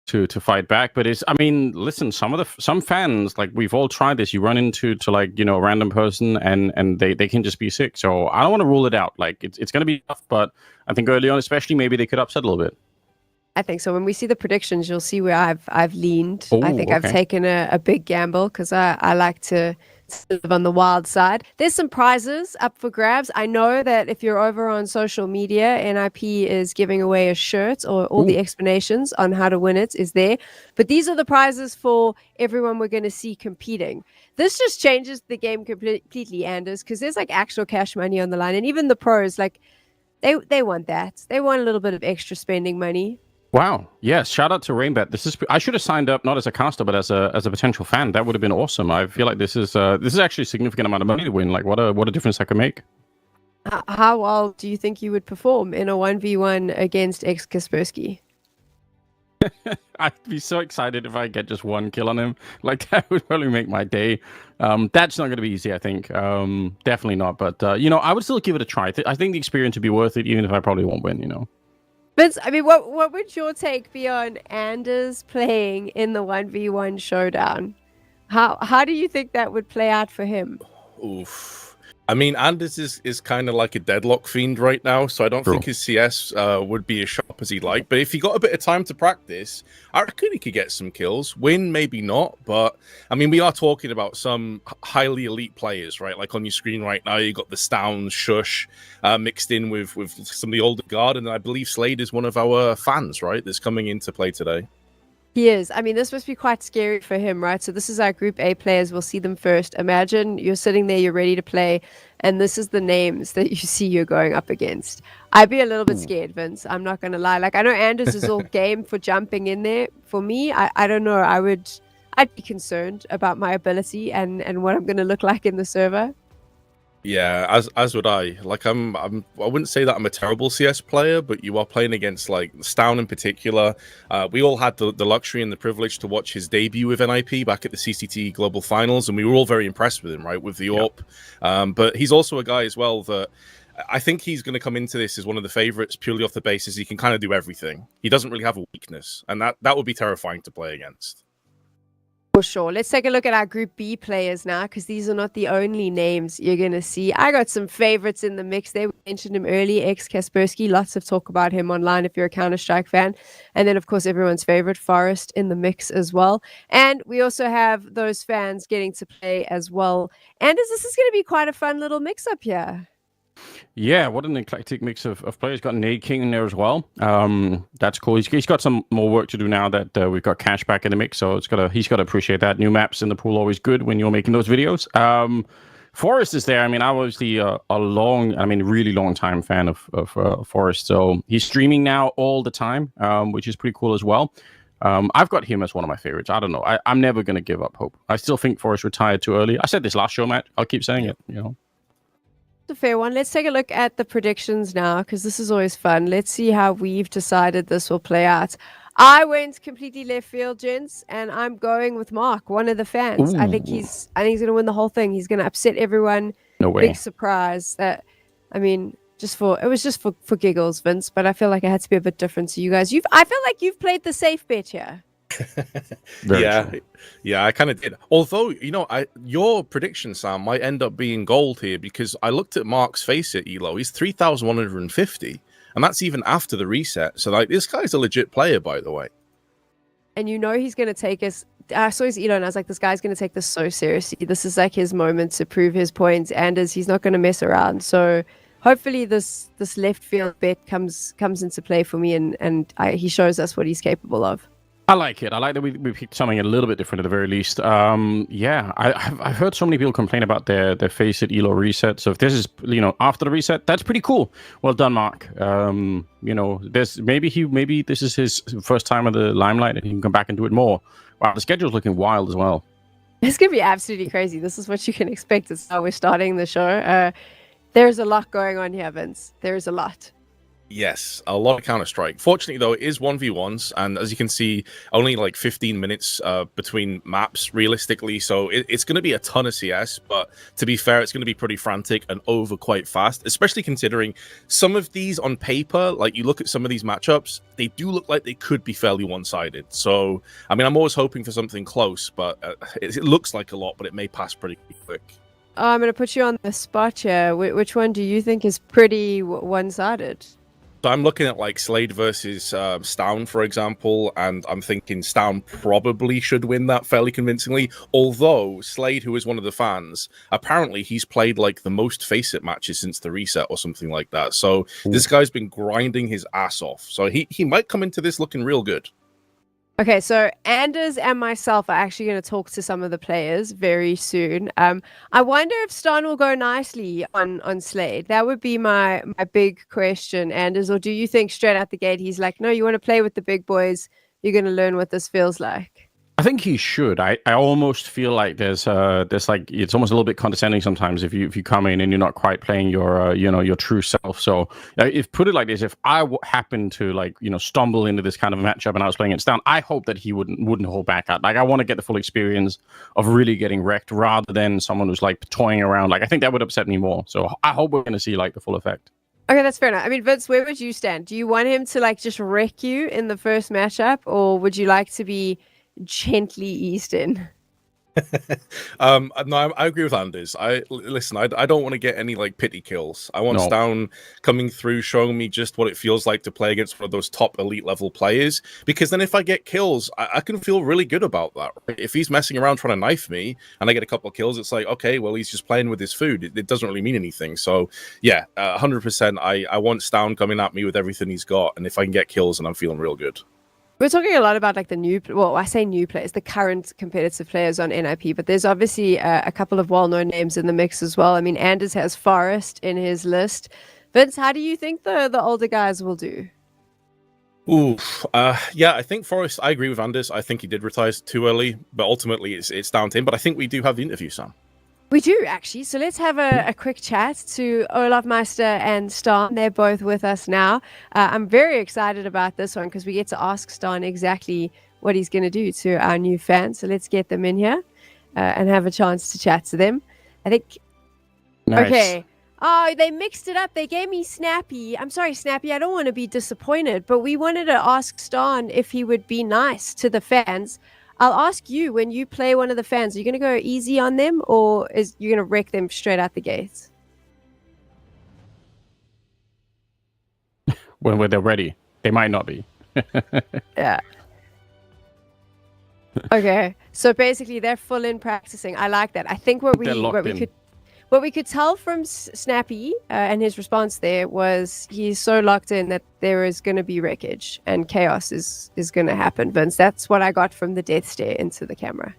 to fight back. But I mean, listen, some fans, like, we've all tried this. You run into like, a random person and they can just be sick. So I don't want to rule it out. Like, it's going to be tough, but I think early on, especially, maybe they could upset a little bit. I think so. When we see the predictions, you'll see where I've leaned. Oh, I think I've taken a big gamble because I like to live on the wild side. There's some prizes up for grabs. I know that if you're over on social media, NIP is giving away a shirt, or all the explanations on how to win it is there. But these are the prizes for everyone we're going to see competing. This just changes the game completely, Anders, because there's like actual cash money on the line. And even the pros, like, they want that. They want a little bit of extra spending money. Wow. Yes. Shout out to Rainbet. I should have signed up not as a caster, but as a potential fan. That would have been awesome. I feel like this is actually a significant amount of money to win. Like, what a difference that could make. How well do you think you would perform in a 1v1 against Kaspersky? I'd be so excited if I get just one kill on him. Like, that would probably make my day. That's not going to be easy, I think. Definitely not. But, I would still give it a try. I think the experience would be worth it, even if I probably won't win, Vince, I mean, what would your take be on Anders playing in the 1v1 showdown? How do you think that would play out for him? Oof. I mean, Anders is kind of like a deadlock fiend right now, so I don't think his CS would be as sharp as he'd like. But if he got a bit of time to practice, I reckon he could get some kills. Win, maybe not, but I mean, we are talking about some highly elite players, right? Like on your screen right now, you got the Stowns, Shush, mixed in with some of the older guard, and I believe Slade is one of our fans, right? That's coming into play today. He is. I mean, this must be quite scary for him, right? So this is our Group A players. We'll see them first. Imagine you're sitting there, you're ready to play, and this is the names that you see you're going up against. I'd be a little bit scared, Vince. I'm not going to lie. Like, I know Anders is all game for jumping in there. For me, I don't know. I'd be concerned about my ability and what I'm going to look like in the server. Yeah, as would I. Like, I wouldn't say that I'm a terrible CS player, but you are playing against, like, Stown in particular. We all had the luxury and the privilege to watch his debut with NIP back at the CCT Global Finals, and we were all very impressed with him, right, with the AWP. But he's also a guy as well that I think he's going to come into this as one of the favorites purely off the basis he can kind of do everything. He doesn't really have a weakness, and that would be terrifying to play against. For sure. Let's take a look at our Group B players now, because these are not the only names you're going to see. I got some favorites in the mix there. We mentioned him early, Kaspersky. Lots of talk about him online if you're a Counter-Strike fan. And then, of course, everyone's favorite, Forest, in the mix as well. And we also have those fans getting to play as well. And this is going to be quite a fun little mix-up here. Yeah, what an eclectic mix of players. Got Nade King in there as well. That's cool. He's got some more work to do now that we've got Cash back in the mix, so he's got to appreciate that. New maps in the pool always good when you're making those videos. Forest is there. I mean, I was really long time fan of Forest, so he's streaming now all the time, which is pretty cool as well. I've got him as one of my favorites. I don't know. I'm never going to give up hope. I still think Forest retired too early. I said this last show, Matt. I'll keep saying it, A fair one. Let's take a look at the predictions now, because this is always fun. Let's see how we've decided this will play out. I went completely left field, gents, and I'm going with Mark, one of the fans. Ooh. I think he's going to win the whole thing. He's going to upset everyone. No way. Big surprise. It was just for giggles, Vince. But I feel like it had to be a bit different to you guys. I feel like you've played the safe bet here. Yeah, I kind of did. Although, your prediction, Sam, might end up being gold here, because I looked at Mark's face at Elo. He's 3,150, and that's even after the reset. So, like, this guy's a legit player, by the way. And he's going to take us. I saw his Elo, and I was like, this guy's going to take this so seriously. This is like his moment to prove his point, and he's not going to mess around. So hopefully this left field bet comes into play for me, and he shows us what he's capable of. I like it. I like that we picked something a little bit different at the very least. I've heard so many people complain about their face at Elo reset. So if this is after the reset, that's pretty cool. Well done, Mark. Maybe this is his first time at the limelight, and he can come back and do it more. Wow, the schedule's looking wild as well. It's gonna be absolutely crazy. This is what you can expect. It's how we're starting the show. There's a lot going on here, Vince. There is a lot. Yes, a lot of Counter-Strike. Fortunately, though, it is 1v1s, and as you can see, only like 15 minutes between maps, realistically, so it's going to be a ton of CS, but to be fair, it's going to be pretty frantic and over quite fast, especially considering some of these on paper, like you look at some of these matchups, they do look like they could be fairly one-sided. So, I mean, I'm always hoping for something close, but it looks like a lot, but it may pass pretty quick. I'm going to put you on the spot here. Which one do you think is pretty one-sided? So I'm looking at like Slade versus Stown, for example, and I'm thinking Stown probably should win that fairly convincingly. Although Slade, who is one of the fans, apparently he's played like the most Face-It matches since the reset or something like that. So this guy's been grinding his ass off. So he might come into this looking real good. Okay, so Anders and myself are actually going to talk to some of the players very soon. I wonder if Stan will go nicely on Slade. That would be my big question, Anders. Or do you think straight out the gate he's like, no, you want to play with the big boys, you're going to learn what this feels like? I think he should. I almost feel like there's like it's almost a little bit condescending sometimes if you come in and you're not quite playing your your true self. So if put it like this, if I happen to like stumble into this kind of matchup and I was playing it down, I hope that he wouldn't hold back. I want to get the full experience of really getting wrecked rather than someone who's like toying around. Like I think that would upset me more. So I hope we're going to see like the full effect. Okay, that's fair enough. I mean, Vince, where would you stand? Do you want him to like just wreck you in the first matchup, or would you like to be gently eased in? No, I agree with Anders. I don't want to get any like pity kills. I want Stown coming through, showing me just what it feels like to play against one of those top elite level players. Because then if I get kills, I can feel really good about that. Right? If he's messing around trying to knife me and I get a couple of kills, it's like, okay, well, he's just playing with his food. It doesn't really mean anything. So yeah, 100%. I want Stown coming at me with everything he's got, and if I can get kills, and I'm feeling real good. We're talking a lot about like I say new players, the current competitive players on NIP, but there's obviously a couple of well-known names in the mix as well. I mean, Anders has Forest in his list. Vince, how do you think the older guys will do? Yeah, I think Forest, I agree with Anders. I think he did retire too early, but ultimately it's down to him. But I think we do have the interview, Sam. We do, actually. So let's have a quick chat to Olaf Meister and Stan. They're both with us now. I'm very excited about this one because we get to ask Stan exactly what he's going to do to our new fans. So let's get them in here and have a chance to chat to them. I think... Nice. Okay. Oh, they mixed it up. They gave me Snappy. I'm sorry, Snappy. I don't want to be disappointed, but we wanted to ask Stan if he would be nice to the fans. I'll ask you, when you play one of the fans, are you going to go easy on them, or is you going to wreck them straight out the gates? When they're ready, they might not be. Yeah. Okay. So basically, they're full in practicing. I like that. I think what we could tell from Snappy and his response there was he's so locked in that there is going to be wreckage and chaos is going to happen, Vince. That's what I got from the death stare into the camera.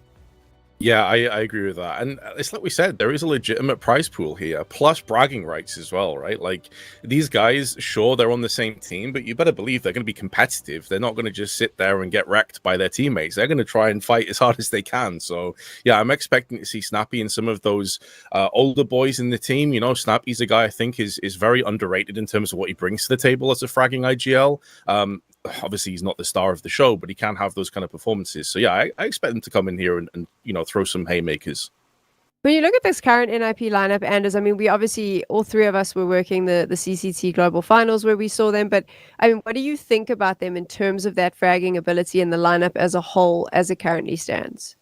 Yeah, I agree with that. And it's like we said, there is a legitimate prize pool here, plus bragging rights as well, right? Like, these guys, sure, they're on the same team, but you better believe they're going to be competitive. They're not going to just sit there and get wrecked by their teammates. They're going to try and fight as hard as they can. So, yeah, I'm expecting to see Snappy and some of those older boys in the team. You know, Snappy's a guy I think is very underrated in terms of what he brings to the table as a fragging IGL. Obviously he's not the star of the show, but he can have those kind of performances. So yeah, I expect him to come in here and throw some haymakers. When you look at this current NIP lineup, Anders, I mean, we obviously, all three of us were working the CCT Global Finals where we saw them, but I mean, what do you think about them in terms of that fragging ability in the lineup as a whole, as it currently stands?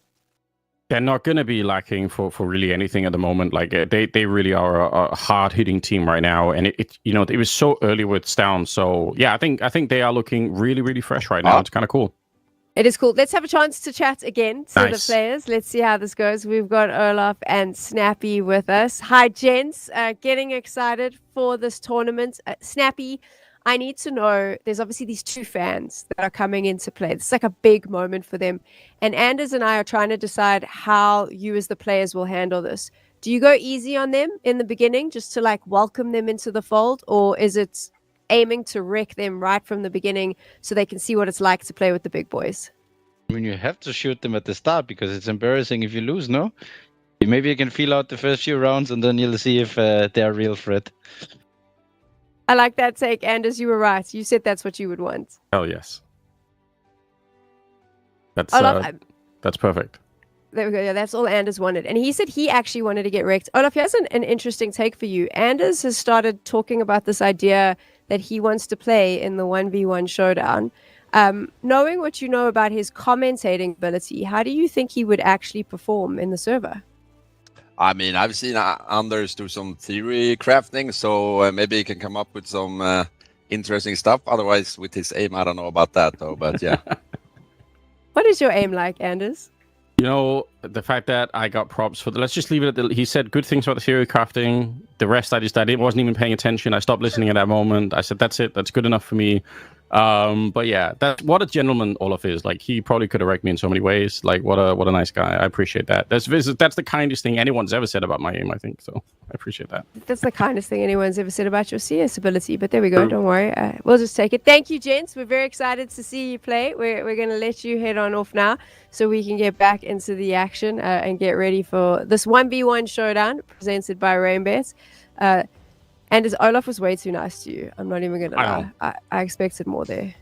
They're not going to be lacking for really anything at the moment. Like they really are a hard hitting team right now, and it was so early with Stown. So yeah, I think they are looking really, really fresh right now. It's kind of cool. It is cool. Let's have a chance to chat again to the players. Let's see how this goes. We've got Olaf and Snappy with us. Hi, gents. Getting excited for this tournament. Snappy, I need to know, there's obviously these two fans that are coming into play. It's like a big moment for them. And Anders and I are trying to decide how you as the players will handle this. Do you go easy on them in the beginning just to like welcome them into the fold? Or is it aiming to wreck them right from the beginning so they can see what it's like to play with the big boys? I mean, you have to shoot them at the start because it's embarrassing if you lose, no? Maybe you can feel out the first few rounds and then you'll see if they're a real threat. I like that take, Anders. You were right. You said that's what you would want. Hell yes. That's perfect. There we go. Yeah, that's all Anders wanted. And he said he actually wanted to get wrecked. Olaf, here's an interesting take for you. Anders has started talking about this idea that he wants to play in the 1v1 showdown. Knowing what you know about his commentating ability, how do you think he would actually perform in the server? I mean, I've seen Anders do some theory crafting, so maybe he can come up with some interesting stuff. Otherwise, with his aim, I don't know about that, though. But yeah. What is your aim like, Anders? You know, the fact that I got props for let's just leave it at he said good things about the theory crafting. The rest I wasn't even paying attention. I stopped listening at that moment. I said, that's it. That's good enough for me. But yeah, that's what a gentleman Olaf is. Like, he probably could have wrecked me in so many ways. Like, what a nice guy. I appreciate that. That's the kindest thing anyone's ever said about my aim, I think. So I appreciate that. That's the kindest thing anyone's ever said about your CS ability. But there we go. Don't worry. We'll just take it. Thank you, gents. We're very excited to see you play. We're going to let you head on off now so we can get back into the action and get ready for this 1v1 showdown presented by Rainbet. And as Olaf was way too nice to you. I'm not even going to lie. I expected more there.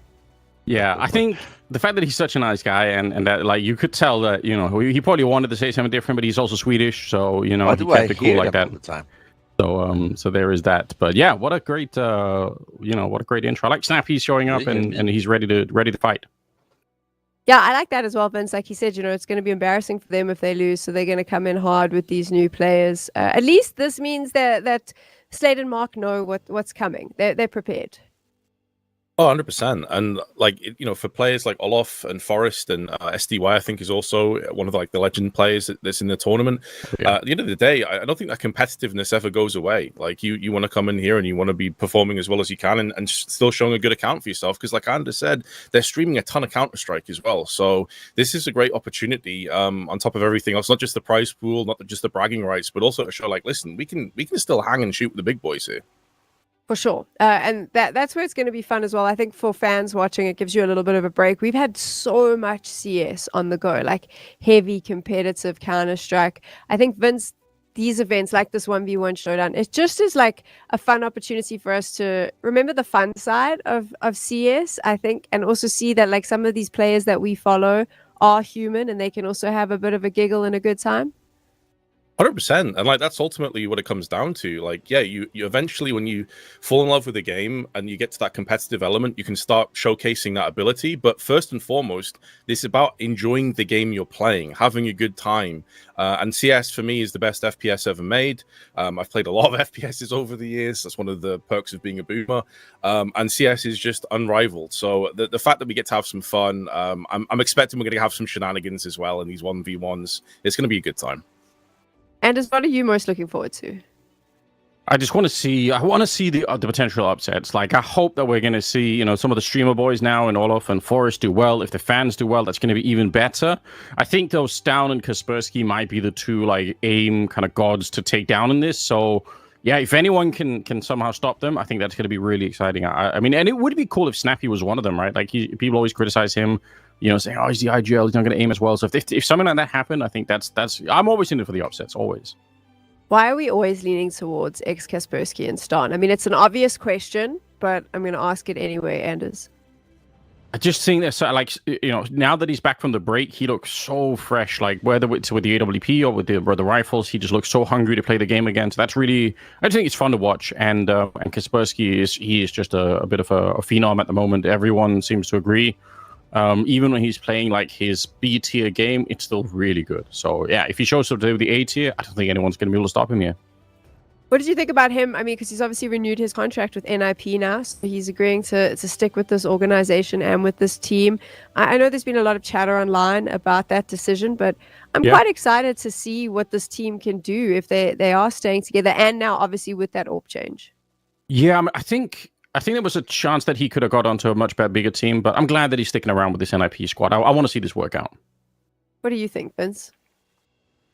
Yeah, I think the fact that he's such a nice guy and that, like, you could tell that, you know, he probably wanted to say something different, but he's also Swedish. So, you know, he kept it cool like that. All the time? So there is that. But yeah, what a great, what a great intro. I like Snappy's showing up and he's ready to fight. Yeah, I like that as well, Vince. Like he said, you know, it's going to be embarrassing for them if they lose. So they're going to come in hard with these new players. At least this means that Slade and Mark know what's coming. They're prepared. Oh, 100%. And like, you know, for players like Olaf and Forrest and SDY, I think is also one of the legend players that's in the tournament. Yeah. At the end of the day, I don't think that competitiveness ever goes away. Like, you want to come in here and you want to be performing as well as you can and still showing a good account for yourself. Because like Anders said, they're streaming a ton of Counter-Strike as well. So this is a great opportunity on top of everything else, not just the prize pool, not just the bragging rights, but also to show like, listen, we can still hang and shoot with the big boys here. For sure. And that's where it's going to be fun as well. I think for fans watching, it gives you a little bit of a break. We've had so much CS on the go, like heavy competitive Counter-Strike. I think, Vince, these events like this 1v1 showdown, it just is like a fun opportunity for us to remember the fun side of CS, I think, and also see that like some of these players that we follow are human and they can also have a bit of a giggle and a good time. 100%. And like, that's ultimately what it comes down to. Like, yeah, you eventually, when you fall in love with the game and you get to that competitive element, you can start showcasing that ability. But first and foremost, this is about enjoying the game you're playing, having a good time. And CS for me is the best FPS ever made. I've played a lot of FPSs over the years. That's one of the perks of being a boomer. And CS is just unrivaled. So the fact that we get to have some fun, I'm expecting we're going to have some shenanigans as well in these 1v1s. It's going to be a good time. Anders, what are you most looking forward to? I want to see the potential upsets. Like, I hope that we're going to see, you know, some of the streamer boys now and Olaf and Forrest do well. If the fans do well, that's going to be even better. I think though Stown and Kaspersky might be the two like aim kind of gods to take down in this. So yeah, if anyone can somehow stop them, I think that's going to be really exciting. I mean, and it would be cool if Snappy was one of them, right? Like, people always criticize him, you know, saying, oh, he's the IGL, he's not going to aim as well. So if something like that happened, I think that's I'm always in it for the upsets, always. Why are we always leaning towards Kaspersky and Stan? I mean, it's an obvious question, but I'm going to ask it anyway, Anders. I just think that, like, you know, now that he's back from the break, he looks so fresh. Like, whether it's with the AWP or with the rifles, he just looks so hungry to play the game again. So that's really, I just think it's fun to watch. And Kaspersky is just a bit of a phenom at the moment. Everyone seems to agree. Even when he's playing like his B tier game, it's still really good. So yeah, if he shows up to the A tier, I don't think anyone's going to be able to stop him here. What did you think about him? I mean, because he's obviously renewed his contract with NIP now, so he's agreeing to stick with this organization and with this team. I know there's been a lot of chatter online about that decision, but I'm quite excited to see what this team can do if they are staying together, and now obviously with that AWP change. Yeah, I think there was a chance that he could have got onto a much better, bigger team, but I'm glad that he's sticking around with this NIP squad. I want to see this work out. What do you think, Vince?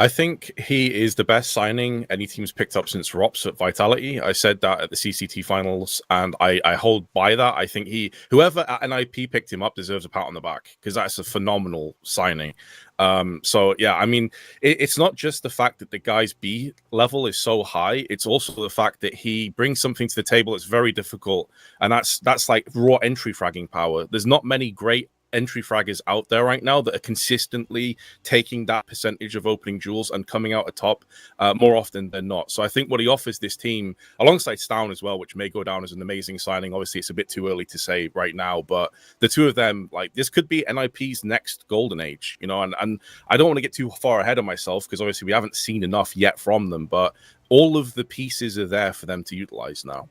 I think he is the best signing any team's picked up since Rops at Vitality. I said that at the CCT finals, and I hold by that. I think whoever at NIP picked him up deserves a pat on the back because that's a phenomenal signing. So yeah, I mean, it's not just the fact that the guy's B level is so high; it's also the fact that he brings something to the table that's very difficult, and that's like raw entry fragging power. There's not many great entry fraggers out there right now that are consistently taking that percentage of opening duels and coming out atop more often than not. So I think what he offers this team, alongside Stown as well, which may go down as an amazing signing. Obviously, it's a bit too early to say right now, but the two of them, like, this could be NIP's next golden age, you know, and I don't want to get too far ahead of myself because obviously we haven't seen enough yet from them, but all of the pieces are there for them to utilize now.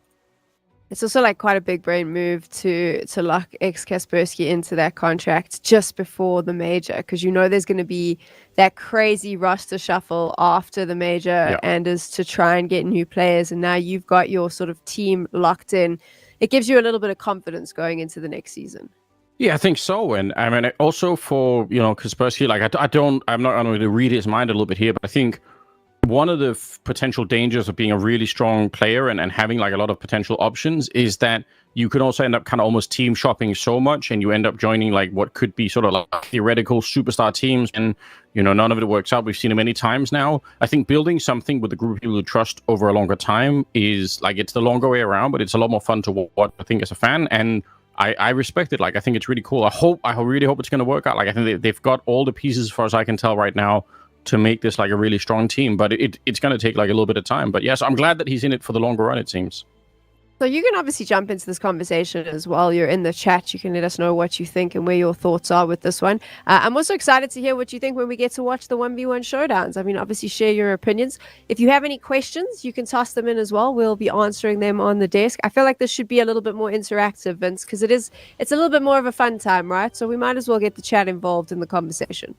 It's also like quite a big brain move to lock Kaspersky into that contract just before the major, because you know there's going to be that crazy roster shuffle after the major, and is to try and get new players. And now you've got your sort of team locked in. It gives you a little bit of confidence going into the next season. Yeah, I think so. And I mean, also for, you know, Kaspersky, like I'm not going to read his mind a little bit here, but I think one of the potential dangers of being a really strong player and having like a lot of potential options is that you can also end up kind of almost team shopping so much, and you end up joining like what could be sort of like theoretical superstar teams, and you know, none of it works out. We've seen it many times now. I think building something with a group of people who trust over a longer time is like, it's the longer way around, but it's a lot more fun to watch, I think, as a fan. And I respect it. Like, I think it's really cool. I really hope it's going to work out. Like, I think they've got all the pieces, as far as I can tell right now, to make this like a really strong team, but it's going to take like a little bit of time. But yes, I'm glad that he's in it for the longer run, it seems. So you can obviously jump into this conversation as well. You're in the chat. You can let us know what you think and where your thoughts are with this one. I'm also excited to hear what you think when we get to watch the 1v1 showdowns. I mean, obviously share your opinions. If you have any questions, you can toss them in as well. We'll be answering them on the desk. I feel like this should be a little bit more interactive, Vince, because it's a little bit more of a fun time, right? So we might as well get the chat involved in the conversation.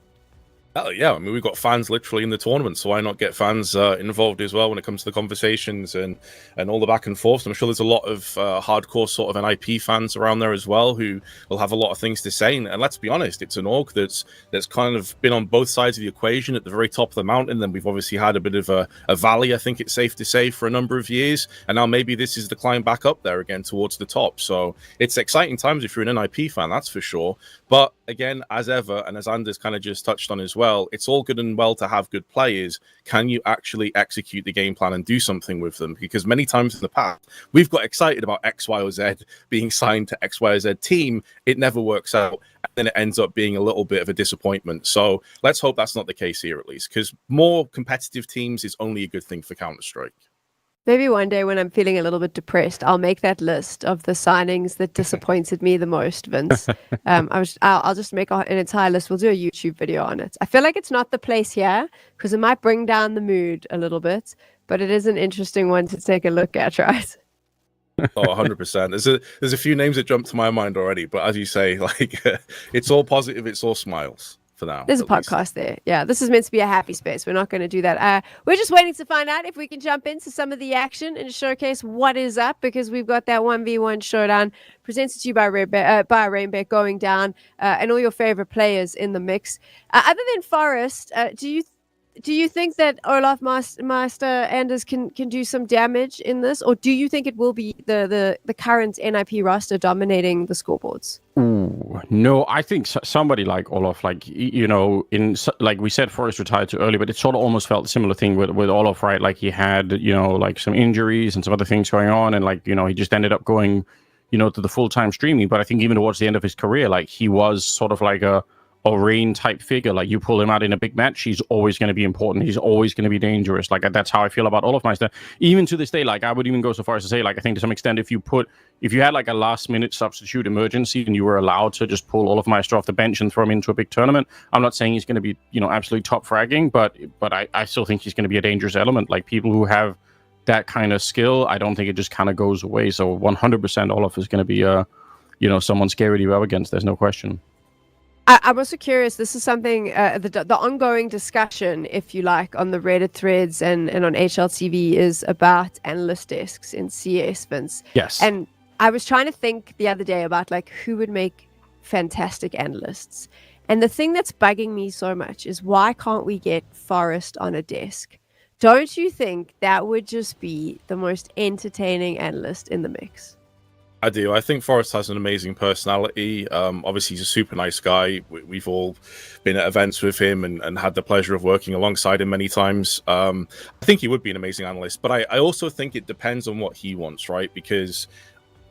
Oh, yeah, I mean, we've got fans literally in the tournament, so why not get fans involved as well when it comes to the conversations and all the back and forth? I'm sure there's a lot of hardcore sort of NIP fans around there as well who will have a lot of things to say. And let's be honest, it's an org that's kind of been on both sides of the equation at the very top of the mountain. Then we've obviously had a bit of a valley, I think it's safe to say, for a number of years. And now maybe this is the climb back up there again towards the top. So it's exciting times if you're an NIP fan, that's for sure. But again, as ever, and as Anders kind of just touched on as well, it's all good and well to have good players. Can you actually execute the game plan and do something with them? Because many times in the past, we've got excited about X, Y, or Z being signed to X, Y, or Z team. It never works out. And then it ends up being a little bit of a disappointment. So let's hope that's not the case here, at least, because more competitive teams is only a good thing for Counter-Strike. Maybe one day when I'm feeling a little bit depressed, I'll make that list of the signings that disappointed me the most, Vince. I'll just make an entire list. We'll do a YouTube video on it. I feel like it's not the place here because it might bring down the mood a little bit, but it is an interesting one to take a look at, right? Oh, 100%. There's a few names that jump to my mind already, but as you say, like it's all positive, it's all smiles. Now, there's a podcast there. Yeah, this is meant to be a happy space. We're not going to do that. We're just waiting to find out if we can jump into some of the action and showcase what is up, because we've got that 1v1 showdown presented to you by Rainbet going down, and all your favorite players in the mix. Other than Forest, do you think that Olaf Master Anders can do some damage in this, or do you think it will be the current NIP roster dominating the scoreboards? Ooh, no, I think somebody like Olaf, like, you know, like we said, Forrest retired too early, but it sort of almost felt a similar thing with Olaf, right? Like he had, you know, like some injuries and some other things going on, and like, you know, he just ended up going, you know, to the full-time streaming. But I think even towards the end of his career, like he was sort of like a Rain type figure. Like you pull him out in a big match, he's always going to be important. He's always going to be dangerous. Like that's how I feel about Olaf Meister. Even to this day, like I would even go so far as to say, like I think to some extent, if you had like a last minute substitute emergency and you were allowed to just pull Olaf Meister off the bench and throw him into a big tournament, I'm not saying he's going to be, you know, absolutely top fragging, but I still think he's going to be a dangerous element. Like people who have that kind of skill, I don't think it just kind of goes away. So 100% Olaf is going to be you know, someone scary to go against. There's no question. I'm also curious, this is something, the ongoing discussion, if you like, on the Reddit threads and on HLTV is about analyst desks in CS, Vince. Yes. And I was trying to think the other day about like who would make fantastic analysts. And the thing that's bugging me so much is why can't we get Forrest on a desk? Don't you think that would just be the most entertaining analyst in the mix? I do. I think Forrest has an amazing personality. Obviously, he's a super nice guy. We've all been at events with him and had the pleasure of working alongside him many times. I think he would be an amazing analyst, but I also think it depends on what he wants, right? Because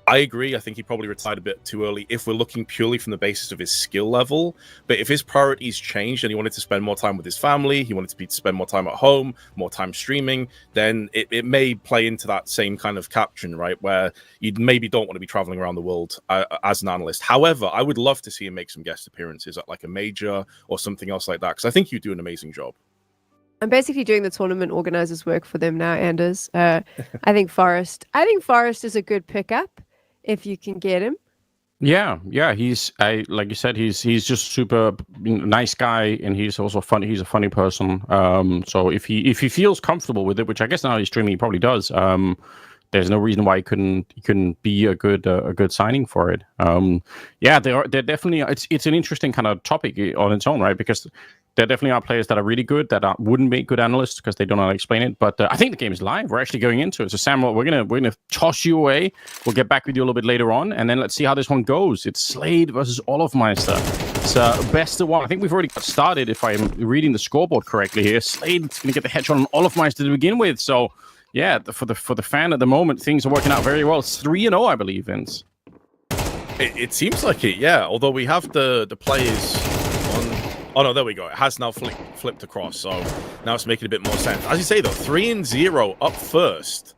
I agree. I think he probably retired a bit too early if we're looking purely from the basis of his skill level. But if his priorities changed and he wanted to spend more time with his family, he wanted to spend more time at home, more time streaming, then it may play into that same kind of caption, right? Where you maybe don't want to be traveling around the world as an analyst. However, I would love to see him make some guest appearances at like a major or something else like that, because I think you do an amazing job. I'm basically doing the tournament organizers' work for them now, Anders. I think Forrest is a good pickup if you can get him. Yeah, like you said, he's just super nice guy, and he's also funny. He's a funny person. So if he feels comfortable with it, which I guess now he's streaming, he probably does. There's no reason why he couldn't be a good signing for it. Yeah, they're definitely. It's an interesting kind of topic on its own, right? Because there definitely are players that are really good that wouldn't make good analysts because they don't know how to explain it. But I think the game is live. We're actually going into it. So Samuel, we're gonna toss you away. We'll get back with you a little bit later on, and then let's see how this one goes. It's Slade versus Olofmeister. It's best of one. I think we've already got started. If I'm reading the scoreboard correctly here, Slade's gonna get the headshot on Olofmeister to begin with. So yeah, for the fan at the moment, things are working out very well. It's 3-0, I believe, Vince. It seems like it, yeah. Although we have the players on. Oh no, there we go. It has now flipped across, so now it's making a bit more sense. As you say though, 3-0 up first.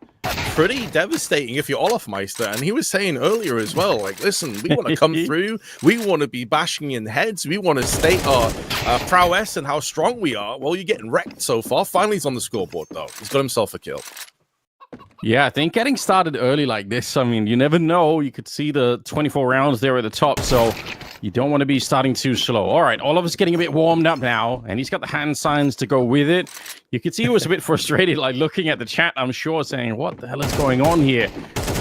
Pretty devastating if you're Olofmeister. And he was saying earlier as well, like, listen, we want to come through. We want to be bashing in heads. We want to state our prowess and how strong we are. Well, you're getting wrecked so far. Finally, he's on the scoreboard, though. He's got himself a kill. Yeah, I think getting started early like this, I mean, you never know. You could see the 24 rounds there at the top, so you don't want to be starting too slow. All right, all of us getting a bit warmed up now, and he's got the hand signs to go with it. You could see he was a bit frustrated, like looking at the chat, I'm sure, saying, what the hell is going on here?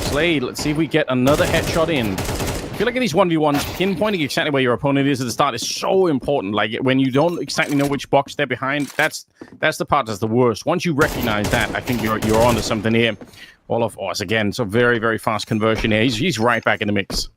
Slade, let's see if we get another headshot in. I feel like in these 1v1s, pinpointing exactly where your opponent is at the start is so important. Like when you don't exactly know which box they're behind, that's the part that's the worst. Once you recognize that, I think you're onto something here. All of us again, so very, very fast conversion here. He's right back in the mix.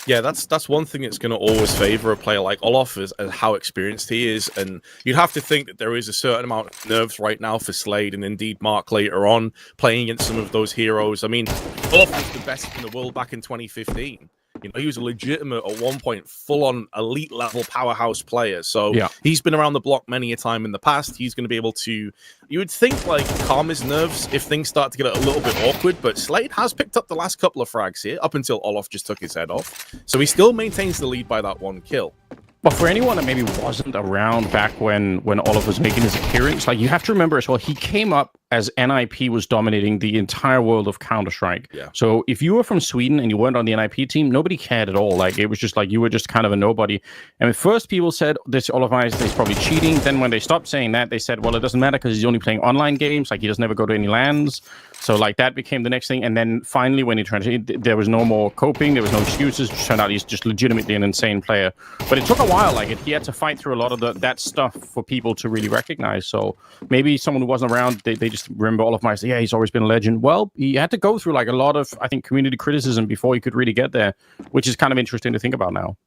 Yeah, that's one thing that's going to always favor a player like Olof is how experienced he is. And you'd have to think that there is a certain amount of nerves right now for Slade and indeed Mark later on playing against some of those heroes. I mean, Olof was the best in the world back in 2015. You know, he was a legitimate, at one point, full-on elite-level powerhouse player. So yeah, he's been around the block many a time in the past. He's going to be able to, you would think, like, calm his nerves if things start to get a little bit awkward. But Slade has picked up the last couple of frags here, up until Olof just took his head off. So he still maintains the lead by that one kill. But for anyone that maybe wasn't around back when Olof was making his appearance, like you have to remember as well, he came up as NIP was dominating the entire world of Counter-Strike. Yeah. So if you were from Sweden and you weren't on the NIP team, nobody cared at all. Like it was just like you were just kind of a nobody. And at first people said this Olofmeister is probably cheating. Then when they stopped saying that, they said, well, it doesn't matter because he's only playing online games. Like he doesn't ever go to any LANs. So like that became the next thing. And then finally when he transitioned, there was no more coping. There was no excuses. It turned out he's just legitimately an insane player. But it took a while. Like he had to fight through a lot of that stuff for people to really recognize. So maybe someone who wasn't around, they just remember Olofmeister. Yeah, he's always been a legend. Well, he had to go through like a lot of, I think, community criticism before he could really get there, which is kind of interesting to think about now.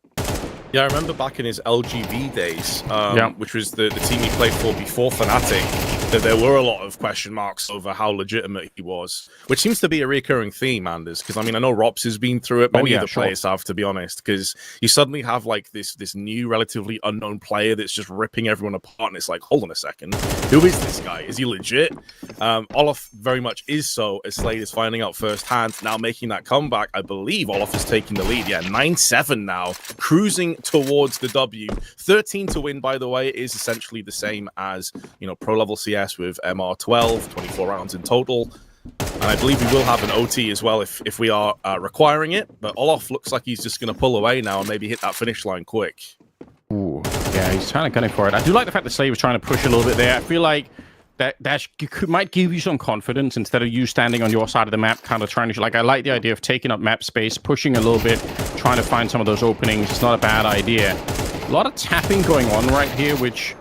Yeah, I remember back in his LGV days, which was the team he played for before Fnatic, that there were a lot of question marks over how legitimate he was, which seems to be a recurring theme, Anders, because I mean, I know Rops has been through it, many other players have, to be honest, because you suddenly have like this new, relatively unknown player that's just ripping everyone apart, and it's like, hold on a second, who is this guy? Is he legit? Olof very much is so, as Slade is finding out firsthand, now making that comeback. I believe Olof is taking the lead, 9-7 now, cruising towards the W. 13 to win, by the way, is essentially the same as, you know, pro level CS with MR12, 24 rounds in total. And I believe we will have an OT as well if we are requiring it. But Olof looks like he's just going to pull away now and maybe hit that finish line quick. Ooh, yeah, he's kind of gunning for it. I do like the fact that Slade was trying to push a little bit there. I feel like that might give you some confidence instead of you standing on your side of the map, kind of trying to, like, I like the idea of taking up map space, pushing a little bit, trying to find some of those openings. It's not a bad idea. A lot of tapping going on right here, which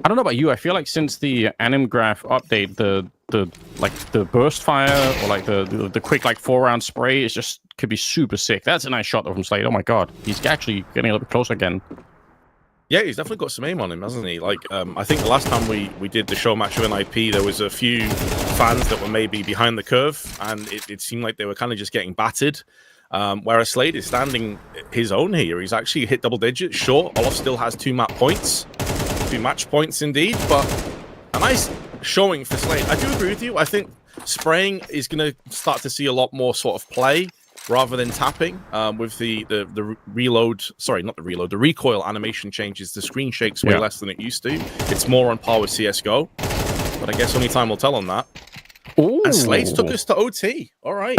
I don't know about you. I feel like since the anim graph update, the burst fire or like the quick like 4-round spray is just could be super sick. That's a nice shot though from Slade. Oh my god, he's actually getting a little bit closer again. Yeah, he's definitely got some aim on him, hasn't he? Like, I think the last time we did the show match with NIP, there was a few fans that were maybe behind the curve, and it seemed like they were kind of just getting battered. Whereas Slade is standing his own here. He's actually hit double digits. Sure, Olaf still has 2 match points indeed, but a nice showing for Slade. I do agree with you. I think spraying is going to start to see a lot more sort of play rather than tapping with the reload. Sorry, not the reload. The recoil animation changes. The screen shakes way less than it used to. It's more on par with CS:GO, but I guess only time will tell on that. Ooh. And Slade took us to OT. All right.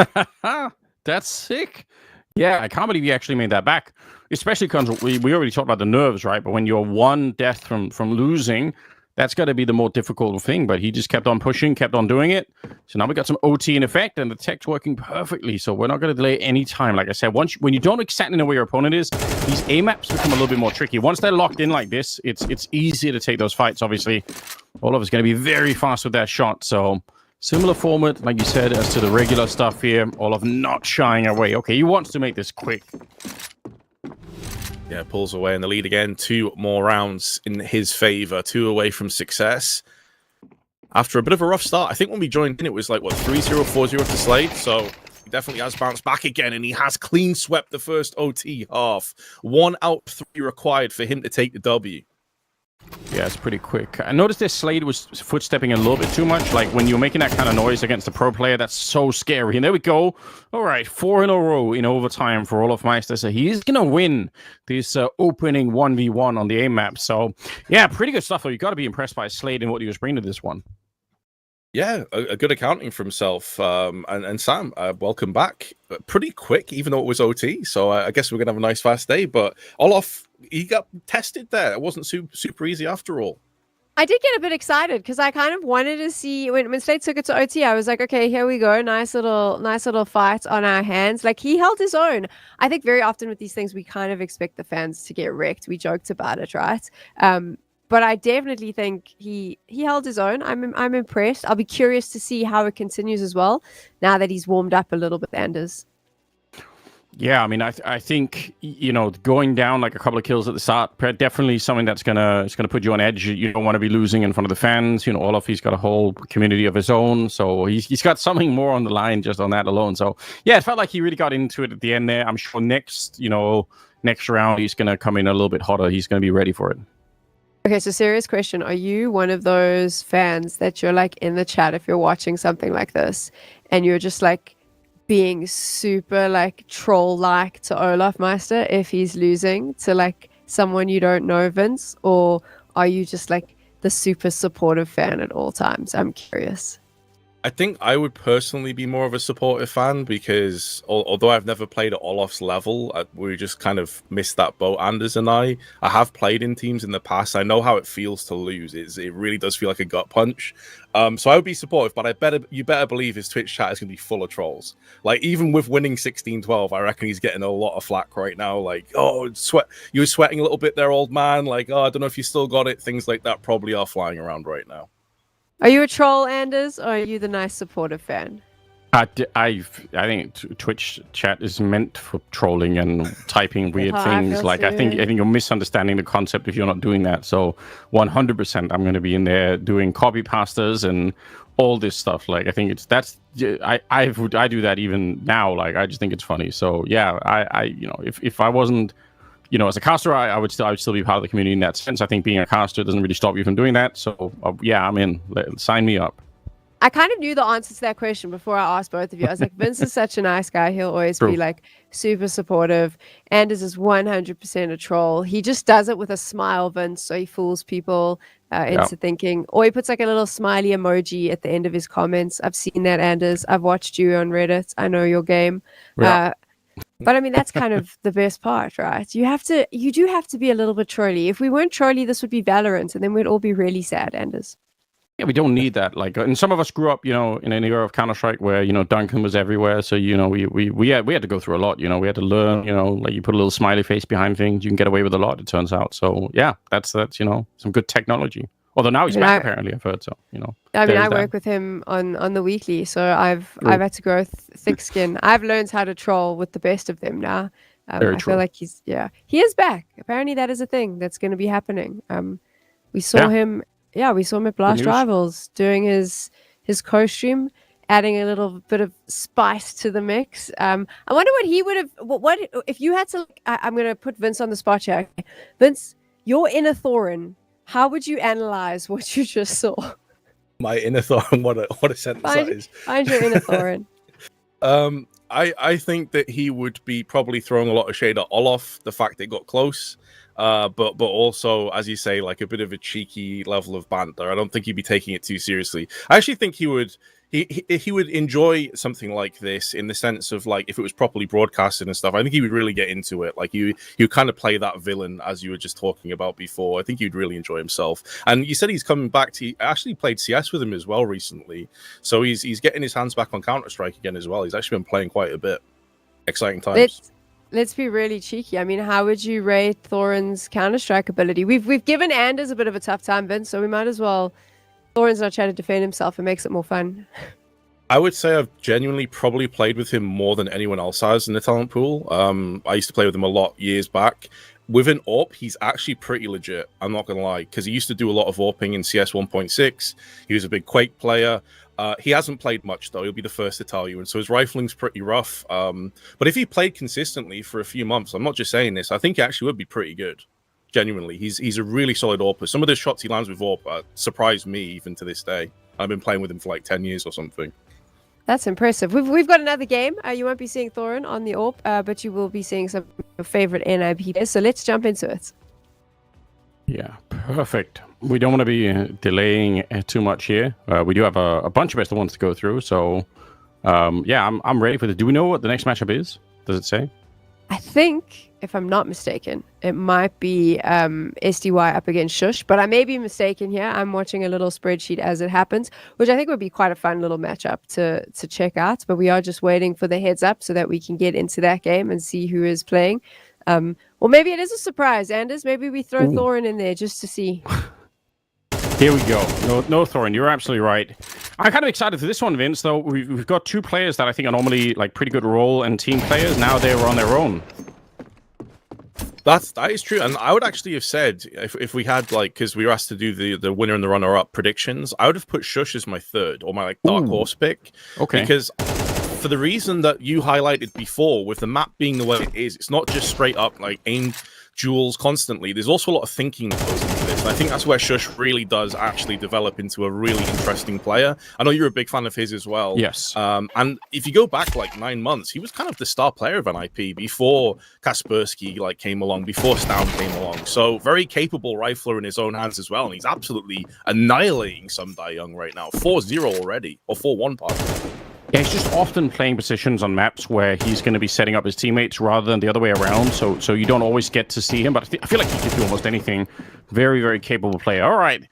That's sick. Yeah, I can't believe he actually made that back. Especially because we already talked about the nerves, right? But when you're 1 death from losing, that's got to be the more difficult thing. But he just kept on pushing, kept on doing it. So now we got some OT in effect, and the tech's working perfectly. So we're not going to delay any time. Like I said, when you don't exactly know where your opponent is, these A maps become a little bit more tricky. Once they're locked in like this, it's easier to take those fights. Obviously, Olaf is going to be very fast with that shot. So similar format, like you said, as to the regular stuff here. Olaf not shying away. Okay, he wants to make this quick. Yeah, pulls away in the lead again. 2 more rounds in his favor. 2 away from success. After a bit of a rough start, I think when we joined in, it was like, what, 3-0, 4-0 to Slade. So he definitely has bounced back again, and he has clean swept the first OT half. 1 out of 3 required for him to take the W. Yeah, it's pretty quick. I noticed this Slade was footstepping a little bit too much. Like, when you're making that kind of noise against a pro player, that's so scary. And there we go. All right, 4 in a row in overtime for Olaf Meister. So he's going to win this opening 1v1 on the A map. So, yeah, pretty good stuff. Though. You got to be impressed by Slade and what he was bringing to this one. Yeah, a good accounting for himself. And Sam, welcome back. Pretty quick, even though it was OT. So I guess we're going to have a nice fast day. But Olaf, he got tested there. It wasn't super easy after all. I did get a bit excited because I kind of wanted to see when Slade took it to OT. I was like, okay, here we go, nice little fight on our hands. Like, he held his own. I think very often with these things, we kind of expect the fans to get wrecked. We joked about it, right? But I definitely think he held his own. I'm impressed. I'll be curious to see how it continues as well now that he's warmed up a little bit, Anders. Yeah, I mean, I think, you know, going down like a couple of kills at the start, definitely something that's gonna put you on edge. You don't want to be losing in front of the fans. You know, Olaf, he's got a whole community of his own, so he's got something more on the line just on that alone. So yeah, it felt like he really got into it at the end there. I'm sure next round he's gonna come in a little bit hotter. He's gonna be ready for it. Okay, so serious question. Are you one of those fans that you're like in the chat if you're watching something like this and you're just like being super like troll-like to Olaf Meister if he's losing to like someone you don't know, Vince? Or are you just like the super supportive fan at all times? I'm curious. I think I would personally be more of a supportive fan because although I've never played at Olaf's level, we just kind of missed that boat, Anders and I have played in teams in the past. I know how it feels to lose. It really does feel like a gut punch. So I would be supportive, but you better believe his Twitch chat is going to be full of trolls. Like, even with winning 16-12, I reckon he's getting a lot of flack right now. Like, oh, you were sweating a little bit there, old man. Like, oh, I don't know if you still got it. Things like that probably are flying around right now. Are you a troll, Anders, or are you the nice supportive fan? I think Twitch chat is meant for trolling and typing weird things. Like, I think you're misunderstanding the concept if you're not doing that. So 100% I'm going to be in there doing copy pastas and all this stuff. Like, I think I do that even now. Like, I just think it's funny. So yeah, if I wasn't, as a caster, I would still be part of the community in that sense. I think being a caster doesn't really stop you from doing that. So yeah, I'm in. Sign me up. I kind of knew the answer to that question before I asked both of you. I was like, Vince is such a nice guy. He'll always be like super supportive. Anders is 100% a troll. He just does it with a smile, Vince. So he fools people into thinking, or he puts like a little smiley emoji at the end of his comments. I've seen that, Anders. I've watched you on Reddit. I know your game. Yeah. But I mean, that's kind of the best part, right? You do have to be a little bit trolly. If we weren't trolly, this would be Valorant, and then we'd all be really sad, Anders. Yeah, we don't need that. Like, and some of us grew up, in an era of Counter-Strike where, Duncan was everywhere. So, we had to go through a lot. We had to learn, like you put a little smiley face behind things, you can get away with a lot, it turns out. So, yeah, that's some good technology. Although now he's back, apparently, I've heard. So, I work with him on the weekly, so I've had to grow thick skin. I've learned how to troll with the best of them now. I feel like he is back. Apparently, that is a thing that's going to be happening. We saw him. Yeah, we saw him at Blast Rivals doing his co-stream, adding a little bit of spice to the mix. I wonder what he would have. What if you had to? I'm going to put Vince on the spot here. Vince, you're inner Thorin. How would you analyze what you just saw? My inner Thorin. What a sentence that is. Find your inner Thorin. I think that he would be probably throwing a lot of shade at Olaf, the fact it got close. But also, as you say, like a bit of a cheeky level of banter. I don't think he'd be taking it too seriously. I actually think he would enjoy something like this in the sense of like if it was properly broadcasted and stuff. I think he would really get into it. Like you kind of play that villain as you were just talking about before. I think he'd really enjoy himself. And you said he's coming back to. I actually played CS with him as well recently, so he's getting his hands back on Counter-Strike again as well. He's actually been playing quite a bit. Exciting times. Let's be really cheeky. I mean, how would you rate Thorin's Counter-Strike ability? We've given Anders a bit of a tough time, Vince, so we might as well. Thorin's not trying to defend himself. It makes it more fun. I would say I've genuinely probably played with him more than anyone else has in the talent pool. I used to play with him a lot years back. With an AWP, he's actually pretty legit. I'm not going to lie, because he used to do a lot of AWPing in CS 1.6. He was a big Quake player. He hasn't played much, though. He'll be the first to tell you. And so his rifling's pretty rough. But if he played consistently for a few months, I'm not just saying this, I think he actually would be pretty good. Genuinely. He's a really solid AWPer. Some of the shots he lands with AWP surprise me even to this day. I've been playing with him for like 10 years or something. That's impressive. We've got another game. You won't be seeing Thorin on the AWP, but you will be seeing some of your favorite NIP players. So let's jump into it. Yeah, perfect. We don't want to be delaying too much here. We do have a bunch of best of ones to go through. So, I'm ready for this. Do we know what the next matchup is? Does it say? I think, if I'm not mistaken, it might be SDY up against Shush, but I may be mistaken here. I'm watching a little spreadsheet as it happens, which I think would be quite a fun little matchup to check out. But we are just waiting for the heads up so that we can get into that game and see who is playing. Or maybe it is a surprise, Anders. Maybe we throw Thorin in there just to see. Here we go. No, Thorin, you're absolutely right. I'm kind of excited for this one, Vince, though. We've got two players that I think are normally like pretty good role and team players. Now they're on their own. That is true. And I would actually have said, if we had, like, because we were asked to do the winner and the runner-up predictions, I would have put Shush as my third, or my like dark horse pick. Okay. Because for the reason that you highlighted before, with the map being the way it is, it's not just straight up like aim duels constantly. There's also a lot of thinking that goes into this. And I think that's where Shush really does actually develop into a really interesting player. I know you're a big fan of his as well. Yes. And if you go back like 9 months, he was kind of the star player of NIP before Kaspersky like came along, before Stown came along. So very capable rifler in his own hands as well. And he's absolutely annihilating some Die Young right now. 4-0 already, or 4-1 partner. Yeah, he's just often playing positions on maps where he's going to be setting up his teammates rather than the other way around. So you don't always get to see him, but I feel like he can do almost anything. Very, very capable player. All right.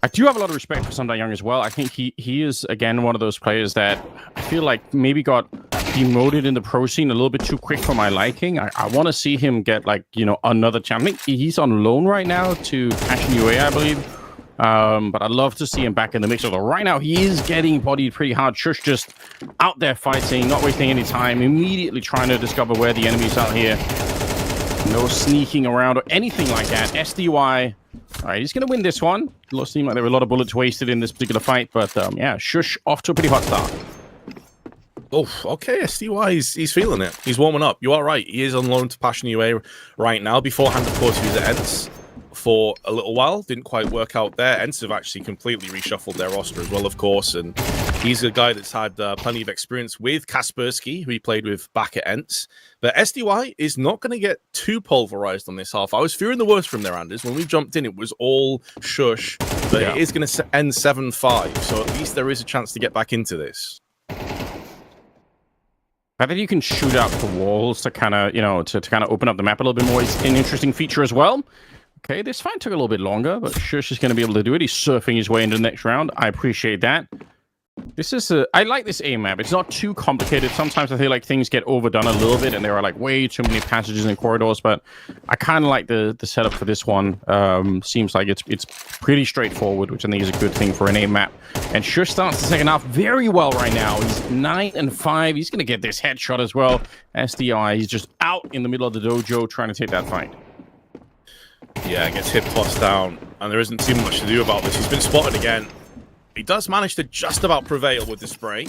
I do have a lot of respect for Sunday Young as well. I think he is, again, one of those players that I feel like maybe got demoted in the pro scene a little bit too quick for my liking. I want to see him get, like, another chance. I think he's on loan right now to Passion UA, I believe. But I'd love to see him back in the mix. Although right now he is getting bodied pretty hard. Shush just out there fighting, not wasting any time, immediately trying to discover where the enemies are here. No sneaking around or anything like that. SDY, all right, he's going to win this one. It seemed like there were a lot of bullets wasted in this particular fight, but Shush off to a pretty hot start. Oh, okay, SDY, he's feeling it. He's warming up. You are right. He is on loan to Passion UA right now. Beforehand, of course, he was at Ents for a little while. Didn't quite work out there. Ents have actually completely reshuffled their roster as well, of course, and he's a guy that's had plenty of experience with Kaspersky, who he played with back at Ents. But SDY is not going to get too pulverized on this half. I was fearing the worst from there, Anders. When we jumped in, it was all Shush, but it is going to end 7-5, so at least there is a chance to get back into this. I think you can shoot out the walls to kind of, to kind of open up the map a little bit more. It's an interesting feature as well. Okay, this fight took a little bit longer, but Shush is going to be able to do it. He's surfing his way into the next round. I appreciate that. I like this A map. It's not too complicated. Sometimes I feel like things get overdone a little bit and there are like way too many passages and corridors, but I kind of like the setup for this one. Seems like it's pretty straightforward, which I think is a good thing for an A map. And Shush starts the second half very well right now. He's 9-5. He's going to get this headshot as well. SDI, he's just out in the middle of the dojo trying to take that fight. Yeah, gets hip tossed down, and there isn't too much to do about this. He's been spotted again. He does manage to just about prevail with the spray.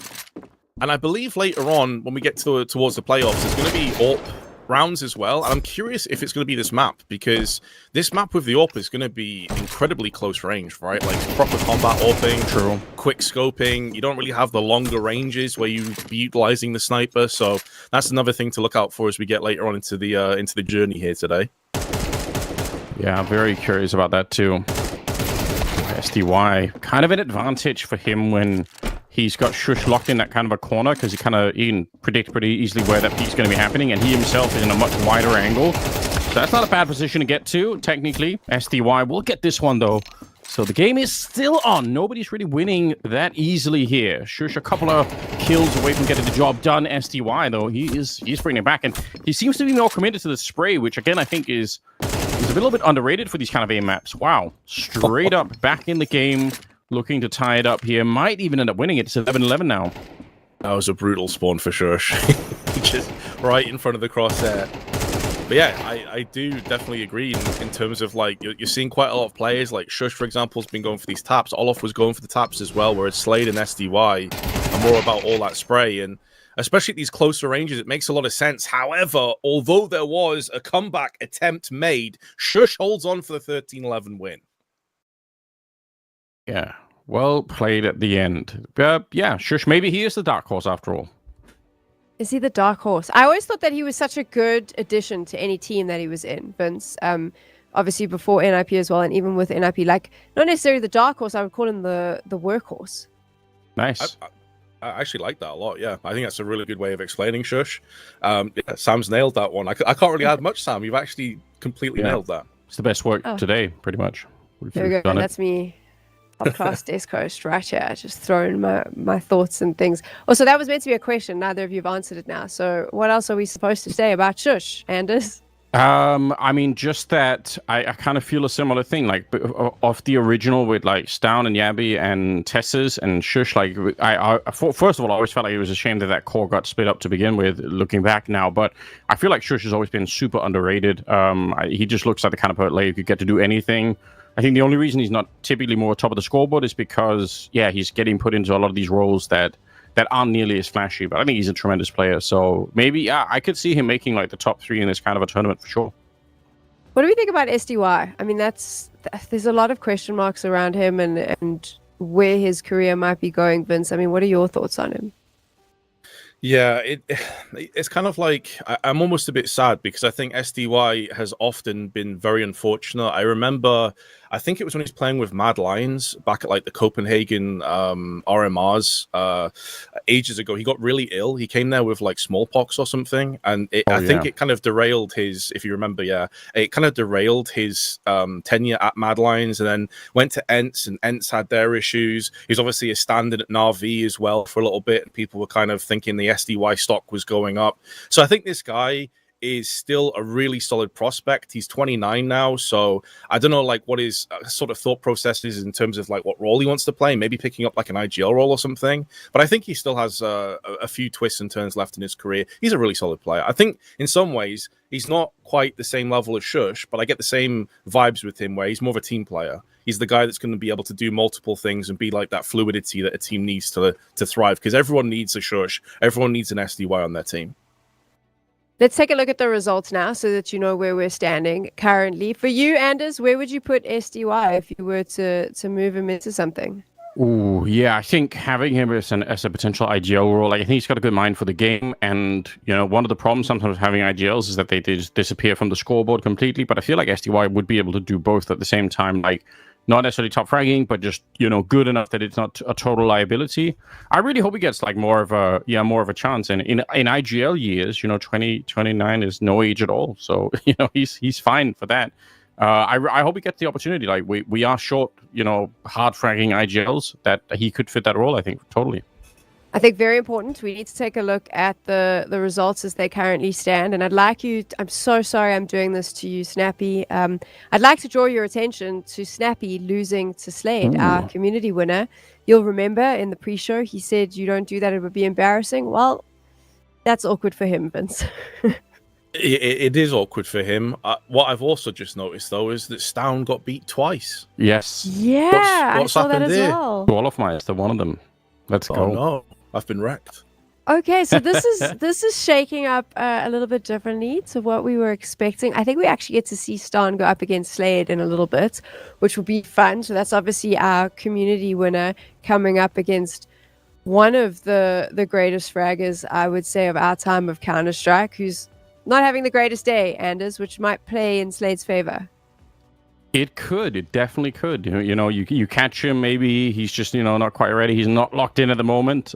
And I believe later on, when we get towards the playoffs, there's going to be AWP rounds as well. And I'm curious if it's going to be this map, because this map with the AWP is going to be incredibly close range, right? Like proper combat AWPing, True. Quick scoping. You don't really have the longer ranges where you'd be utilizing the sniper. So that's another thing to look out for as we get later on into the journey here today. Yeah, I'm very curious about that too. SDY, kind of an advantage for him when he's got Shush locked in that kind of a corner, because he can predict pretty easily where that peek's going to be happening, and he himself is in a much wider angle. So that's not a bad position to get to, technically. SDY will get this one, though. So the game is still on. Nobody's really winning that easily here. Shush a couple of kills away from getting the job done. SDY, though, he's bringing it back, and he seems to be more committed to the spray, which, again, I think is a little bit underrated for these kind of A maps. Wow. Straight up back in the game, looking to tie it up here. Might even end up winning it. It's 11-11 now. That was a brutal spawn for Shush. Just right in front of the crosshair. But yeah, I do definitely agree in terms of, like, you're seeing quite a lot of players. Like Shush, for example, has been going for these taps. Olof was going for the taps as well, whereas Slade and SDY are more about all that spray. And especially at these closer ranges, it makes a lot of sense. However, although there was a comeback attempt made, Shush holds on for the 13-11 win. Yeah, well played at the end. Yeah, Shush, maybe he is the dark horse after all. Is he the dark horse? I always thought that he was such a good addition to any team that he was in, Vince. Obviously before NIP as well, and even with NIP, like, not necessarily the dark horse, I would call him the workhorse. Nice. I actually like that a lot, yeah. I think that's a really good way of explaining Shush. Yeah, Sam's nailed that one. I can't really add much, Sam. You've actually completely nailed that. It's the best work today, pretty much. There we go. That's me. Podcast Desk Host right here, just throwing my thoughts and things. Also, that was meant to be a question. Neither of you have answered it now. So what else are we supposed to say about Shush, Anders? I mean, just that I kind of feel a similar thing, like of the original with like Stown and Yabby and Tess's and Shush. Like, first of all, I always felt like it was a shame that core got split up to begin with, looking back now. But I feel like Shush has always been super underrated. He just looks like the kind of player who could get to do anything. I think the only reason he's not typically more top of the scoreboard is because, yeah, he's getting put into a lot of these roles that aren't nearly as flashy, but I think he's a tremendous player. So maybe, yeah, I could see him making like the top 3 in this kind of a tournament for sure. What do we think about SDY? I mean, there's a lot of question marks around him and where his career might be going, Vince. I mean, what are your thoughts on him? Yeah, it's kind of like, I'm almost a bit sad because I think SDY has often been very unfortunate. I remember, I think it was when he was playing with Mad Lions back at like the Copenhagen RMRs ages ago. He got really ill. He came there with like smallpox or something. And I think it kind of derailed his, if you remember, it kind of derailed his tenure at Mad Lions, and then went to Ents, and Ents had their issues. He's obviously a stand-in at Na'Vi as well for a little bit, and people were kind of thinking the SDY stock was going up. So I think this guy is still a really solid prospect. He's 29 now, so I don't know like what his sort of thought process is in terms of like what role he wants to play, maybe picking up like an IGL role or something. But I think he still has a few twists and turns left in his career. He's a really solid player. I think in some ways he's not quite the same level as Shush, but I get the same vibes with him where he's more of a team player. He's the guy that's going to be able to do multiple things and be like that fluidity that a team needs to thrive, because everyone needs a Shush, everyone needs an SDY on their team. Let's take a look at the results now so that you know where we're standing currently. For you, Anders, where would you put SDY if you were to move him into something? Ooh, yeah, I think having him as a potential IGL role, like, I think he's got a good mind for the game. And, you know, one of the problems sometimes having IGLs is that they just disappear from the scoreboard completely. But I feel like SDY would be able to do both at the same time, like, not necessarily top fragging, but just, you know, good enough that it's not a total liability. I really hope he gets like more of a chance. And in IGL years, you know, 29 is no age at all. So, you know, he's fine for that. I hope he gets the opportunity. Like we are short, hard fragging IGLs that he could fit that role. I think totally. I think very important. We need to take a look at the results as they currently stand. And I'd like you, I'm so sorry I'm doing this to you, Snappy. I'd like to draw your attention to Snappy losing to Slade, our community winner. You'll remember in the pre-show, he said, you don't do that, it would be embarrassing. Well, that's awkward for him, Vince. It is awkward for him. What I've also just noticed, though, is that Stown got beat twice. Yes. Yeah, What's I saw that happened as there? well. Olofmeister, one of them. Let's go. Oh, no. I've been wrecked. Okay, so this is shaking up a little bit differently to what we were expecting. I think we actually get to see Stan go up against Slade in a little bit, which will be fun. So that's obviously our community winner coming up against one of the greatest fraggers, I would say, of our time of Counter-Strike, who's not having the greatest day, Anders, which might play in Slade's favor. It could. It definitely could. You catch him. Maybe he's just not quite ready. He's not locked in at the moment.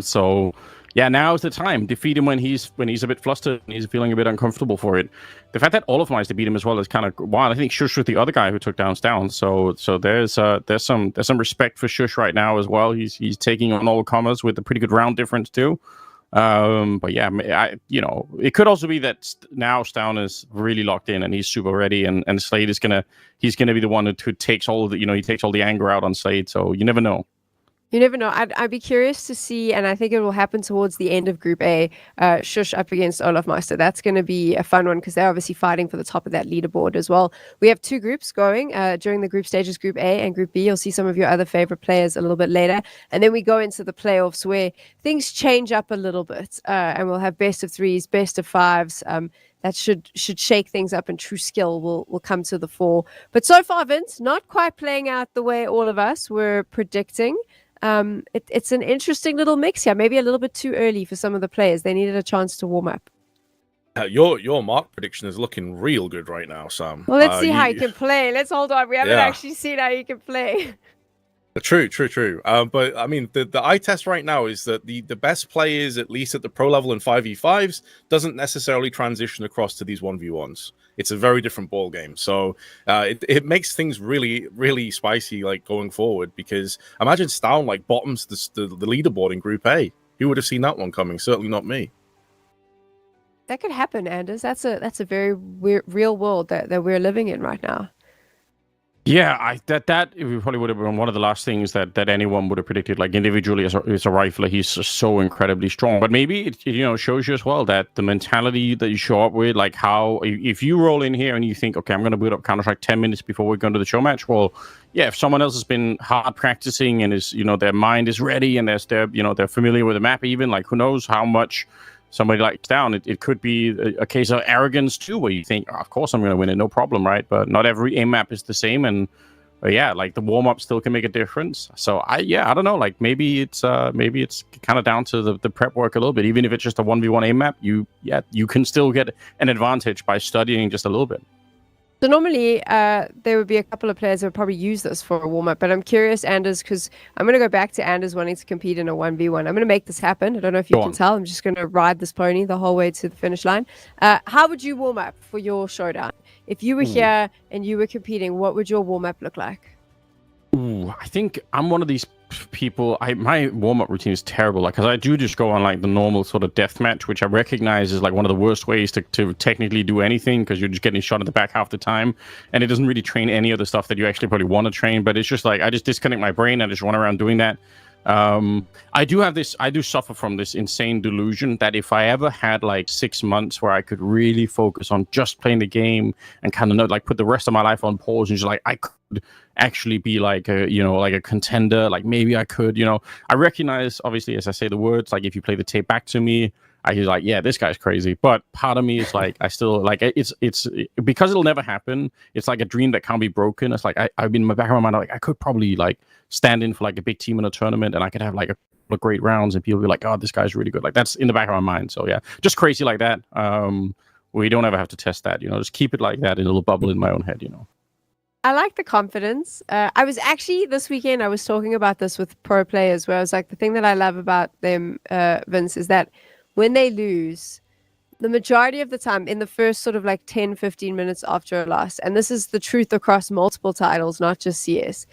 So yeah, now's the time. Defeat him when he's a bit flustered and he's feeling a bit uncomfortable for it. The fact that Olofmeister beat him as well is kind of wild. I think Shush was the other guy who took down Stown. So there's some respect for Shush right now as well. He's taking on all comers with a pretty good round difference too. But yeah, it could also be that now Stown is really locked in and he's super ready, and Slade is gonna be the one who takes all the he takes all the anger out on Slade. So you never know. You never know. I'd be curious to see, and I think it will happen towards the end of Group A, Shush up against Olofmeister. That's going to be a fun one because they're obviously fighting for the top of that leaderboard as well. We have two groups going during the group stages, Group A and Group B. You'll see some of your other favorite players a little bit later. And then we go into the playoffs where things change up a little bit, and we'll have best of threes, best of fives. That should shake things up, and true skill will come to the fore. But so far, Vince, not quite playing out the way all of us were predicting. It's an interesting little mix here. Maybe a little bit too early for some of the players. They needed a chance to warm up. Your mark prediction is looking real good right now, Sam. Well, let's see how you can play. Let's hold on. We haven't actually seen how you can play. True. But I mean, the eye test right now is that the best players, at least at the pro level in 5v5s, doesn't necessarily transition across to these 1v1s. It's a very different ball game. So it makes things really, really spicy, like going forward. Because imagine Stown like bottoms the leaderboard in Group A. Who would have seen that one coming? Certainly not me. That could happen, Anders. That's a very real world that we're living in right now. Yeah, that probably would have been one of the last things that anyone would have predicted. Like individually as a rifler, he's so incredibly strong. But maybe it shows you as well that the mentality that you show up with, like how if you roll in here and you think, okay, I'm going to boot up Counter-Strike 10 minutes before we go to the show match. Well, yeah, if someone else has been hard practicing and is their mind is ready and they're familiar with the map, even like who knows how much somebody like Stown, it could be a case of arrogance too, where you think, of course I'm going to win it, no problem, right? But not every aim map is the same, and like the warm up still can make a difference. So I don't know, like maybe it's kind of down to the prep work a little bit. Even if it's just a 1v1 aim map, you can still get an advantage by studying just a little bit. So normally there would be a couple of players that would probably use this for a warm-up, but I'm curious, Anders, because I'm going to go back to Anders wanting to compete in a 1v1. I'm going to make this happen. I don't know if you can tell. I'm just going to ride this pony the whole way to the finish line. How would you warm up for your showdown? If you were here and you were competing, what would your warm-up look like? I think I'm one of these people. My warm-up routine is terrible, like, because I do just go on like the normal sort of deathmatch, which I recognize is like one of the worst ways to technically do anything, because you're just getting shot in the back half the time, and it doesn't really train any of the stuff that you actually probably want to train. But it's just like I just disconnect my brain and just run around doing that. I do suffer from this insane delusion that if I ever had like 6 months where I could really focus on just playing the game and kind of like put the rest of my life on pause and just like I could actually be like a contender, like maybe I could, I recognize obviously as I say the words, like if you play the tape back to me, I was like, yeah, this guy's crazy. But part of me is like, I still like it's because it'll never happen. It's like a dream that can't be broken. It's like I've been in my back of my mind, like I could probably like stand in for like a big team in a tournament, and I could have like a couple of great rounds, and people be like, oh, this guy's really good. Like that's in the back of my mind. So yeah, just crazy like that. We don't ever have to test that. Just keep it like that in a little bubble in my own head. I like the confidence. I was actually this weekend, I was talking about this with pro players, where I was like, the thing that I love about them, Vince, is that when they lose, the majority of the time in the first sort of like 10, 15 minutes after a loss, and this is the truth across multiple titles, not just CS,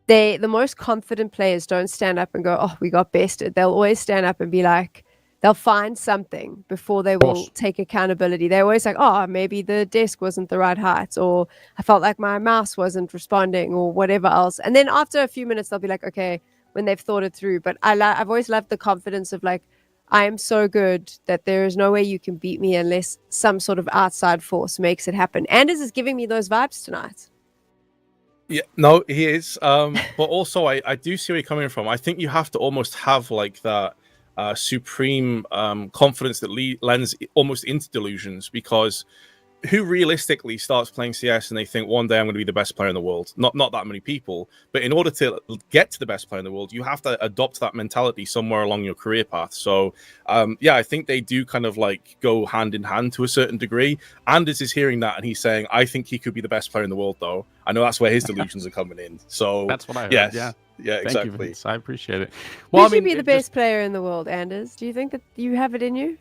the most confident players don't stand up and go, oh, we got bested. They'll always stand up and be like, they'll find something before they will take accountability. They're always like, oh, maybe the desk wasn't the right height, or I felt like my mouse wasn't responding, or whatever else. And then after a few minutes, they'll be like, okay, when they've thought it through. But I've always loved the confidence of like, I am so good that there is no way you can beat me unless some sort of outside force makes it happen. Anders is giving me those vibes tonight. Yeah, no, he is. But also, I do see where you're coming from. I think you have to almost have like that supreme confidence that lends almost into delusions, because who realistically starts playing CS and they think one day I'm going to be the best player in the world? Not that many people. But in order to get to the best player in the world, you have to adopt that mentality somewhere along your career path. So, yeah, I think they do kind of like go hand in hand to a certain degree. Anders is hearing that and he's saying, I think he could be the best player in the world, though. I know that's where his delusions are coming in. So that's what I heard. Yes. Yeah, exactly. Thank you, Vince. I appreciate it. Well, Would you be the best player in the world, Anders? Do you think that you have it in you?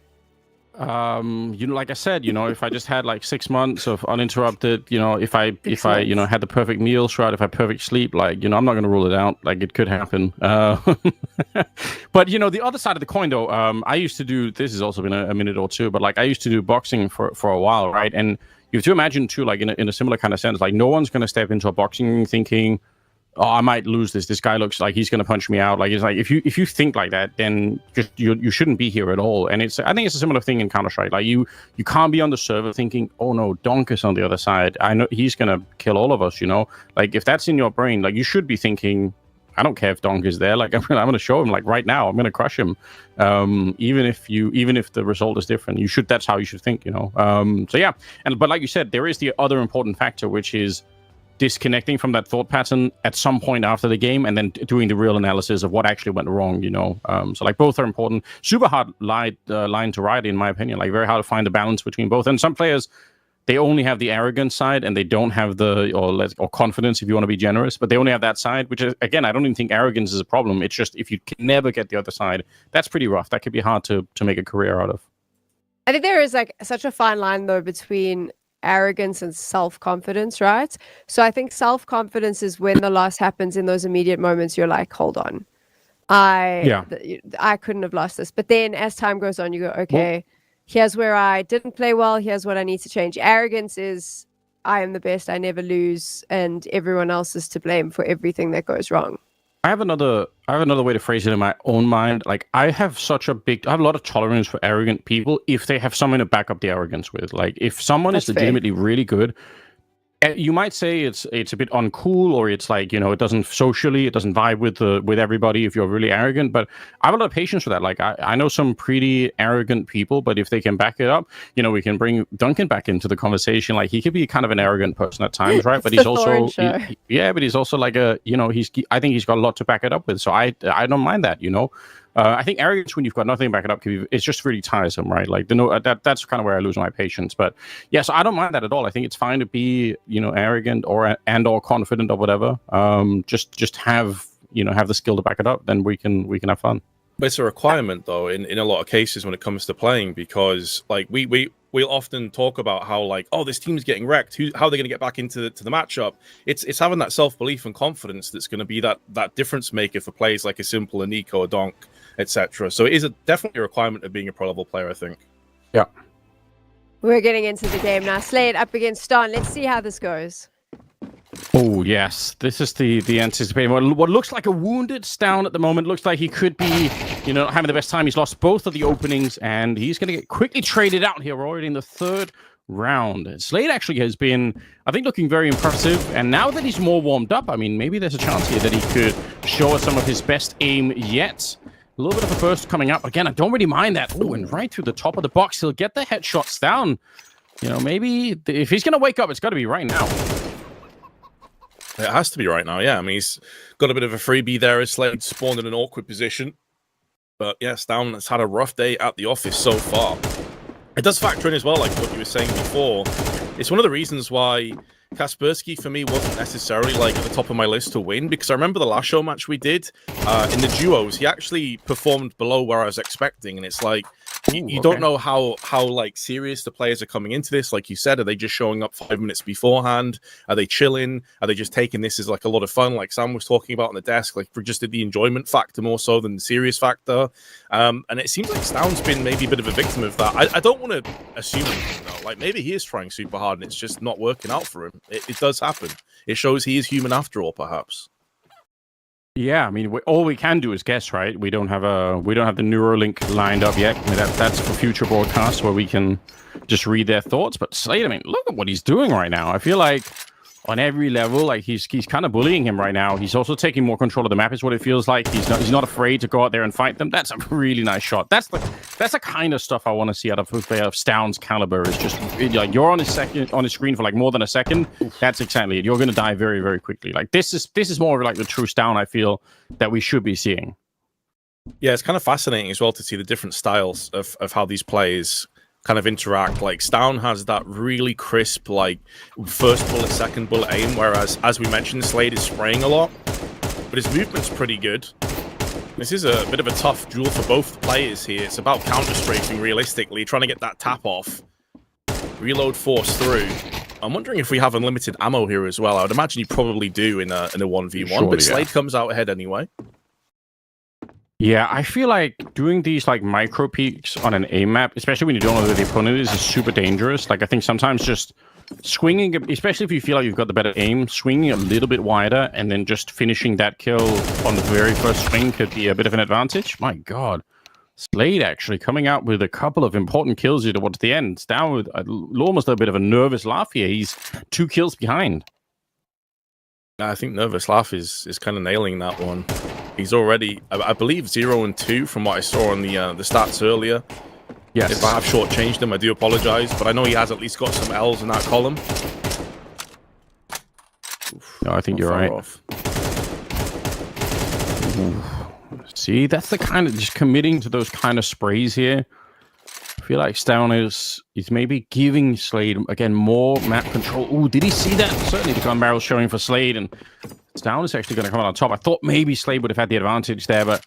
Like I said, if I just had like 6 months of uninterrupted, if I had the perfect meals, right, if I had perfect sleep, like, I'm not going to rule it out. Like, it could happen. But the other side of the coin, though, I used to do, this has also been a minute or two, but like I used to do boxing for a while, right? And you have to imagine too, like in a similar kind of sense, like no one's going to step into a boxing thinking, oh, I might lose this. This guy looks like he's going to punch me out. Like, it's like if you think like that, then just you shouldn't be here at all. And I think it's a similar thing in Counter-Strike. Like you can't be on the server thinking, oh no, Donk is on the other side. I know he's going to kill all of us. Like if that's in your brain, like you should be thinking, I don't care if Donk is there. Like I'm going to show him. Like right now, I'm going to crush him. Even if the result is different, that's how you should think. So yeah. But like you said, there is the other important factor, which is disconnecting from that thought pattern at some point after the game and then doing the real analysis of what actually went wrong, So like both are important. Super hard line to ride, in my opinion. Like very hard to find the balance between both. And some players, they only have the arrogant side and they don't have or confidence, if you want to be generous, but they only have that side, which is, again, I don't even think arrogance is a problem. It's just if you can never get the other side, that's pretty rough. That could be hard to make a career out of. I think there is like such a fine line though between arrogance and self-confidence, right? So I think self-confidence is when the loss happens in those immediate moments. You're like, hold on, I couldn't have lost this. But then as time goes on, you go, okay, here's where I didn't play well. Here's what I need to change. Arrogance is I am the best. I never lose, and everyone else is to blame for everything that goes wrong. I have another way to phrase it in my own mind. Like I have a lot of tolerance for arrogant people if they have someone to back up the arrogance with. Like if someone is legitimately really good, you might say it's a bit uncool, or it's like, it doesn't vibe with everybody if you're really arrogant. But I have a lot of patience for that. Like I know some pretty arrogant people, but if they can back it up, we can bring Duncan back into the conversation. Like he could be kind of an arrogant person at times, right? But he's also but he's also like I think he's got a lot to back it up with. So I don't mind that, I think arrogance when you've got nothing to back it up, it's just really tiresome, right? Like that's kind of where I lose my patience. But yeah, so I don't mind that at all. I think it's fine to be, arrogant or confident or whatever. Just have the skill to back it up. Then we can have fun. But it's a requirement though in a lot of cases when it comes to playing, because like we'll often talk about how like, oh, this team's getting wrecked. How are they going to get back into the matchup? It's having that self-belief and confidence that's going to be that difference maker for players like a Simple, a Nico, a Donk, etc. So it is definitely a requirement of being a pro-level player, I think. Yeah. We're getting into the game now. Slade up against Don. Let's see how this goes. Oh, yes. This is the anticipated one. What looks like a wounded Stown at the moment. Looks like he could be, having the best time. He's lost both of the openings, and he's going to get quickly traded out here. We're already in the third round. Slade actually has been, I think, looking very impressive. And now that he's more warmed up, I mean, maybe there's a chance here that he could show us some of his best aim yet. A little bit of a burst coming up. Again, I don't really mind that. Oh, and right through the top of the box, he'll get the headshots down. Maybe if he's going to wake up, it's got to be right now. It has to be right now, yeah. I mean, he's got a bit of a freebie there as Slade spawned in an awkward position. But yeah, Stown has had a rough day at the office so far. It does factor in as well, like what you were saying before. It's one of the reasons why Kaspersky, for me, wasn't necessarily like at the top of my list to win, because I remember the last show match we did in the duos, he actually performed below where I was expecting, and it's like, You don't know how like serious the players are coming into this. Like you said, are they just showing up 5 minutes beforehand? Are they chilling? Are they just taking this as like a lot of fun, like Sam was talking about on the desk, like for just the enjoyment factor more so than the serious factor? And it seems like Stown's been maybe a bit of a victim of that. I don't want to assume anything though. Like maybe he is trying super hard and it's just not working out for him. It does happen. It shows he is human after all, perhaps. Yeah, I mean, all we can do is guess, right? We don't have the Neuralink lined up yet. I mean, that's for future broadcasts where we can just read their thoughts. But Slade, I mean, look at what he's doing right now. I feel like on every level, like he's kind of bullying him right now. He's also taking more control of the map, is what it feels like. He's not afraid to go out there and fight them. That's a really nice shot. That's the kind of stuff I want to see out of a player of Stown's caliber. Is just like you're on his screen for like more than a second. That's exactly it. You're going to die very, very quickly. Like this is more of like the true Stown I feel that we should be seeing. Yeah, it's kind of fascinating as well to see the different styles of how these players kind of interact. Like Stown has that really crisp, like first bullet, second bullet aim, whereas as we mentioned, Slade is spraying a lot, but his movement's pretty good. This is a bit of a tough duel for both players here. It's about counter-strafing realistically, trying to get that tap off, reload force through. I'm wondering if we have unlimited ammo here as well. I would imagine you probably do in a 1v1, Surely, but Slade yeah. comes out ahead anyway. Yeah, I feel like doing these like micro peeks on an aim map, especially when you don't know who the opponent is super dangerous. Like I think sometimes just swinging, especially if you feel like you've got the better aim, swinging a little bit wider and then just finishing that kill on the very first swing could be a bit of an advantage. My God, Slade actually coming out with a couple of important kills here towards the end. Down with almost a bit of a nervous laugh here. He's 2 kills behind. I think Nervous Laugh is kind of nailing that one. He's already, I believe, 0 and 2 from what I saw on the stats earlier. Yes. If I have shortchanged him, I do apologize, but I know he has at least got some L's in that column. Oof, No, I think you're right. See, that's the kind of just committing to those kind of sprays here. I feel like Stown is maybe giving Slade again more map control. Ooh, did he see that? Certainly the gun barrel showing for Slade, and Stown is actually going to come out on top. I thought maybe Slade would have had the advantage there, but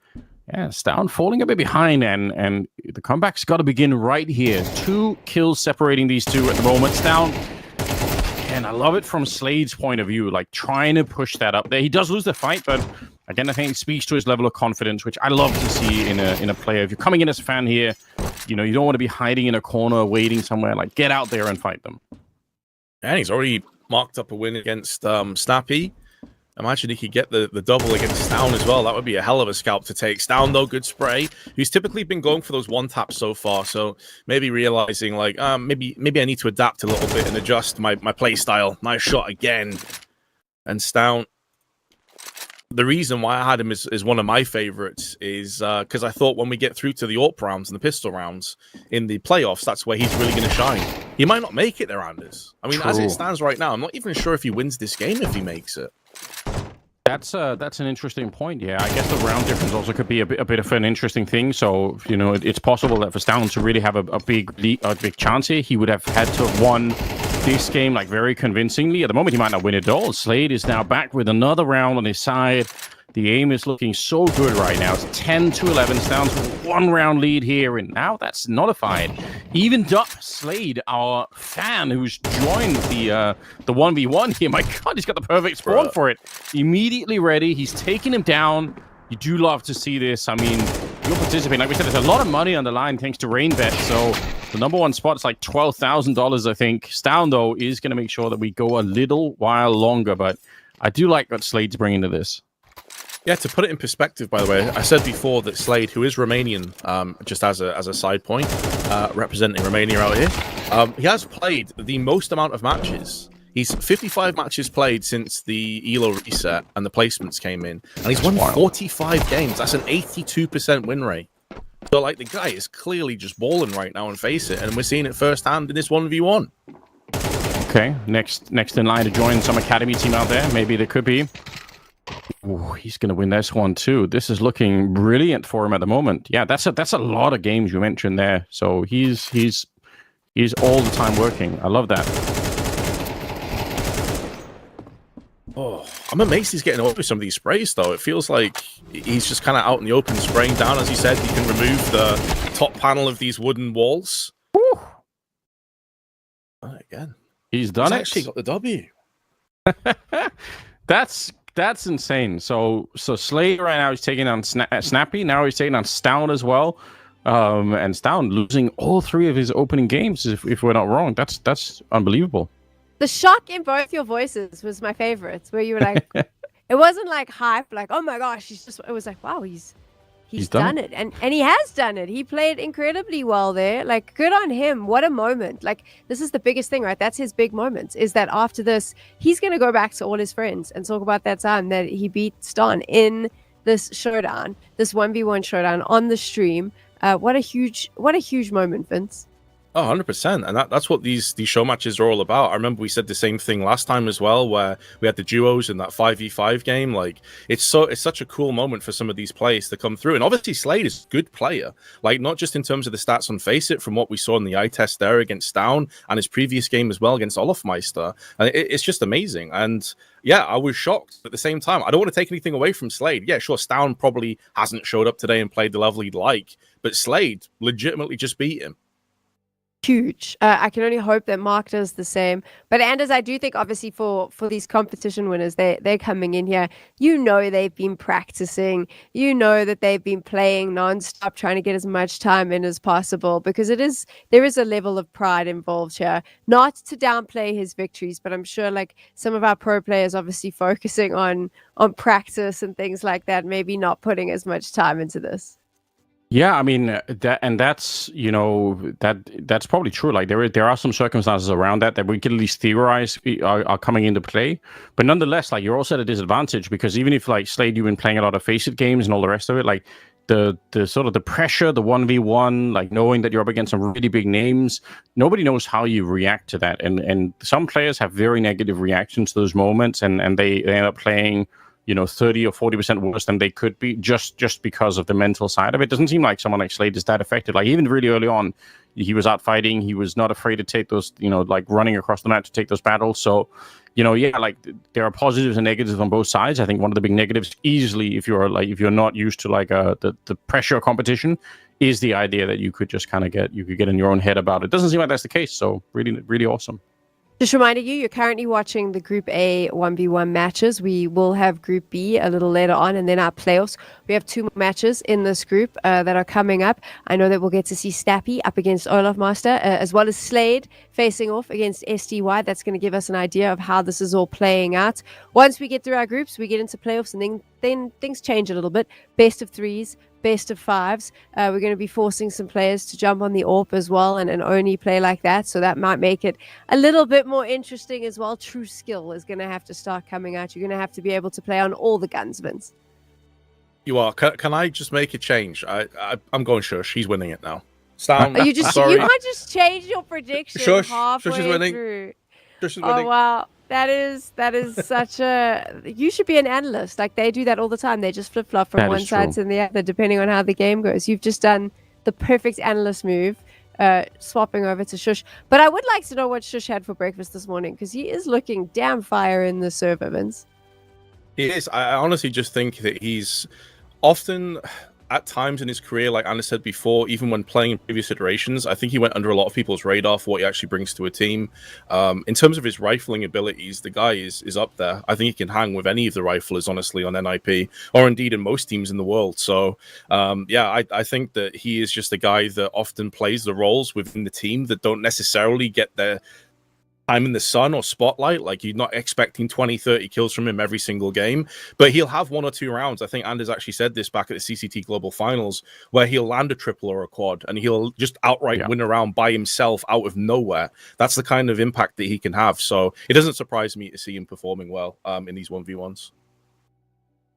yeah, Stown falling a bit behind, and the comeback's got to begin right here. 2 kills separating these two at the moment. Stown, and I love it from Slade's point of view, like trying to push that up there. He does lose the fight, but again, I think it speaks to his level of confidence, which I love to see in a player. If you're coming in as a fan here, you know, you don't want to be hiding in a corner, waiting somewhere. Like, get out there and fight them. And he's already marked up a win against Snappy. Imagine he could get the double against Stown as well. That would be a hell of a scalp to take. Stown, though, good spray. He's typically been going for those one taps so far, so maybe realizing, like, maybe I need to adapt a little bit and adjust my play style. Nice shot again. And Stown, the reason why I had him as one of my favorites is because I thought when we get through to the AWP rounds and the pistol rounds in the playoffs, that's where he's really going to shine. He might not make it there, Anders. I mean, as it stands right now, I'm not even sure if he wins this game if he makes it. That's an interesting point. Yeah, I guess the round difference also could be a bit of an interesting thing. So you know, it's possible that for Stown to really have a big chance here, he would have had to have won this game like very convincingly. At the moment, he might not win it all. Slade is now back with another round on his side. The aim is looking so good right now. It's 10-11. Stown's with 1 round lead here, and now that's nullified. Even Dup Slade, our fan who's joined the 1v1 here. My God, he's got the perfect spawn for it. Immediately ready. He's taking him down. You do love to see this. I mean, you're participating. Like we said, there's a lot of money on the line thanks to Rainbet. So the #1 spot's like $12,000, I think. Stown, though, is going to make sure that we go a little while longer. But I do like what Slade's bringing to this. Yeah, to put it in perspective, by the way, I said before that Slade, who is Romanian, just as a side point, representing Romania out here, he has played the most amount of matches. He's 55 matches played since the ELO reset and the placements came in, and he's won 45 games. That's an 82% win rate. So, like, the guy is clearly just balling right now and face it, and we're seeing it firsthand in this 1v1. Okay, next in line to join some academy team out there. Maybe there could be. Ooh, he's going to win this one too. This is looking brilliant for him at the moment. Yeah, that's a lot of games you mentioned there. So he's all the time working. I love that. Oh, I'm amazed he's getting over some of these sprays, though. It feels like he's just kind of out in the open, spraying down. As you said, he can remove the top panel of these wooden walls. Again, he's done it. Actually got the W. That's insane. So Slade right now is taking on Snappy. Now he's taking on Stout as well. And Stout losing all 3 of his opening games, if we're not wrong. That's unbelievable. The shock in both your voices was my favorite, where you were like, it wasn't like hype, like, oh my gosh, it was like, wow, he's done it. And he has done it. He played incredibly well there. Like, good on him. What a moment. Like, this is the biggest thing, right? That's his big moment, is that after this, he's going to go back to all his friends and talk about that time that he beat Stan in this showdown, this 1v1 showdown on the stream. What a huge moment, Vince. Oh, 100%. And that's what these show matches are all about. I remember we said the same thing last time as well, where we had the duos in that 5v5 game. Like, it's such a cool moment for some of these players to come through. And obviously Slade is a good player, like not just in terms of the stats on Face It, from what we saw in the eye test there against Down and his previous game as well against Olofmeister. And it's just amazing. And yeah, I was shocked at the same time. I don't want to take anything away from Slade. Yeah, sure, Stown probably hasn't showed up today and played the level he'd like, but Slade legitimately just beat him. Huge. I can only hope that Mark does the same. But Anders, I do think obviously for these competition winners, they're coming in here. You know they've been practicing. You know that they've been playing nonstop, trying to get as much time in as possible, because there is a level of pride involved here. Not to downplay his victories, but I'm sure like some of our pro players obviously focusing on practice and things like that, maybe not putting as much time into this. Yeah, I mean that's that's probably true. Like there are some circumstances around that we can at least theorize are coming into play, but nonetheless, like you're also at a disadvantage, because even if like Slade, you've been playing a lot of Face It games and all the rest of it, like the sort of the pressure, the 1v1, like knowing that you're up against some really big names, nobody knows how you react to that, and some players have very negative reactions to those moments, and they end up playing 30 or 40% worse than they could be just because of the mental side of it. Doesn't seem like someone like Slade is that affected. Like even really early on, he was out fighting. He was not afraid to take those, like running across the map to take those battles. So, like there are positives and negatives on both sides. I think one of the big negatives easily, if you're not used to like the pressure of competition, is the idea that you could just kind of get in your own head about it. Doesn't seem like that's the case. So really, really awesome. Just reminding you're currently watching the Group A 1v1 matches. We will have Group B a little later on, and then our playoffs. We have 2 more matches in this group that are coming up. I know that we'll get to see Stappy up against Olofmeister, as well as Slade facing off against SDY. That's going to give us an idea of how this is all playing out. Once we get through our groups, we get into playoffs, and then things change a little bit. Best of 3s. Best of 5s. We're going to be forcing some players to jump on the AWP as well and only play like that. So that might make it a little bit more interesting as well. True skill is going to have to start coming out. You're going to have to be able to play on all the guns, Vince. You are. Can I just make a change? I'm going Shush. He's winning it now. Stan, you might just change your prediction halfway Shush is winning. through. Shush is winning. Oh, wow. That is such a... You should be an analyst. Like, they do that all the time. They just flip-flop from one side to the other, depending on how the game goes. You've just done the perfect analyst move, swapping over to Shush. But I would like to know what Shush had for breakfast this morning, because he is looking damn fire in the server, Vince. He is. I honestly just think that he's often... At times in his career, like Anna said before, even when playing in previous iterations, I think he went under a lot of people's radar for what he actually brings to a team. In terms of his rifling abilities, the guy is up there. I think he can hang with any of the riflers, honestly, on NIP, or indeed in most teams in the world. So, I think that he is just a guy that often plays the roles within the team that don't necessarily get their time in the sun or spotlight. Like, you're not expecting 20-30 kills from him every single game, but he'll have 1 or 2 rounds. I think Anders actually said this back at the CCT Global Finals, where he'll land a triple or a quad and he'll just outright win a round by himself out of nowhere. That's the kind of impact that he can have. So it doesn't surprise me to see him performing well in these 1v1s.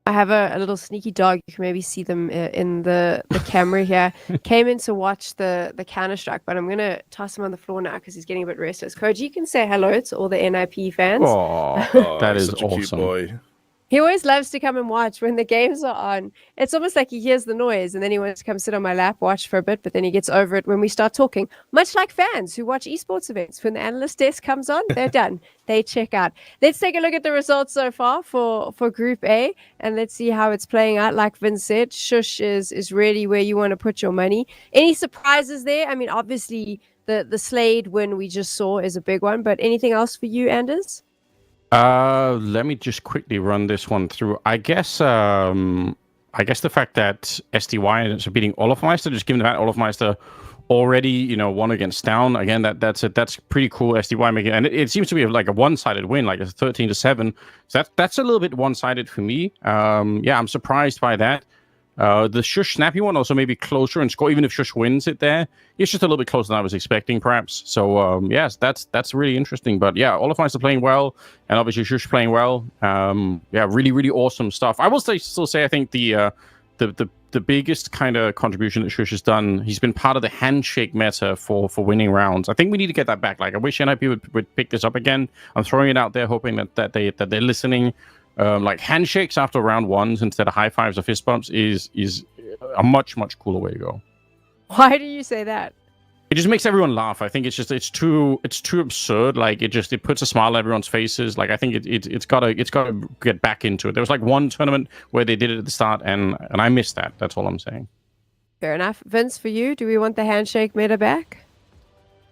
I have a little sneaky dog. You can maybe see them in the camera here. Came in to watch the Counter-Strike, but I'm going to toss him on the floor now because he's getting a bit restless. Koji, you can say hello to all the NIP fans. Oh, that is such a awesome. cute boy. He always loves to come and watch when the games are on. It's almost like he hears the noise and then he wants to come sit on my lap, watch for a bit, but then he gets over it when we start talking. Much like fans who watch esports events. When the analyst desk comes on, they're done. They check out. Let's take a look at the results so far for Group A, and let's see how it's playing out. Like Vince said, Shush is really where you want to put your money. Any surprises there? I mean, obviously, the Slade win we just saw is a big one, but anything else for you, Anders? Let me just quickly run this one through. I guess the fact that SDY ends up beating Olofmeister, just given that Olofmeister already, won against Down. Again, that's pretty cool. SDY making, and it seems to be like a one-sided win, like a 13-7. So that's a little bit one-sided for me. Yeah, I'm surprised by that. The Shush Snappy one also maybe closer in score, even if Shush wins it there. It's just a little bit closer than I was expecting, perhaps. So, yes, that's really interesting. But yeah, all of us are playing well, and obviously Shush playing well. Yeah, really, really awesome stuff. I will still say I think the biggest kind of contribution that Shush has done, he's been part of the handshake meta for winning rounds. I think we need to get that back. Like, I wish NIP would pick this up again. I'm throwing it out there, hoping that they're listening. Like handshakes after round ones instead of high fives or fist bumps is a much cooler way to go. Why do you say that? It just makes everyone laugh. I think it's too absurd. Like it puts a smile on everyone's faces. Like I think it's gotta get back into it. There was like one tournament where they did it at the start, and I missed that. That's all I'm saying. Fair enough. Vince, for you, do we want the handshake meta back?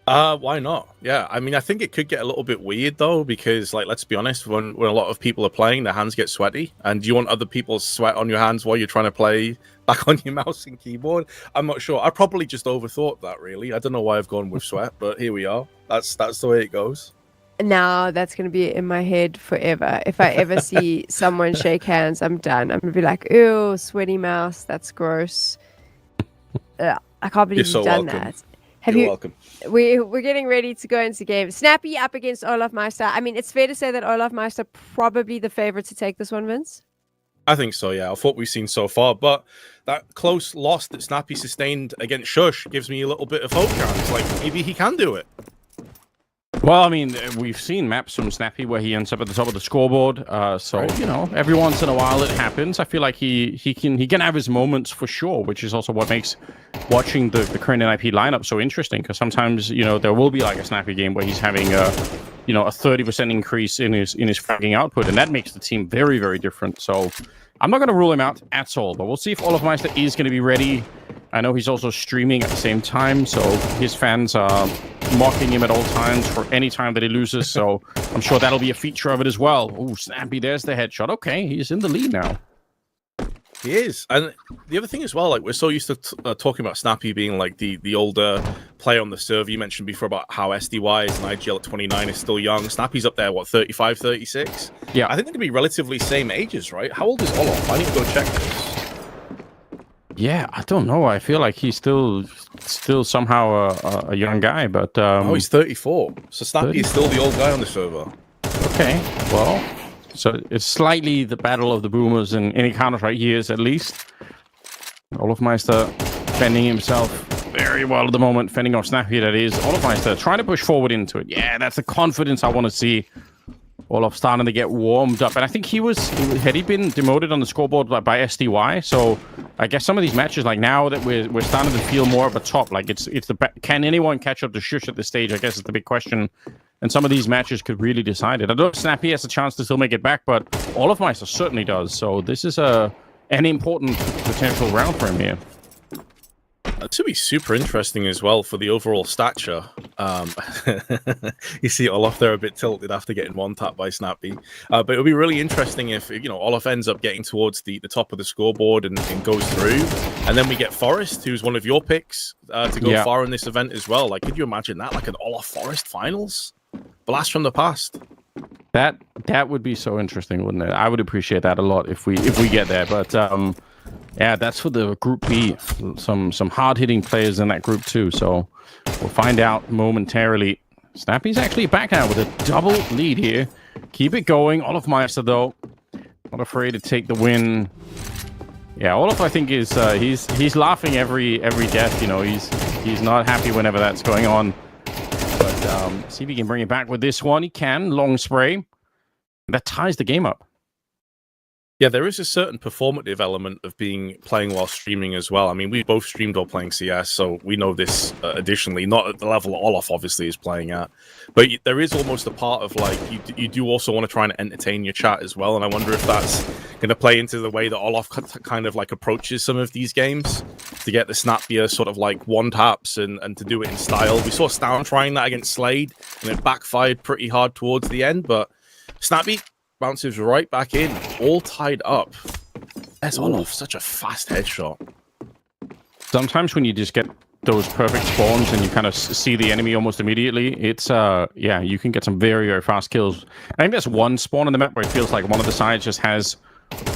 Why not? Yeah, I mean, I think it could get a little bit weird though, because like, let's be honest, when a lot of people are playing, their hands get sweaty, and do you want other people's sweat on your hands while you're trying to play back on your mouse and keyboard? I'm not sure. I probably just overthought that. Really, I don't know why I've gone with sweat, but here we are. That's the way it goes. Now that's going to be in my head forever. If I ever see someone shake hands, I'm done. I'm going to be like, ew, sweaty mouse. That's gross. I can't believe You're you've so done welcome. that. You're welcome. We're getting ready to go into game. Snappy up against Olofmeister. I mean, it's fair to say that Olofmeister probably the favorite to take this one, Vince. I think so, yeah. Of what we've seen so far, but that close loss that Snappy sustained against Shush gives me a little bit of hope, guys. Like maybe he can do it. Well, I mean, we've seen maps from Snappy where he ends up at the top of the scoreboard. So Right. every once in a while it happens. I feel like he can have his moments for sure, which is also what makes watching the current NIP lineup so interesting. Because sometimes there will be like a Snappy game where he's having a 30% increase in his fragging output, and that makes the team very, very different. So I'm not going to rule him out at all, but we'll see if Olofmeister is going to be ready. I know he's also streaming at the same time, so his fans are mocking him at all times for any time that he loses, so I'm sure that'll be a feature of it as well. Oh, Snappy, there's the headshot. Okay, he's in the lead now. He is. And the other thing as well, like we're so used to talking about Snappy being like the older player on the server. You mentioned before about how SDY is and IGL at 29 is still young. Snappy's up there, what, 35, 36? Yeah. I think they're going to be relatively same ages, right? How old is Olof? I need to go check this. Yeah, I don't know. I feel like he's still somehow a young guy, but... Oh, he's 34. So Snappy is still the old guy on the server. Okay, well... So it's slightly the battle of the boomers in any Counter-Strike years, at least. Olofmeister fending himself very well at the moment, fending off Snappy, that is. Olofmeister trying to push forward into it. Yeah, that's the confidence I want to see. Olof starting to get warmed up. And I think had he been demoted on the scoreboard by SDY? So I guess some of these matches, like now that we're starting to feel more of a top, like can anyone catch up to Shush at this stage? I guess is the big question. And some of these matches could really decide it. I don't know if Snappy has a chance to still make it back, but Olofmeister certainly does. So this is an important potential round for him here. That should be super interesting as well for the overall stature. You see Olof there a bit tilted after getting one tap by Snappy. But it'll be really interesting if Olof ends up getting towards the top of the scoreboard and goes through. And then we get Forest, who's one of your picks to go far in this event as well. Like, could you imagine that? Like an Olof Forest finals? Blast from the past. That would be so interesting, wouldn't it? I would appreciate that a lot if we get there. But yeah, that's for the Group B. Some hard-hitting players in that group too. So we'll find out momentarily. Snappy's actually back now with a double lead here. Keep it going. Olofmeister though, not afraid to take the win. Yeah, Olof I think is he's laughing every death. He's not happy whenever that's going on. But see if he can bring it back with this one. He can. Long spray. That ties the game up. Yeah, there is a certain performative element of playing while streaming as well. I mean, we both streamed while playing CS, so we know this additionally, not at the level that Olaf obviously is playing at. But there is almost a part of like, you do also want to try and entertain your chat as well. And I wonder if that's going to play into the way that Olaf kind of like approaches some of these games to get the snappier sort of like one taps and to do it in style. We saw Stown trying that against Slade, and it backfired pretty hard towards the end, but Snappy bounces right back in, all tied up. That's Olaf, such a fast headshot. Sometimes when you just get those perfect spawns and you kind of see the enemy almost immediately, it's yeah, you can get some very, very fast kills. I think there's one spawn on the map where it feels like one of the sides just has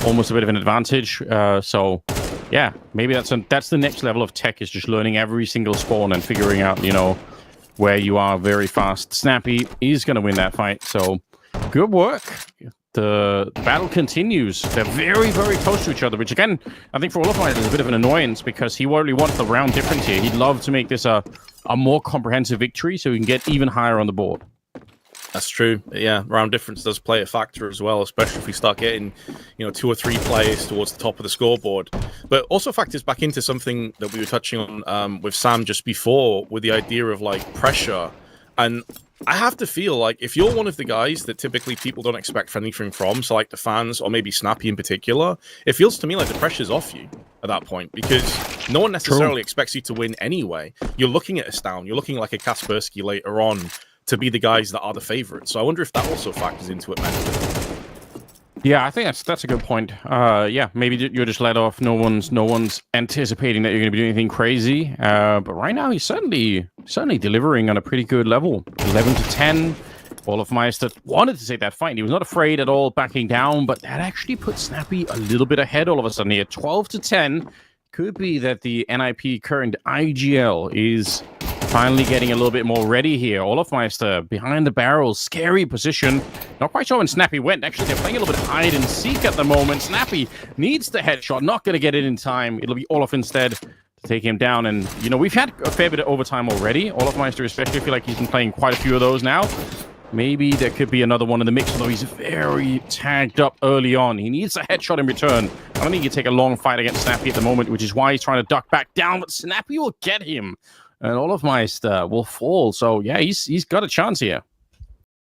almost a bit of an advantage. So yeah, maybe that's the next level of tech, is just learning every single spawn and figuring out, you know, where you are very fast. Snappy is going to win that fight, so good work. The battle continues. They're very, very close to each other, which again, I think for all of us is a bit of an annoyance, because he really wants the round difference here. He'd love to make this a more comprehensive victory so he can get even higher on the board. That's true. Yeah, round difference does play a factor as well, especially if we start getting, you know, 2 or 3 players towards the top of the scoreboard. But also factors back into something that we were touching on with Sam just before, with the idea of like pressure. And I have to feel like if you're one of the guys that typically people don't expect anything from, so like the fans or maybe Snappy in particular, it feels to me like the pressure's off you at that point, because no one necessarily expects you to win anyway. You're looking at Astound, you're looking like a Kaspersky later on to be the guys that are the favorites. So I wonder if that also factors into it mentally. Yeah, I think that's a good point. Yeah, maybe you're just let off. No one's anticipating that you're going to be doing anything crazy. But right now, he's certainly delivering on a pretty good level. 11-10. Olafmeister wanted to take that fight. He was not afraid at all backing down, but that actually put Snappy a little bit ahead all of a sudden here. 12-10. Could be that the NIP current IGL is finally getting a little bit more ready here. Olafmeister behind the barrel, scary position. Not quite sure when Snappy went. Actually, they're playing a little bit hide and seek at the moment. Snappy needs the headshot, not going to get it in time. It'll be Olaf instead to take him down. And, you know, we've had a fair bit of overtime already. Olafmeister especially, I feel like he's been playing quite a few of those now. Maybe there could be another one in the mix, although he's very tagged up early on. He needs a headshot in return. I don't think he can take a long fight against Snappy at the moment, which is why he's trying to duck back down, but Snappy will get him. And Olafmeister will fall. So, yeah, he's got a chance here.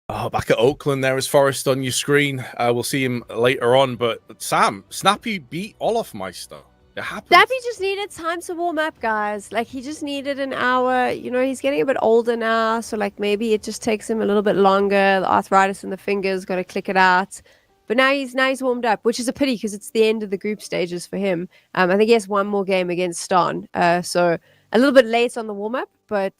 Oh, back at Oakland there is Forrest on your screen. We'll see him later on. But Sam, Snappy beat Olafmeister. It happened. Snappy just needed time to warm up, guys. Like, he just needed an hour. You know, he's getting a bit older now. So, like, maybe it just takes him a little bit longer. The arthritis in the fingers, got to click it out. But now he's warmed up, which is a pity because it's the end of the group stages for him. I think he has one more game against Ston. So a little bit late on the warm-up, but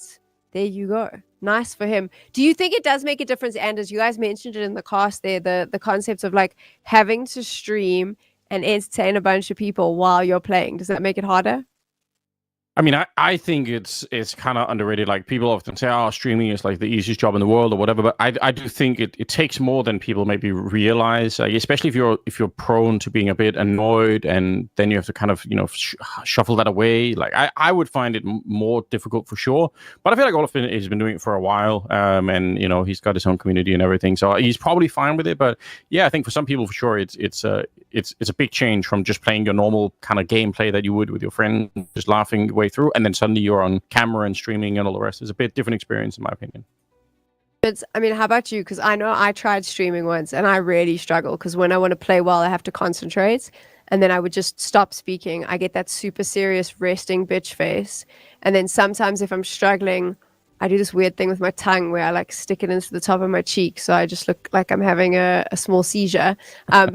there you go. Nice for him. Do you think it does make a difference, and as you guys mentioned it in the cast there, the concept of like having to stream and entertain a bunch of people while you're playing? Does that make it harder? I mean, I think it's kind of underrated. Like, people often say, oh, streaming is like the easiest job in the world or whatever. But I do think it takes more than people maybe realize, especially if you're prone to being a bit annoyed, and then you have to kind of, you know, shuffle that away. Like, I would find it more difficult for sure. But I feel like Olaf has been doing it for a while. And, you know, he's got his own community and everything. So he's probably fine with it. But yeah, I think for some people, for sure, it's a big change from just playing your normal kind of gameplay that you would with your friend, just laughing your way through, and then suddenly you're on camera and streaming and all the rest. It's a bit different experience, in my opinion. I mean, how about you? Because I know I tried streaming once and I really struggle, because when I want to play well, I have to concentrate, and then I would just stop speaking. I get that super serious resting bitch face, and then sometimes if I'm struggling, I do this weird thing with my tongue where I like stick it into the top of my cheek, so I just look like I'm having a small seizure. I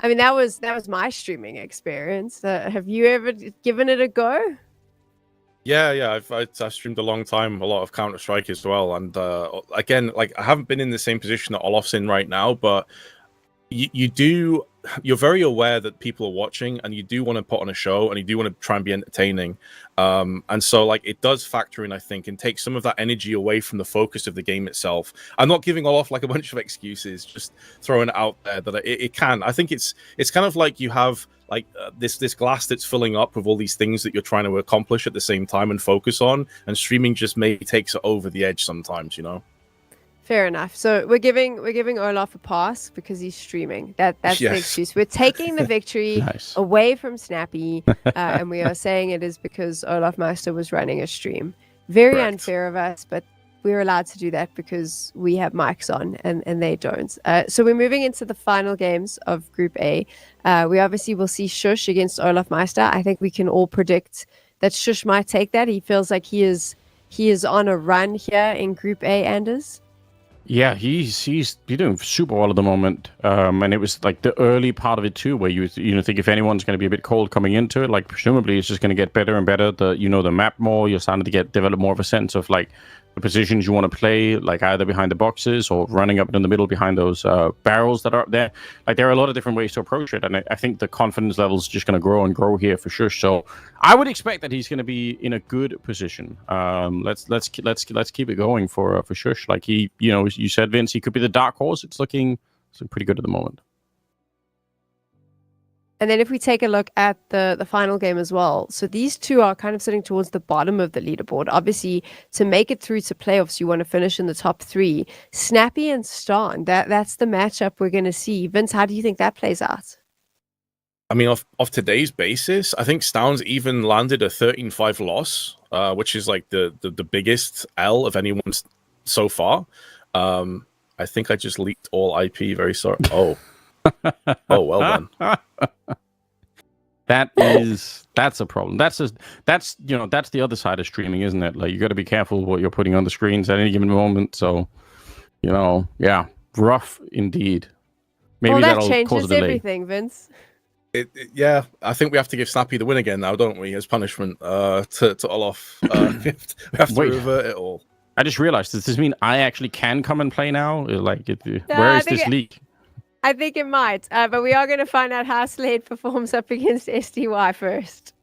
mean, that was my streaming experience. Have you ever given it a go? Yeah, I've streamed a long time, a lot of Counter-Strike as well. And again, like, I haven't been in the same position that Olaf's in right now, but you're very aware that people are watching, and you do want to put on a show, and you do want to try and be entertaining. And so, like, it does factor in, I think, and take some of that energy away from the focus of the game itself. I'm not giving Olaf like a bunch of excuses, just throwing it out there that it can. I think it's kind of like you have like this glass that's filling up with all these things that you're trying to accomplish at the same time and focus on, and streaming just maybe takes it over the edge sometimes, you know? Fair enough. So we're giving Olaf a pass because he's streaming. That's the Yes. excuse. We're taking the victory Nice. away from Snappy, and we are saying it is because Olaf Meister was running a stream. Very Correct. unfair of us, but we're allowed to do that because we have mics on and they don't. So we're moving into the final games of Group A. We obviously will see Shush against Olaf Meister. I think we can all predict that Shush might take that. He feels like he is on a run here in Group A, Anders. Yeah, he's doing super well at the moment, and it was like the early part of it too, where you think if anyone's going to be a bit cold coming into it, like presumably it's just going to get better and better. The map more, you're starting to develop more of a sense of like the positions you want to play, like either behind the boxes or running up in the middle behind those barrels that are up there. Like there are a lot of different ways to approach it, and I think the confidence level is just going to grow and grow here for sure. So I would expect that he's going to be in a good position. Let's keep it going for Shush. Like you said, Vince, he could be the dark horse. It's looking pretty good at the moment. And then if we take a look at the final game as well, so these two are kind of sitting towards the bottom of the leaderboard. Obviously, to make it through to playoffs, you want to finish in the top 3. Snappy and Stan, that's the matchup we're going to see. Vince, how do you think that plays out? I mean, off today's basis, I think Stoun's even landed a 13-5 loss, which is like the biggest L of anyone's so far. I think I just leaked all IP. Very sorry. Oh, well done. That's a problem. That's the other side of streaming, isn't it? Like you got to be careful what you're putting on the screens at any given moment. So, yeah, rough indeed. Maybe that that'll changes cause a delay. everything, Vince. Yeah, I think we have to give Snappy the win again now, don't we? As punishment to Olaf. We have to revert it all. I just realized, does this mean I actually can come and play now? Like, where is this leak? I think it might, but we are going to find out how Slade performs up against SDY first.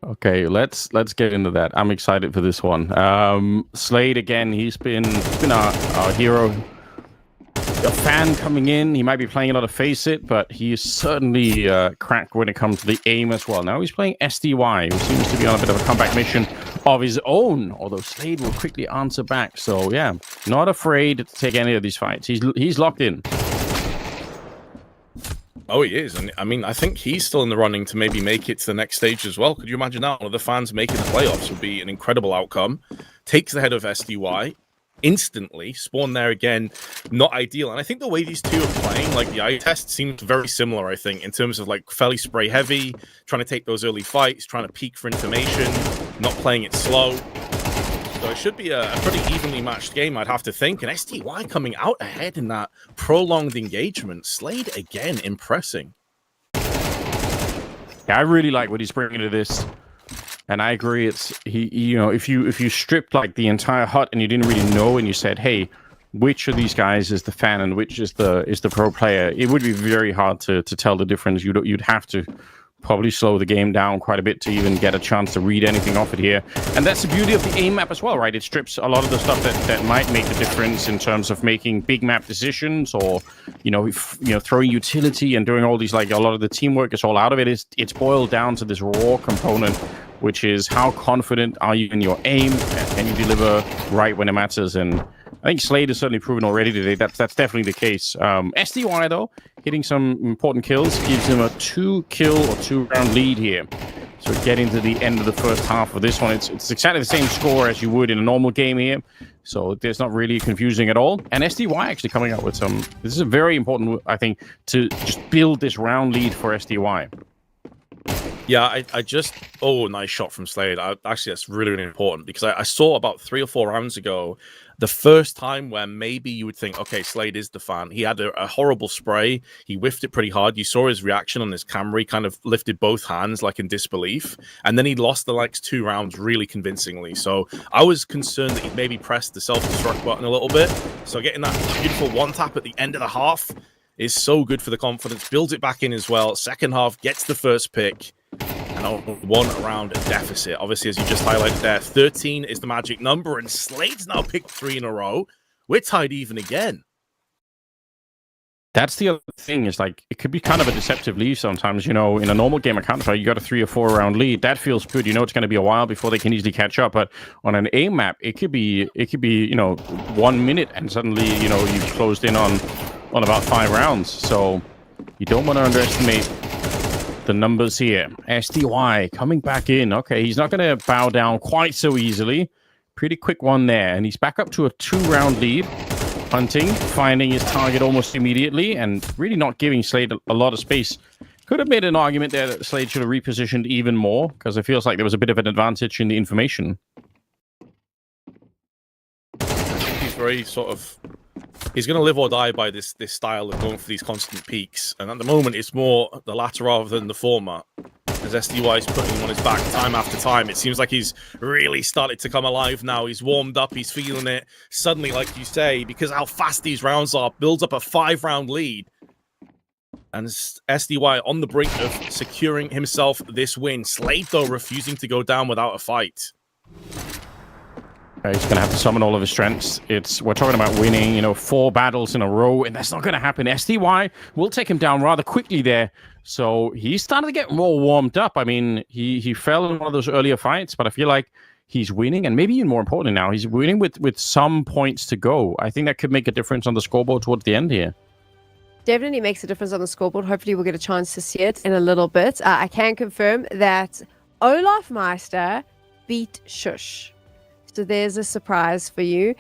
Okay, let's get into that. I'm excited for this one. Slade again. He's been our hero. A fan coming in. He might be playing a lot of Face It, but he is certainly cracked when it comes to the aim as well. Now he's playing SDY, who seems to be on a bit of a comeback mission of his own. Although Slade will quickly answer back. So yeah, not afraid to take any of these fights. He's locked in. Oh, he is. And I mean, I think he's still in the running to maybe make it to the next stage as well. Could you imagine that? One of the fans making the playoffs would be an incredible outcome. Takes the head of SDY instantly. Spawn there again. Not ideal. And I think the way these two are playing, like the eye test, seems very similar, I think, in terms of like fairly spray heavy, trying to take those early fights, trying to peek for information, not playing it slow. So it should be a pretty evenly matched game, I'd have to think. And SDY coming out ahead in that prolonged engagement. Slade again impressing. Yeah, I really like what he's bringing to this, and I agree. It's if you stripped like the entire hut and you didn't really know, and you said, hey, which of these guys is the fan and which is the pro player, it would be very hard to tell the difference. You'd have to probably slow the game down quite a bit to even get a chance to read anything off it here. And that's the beauty of the aim map as well, right? It strips a lot of the stuff that might make the difference in terms of making big map decisions, or throwing utility and doing all these, like a lot of the teamwork is all out of it. It's boiled down to this raw component, which is how confident are you in your aim, and can you deliver right when it matters. And I think Slade has certainly proven already today that's definitely the case. SDY, though, hitting some important kills, gives him a 2-kill or 2-round lead here. So getting to the end of the first half of this one, it's exactly the same score as you would in a normal game here. So it's not really confusing at all. And SDY actually coming out with some... This is a very important, I think, to just build this round lead for SDY. Yeah, I just... Oh, nice shot from Slade. Actually, that's really, really important, because I saw about 3 or 4 rounds ago the first time where maybe you would think, okay, Slade is the fan. He had a horrible spray. He whiffed it pretty hard. You saw his reaction on his camera. He kind of lifted both hands like in disbelief. And then he lost the next 2 rounds really convincingly. So I was concerned that he'd maybe pressed the self-destruct button a little bit. So getting that beautiful one tap at the end of the half is so good for the confidence. Builds it back in as well. Second half, gets the first pick. And a 1-round deficit. Obviously, as you just highlighted there, 13 is the magic number, and Slade's now picked 3 in a row. We're tied even again. That's the other thing, is like it could be kind of a deceptive lead sometimes. In a normal game of Counter-Strike, you got a 3 or 4 round lead. That feels good. It's going to be a while before they can easily catch up. But on an A map, it could be 1 minute and suddenly you've closed in on about 5 rounds. So you don't want to underestimate the numbers here. SDY coming back in. Okay, he's not going to bow down quite so easily. Pretty quick one there, and he's back up to a 2-round lead. Hunting, finding his target almost immediately, and really not giving Slade a lot of space. Could have made an argument there that Slade should have repositioned even more, because it feels like there was a bit of an advantage in the information. He's very he's going to live or die by this style of going for these constant peaks, and at the moment it's more the latter rather than the former. As SDY is putting him on his back time after time, it seems like he's really started to come alive now. He's warmed up, he's feeling it. Suddenly, like you say, because how fast these rounds are, builds up a 5-round lead. And SDY on the brink of securing himself this win. Slade, though, refusing to go down without a fight. He's going to have to summon all of his strengths. We're talking about winning, 4 battles in a row, and that's not going to happen. SDY will take him down rather quickly there. So he's starting to get more warmed up. I mean, he fell in one of those earlier fights, but I feel like he's winning, and maybe even more importantly now, he's winning with some points to go. I think that could make a difference on the scoreboard towards the end here. Definitely makes a difference on the scoreboard. Hopefully we'll get a chance to see it in a little bit. I can confirm that Olaf Meister beat Shush. So there's a surprise for you.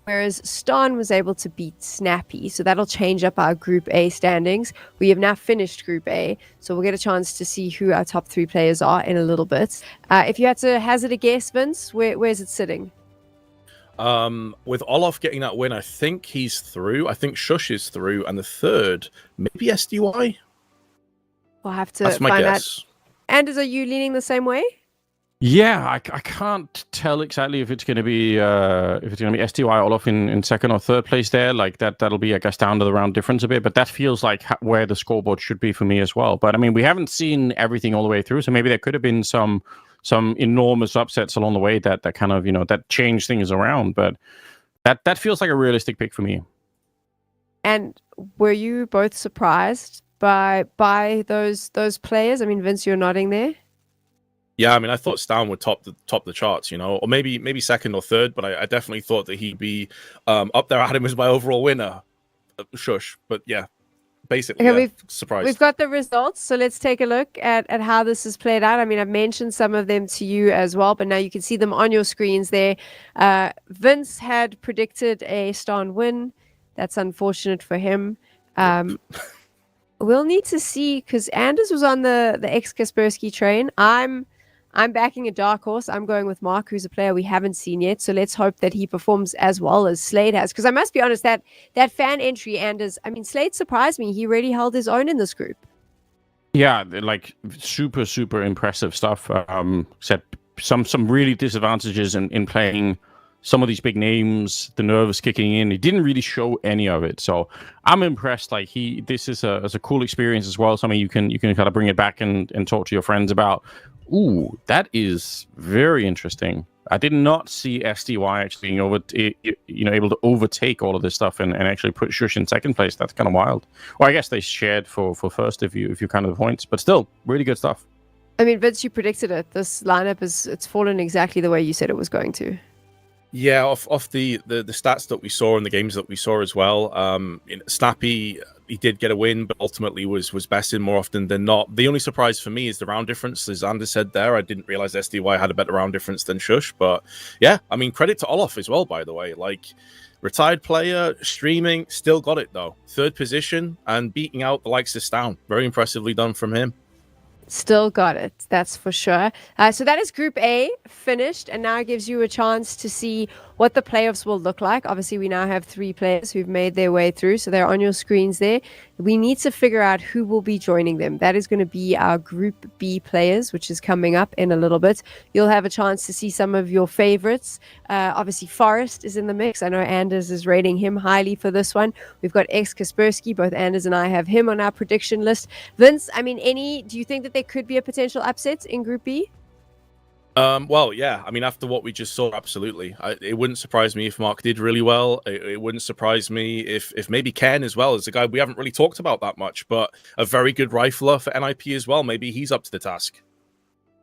Whereas Stan was able to beat Snappy. So that'll change up our Group A standings. We have now finished Group A. So we'll get a chance to see who our top 3 players are in a little bit. If you had to hazard a guess, Vince, where's it sitting? With Olaf getting that win, I think he's through. I think Shush is through. And the third, maybe SDY? We'll have to That's my find guess. out. Anders, are you leaning the same way? Yeah, I can't tell exactly if it's going to be SDY Olaf in second or third place there. Like that'll be, I guess, down to the round difference a bit. But that feels like where the scoreboard should be for me as well. But I mean, we haven't seen everything all the way through, so maybe there could have been some enormous upsets along the way that kind of that changed things around. But that feels like a realistic pick for me. And were you both surprised by those players? I mean, Vince, you're nodding there. Yeah, I mean, I thought Stan would top the charts, or maybe second or third, but I definitely thought that he'd be up there. I had him as my overall winner. Shush, but yeah, basically, okay, surprised. We've got the results, so let's take a look at how this has played out. I mean, I've mentioned some of them to you as well, but now you can see them on your screens there. Vince had predicted a Stan win. That's unfortunate for him. We'll need to see, because Anders was on the ex-Kaspersky train. I'm backing a dark horse. I'm going with Mark, who's a player we haven't seen yet. So let's hope that he performs as well as Slade has. Because I must be honest, that fan entry, Anders, I mean, Slade surprised me. He really held his own in this group. Yeah, like super, super impressive stuff. Said some really disadvantages in playing some of these big names, the nerves kicking in. He didn't really show any of it. So I'm impressed. Like this is a cool experience as well. Something you can kind of bring it back and talk to your friends about. Ooh, that is very interesting. I did not see SDY actually being able to overtake all of this stuff and actually put Shush in second place. That's kind of wild. Well, I guess they shared for first if you count the points, but still really good stuff. I mean, Vince, you predicted it. This lineup it's fallen exactly the way you said it was going to. Yeah, off the stats that we saw in the games that we saw as well. Snappy, he did get a win, but ultimately was best in more often than not. The only surprise for me is the round difference, as Anders said there. I didn't realize SDY had a better round difference than Shush, but yeah, I mean, credit to Olaf as well, by the way. Like, retired player, streaming, still got it though. Third position and beating out the likes of Stan. Very impressively done from him. Still got it, that's for sure. So that is Group A finished, and now it gives you a chance to see what the playoffs will look like. Obviously, we now have 3 players who've made their way through, so they're on your screens there. We need to figure out who will be joining them. That is going to be our Group B players, which is coming up in a little bit. You'll have a chance to see some of your favorites. Obviously, Forrest is in the mix. I know Anders is rating him highly for this one. We've got ex-Kaspersky. Both Anders and I have him on our prediction list. Vince, I mean, do you think that there could be a potential upset in Group B? Well, yeah. I mean, after what we just saw, absolutely. It wouldn't surprise me if Mark did really well. It wouldn't surprise me if maybe Ken as well is a guy we haven't really talked about that much, but a very good rifler for NIP as well. Maybe he's up to the task.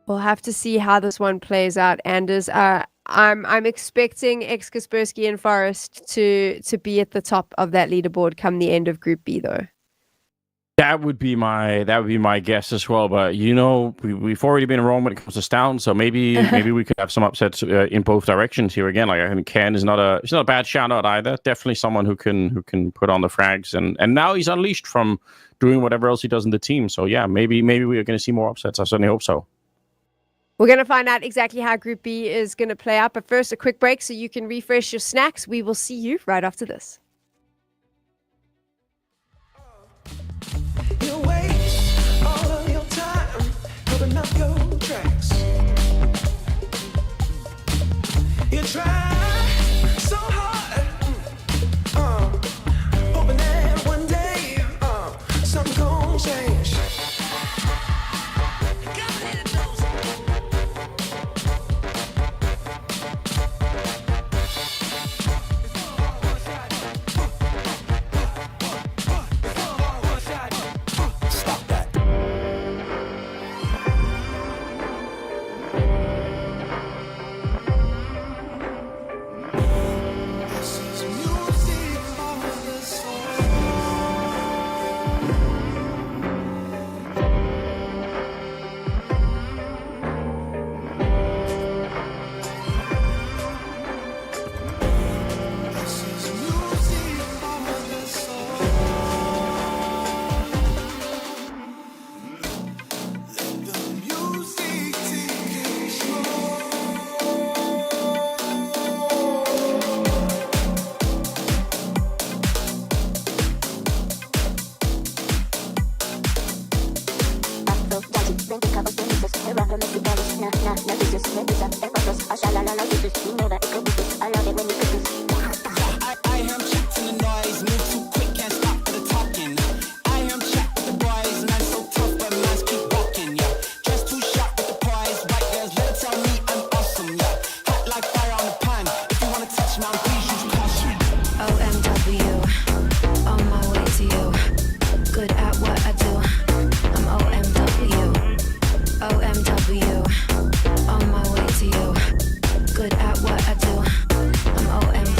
We'll have to see how this one plays out, Anders. I'm expecting Kaspersky and Forrest to be at the top of that leaderboard come the end of Group B, though. That would be my guess as well. But we've already been wrong when it comes to Stown, so maybe we could have some upsets in both directions here again. Like I think Ken is not a bad shout out either. Definitely someone who can put on the frags, and now he's unleashed from doing whatever else he does in the team. So yeah, maybe we are going to see more upsets. I certainly hope so. We're going to find out exactly how Group B is going to play out. But first, a quick break so you can refresh your snacks. We will see you right after this. You waste all of your time putting up your tracks. You try so hard, hoping that one day something gon' change. OMW, on my way to you. Good at what I do. I'm OMW.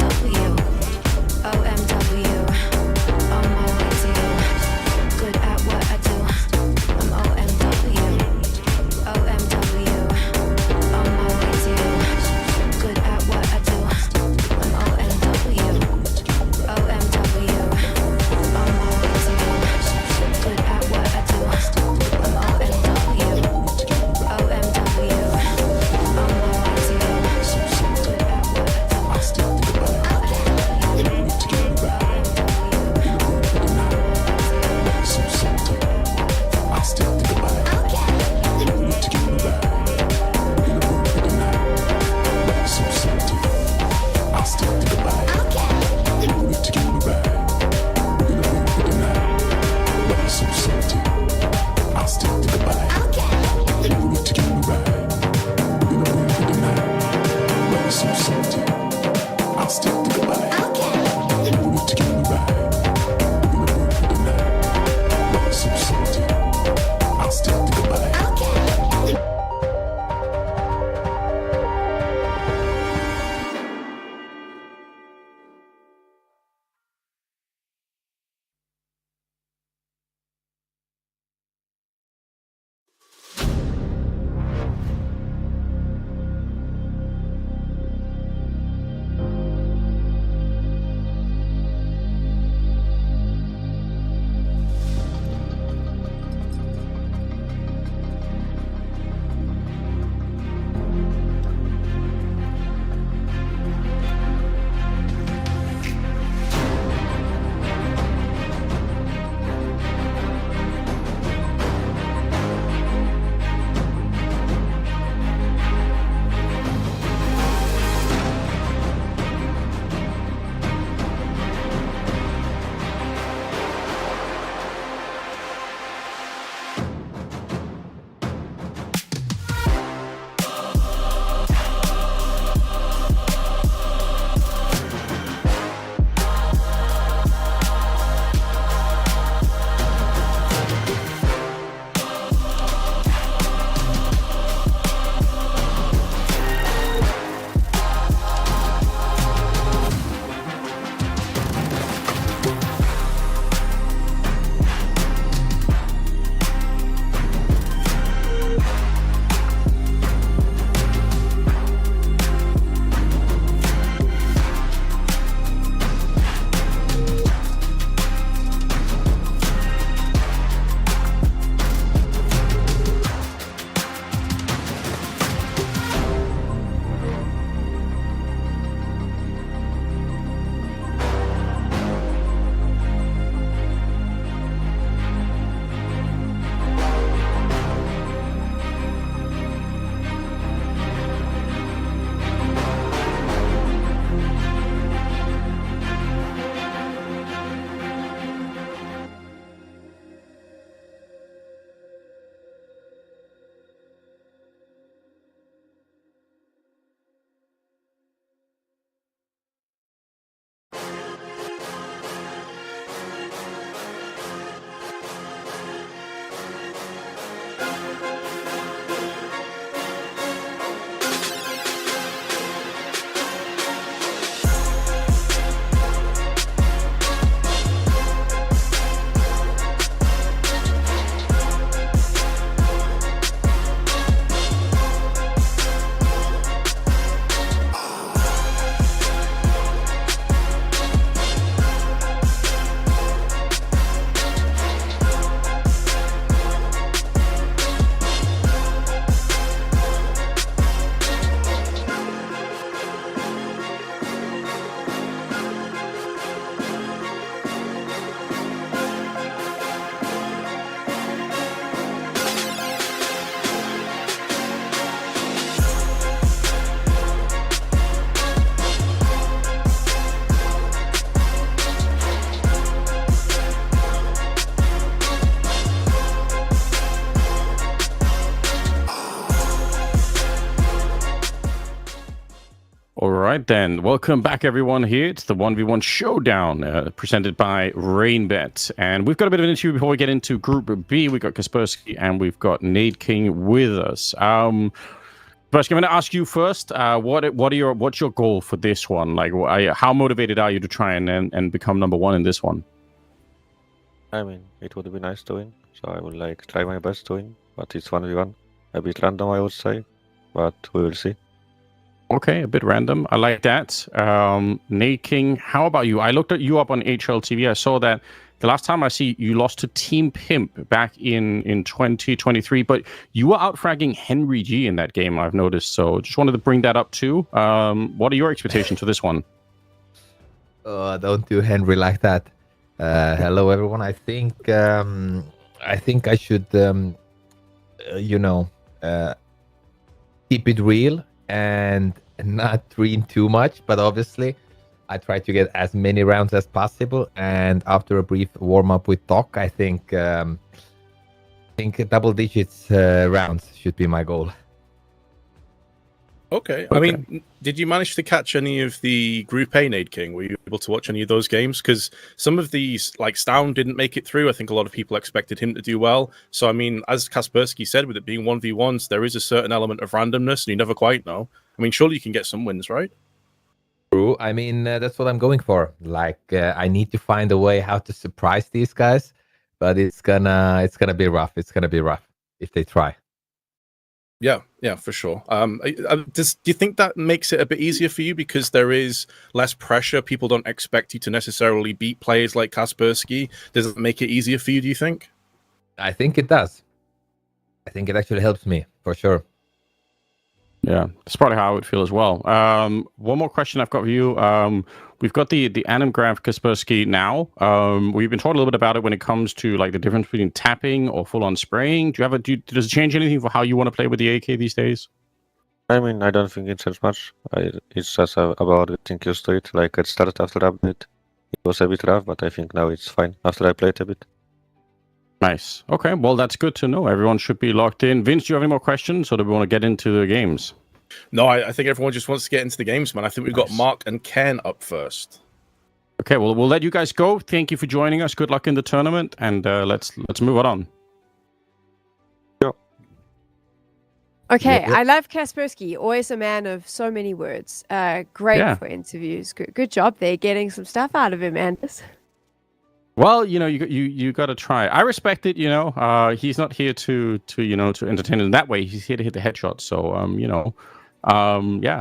right then. Welcome back, everyone. Here it's the 1v1 Showdown presented by Rainbet. And we've got a bit of an issue before we get into Group B. We've got Kaspersky and we've got Nate King with us. Kaspersky, I'm going to ask you first. What's your goal for this one? Like, how motivated are you to try and become number one in this one? I mean, it would be nice to win, so I would like try my best to win. But it's 1v1, a bit random, I would say, but we will see. Okay, a bit random. I like that. Nate King, how about you? I looked at you up on HLTV. I saw that the last time I see you lost to Team Pimp back in 2023, but you were out fragging Henry G in that game, I've noticed. So just wanted to bring that up too. What are your expectations for this one? Don't do Henry like that. Hello, everyone. I think I should, keep it real and not dream too much. But obviously, I try to get as many rounds as possible. And after a brief warm up with Doc, I think double digits rounds should be my goal. Okay. I mean, did you manage to catch any of the Group A, Nade King? Were you able to watch any of those games? Because some of these, like Stown, didn't make it through. I think a lot of people expected him to do well. So, I mean, as Kaspersky said, with it being 1v1s, there is a certain element of randomness, and you never quite know. I mean, surely you can get some wins, right? True. I mean, that's what I'm going for. Like, I need to find a way how to surprise these guys, but it's gonna be rough. It's gonna be rough if they try. Yeah, for sure. Do you think that makes it a bit easier for you because there is less pressure? People don't expect you to necessarily beat players like Kaspersky. Does it make it easier for you, do you think? I think it does. I think it actually helps me, for sure. Yeah, that's probably how I would feel as well. One more question I've got for you. We've got the Anamgraph Kaspersky now. We've been talking a little bit about it when it comes to like the difference between tapping or full-on spraying. Does it change anything for how you want to play with the AK these days? I mean, I don't think it changes much. It's just about getting used to it. Like at start after update, it was a bit rough, but I think now it's fine after I played a bit. Nice. Okay, well, that's good to know. Everyone should be locked in. Vince, do you have any more questions, or do we want to get into the games? No, I think everyone just wants to get into the games, man. I think we've got Mark and Ken up first. Okay, well, we'll let you guys go. Thank you for joining us. Good luck in the tournament, and let's move on. Okay, Yeah. I love Kaspersky. Always a man of so many words. Great for interviews. Good job there, getting some stuff out of him, Anders. Well, you got to try. I respect it. He's not here to entertain in that way. He's here to hit the headshot. So,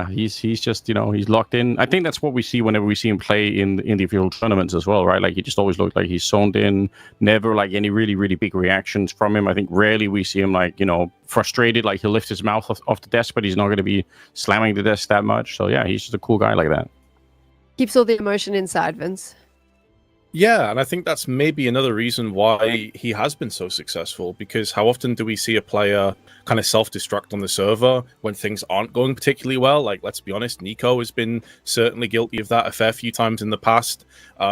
he's just he's locked in. I think that's what we see whenever we see him play in the official tournaments as well, right? Like he just always looks like he's zoned in. Never like any really really big reactions from him. I think rarely we see him like frustrated. Like he'll lift his mouth off the desk, but he's not going to be slamming the desk that much. So yeah, he's just a cool guy like that. Keeps all the emotion inside, Vince. Yeah, and I think that's maybe another reason why he has been so successful, because how often do we see a player kind of self-destruct on the server when things aren't going particularly well? Like, let's be honest, Nico has been certainly guilty of that a fair few times in the past.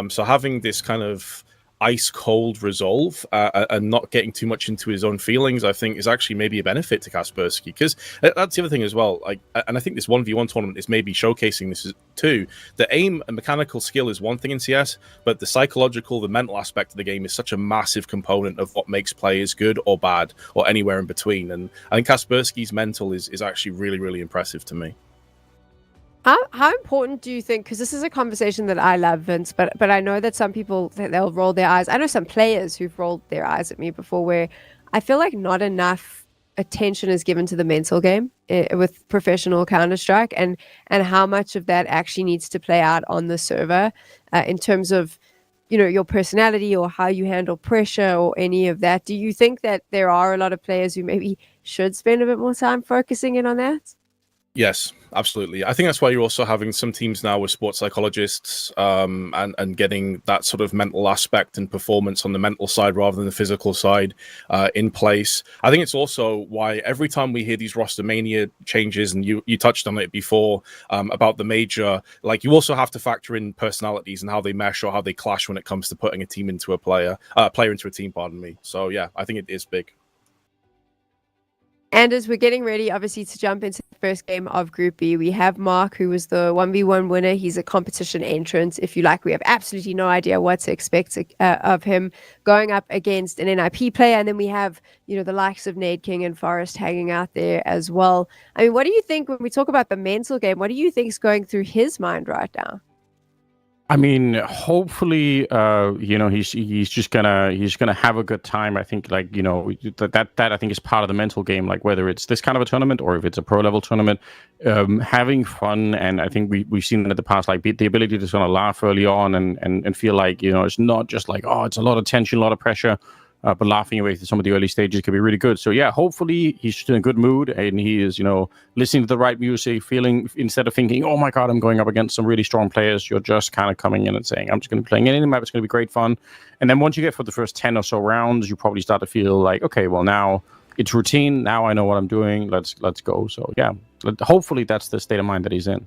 So having this kind of ice-cold resolve and not getting too much into his own feelings, I think is actually maybe a benefit to Kaspersky, because that's the other thing as well. Like, and I think this 1v1 tournament is maybe showcasing this too. The aim and mechanical skill is one thing in CS, but the psychological, the mental aspect of the game is such a massive component of what makes players good or bad or anywhere in between. And I think Kaspersky's mental is actually really, really impressive to me. How important do you think, because this is a conversation that I love, Vince, but I know that some people, they'll roll their eyes. I know some players who've rolled their eyes at me before, where I feel like not enough attention is given to the mental game with professional Counter-Strike, and how much of that actually needs to play out on the server in terms of your personality or how you handle pressure or any of that. Do you think that there are a lot of players who maybe should spend a bit more time focusing in on that? Yes, absolutely. I think that's why you're also having some teams now with sports psychologists and getting that sort of mental aspect and performance on the mental side rather than the physical side in place. I think it's also why every time we hear these roster mania changes, and you touched on it before about the major, like you also have to factor in personalities and how they mesh or how they clash when it comes to putting a team into a player into a team, pardon me. So yeah, I think it is big. And as we're getting ready, obviously, to jump into the first game of Group B, we have Mark, who was the 1v1 winner. He's a competition entrant, if you like. We have absolutely no idea what to expect of him going up against an NIP player. And then we have, the likes of Nade King and Forrest hanging out there as well. I mean, what do you think when we talk about the mental game? What do you think is going through his mind right now? I mean, hopefully, he's just gonna have a good time. I think, that I think is part of the mental game. Like whether it's this kind of a tournament or if it's a pro level tournament, having fun. And I think we've seen in the past, like the ability to sort of laugh early on and feel like it's not just like it's a lot of tension, a lot of pressure. But laughing away through some of the early stages could be really good. So yeah, hopefully he's just in a good mood and he is, listening to the right music, feeling instead of thinking, oh my God, I'm going up against some really strong players. You're just kind of coming in and saying, I'm just going to be playing any map. It's going to be great fun. And then once you get for the first 10 or so rounds, you probably start to feel like, okay, well now it's routine. Now I know what I'm doing. Let's go. So yeah, hopefully that's the state of mind that he's in.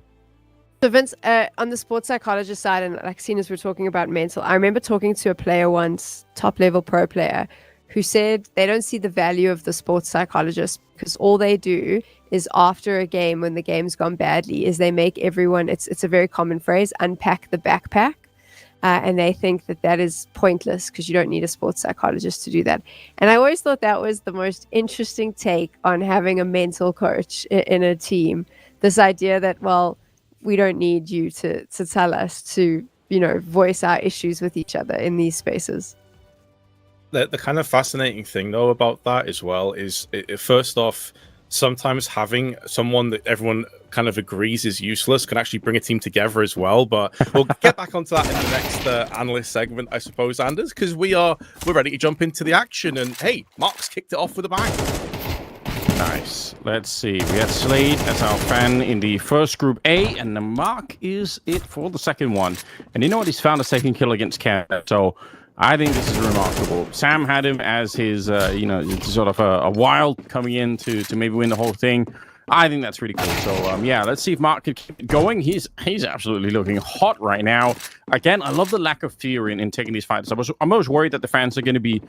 So Vince, on the sports psychologist side, and like seeing as we're talking about mental, I remember talking to a player once, top level pro player, who said they don't see the value of the sports psychologist because all they do is after a game, when the game's gone badly, is they make everyone, it's a very common phrase, unpack the backpack. And they think that is pointless because you don't need a sports psychologist to do that. And I always thought that was the most interesting take on having a mental coach in a team. This idea that, well, we don't need you to tell us to, voice our issues with each other in these spaces. The kind of fascinating thing, though, about that as well is, first off, sometimes having someone that everyone kind of agrees is useless can actually bring a team together as well. But we'll get back onto that in the next analyst segment, I suppose, Anders, because we're ready to jump into the action. And hey, Mark's kicked it off with a bang. Nice. Let's see. We had Slade as our fan in the first Group A, and the Mark is it for the second one. And you know what? He's found a second kill against Canada. So I think this is remarkable. Sam had him as his, sort of a wild coming in to maybe win the whole thing. I think that's really cool. So, yeah, let's see if Mark can keep it going. He's absolutely looking hot right now. Again, I love the lack of fear in taking these fights. I'm always worried that the fans are going to be,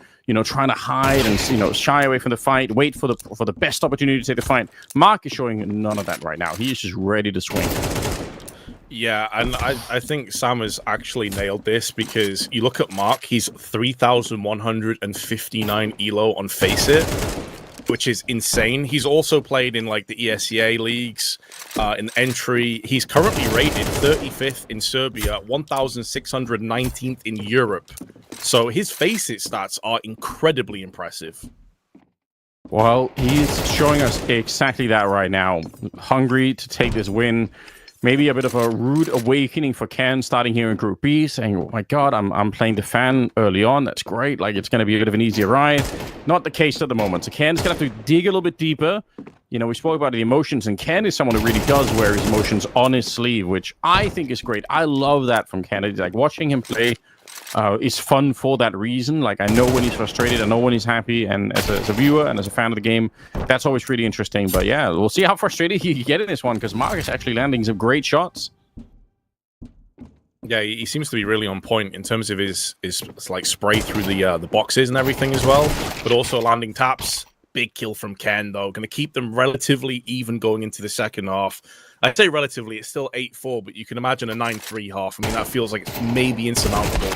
trying to hide and, shy away from the fight, wait for the best opportunity to take the fight. Mark is showing none of that right now. He is just ready to swing. Yeah, and I think Sam has actually nailed this because you look at Mark, he's 3,159 elo on Face It, which is insane. He's also played in like the ESEA leagues, in entry. He's currently rated 35th in Serbia, 1,619th in Europe. So his Face It stats are incredibly impressive. Well, he's showing us exactly that right now. Hungry to take this win. Maybe a bit of a rude awakening for Ken starting here in Group B, saying, oh my God, I'm playing the fan early on. That's great. Like, it's going to be a bit of an easier ride. Not the case at the moment. So Ken's going to have to dig a little bit deeper. We spoke about the emotions, and Ken is someone who really does wear his emotions on his sleeve, which I think is great. I love that from Ken. Like, watching him play is fun for that reason. Like, I know when he's frustrated, I know when he's happy, and as a viewer and as a fan of the game, that's always really interesting. But yeah, we'll see how frustrated he can get in this one, because Mark is actually landing some great shots. Yeah, he seems to be really on point in terms of his like spray through the boxes and everything as well, but also landing taps. Big kill from Ken, though. Going to keep them relatively even going into the second half. I say relatively, it's still 8-4, but you can imagine a 9-3 half. I mean, that feels like it's maybe insurmountable.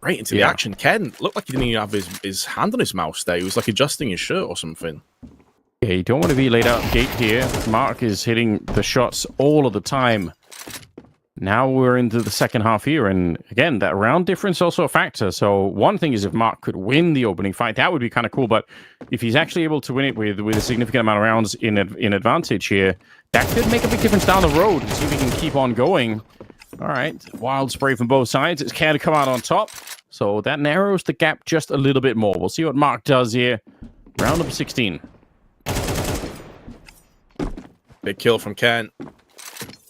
Right into the action. Ken looked like he didn't even have his hand on his mouse there. He was like adjusting his shirt or something. Yeah, you don't want to be laid out gate here. Mark is hitting the shots all of the time. Now we're into the second half here, and again, that round difference is also a factor. So one thing is if Mark could win the opening fight, that would be kind of cool, but if he's actually able to win it with a significant amount of rounds in advantage here, that could make a big difference down the road. See if he can keep on going. All right, wild spray from both sides. It's Ken to come out on top, so that narrows the gap just a little bit more. We'll see what Mark does here. Round number 16. Big kill from Ken.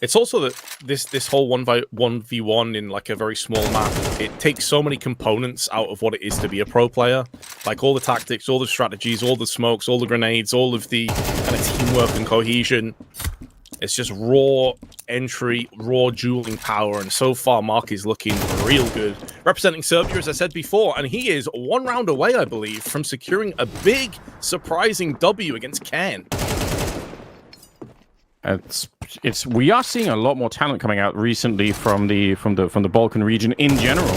It's also that this whole 1v1 in like a very small map, it takes so many components out of what it is to be a pro player. Like all the tactics, all the strategies, all the smokes, all the grenades, all of the kind of teamwork and cohesion. It's just raw entry, raw dueling power, and so far Mark is looking real good. Representing Serbia, as I said before, and he is 1 round away, I believe, from securing a big, surprising W against Ken. We are seeing a lot more talent coming out recently from the Balkan region in general.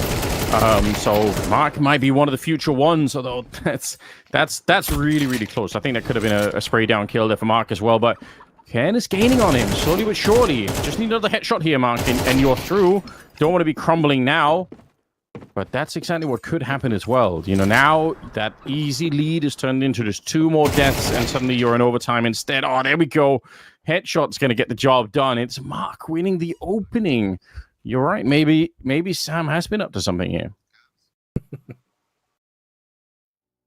So Mark might be one of the future ones, although that's really, really close. I think that could have been a spray down kill there for Mark as well, but Ken is gaining on him slowly but surely. Just need another headshot here, Mark, and you're through. Don't want to be crumbling now, but that's exactly what could happen as well. You know, now that easy lead is turned into just 2 more deaths, and suddenly you're in overtime instead. Oh, there we go. Headshot's going to get the job done. It's Mark winning the opening. You're right. Maybe Sam has been up to something here.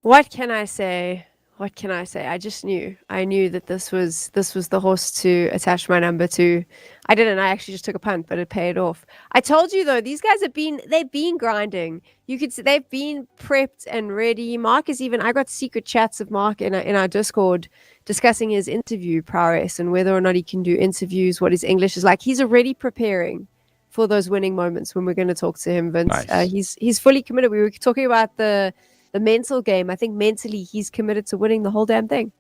What can I say? What can I say? I just knew. I knew that this was the horse to attach my number to. I didn't. I actually just took a punt, but it paid off. I told you though, these guys they've been grinding. You could see they've been prepped and ready. Mark is even. I got secret chats of Mark in our Discord discussing his interview prowess and whether or not he can do interviews, what his English is like. He's already preparing for those winning moments when we're going to talk to him, Vince. Nice. He's fully committed. We were talking about the mental game. I think mentally he's committed to winning the whole damn thing.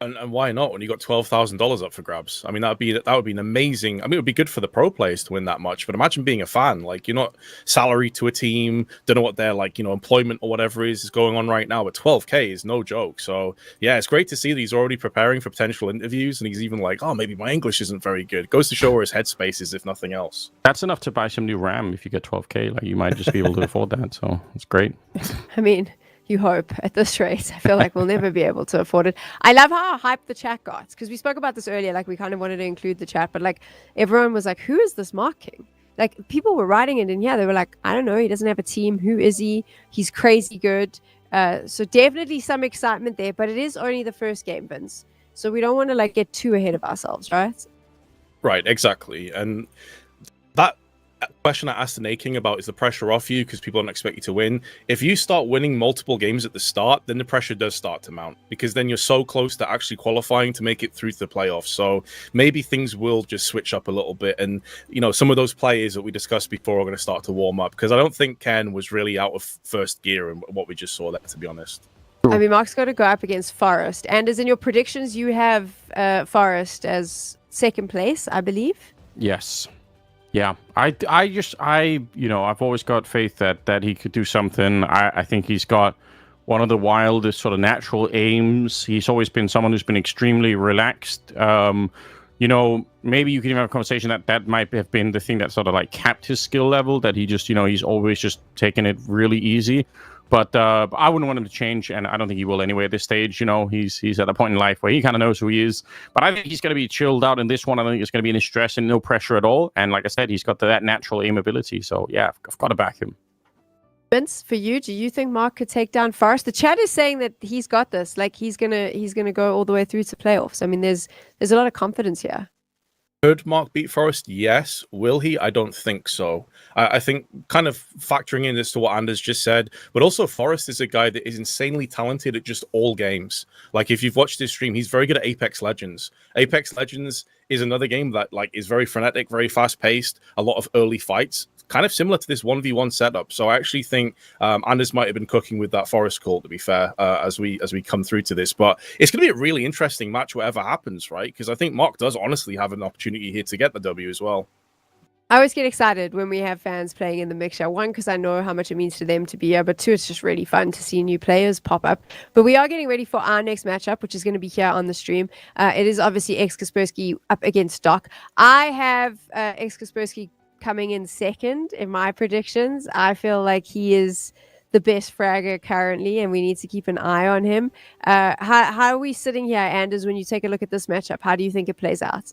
And why not when you got $12,000 up for grabs? I mean, that would be an amazing. I mean, it would be good for the pro players to win that much. But imagine being a fan, like you're not salary to a team, don't know what their employment or whatever is going on right now. But 12K is no joke. So yeah, it's great to see that he's already preparing for potential interviews, and he's even like, oh, maybe my English isn't very good. Goes to show where his headspace is, if nothing else. That's enough to buy some new RAM if you get 12K. Like you might just be able to afford that. So it's great. I mean, you hope at this rate. I feel like we'll never be able to afford it. I love how hyped the chat got, because we spoke about this earlier. Like we kind of wanted to include the chat, but like everyone was like, who is this Mark King? Like people were writing it in here. They were like, I don't know. He doesn't have a team. Who is he? He's crazy good. So definitely some excitement there, but it is only the first game, Vince. So we don't want to like get too ahead of ourselves, right? Right, exactly. And that question I asked the Nate King about is the pressure off you because people don't expect you to win. If you start winning multiple games at the start, then the pressure does start to mount because then you're so close to actually qualifying to make it through to the playoffs. So maybe things will just switch up a little bit. And, some of those players that we discussed before are going to start to warm up because I don't think Ken was really out of first gear in what we just saw there, to be honest. I mean, Mark's got to go up against Forest. And as in your predictions, you have Forest as second place, I believe. Yes. Yeah, I've always got faith that he could do something. I think he's got one of the wildest sort of natural aims. He's always been someone who's been extremely relaxed. Maybe you can even have a conversation that might have been the thing that sort of like capped his skill level, that he just, he's always just taken it really easy. But I wouldn't want him to change, and I don't think he will anyway at this stage. He's at a point in life where he kind of knows who he is. But I think he's going to be chilled out in this one. I don't think it's going to be any stress and no pressure at all. And like I said, he's got that natural aim ability. So yeah, I've got to back him. Vince, for you, do you think Mark could take down Forest? The chat is saying that he's got this. Like he's gonna go all the way through to playoffs. I mean, there's a lot of confidence here. Could Mark beat Forest? Yes. Will he? I don't think so. I think kind of factoring in as to what Anders just said, but also Forest is a guy that is insanely talented at just all games. Like if you've watched his stream, he's very good at Apex Legends. Apex Legends is another game that is very frenetic, very fast paced, a lot of early fights, kind of similar to this 1v1 setup. So I actually think Anders might have been cooking with that Forest call, to be fair, as we come through to this. But it's going to be a really interesting match, whatever happens, right? Because I think Mark does honestly have an opportunity here to get the W as well. I always get excited when we have fans playing in the mixture. One, because I know how much it means to them to be here, but two, it's just really fun to see new players pop up. But we are getting ready for our next matchup, which is going to be here on the stream. It is obviously X Kaspersky up against Doc. I have X Kaspersky coming in second in my predictions. I feel like he is the best fragger currently, and we need to keep an eye on him. How are we sitting here, Anders, when you take a look at this matchup? How do you think it plays out?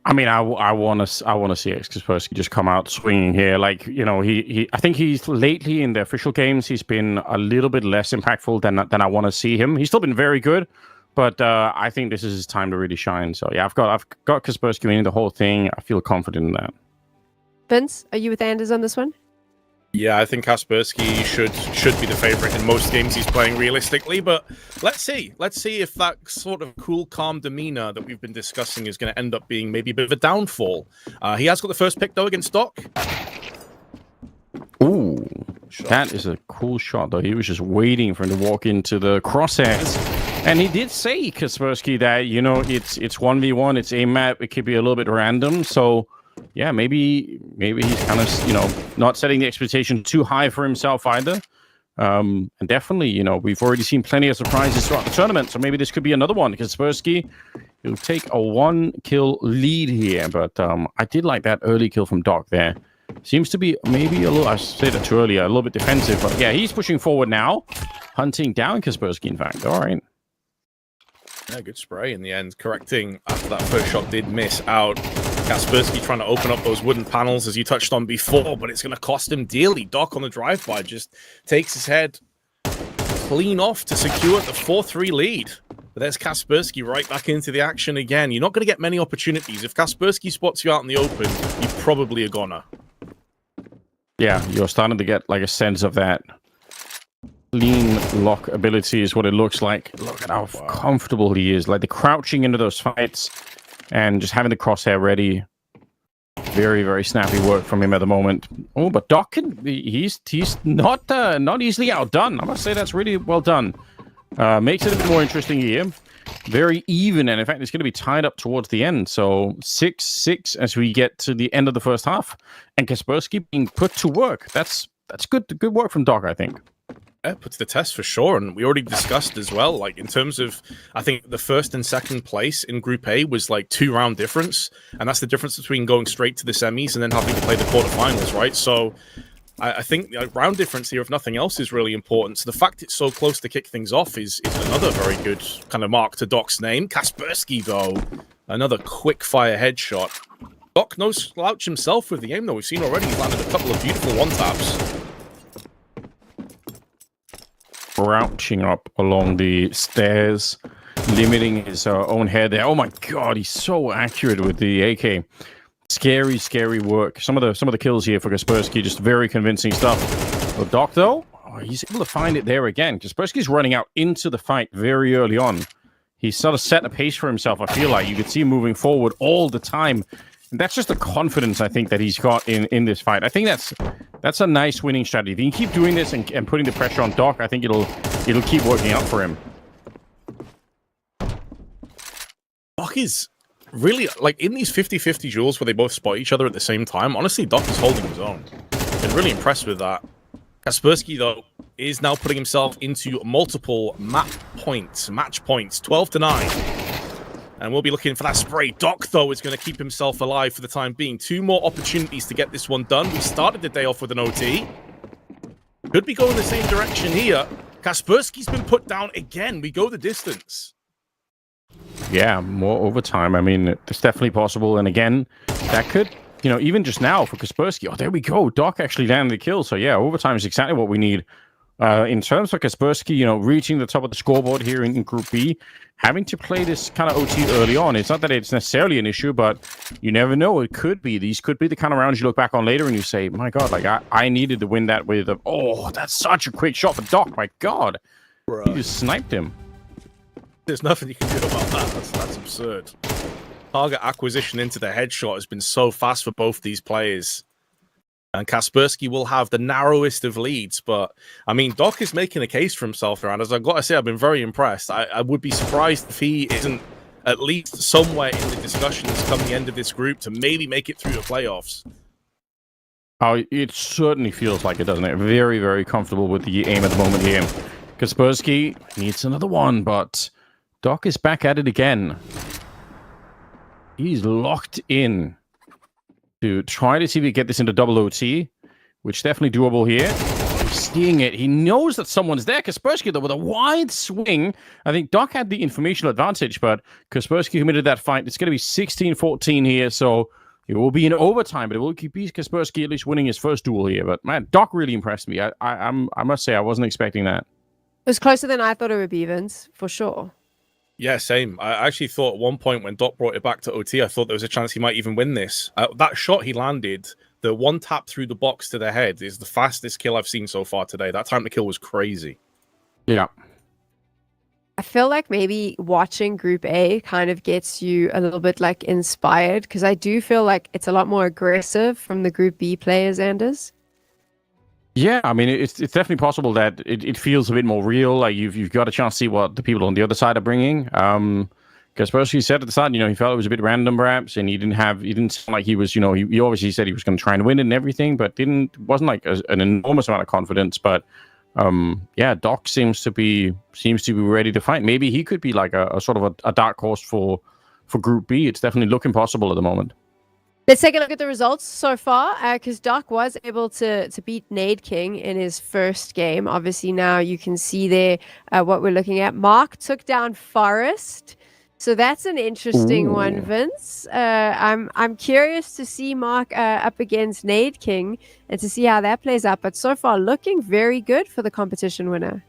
I mean, I want to see X Kaspersky just come out swinging here. Like, I think he's lately in the official games, he's been a little bit less impactful than I want to see him. He's still been very good, but I think this is his time to really shine. So yeah, I've got Kaspersky winning the whole thing. I feel confident in that. Vince, are you with Anders on this one? Yeah, I think Kaspersky should be the favorite in most games he's playing realistically, but let's see. Let's see if that sort of cool, calm demeanor that we've been discussing is going to end up being maybe a bit of a downfall. He has got the first pick, though, against Doc. Ooh, that is a cool shot, though. He was just waiting for him to walk into the crosshairs. And he did say, Kaspersky, that, you know, it's 1v1, it's a map, it could be a little bit random, so... Yeah, maybe he's kind of, you know, not setting the expectation too high for himself either. And definitely, you know, we've already seen plenty of surprises throughout the tournament, so maybe this could be another one. Kaspersky, he'll take a 1-kill lead here, but I did like that early kill from Doc there. Seems to be maybe a little, I said it too earlier, a little bit defensive, but yeah, he's pushing forward now, hunting down Kaspersky, in fact. All right. Yeah, good spray in the end, correcting after that first shot did miss out. Kaspersky trying to open up those wooden panels, as you touched on before, but it's going to cost him dearly. Doc on the drive-by just takes his head clean off to secure the 4-3 lead. But there's Kaspersky right back into the action again. You're not going to get many opportunities. If Kaspersky spots you out in the open, you probably are gonna. Yeah, you're starting to get like a sense of that lean lock ability is what it looks like. Look at how comfortable he is. Like the crouching into those fights and just having the crosshair ready. Very, very snappy work from him at the moment. Oh, but Doc he's not easily outdone. I must say that's really well done. Makes it a bit more interesting here. Very even, and in fact, it's going to be tied up towards the end. So 6-6 as we get to the end of the first half, and Kaspersky being put to work. That's good work from Doc, I think. Yeah, put to the test for sure, and we already discussed as well, like in terms of, I think the first and second place in Group A was like 2-round difference, and that's the difference between going straight to the semis and then having to play the quarterfinals, right? So I think round difference here, if nothing else, is really important. So the fact it's so close to kick things off is another very good kind of mark to Doc's name. Kaspersky, though, another quick fire headshot. Doc no slouch himself with the aim, though. We've seen already he's landed a couple of beautiful one-taps. Crouching up along the stairs, limiting his own head there. Oh my god, he's so accurate with the AK. Scary, scary work. Some of the kills here for Kaspersky, just very convincing stuff. But Doc, though, he's able to find it there again. Kaspersky's running out into the fight very early on. He's sort of set a pace for himself, I feel like. You could see him moving forward all the time. And that's just the confidence, I think, that he's got in this fight. I think that's a nice winning strategy. If he can keep doing this and putting the pressure on Doc, I think it'll keep working out for him. Doc is really, like, in these 50-50 duels where they both spot each other at the same time, honestly, Doc is holding his own. Been really impressed with that. Kaspersky, though, is now putting himself into multiple match points, 12-9. And we'll be looking for that spray. Doc, though, is going to keep himself alive for the time being. 2 more opportunities to get this one done. We started the day off with an OT. Could be going the same direction here. Kaspersky's been put down again. We go the distance. Yeah, more overtime. I mean, it's definitely possible. And again, that could, you know, even just now for Kaspersky. Oh, there we go. Doc actually landed the kill. So yeah, overtime is exactly what we need. In terms of Kaspersky, you know, reaching the top of the scoreboard here in Group B, having to play this kind of OT early on. It's not that it's necessarily an issue, but you never know. It could be. These could be the kind of rounds you look back on later and you say, my God, like I needed to win that with oh, that's such a quick shot for Doc. My God. Bruh. He just sniped him. There's nothing you can do about that. That's absurd. Target acquisition into the headshot has been so fast for both these players. And Kaspersky will have the narrowest of leads, but I mean, Doc is making a case for himself around. As I've got to say, I've been very impressed. I would be surprised if he isn't at least somewhere in the discussions come the end of this group to maybe make it through the playoffs. Oh, it certainly feels like it, doesn't it? Very, very comfortable with the aim at the moment here. Kaspersky needs another one, but Doc is back at it again. He's locked in to try to see if we get this into double OT, which definitely doable here. He's seeing it. He knows that someone's there. Kaspersky, though, with a wide swing. I think Doc had the informational advantage, but Kaspersky committed that fight. It's going to be 16-14 here, so it will be in overtime, but it will keep Kaspersky at least winning his first duel here. But, man, Doc really impressed me. I must say, I wasn't expecting that. It was closer than I thought it would be, Vince, for sure. Yeah, same. I actually thought at one point when Doc brought it back to OT, I thought there was a chance he might even win this. That shot he landed the one tap through the box to the head is the fastest kill I've seen so far today. That time to kill was crazy. Yeah. I feel like maybe watching Group A kind of gets you a little bit like inspired, because I do feel like it's a lot more aggressive from the Group B players, Anders. Yeah, I mean, it's definitely possible that it feels a bit more real. Like you've got a chance to see what the people on the other side are bringing. Because first he said at the start, he felt it was a bit random perhaps, and he didn't sound like he was, he obviously said he was going to try and win it and everything, but wasn't like an enormous amount of confidence. But yeah, Doc seems to be ready to fight. Maybe he could be like a sort of a dark horse for Group B. It's definitely looking possible at the moment. Let's take a look at the results so far, because Doc was able to beat Nade King in his first game. Obviously, now you can see there what we're looking at. Mark took down Forest, so that's an interesting one, Vince. I'm curious to see Mark up against Nade King and to see how that plays out. But so far, looking very good for the competition winner.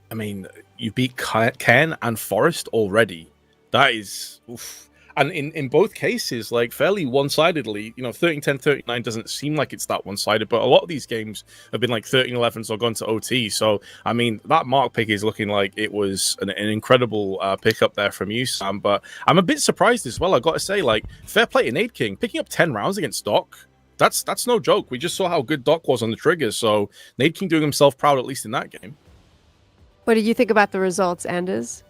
I mean, you beat Ken and Forest already. That is... Oof. And in both cases, like fairly one-sidedly, 13-10, 39 doesn't seem like it's that one-sided, but a lot of these games have been like 13-11s or gone to OT. So, I mean, that Mark pick is looking like it was an incredible pickup there from you, Sam. But I'm a bit surprised as well. I got to say, like, fair play to Nade King. Picking up 10 rounds against Doc, that's no joke. We just saw how good Doc was on the triggers. So, Nade King doing himself proud, at least in that game. What did you think about the results, Anders?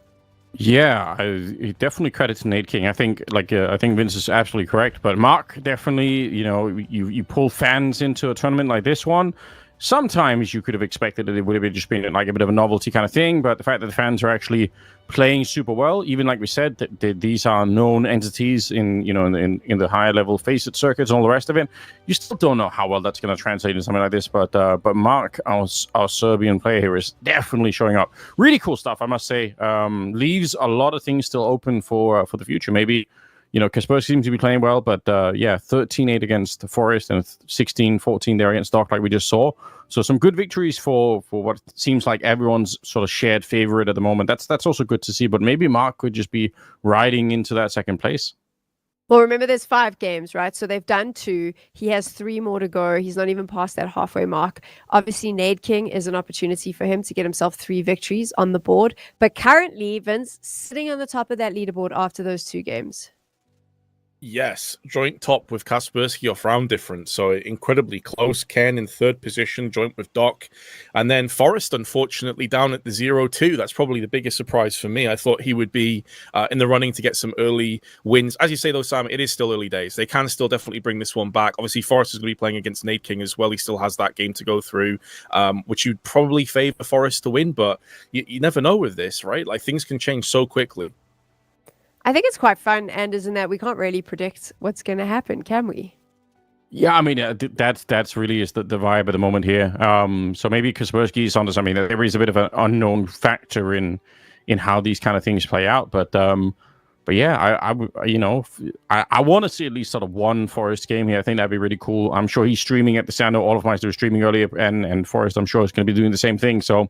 Yeah, I definitely credit to Nade King. I think Vince is absolutely correct. But Mark, definitely, you pull fans into a tournament like this one. Sometimes you could have expected that it would have just been like a bit of a novelty kind of thing, but the fact that the fans are actually playing super well, even like we said, that these are known entities in the higher level facet circuits and all the rest of it, you still don't know how well that's going to translate into something like this. But Mark, our Serbian player here, is definitely showing up. Really cool stuff, I must say. Leaves a lot of things still open for the future. Maybe. Kaspersky seems to be playing well, but 13-8 against Forest and 16-14 there against Doc, like we just saw. So some good victories for what seems like everyone's sort of shared favorite at the moment. That's also good to see, but maybe Mark could just be riding into that second place. Well, remember, there's 5 games, right? So they've done 2. He has 3 more to go. He's not even past that halfway mark. Obviously, Nade King is an opportunity for him to get himself 3 victories on the board. But currently, Vince, sitting on the top of that leaderboard after those 2 games. Yes, joint top with Kaspersky off round difference, so incredibly close. Ken in 3rd position, joint with Doc. And then Forrest, unfortunately, down at the 0-2. That's probably the biggest surprise for me. I thought he would be in the running to get some early wins. As you say, though, Sam, it is still early days. They can still definitely bring this one back. Obviously, Forrest is going to be playing against Nade King as well. He still has that game to go through, which you'd probably favor Forrest to win, but you never know with this, right? Like, things can change so quickly. I think it's quite fun, Anders, in that we can't really predict what's going to happen, can we? Yeah, I mean, that's really is the vibe at the moment here. So maybe Kaspersky is onto something. There is a bit of an unknown factor in how these kind of things play out, but yeah, I want to see at least sort of one Forest game here. I think that'd be really cool. I'm sure he's streaming at the Sando. All of Meister was streaming earlier, and Forest, I'm sure, is going to be doing the same thing. So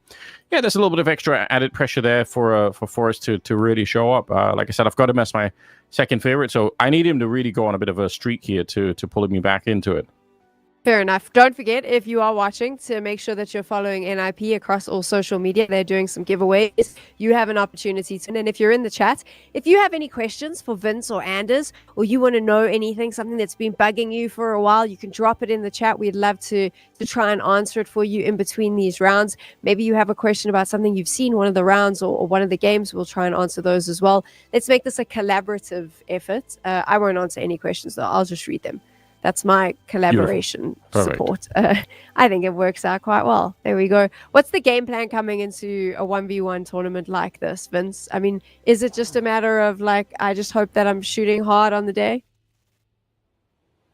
yeah, there's a little bit of extra added pressure there for Forest to really show up. Like I said, I've got him as my second favorite, so I need him to really go on a bit of a streak here to pull me back into it. Fair enough. Don't forget, if you are watching, to make sure that you're following NIP across all social media. They're doing some giveaways. You have an opportunity to. And if you're in the chat, if you have any questions for Vince or Anders, or you want to know anything, something that's been bugging you for a while, you can drop it in the chat. We'd love to try and answer it for you in between these rounds. Maybe you have a question about something you've seen one of the rounds or one of the games. We'll try and answer those as well. Let's make this a collaborative effort. I won't answer any questions, though. I'll just read them. That's my collaboration support. I think it works out quite well. There we go. What's the game plan coming into a 1v1 tournament like this, Vince? I mean, is it just a matter of like, I just hope that I'm shooting hard on the day?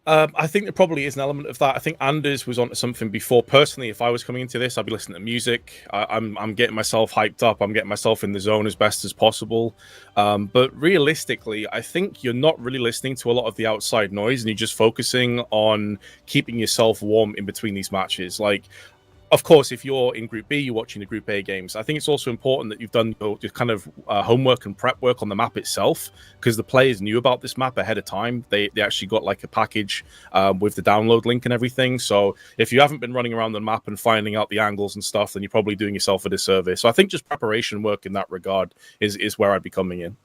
I think there probably is an element of that. I think Anders was onto something before. Personally, if I was coming into this, I'd be listening to music. I'm getting myself hyped up. I'm getting myself in the zone as best as possible. But realistically, I think you're not really listening to a lot of the outside noise, and you're just focusing on keeping yourself warm in between these matches. Like, of course, if you're in Group B, you're watching the Group A games. I think it's also important that you've done your kind of homework and prep work on the map itself, because the players knew about this map ahead of time. They actually got like a package with the download link and everything. So if you haven't been running around the map and finding out the angles and stuff, then you're probably doing yourself a disservice. So I think just preparation work in that regard is where I'd be coming in.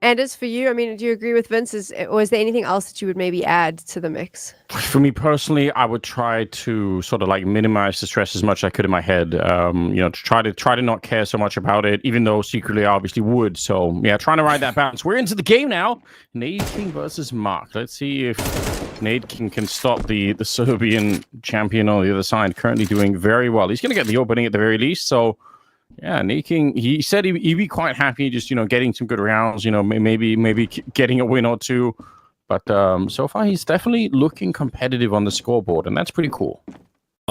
And as for you, I mean, do you agree with Vince? Or is there anything else that you would maybe add to the mix? For me personally, I would try to sort of like minimize the stress as much as I could in my head. To try to not care so much about it, even though secretly I obviously would. So yeah, trying to ride that balance. We're into the game now. Nade King versus Mark. Let's see if Nade King can stop the Serbian champion on the other side. Currently doing very well. He's going to get the opening at the very least. So. Yeah, Nade King, he said he'd be quite happy just, getting some good rounds, maybe getting a win or two. But so far, he's definitely looking competitive on the scoreboard, and that's pretty cool.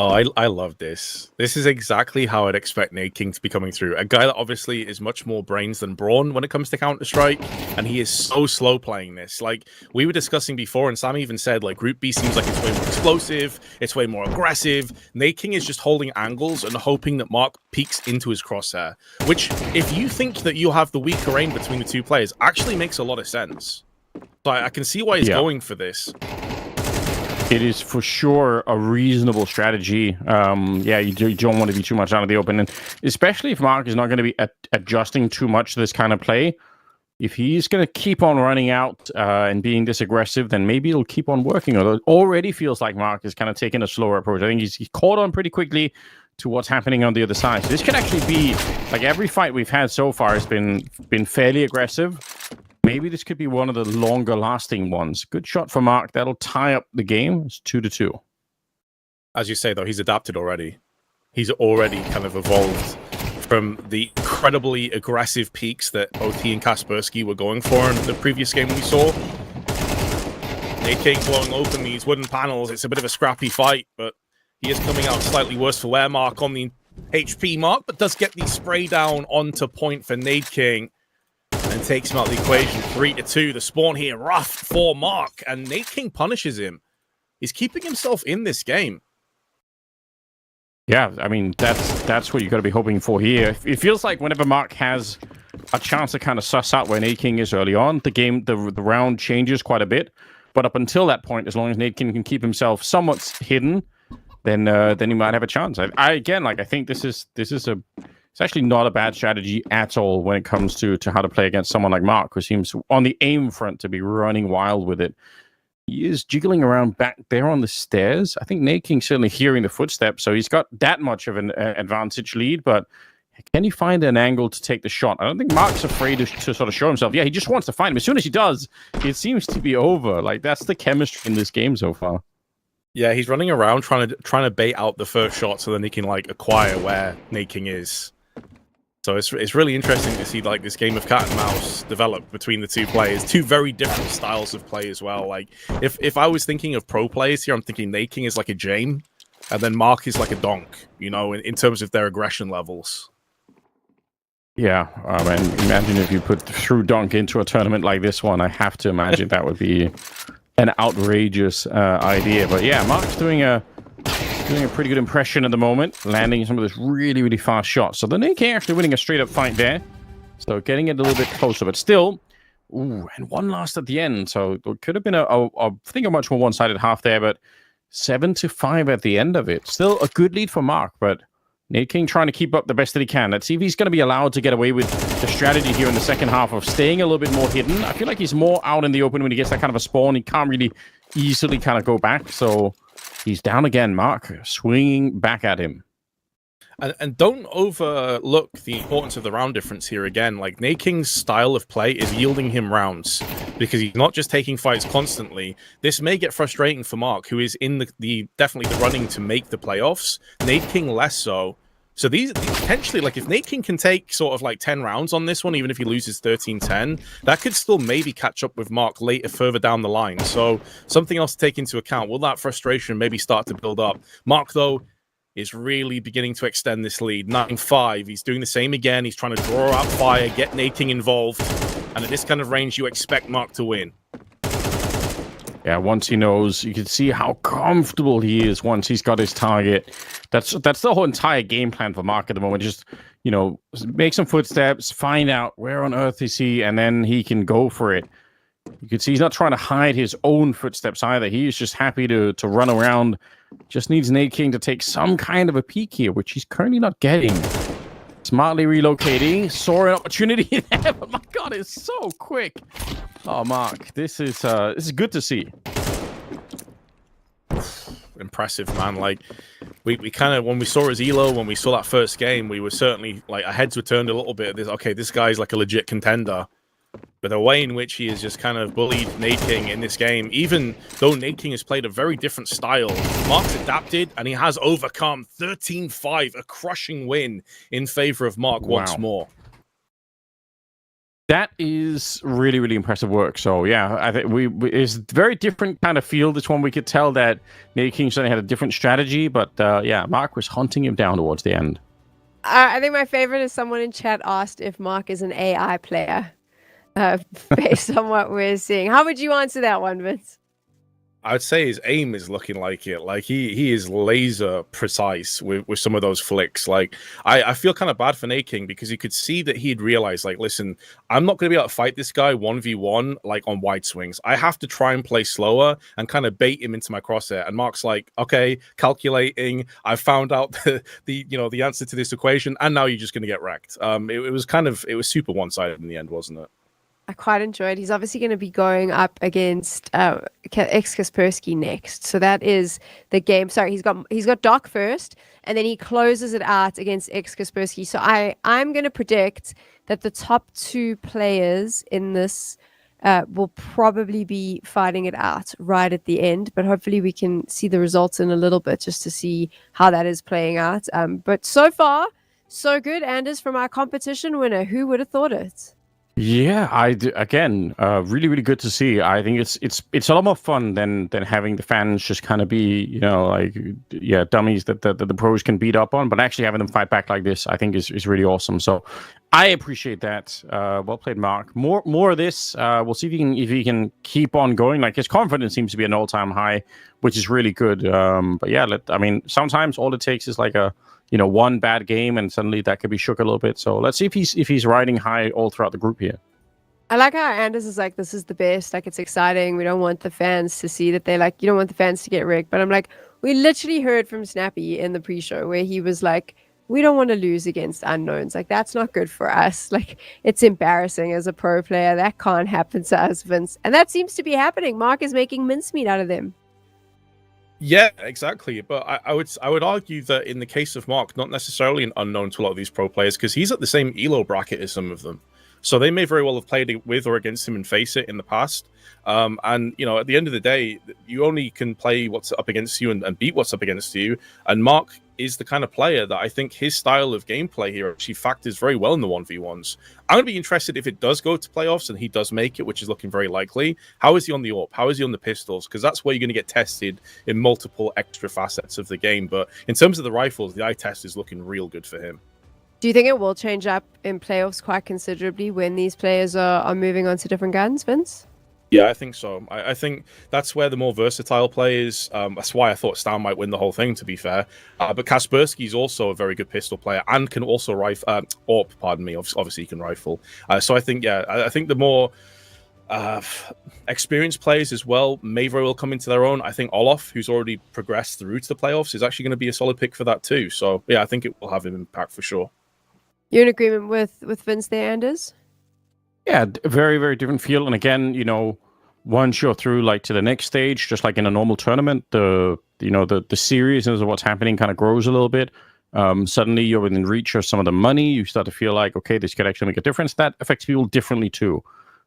Oh, I love this. This is exactly how I'd expect Nade King to be coming through. A guy that obviously is much more brains than brawn when it comes to Counter-Strike, and he is so slow playing this. Like, we were discussing before, and Sam even said, like, Group B seems like it's way more explosive, it's way more aggressive. Nade King is just holding angles and hoping that Mark peeks into his crosshair, which, if you think that you have the weaker aim between the two players, actually makes a lot of sense. So I can see why he's going for this. It is for sure a reasonable strategy. You don't want to be too much out of the open, and especially if Mark is not going to be adjusting too much to this kind of play. If he's going to keep on running out and being this aggressive, then maybe it'll keep on working. Although it already feels like Mark is kind of taking a slower approach. I think he's caught on pretty quickly to what's happening on the other side. So this could actually be like every fight we've had so far has been fairly aggressive. Maybe this could be one of the longer lasting ones. Good shot for Mark. That'll tie up the game. It's 2-2. As you say, though, he's adapted already. He's already kind of evolved from the incredibly aggressive peaks that both he and Kaspersky were going for in the previous game we saw. Nade King blowing open these wooden panels. It's a bit of a scrappy fight, but he is coming out slightly worse for wear. Mark on the HP mark, but does get the spray down onto point for Nade King. And takes him out of the equation. 3-2. The spawn here rough for Mark. And Nade King punishes him. He's keeping himself in this game. Yeah, I mean, that's what you got to be hoping for here. It feels like whenever Mark has a chance to kind of suss out where Nade King is early on, the game, the round changes quite a bit. But up until that point, as long as Nade King can keep himself somewhat hidden, then he might have a chance. I think this is it's actually not a bad strategy at all when it comes to how to play against someone like Mark, who seems on the aim front to be running wild with it. He is jiggling around back there on the stairs. I think Nade King's certainly hearing the footsteps, so he's got that much of an advantage lead, but can he find an angle to take the shot? I don't think Mark's afraid to sort of show himself. Yeah, he just wants to find him. As soon as he does, it seems to be over. Like, that's the chemistry in this game so far. Yeah, he's running around trying to bait out the first shot so then he can, like, acquire where Nade King is. So it's really interesting to see like this game of cat and mouse develop between the two players. Two very different styles of play as well. Like if I was thinking of pro players here, I'm thinking Nade King is like a Jame, and then Mark is like a Donk. In terms of their aggression levels. Yeah, and imagine if you put threw Donk into a tournament like this one. I have to imagine that would be an outrageous idea. But yeah, Mark's doing a pretty good impression at the moment, landing some of this really, really fast shots. So the Nade King actually winning a straight-up fight there. So getting it a little bit closer, but still, and one last at the end. So it could have been I think a much more one-sided half there, but 7-5 at the end of it. Still a good lead for Mark, but Nade King trying to keep up the best that he can. Let's see if he's going to be allowed to get away with the strategy here in the second half of staying a little bit more hidden. I feel like he's more out in the open when he gets that kind of a spawn. He can't really easily kind of go back, so he's down again, Mark, swinging back at him. And don't overlook the importance of the round difference here again. Like, Nade King's style of play is yielding him rounds because he's not just taking fights constantly. This may get frustrating for Mark, who is in the definitely the running to make the playoffs. Nade King less so. So these potentially, like, if Nade King can take sort of like 10 rounds on this one, even if he loses 13-10, that could still maybe catch up with Mark later, further down the line. So something else to take into account. Will that frustration maybe start to build up? Mark, though, is really beginning to extend this lead. 9-5. He's doing the same again. He's trying to draw out fire, get Nade King involved. And at this kind of range, you expect Mark to win. Yeah, once he knows, you can see how comfortable he is once he's got his target. That's the whole entire game plan for Mark at the moment. Just, make some footsteps, find out where on earth is he, and then he can go for it. You can see he's not trying to hide his own footsteps either. He is just happy to run around. Just needs Nate King to take some kind of a peek here, which he's currently not getting. Smartly relocating. Saw an opportunity there, but my God, it's so quick. Oh, Mark, this is good to see. Impressive, man. Like, we kind of, when we saw his elo, when we saw that first game, we were certainly, like, our heads were turned a little bit. This guy's like a legit contender. But the way in which he has just kind of bullied Nate King in this game, even though Nate King has played a very different style, Mark's adapted and he has overcome 13-5, a crushing win in favor of Mark once more. That is really, really impressive work. So yeah, I think it's very different kind of feel. This one we could tell that Nate King certainly had a different strategy, but yeah, Mark was hunting him down towards the end. I think my favorite is someone in chat asked if Mark is an AI player. Based on what we're seeing. How would you answer that one, Vince? I'd say his aim is looking like it. Like he is laser precise with some of those flicks. Like I feel kind of bad for Nate King because you could see that he'd realized, like, listen, I'm not going to be able to fight this guy 1v1 like on wide swings. I have to try and play slower and kind of bait him into my crosshair. And Mark's like, okay, calculating. I found out the answer to this equation, and now you're just going to get wrecked. It was super one-sided in the end, wasn't it? I quite enjoyed. He's obviously going to be going up against Kaspersky next. So that is the game. Sorry, he's got Doc first, and then he closes it out against Kaspersky. So I'm going to predict that the top two players in this will probably be fighting it out right at the end. But hopefully we can see the results in a little bit just to see how that is playing out. But so far, so good. Anders, from our competition winner, who would have thought it? Yeah, again, really, really good to see. I think it's a lot more fun than having the fans just kind of be, dummies that the pros can beat up on, but actually having them fight back like this, I think is really awesome. So I appreciate that. Well played, Mark. More of this. We'll see if he can keep on going. Like, his confidence seems to be an all-time high, which is really good. But yeah, sometimes all it takes is like one bad game, and suddenly that could be shook a little bit. So let's see if he's riding high all throughout the group here. I like how Anders is like, this is the best. Like, it's exciting. We don't want the fans to see that they you don't want the fans to get rigged. But I'm like, we literally heard from Snappy in the pre-show where he was like, we don't want to lose against unknowns. Like, that's not good for us. Like, it's embarrassing as a pro player. That can't happen to us, Vince. And that seems to be happening. Mark is making mincemeat out of them. Yeah, exactly. But I would argue that in the case of Mark, not necessarily an unknown to a lot of these pro players, because he's at the same elo bracket as some of them. So they may very well have played with or against him and face it in the past. And at the end of the day, you only can play what's up against you and beat what's up against you. And Mark is the kind of player that I think his style of gameplay here actually factors very well in the 1v1s. I'm going to be interested if it does go to playoffs and he does make it, which is looking very likely. How is he on the AWP? How is he on the pistols? Because that's where you're going to get tested in multiple extra facets of the game. But in terms of the rifles, the eye test is looking real good for him. Do you think it will change up in playoffs quite considerably when these players are moving on to different guns, Vince? Yeah, I think so. I think that's where the more versatile players. That's why I thought Stan might win the whole thing, to be fair. But Kaspersky is also a very good pistol player and can also rifle. AWP, pardon me. Obviously, he can rifle. So I think, I think the more experienced players as well may very well come into their own. I think Olof, who's already progressed through to the playoffs, is actually going to be a solid pick for that too. So yeah, I think it will have an impact for sure. You're in agreement with Vince there, Anders? Yeah, very, very different feel. And again, once you're through to the next stage, just like in a normal tournament, the seriousness of what's happening kind of grows a little bit. Suddenly you're within reach of some of the money. You start to feel like, okay, this could actually make a difference. That affects people differently too.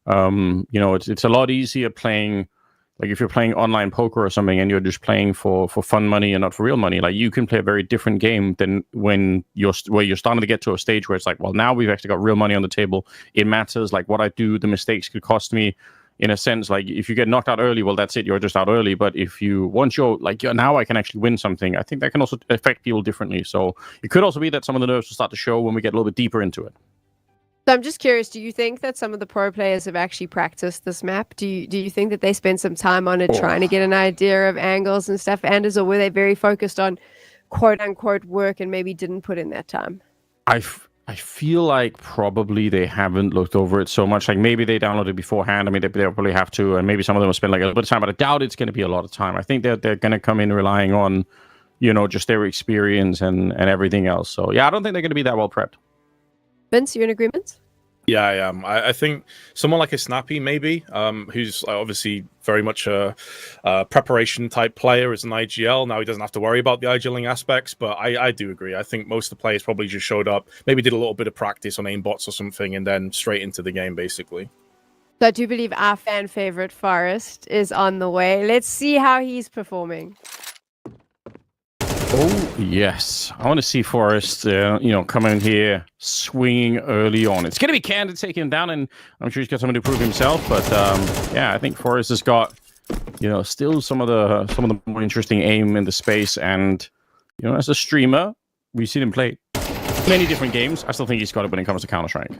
It's a lot easier playing. Like, if you're playing online poker or something and you're just playing for fun money and not for real money, like, you can play a very different game than when you're starting to get to a stage where it's like, well, now we've actually got real money on the table. It matters. Like, what I do, the mistakes could cost me. In a sense, like, if you get knocked out early, well, that's it. You're just out early. But once you're like, now I can actually win something, I think that can also affect people differently. So it could also be that some of the nerves will start to show when we get a little bit deeper into it. So I'm just curious, do you think that some of the pro players have actually practiced this map? Do you think that they spent some time on it trying to get an idea of angles and stuff, Anders, or were they very focused on quote unquote work and maybe didn't put in that time? I feel like probably they haven't looked over it so much. Like maybe they downloaded beforehand. I mean, they'll probably have to, and maybe some of them will spend like a little bit of time, but I doubt it's going to be a lot of time. I think they're going to come in relying on, just their experience and everything else. So yeah, I don't think they're going to be that well prepped. Vince, you in agreement? Yeah, I am. I think someone like a Snappy, maybe, who's obviously very much a preparation type player as an IGL. Now he doesn't have to worry about the IGLing aspects, but I do agree. I think most of the players probably just showed up, maybe did a little bit of practice on aimbots or something, and then straight into the game, basically. So I do believe our fan favorite Forest is on the way. Let's see how he's performing. Oh, yes. I want to see Forrest, come in here swinging early on. It's going to be Can to take him down, and I'm sure he's got something to prove himself. But, I think Forrest has got, still some of the more interesting aim in the space. And, as a streamer, we've seen him play many different games. I still think he's got it when it comes to Counter-Strike.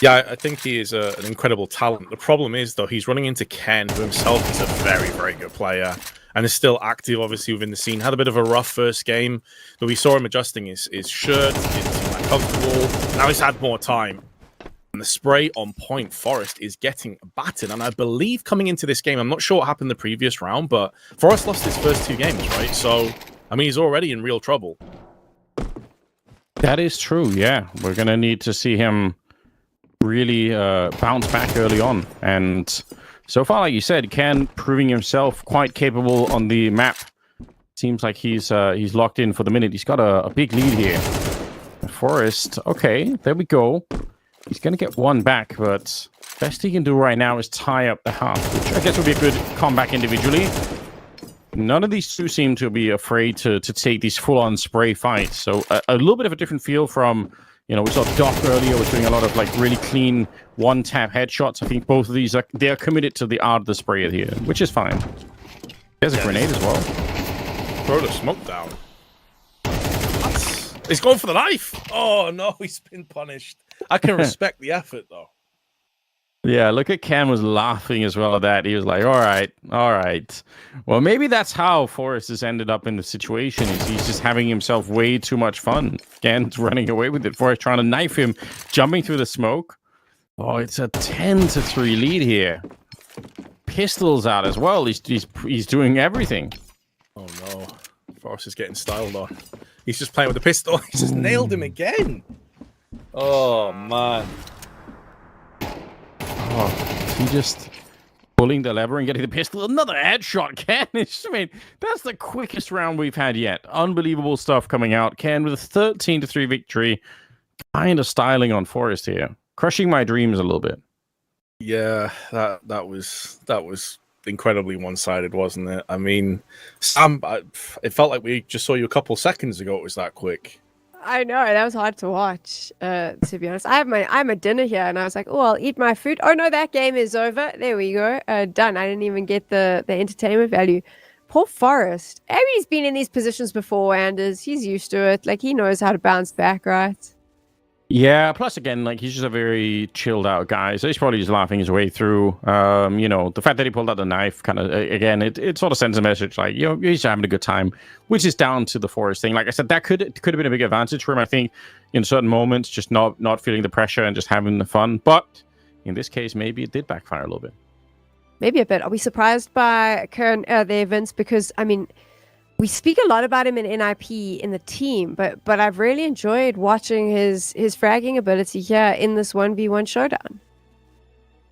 Yeah, I think he is an incredible talent. The problem is, though, he's running into Ken, who himself is a very, very good player. And is still active, obviously, within the scene. Had a bit of a rough first game, but we saw him adjusting his shirt, getting comfortable. Now he's had more time. And the spray on point, Forest is getting battered. And I believe coming into this game, I'm not sure what happened the previous round, but Forest lost his first 2 games, right? So, I mean, he's already in real trouble. That is true, yeah. We're going to need to see him really bounce back early on. And so far, like you said, Ken proving himself quite capable on the map. Seems like he's locked in for the minute. He's got a big lead here. Forrest, okay, there we go. He's going to get one back, but best he can do right now is tie up the half, which I guess would be a good comeback individually. None of these two seem to be afraid to take these full-on spray fights. So a little bit of a different feel from... we saw Doc earlier was doing a lot of like really clean one-tap headshots. I think both of these they're committed to the art of the spray here, which is fine. There's a grenade as well. Throw the smoke down. He's going for the knife. Oh no, he's been punished. I can respect the effort though. Yeah, look at Cam was laughing as well at that. He was like, all right. Well, maybe that's how Forrest has ended up in the situation. He's just having himself way too much fun. Can's running away with it. Forrest trying to knife him, jumping through the smoke. Oh, it's a 10-3 lead here. Pistols out as well. He's doing everything. Oh no, Forrest is getting styled on. He's just playing with the pistol. He just nailed him again. Oh man. Oh, he just pulling the lever and getting the pistol. Another headshot, Ken. I mean, that's the quickest round we've had yet. Unbelievable stuff coming out. Ken with a 13-3 victory. Kind of styling on Forrest here. Crushing my dreams a little bit. Yeah, that was incredibly one-sided, wasn't it? I mean, Sam, it felt like we just saw you a couple seconds ago. It was that quick. I know, that was hard to watch, to be honest. I'm at dinner here, and I was like, oh, I'll eat my food. Oh, no, that game is over. There we go. Done. I didn't even get the entertainment value. Poor Forrest. I mean, he's been in these positions before, Anders. He's used to it. Like, he knows how to bounce back, right? Yeah, plus again, like he's just a very chilled out guy, so he's probably just laughing his way through. The fact that he pulled out the knife kind of, again, it sort of sends a message like, he's having a good time, which is down to the Forest thing. Like I said, that could have been a big advantage for him, I think, in certain moments, just not feeling the pressure and just having the fun. But in this case, maybe it did backfire a little bit. Maybe a bit. Are we surprised by Kern there, Vince? Because, I mean, we speak a lot about him in NIP in the team, but I've really enjoyed watching his fragging ability here in this 1v1 showdown.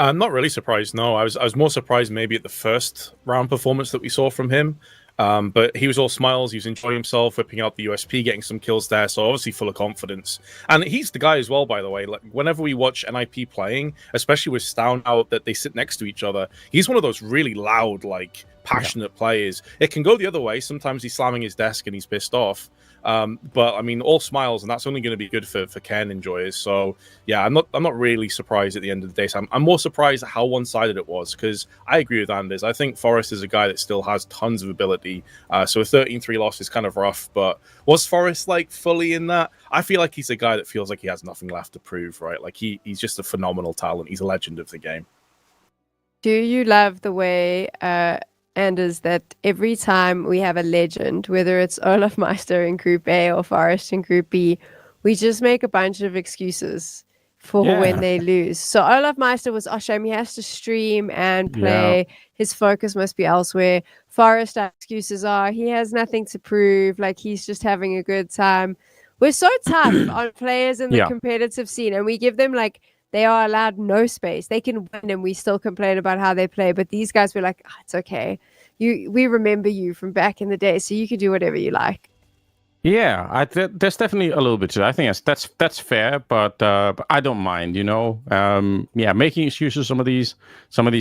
I'm not really surprised, no. I was more surprised maybe at the first round performance that we saw from him. But he was all smiles, he was enjoying himself, whipping out the USP, getting some kills there, so obviously full of confidence. And he's the guy as well, by the way. Like whenever we watch NIP playing, especially with Stown out that they sit next to each other, he's one of those really loud, like passionate players. It can go the other way. Sometimes he's slamming his desk and he's pissed off. But I mean, all smiles, and that's only going to be good for Ken enjoyers. So yeah, I'm not really surprised at the end of the day. So I'm more surprised at how one-sided it was, because I agree with Anders. I think Forrest is a guy that still has tons of ability. So a 13-3 loss is kind of rough. But was Forrest like fully in that? I feel like he's a guy that feels like he has nothing left to prove, right? Like he's just a phenomenal talent. He's a legend of the game. Do you love the way, Anders, that every time we have a legend, whether it's Olaf Meister in Group A or Forrest in Group B, we just make a bunch of excuses for when they lose. So Olaf Meister was, oh, shame, he has to stream and play. Yeah. His focus must be elsewhere. Forrest, our excuses are he has nothing to prove, like he's just having a good time. We're so tough on players in the competitive scene, and we give them like, they are allowed no space. They can win and we still complain about how they play. But these guys were like, oh, it's okay. We remember you from back in the day, so you can do whatever you like. Yeah, there's definitely a little bit to it. I think that's fair, but I don't mind, you know. Making excuses some of these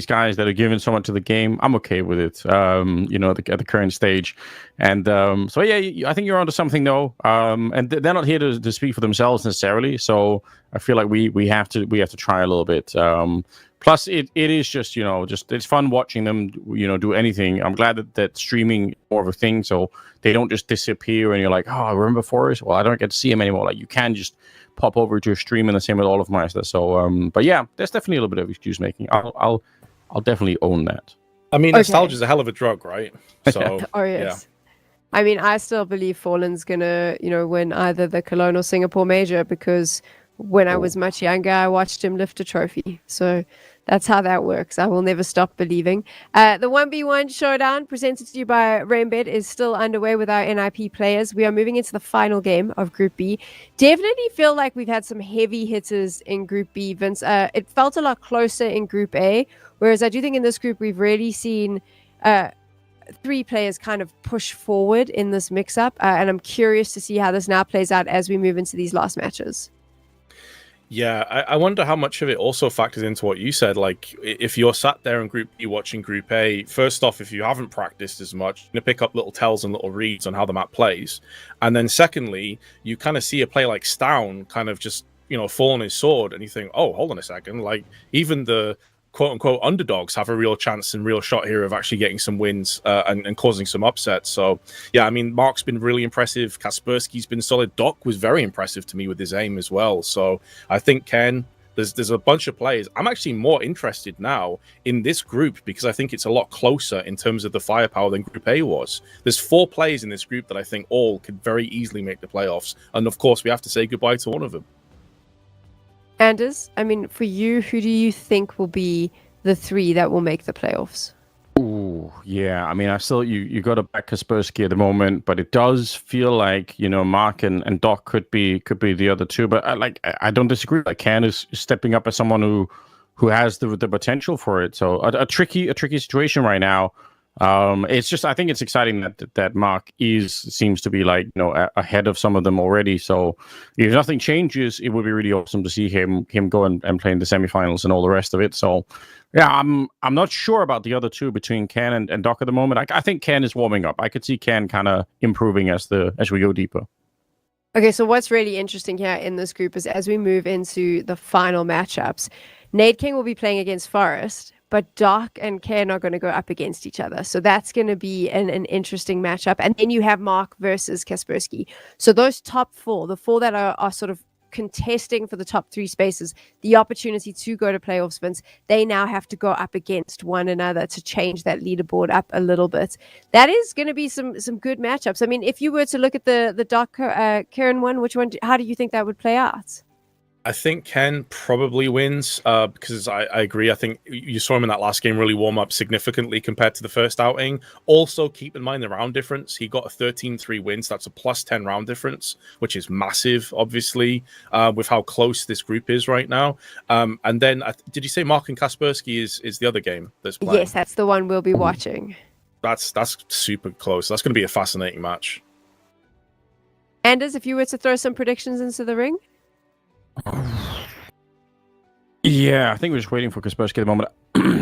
guys that are giving so much to the game, I'm okay with it. You know, at the current stage, and so yeah, I think you're onto something though. And they're not here to speak for themselves necessarily, so I feel like we have to try a little bit. Plus, it is just, you know, it's fun watching them, you know, do anything. I'm glad that streaming is more of a thing, so they don't just disappear and you're like, oh, I remember Forrest. Well, I don't get to see him anymore. Like, you can just pop over to a stream, and the same with all of Meister. So, but yeah, there's definitely a little bit of excuse making. I'll definitely own that. I mean, nostalgia is a hell of a drug, right? So, oh yes. Yeah. I mean, I still believe Fallen's gonna, you know, win either the Cologne or Singapore Major, because when I was much younger, I watched him lift a trophy. So that's how that works. I will never stop believing. The 1v1 showdown presented to you by Rainbet is still underway with our NIP players. We are moving into the final game of Group B. Definitely feel like we've had some heavy hitters in Group B, Vince. It felt a lot closer in Group A, whereas I do think in this group we've really seen three players kind of push forward in this mix-up. And I'm curious to see how this now plays out as we move into these last matches. Yeah, I wonder how much of it also factors into what you said. Like, if you're sat there in Group B watching Group A, first off, if you haven't practiced as much, you're going to pick up little tells and little reads on how the map plays. And then secondly, you kind of see a play like Stown kind of just, you know, fall on his sword, and you think, oh, hold on a second. Like, even the quote-unquote underdogs have a real chance and real shot here of actually getting some wins and causing some upsets. So, yeah, I mean, Mark's been really impressive. Kaspersky's been solid. Doc was very impressive to me with his aim as well. So I think Ken, there's a bunch of players. I'm actually more interested now in this group because I think it's a lot closer in terms of the firepower than Group A was. There's 4 players in this group that I think all could very easily make the playoffs. And, of course, we have to say goodbye to one of them. Anders, I mean, for you, who do you think will be the 3 that will make the playoffs? Ooh, yeah. I mean, I still you got to back Kaspersky at the moment, but it does feel like, you know, Mark and Doc could be the other 2. But I don't disagree. Like, Ken is stepping up as someone who has the potential for it. So a tricky situation right now. It's just, I think it's exciting that Mark seems to be, like, you know, ahead of some of them already. So if nothing changes, it would be really awesome to see him go and play in the semifinals and all the rest of it. So yeah, I'm not sure about the other 2 between Ken and Doc at the moment. I think Ken is warming up. I could see Ken kind of improving as we go deeper. Okay, so what's really interesting here in this group is as we move into the final matchups, Nate King will be playing against Forrest, but Doc and Ken are going to go up against each other. So that's going to be an interesting matchup. And then you have Mark versus Kaspersky. So those top 4, the 4 that are sort of contesting for the top 3 spaces, the opportunity to go to playoffs, Vince, they now have to go up against one another to change that leaderboard up a little bit. That is going to be some good matchups. I mean, if you were to look at the Doc Karen one, how do you think that would play out? I think Ken probably wins because I agree. I think you saw him in that last game really warm up significantly compared to the first outing. Also, keep in mind the round difference. He got a 13-3 win, so that's a plus 10 round difference, which is massive, obviously, with how close this group is right now. And then, did you say Mark and Kaspersky is the other game that's playing? Yes, that's the one we'll be watching. That's super close. That's going to be a fascinating match. Anders, if you were to throw some predictions into the ring? Yeah, I think we're just waiting for Kaspersky at the moment.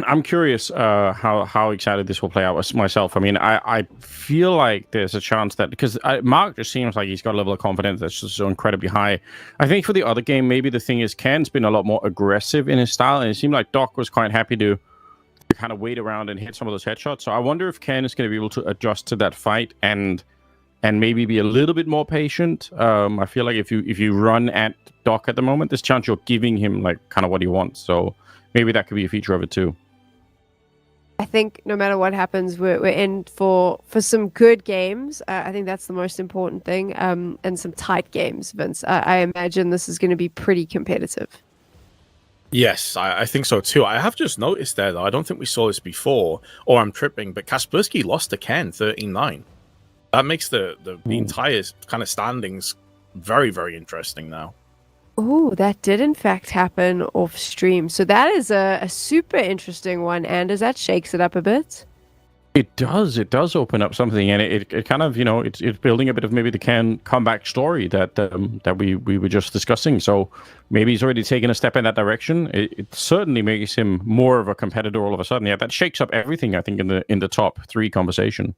I'm curious how excited this will play out myself. I mean, I feel like there's a chance that because Mark just seems like he's got a level of confidence that's just so incredibly high. I think for the other game, maybe the thing is Ken's been a lot more aggressive in his style, and it seemed like Doc was quite happy to kind of wait around and hit some of those headshots. So I wonder if Ken is going to be able to adjust to that fight and maybe be a little bit more patient. I feel like if you run at Doc at the moment, there's a chance you're giving him like kind of what he wants. So maybe that could be a feature of it too. I think no matter what happens, we're in for some good games. I think that's the most important thing, and some tight games, Vince. I imagine this is going to be pretty competitive. Yes, I think so too. I have just noticed there, though, I don't think we saw this before, or I'm tripping, but Kaspersky lost to Ken 13-9. That makes the entire kind of standings very, very interesting now. Oh, that did in fact happen off stream. So that is a super interesting one, Anders. That shakes it up a bit. It does. It does open up something, and it kind of, it's building a bit of maybe the Ken comeback story that we were just discussing. So maybe he's already taken a step in that direction. It certainly makes him more of a competitor all of a sudden. Yeah, that shakes up everything, I think, in the top three conversation.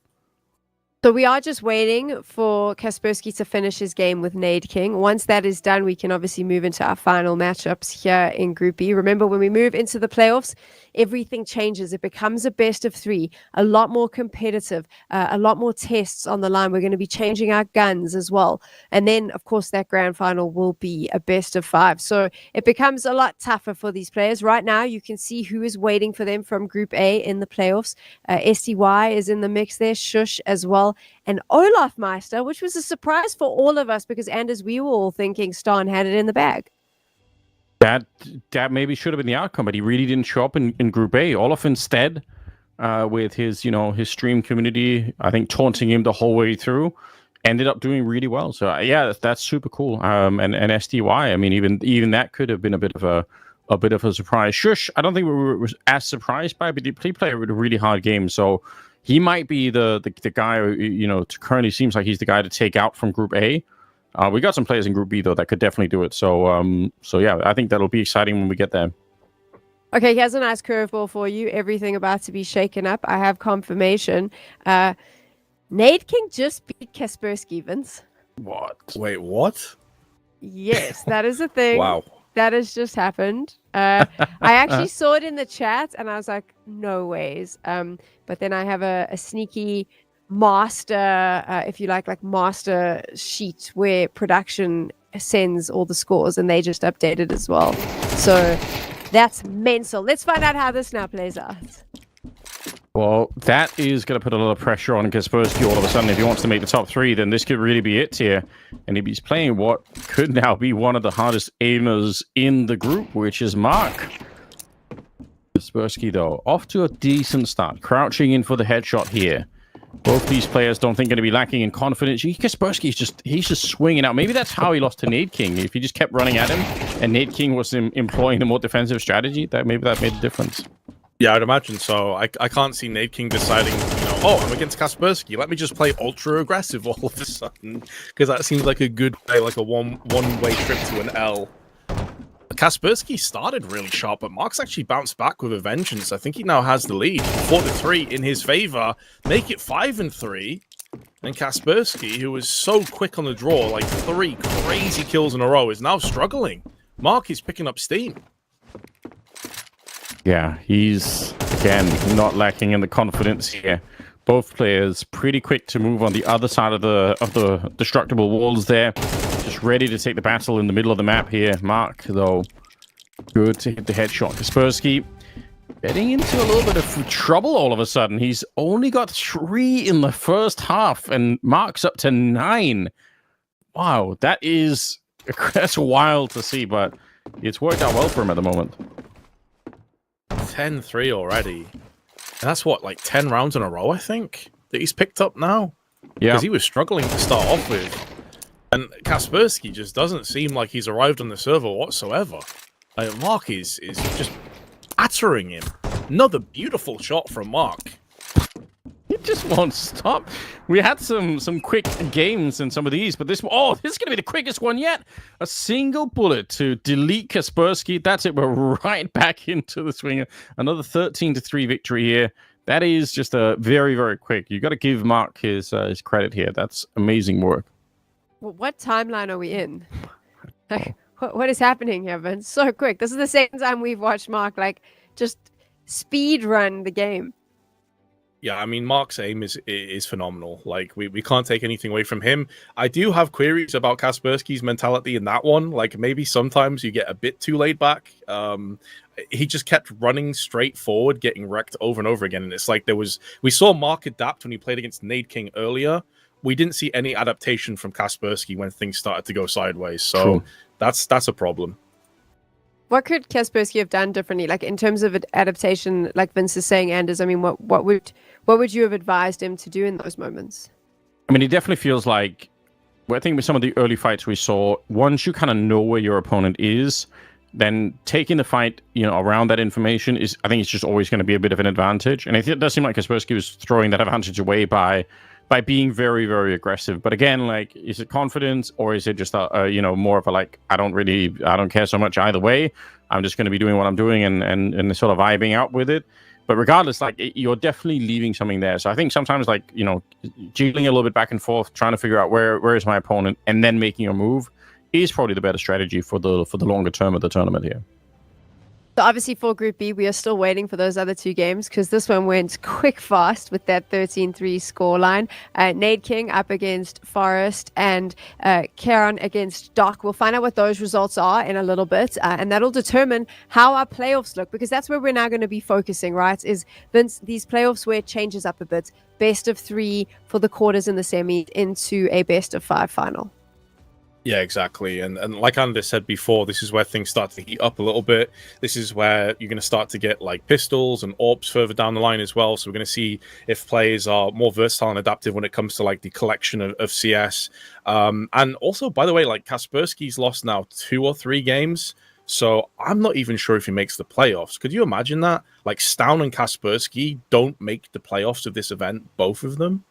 So we are just waiting for Kaspersky to finish his game with Nade King. Once that is done, we can obviously move into our final matchups here in Group B. Remember, when we move into the playoffs, everything changes. It becomes a best of three, a lot more competitive, a lot more tests on the line. We're going to be changing our guns as well. And then, of course, that grand final will be a best of five. So it becomes a lot tougher for these players. Right now, you can see who is waiting for them from Group A in the playoffs. STY is in the mix there, Shush as well. And Olaf Meister, which was a surprise for all of us because, Anders, we were all thinking Stan had it in the bag. That maybe should have been the outcome, but he really didn't show up in Group A. Olaf instead, with his stream community, I think taunting him the whole way through, ended up doing really well. So yeah, that's super cool. And STY, I mean, even that could have been a bit of a surprise. Shush, I don't think we were as surprised by, but he played a really hard game. So he might be the guy, currently seems like he's the guy to take out from Group A. We got some players in Group B, though, that could definitely do it. So yeah, I think that'll be exciting when we get there. Okay, here's a nice curveball for you. Everything about to be shaken up. I have confirmation. Nade King just beat Kaspersky, Vince. What? Wait, what? Yes, that is a thing. Wow. That has just happened. I actually saw it in the chat, and I was like, no ways. But then I have a sneaky master, if you like master sheet where production sends all the scores, and they just updated as well. So that's mental. Let's find out how this now plays out. Well, that is going to put a lot of pressure on Kaspersky all of a sudden. If he wants to make the top three, then this could really be it here. And if he's playing what could now be one of the hardest aimers in the group, which is Mark. Kaspersky, though, off to a decent start. Crouching in for the headshot here. Both these players don't think going to be lacking in confidence. Kaspersky's just swinging out. Maybe that's how he lost to Nade King. If he just kept running at him and Nade King was employing the more defensive strategy, maybe that made a difference. Yeah, I'd imagine so. I can't see Nade King deciding, I'm against Kaspersky. Let me just play ultra aggressive all of a sudden, because that seems like a good way, like a one-way trip to an L. Kaspersky started really sharp, but Mark's actually bounced back with a vengeance. I think he now has the lead. 4-3 in his favor. Make it 5-3. And Kaspersky, who was so quick on the draw, like 3 crazy kills in a row, is now struggling. Mark is picking up steam. Yeah, he's, again, not lacking in the confidence here. Both players pretty quick to move on the other side of the destructible walls there. Just ready to take the battle in the middle of the map here. Mark, though, good to hit the headshot. Kaspersky getting into a little bit of trouble all of a sudden. He's only got 3 in the first half, and Mark's up to 9. Wow, that's wild to see, but it's worked out well for him at the moment. 10-3 already. And that's what, like 10 rounds in a row, I think, that he's picked up now? Yeah. Because he was struggling to start off with. And Kaspersky just doesn't seem like he's arrived on the server whatsoever. Mark is just battering him. Another beautiful shot from Mark. just won't stop. We had some quick games in some of these, but this is going to be the quickest one yet. A single bullet to delete Kaspersky. That's it. We're right back into the swing. Another 13-3 victory here. That is just a very, very quick. You got to give Mark his credit here. That's amazing work. Well, what timeline are we in? Like, what is happening here, Vince? So quick. This is the second time we've watched Mark just speed run the game. Yeah, I mean, Mark's aim is phenomenal. Like, we can't take anything away from him. I do have queries about Kaspersky's mentality in that one. Like, maybe sometimes you get a bit too laid back. He just kept running straight forward, getting wrecked over and over again. And it's like we saw Mark adapt when he played against Nade King earlier. We didn't see any adaptation from Kaspersky when things started to go sideways. So True. That's a problem. What could Kaspersky have done differently? Like in terms of adaptation, like Vince is saying, Anders, I mean, what would you have advised him to do in those moments? I mean, it definitely feels like, I think with some of the early fights we saw, once you kind of know where your opponent is, then taking the fight, around that information I think it's just always going to be a bit of an advantage. And it does seem like Kaspersky was throwing that advantage away by being very, very aggressive. But again, like, is it confidence or is it just more of a like, I don't care so much either way. I'm just going to be doing what I'm doing and sort of vibing out with it. But regardless, like, you're definitely leaving something there. So I think sometimes, like, jiggling a little bit back and forth, trying to figure out where is my opponent, and then making a move is probably the better strategy for the longer term of the tournament here. So obviously for Group B, we are still waiting for those other two games because this one went quick fast with that 13-3 scoreline. Nade King up against Forest and Karen against Doc. We'll find out what those results are in a little bit, and that'll determine how our playoffs look, because that's where we're now going to be focusing, right? Is Vince, these playoffs where it changes up a bit. Best of 3 for the quarters and the semis into a best of 5 final. Yeah, exactly. And like Anders said before, this is where things start to heat up a little bit. This is where you're going to start to get like pistols and AWPs further down the line as well. So we're going to see if players are more versatile and adaptive when it comes to like the collection of CS. And also, by the way, like Kaspersky's lost now 2 or 3 games. So I'm not even sure if he makes the playoffs. Could you imagine that? Like Stown and Kaspersky don't make the playoffs of this event, both of them?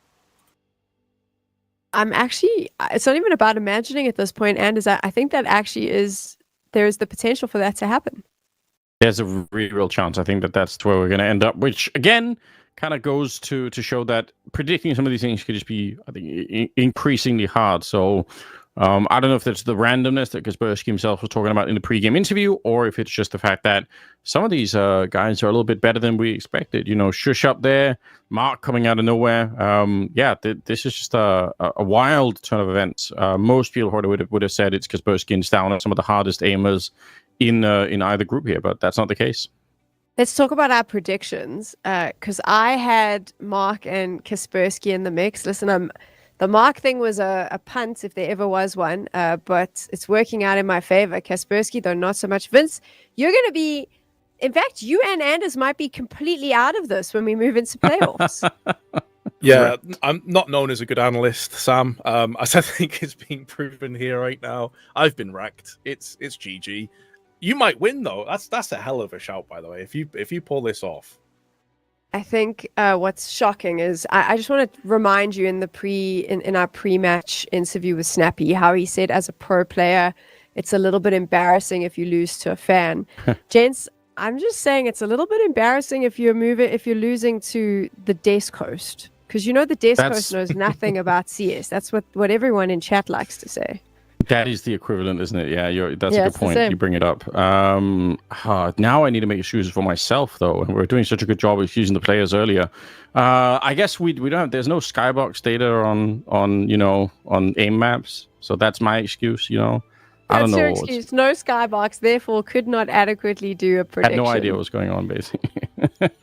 It's not even about imagining at this point, Anders. I think that actually there's the potential for that to happen. There's a real chance. I think that's where we're going to end up, which again kind of goes to show that predicting some of these things could just be, I think, increasingly hard. So I don't know if that's the randomness that Kaspersky himself was talking about in the pregame interview, or if it's just the fact that some of these guys are a little bit better than we expected. Shush up there, Mark coming out of nowhere. This is just a wild turn of events. Most people would have said it's Kaspersky and Stown are some of the hardest aimers in either group here, but that's not the case. Let's talk about our predictions, because I had Mark and Kaspersky in the mix. Listen, the Mark thing was a punt, if there ever was one, but it's working out in my favor. Kaspersky, though, not so much. Vince, you're going to be... In fact, you and Anders might be completely out of this when we move into playoffs. Yeah, I'm not known as a good analyst, Sam. As I think it's being proven here right now, I've been wrecked. It's GG. You might win though. That's a hell of a shout, by the way. If you pull this off. I think what's shocking is I just want to remind you in our pre-match interview with Snappy how he said as a pro player it's a little bit embarrassing if you lose to a fan. Gents, I'm just saying it's a little bit embarrassing if you're losing to the Desk Coast, because the Desk Coast knows nothing about CS. That's what everyone in chat likes to say. That is the equivalent, isn't it? Yeah, that's a good point. You bring it up. Now I need to make excuses for myself, though. And we're doing such a good job of using the players earlier. I guess we don't have. There's no skybox data on aim maps, so that's my excuse. I don't know. That's your excuse. No skybox, therefore could not adequately do a prediction. Had no idea what was going on, basically.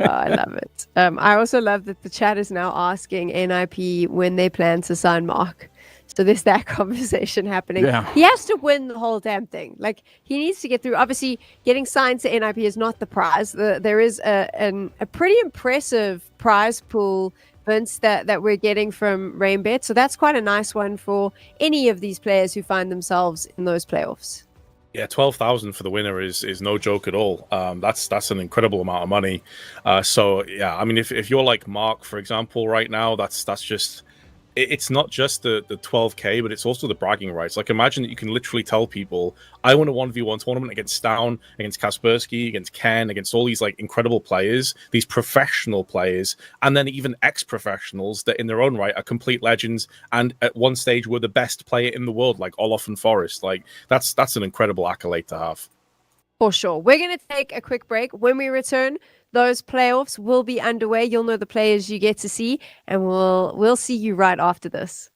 I love it. I also love that the chat is now asking NIP when they plan to sign Mark. So there's that conversation happening. Yeah. He has to win the whole damn thing. Like, he needs to get through. Obviously, getting signed to NIP is not the prize. There is a pretty impressive prize pool, Vince, that we're getting from Rainbet. So that's quite a nice one for any of these players who find themselves in those playoffs. Yeah, 12,000 for the winner is no joke at all. That's an incredible amount of money. So yeah, I mean, if you're like Mark, for example, right now, that's just it's not just the 12K, but it's also the bragging rights. Like, imagine that you can literally tell people, I want a 1v1 tournament against Stown, against Kaspersky, against Ken, against all these like incredible players, these professional players, and then even ex-professionals that in their own right are complete legends, and at one stage were the best player in the world, like Olaf and Forrest. Like, that's an incredible accolade to have. For sure. We're going to take a quick break. When we return, those playoffs will be underway. You'll know the players you get to see, and we'll see you right after this.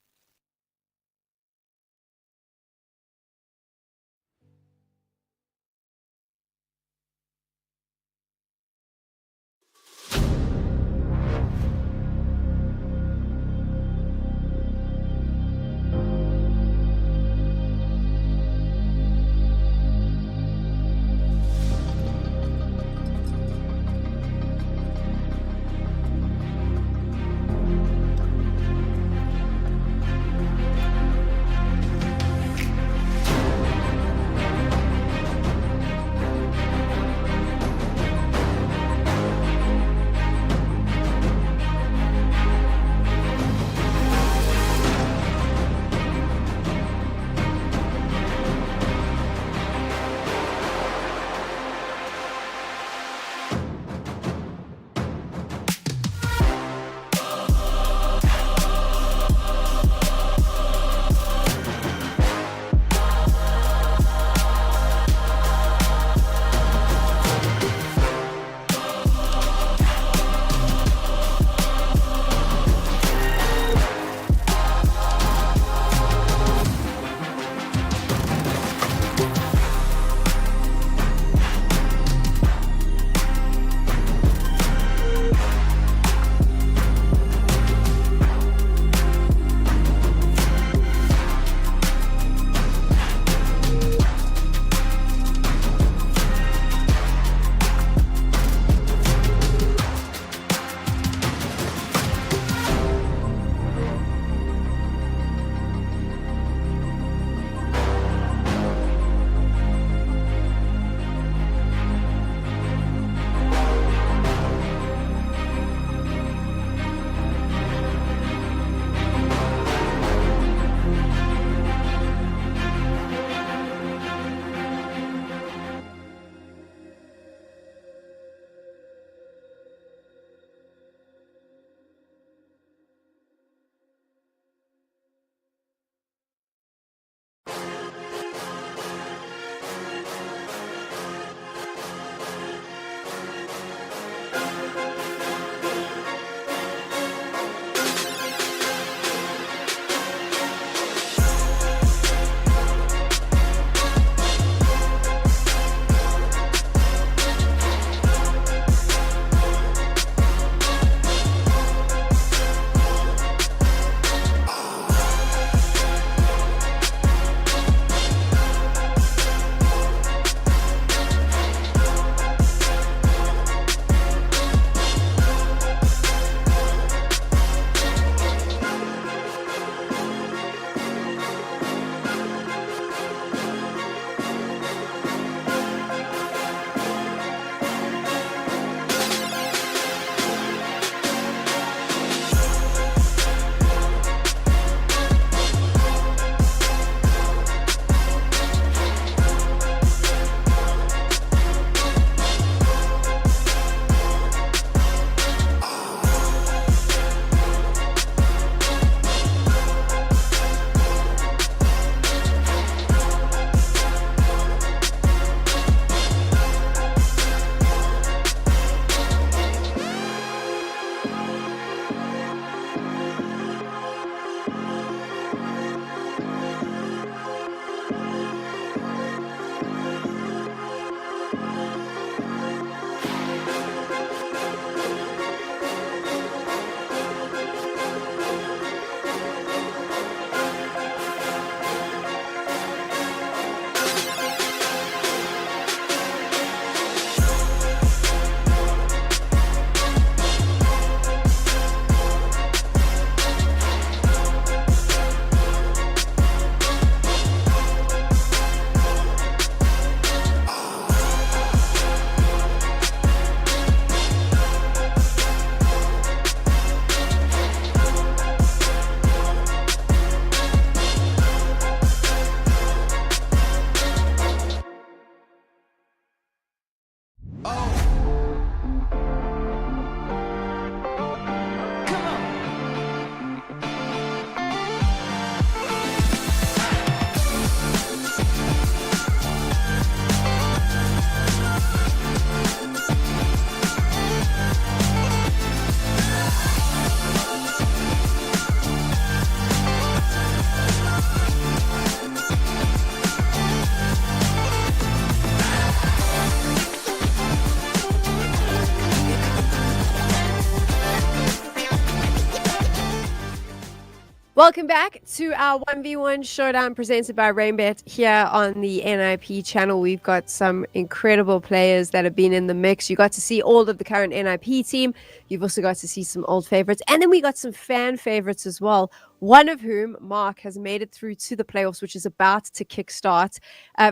Welcome back to our 1v1 Showdown presented by Rainbet here on the NIP channel. We've got some incredible players that have been in the mix. You got to see all of the current NIP team. You've also got to see some old favorites. And then we got some fan favorites as well. One of whom, Mark, has made it through to the playoffs, which is about to kickstart.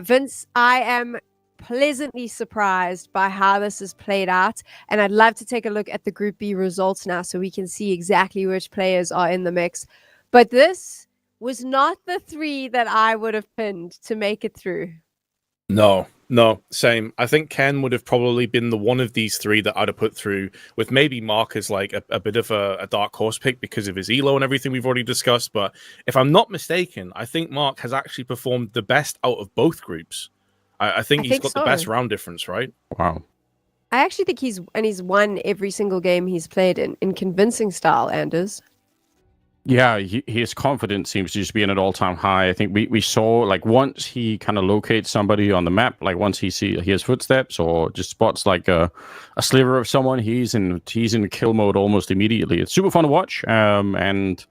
Vince, I am pleasantly surprised by how this has played out. And I'd love to take a look at the Group B results now so we can see exactly which players are in the mix. But this was not the 3 that I would have pinned to make it through. No, same. I think Ken would have probably been the one of these 3 that I'd have put through, with maybe Mark as like a bit of a dark horse pick because of his elo and everything we've already discussed. But if I'm not mistaken, I think Mark has actually performed the best out of both groups. I think he's got the best round difference, right? Wow. I actually think he's won every single game he's played in convincing style, Anders. Yeah, his confidence seems to just be at an all-time high. I think we saw, like, once he kind of locates somebody on the map, like once he hears footsteps or just spots like a sliver of someone, he's in kill mode almost immediately. It's super fun to watch, and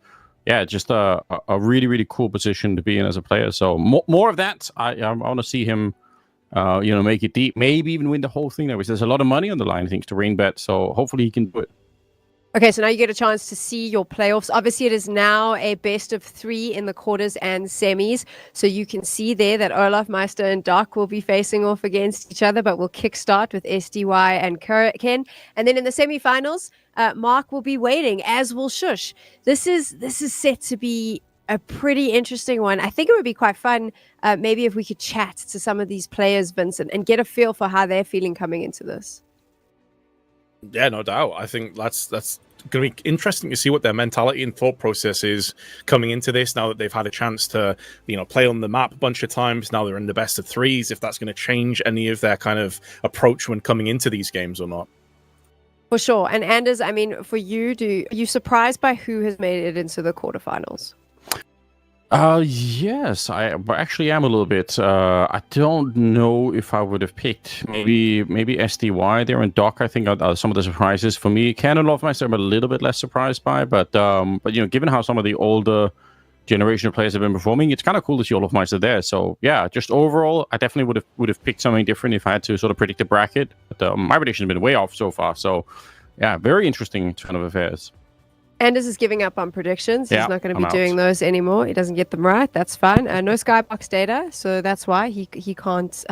yeah, just a really, really cool position to be in as a player. So more of that. I want to see him, make it deep, maybe even win the whole thing. There's a lot of money on the line, thanks to Rainbet. So hopefully he can do it. Okay, so now you get a chance to see your playoffs. Obviously, it is now a best of 3 in the quarters and semis. So you can see there that Olaf Meister and Doc will be facing off against each other, but we'll kickstart with SDY and Ken. And then in the semifinals, Mark will be waiting, as will Shush. This is set to be a pretty interesting one. I think it would be quite fun, maybe if we could chat to some of these players, Vincent, and get a feel for how they're feeling coming into this. Yeah, no doubt. I think that's going to be interesting to see what their mentality and thought process is coming into this, now that they've had a chance to, play on the map a bunch of times. Now they're in the best of 3s, if that's going to change any of their kind of approach when coming into these games or not. For sure. And Anders, I mean, for you, are you surprised by who has made it into the quarterfinals? Yes, I actually am a little bit. I don't know if I would have picked maybe SDY there and Doc. I think are some of the surprises for me. Ken and Lofmeister I'm a little bit less surprised by, but given how some of the older generation of players have been performing, it's kind of cool to see Lofmeister there. So yeah, just overall, I definitely would have picked something different if I had to sort of predict the bracket. But my prediction has been way off so far. So yeah, very interesting turn of affairs. Anders is giving up on predictions. He's not going to be doing out. those anymore. He doesn't get them right. That's fine. No skybox data, so that's why he can't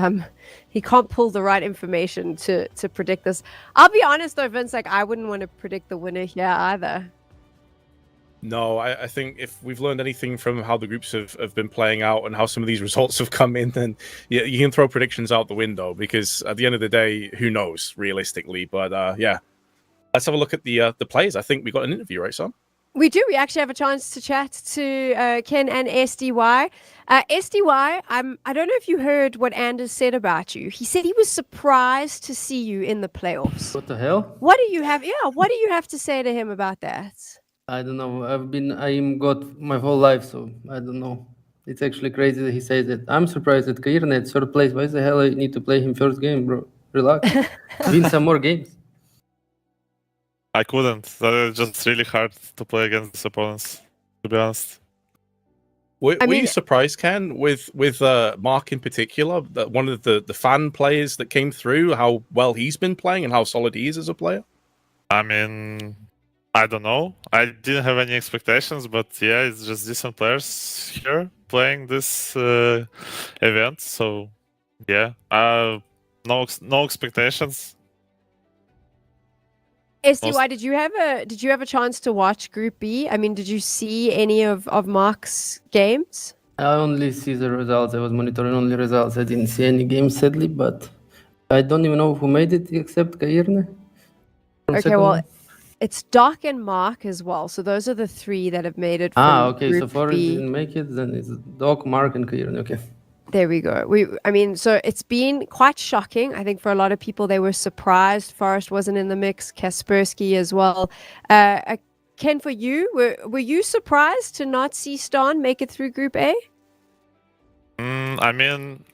pull the right information to predict this. I'll be honest though, Vince, like I wouldn't want to predict the winner here either. No, I think if we've learned anything from how the groups have been playing out and how some of these results have come in, then you can throw predictions out the window, because at the end of the day, who knows realistically? But yeah. Let's have a look at the players. I think we got an interview, right, Sam? We do. We actually have a chance to chat to Ken and SDY. SDY, I don't know if you heard what Anders said about you. He said he was surprised to see you in the playoffs. What the hell? What do you have? Yeah, what do you have to say to him about that? I don't know. I'm got my whole life, so I don't know. It's actually crazy that he says that. I'm surprised that Kairn at third place. Why the hell I need to play him first game, bro? Relax. Win some more games. I couldn't. It's just really hard to play against these opponents, to be honest. Were you surprised, Ken, with Mark in particular, that one of the fan players that came through, how well he's been playing and how solid he is as a player? I mean, I don't know. I didn't have any expectations, but yeah, it's just decent players here playing this event. So yeah, no expectations. SDY, did you have a chance to watch Group B? I mean, did you see any of Mark's games? I only see the results. I was monitoring only results. I didn't see any games, sadly, but I don't even know who made it except Kairne. Okay, well, it's Doc and Mark as well. So those are the 3 that have made it from okay. Group So far B. didn't make it, then it's Doc, Mark, and Kairne. Okay. There we go. So it's been quite shocking. I think for a lot of people, they were surprised. Forrest wasn't in the mix. Kaspersky as well. Ken, for you, were you surprised to not see Stan make it through Group A? I mean,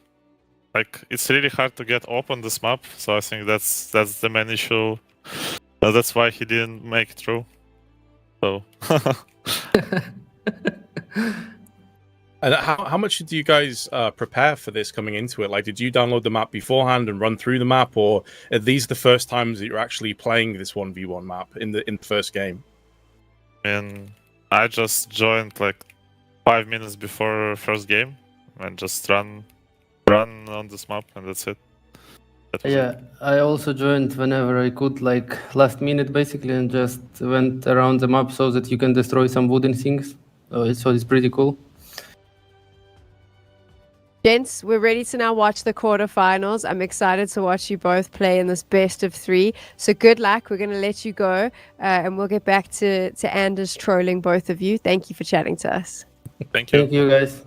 like, it's really hard to get open this map, so I think that's the main issue. That's why he didn't make it through. So. And how much do you guys prepare for this coming into it? Like, did you download the map beforehand and run through the map, or are these the first times that you're actually playing this 1v1 map in the first game? And I just joined like 5 minutes before first game and just run on this map, and that's it. That was Yeah, it. I also joined whenever I could, like last minute basically, and just went around the map so that you can destroy some wooden things. So it's pretty cool. Gents, we're ready to now watch the quarterfinals. I'm excited to watch you both play in this best of 3. So good luck. We're going to let you go, and we'll get back to Anders trolling both of you. Thank you for chatting to us. Thank you. Thank you, guys.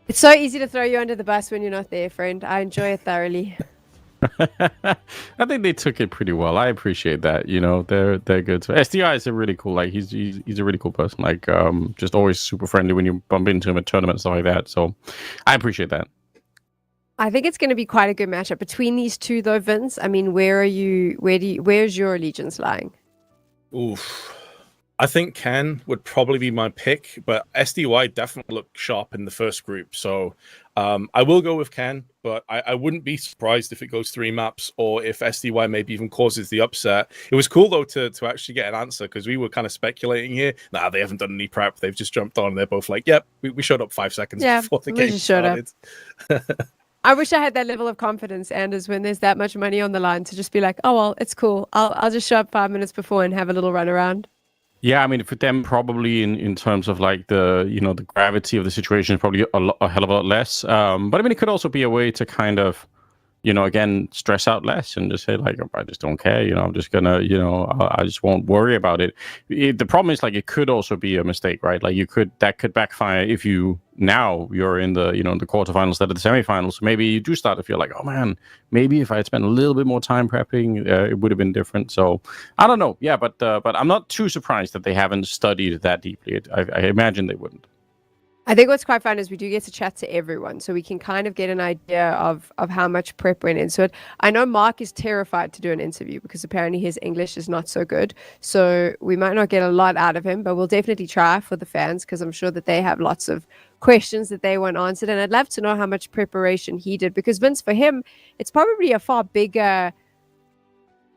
It's so easy to throw you under the bus when you're not there, friend. I enjoy it thoroughly. I think they took it pretty well. I appreciate that. You know, they're good. So SDI is a really cool. Like he's a really cool person. Like just always super friendly when you bump into him at tournaments stuff like that. So I appreciate that. I think it's going to be quite a good matchup between these two, though, Vince. I mean, where's your allegiance lying? Oof. I think Ken would probably be my pick, but SDY definitely looked sharp in the first group. So I will go with Ken, but I wouldn't be surprised if it goes 3 maps or if SDY maybe even causes the upset. It was cool, though, to actually get an answer because we were kind of speculating here. Nah, they haven't done any prep. They've just jumped on. They're both like, yep, we showed up 5 seconds before the game started. I wish I had that level of confidence, Anders, when there's that much money on the line to just be like, oh, well, it's cool. I'll just show up 5 minutes before and have a little run around. Yeah, I mean, for them, probably in terms of like the gravity of the situation is probably a hell of a lot less. But I mean, it could also be a way to kind of, again, stress out less and just say like, I just don't care. I'm just gonna, I just won't worry about it. The problem is like it could also be a mistake, right? Like that could backfire if you're in the the quarterfinals instead of the semifinals. Maybe you do start to feel like, oh man, maybe if I had spent a little bit more time prepping, it would have been different. So I don't know. Yeah, but I'm not too surprised that they haven't studied that deeply. I imagine they wouldn't. I think what's quite fun is we do get to chat to everyone, so we can kind of get an idea of how much prep went into it. I know Mark is terrified to do an interview because apparently his English is not so good, so we might not get a lot out of him, but we'll definitely try for the fans because I'm sure that they have lots of questions that they want answered, and I'd love to know how much preparation he did because Vince, for him, it's probably a far bigger,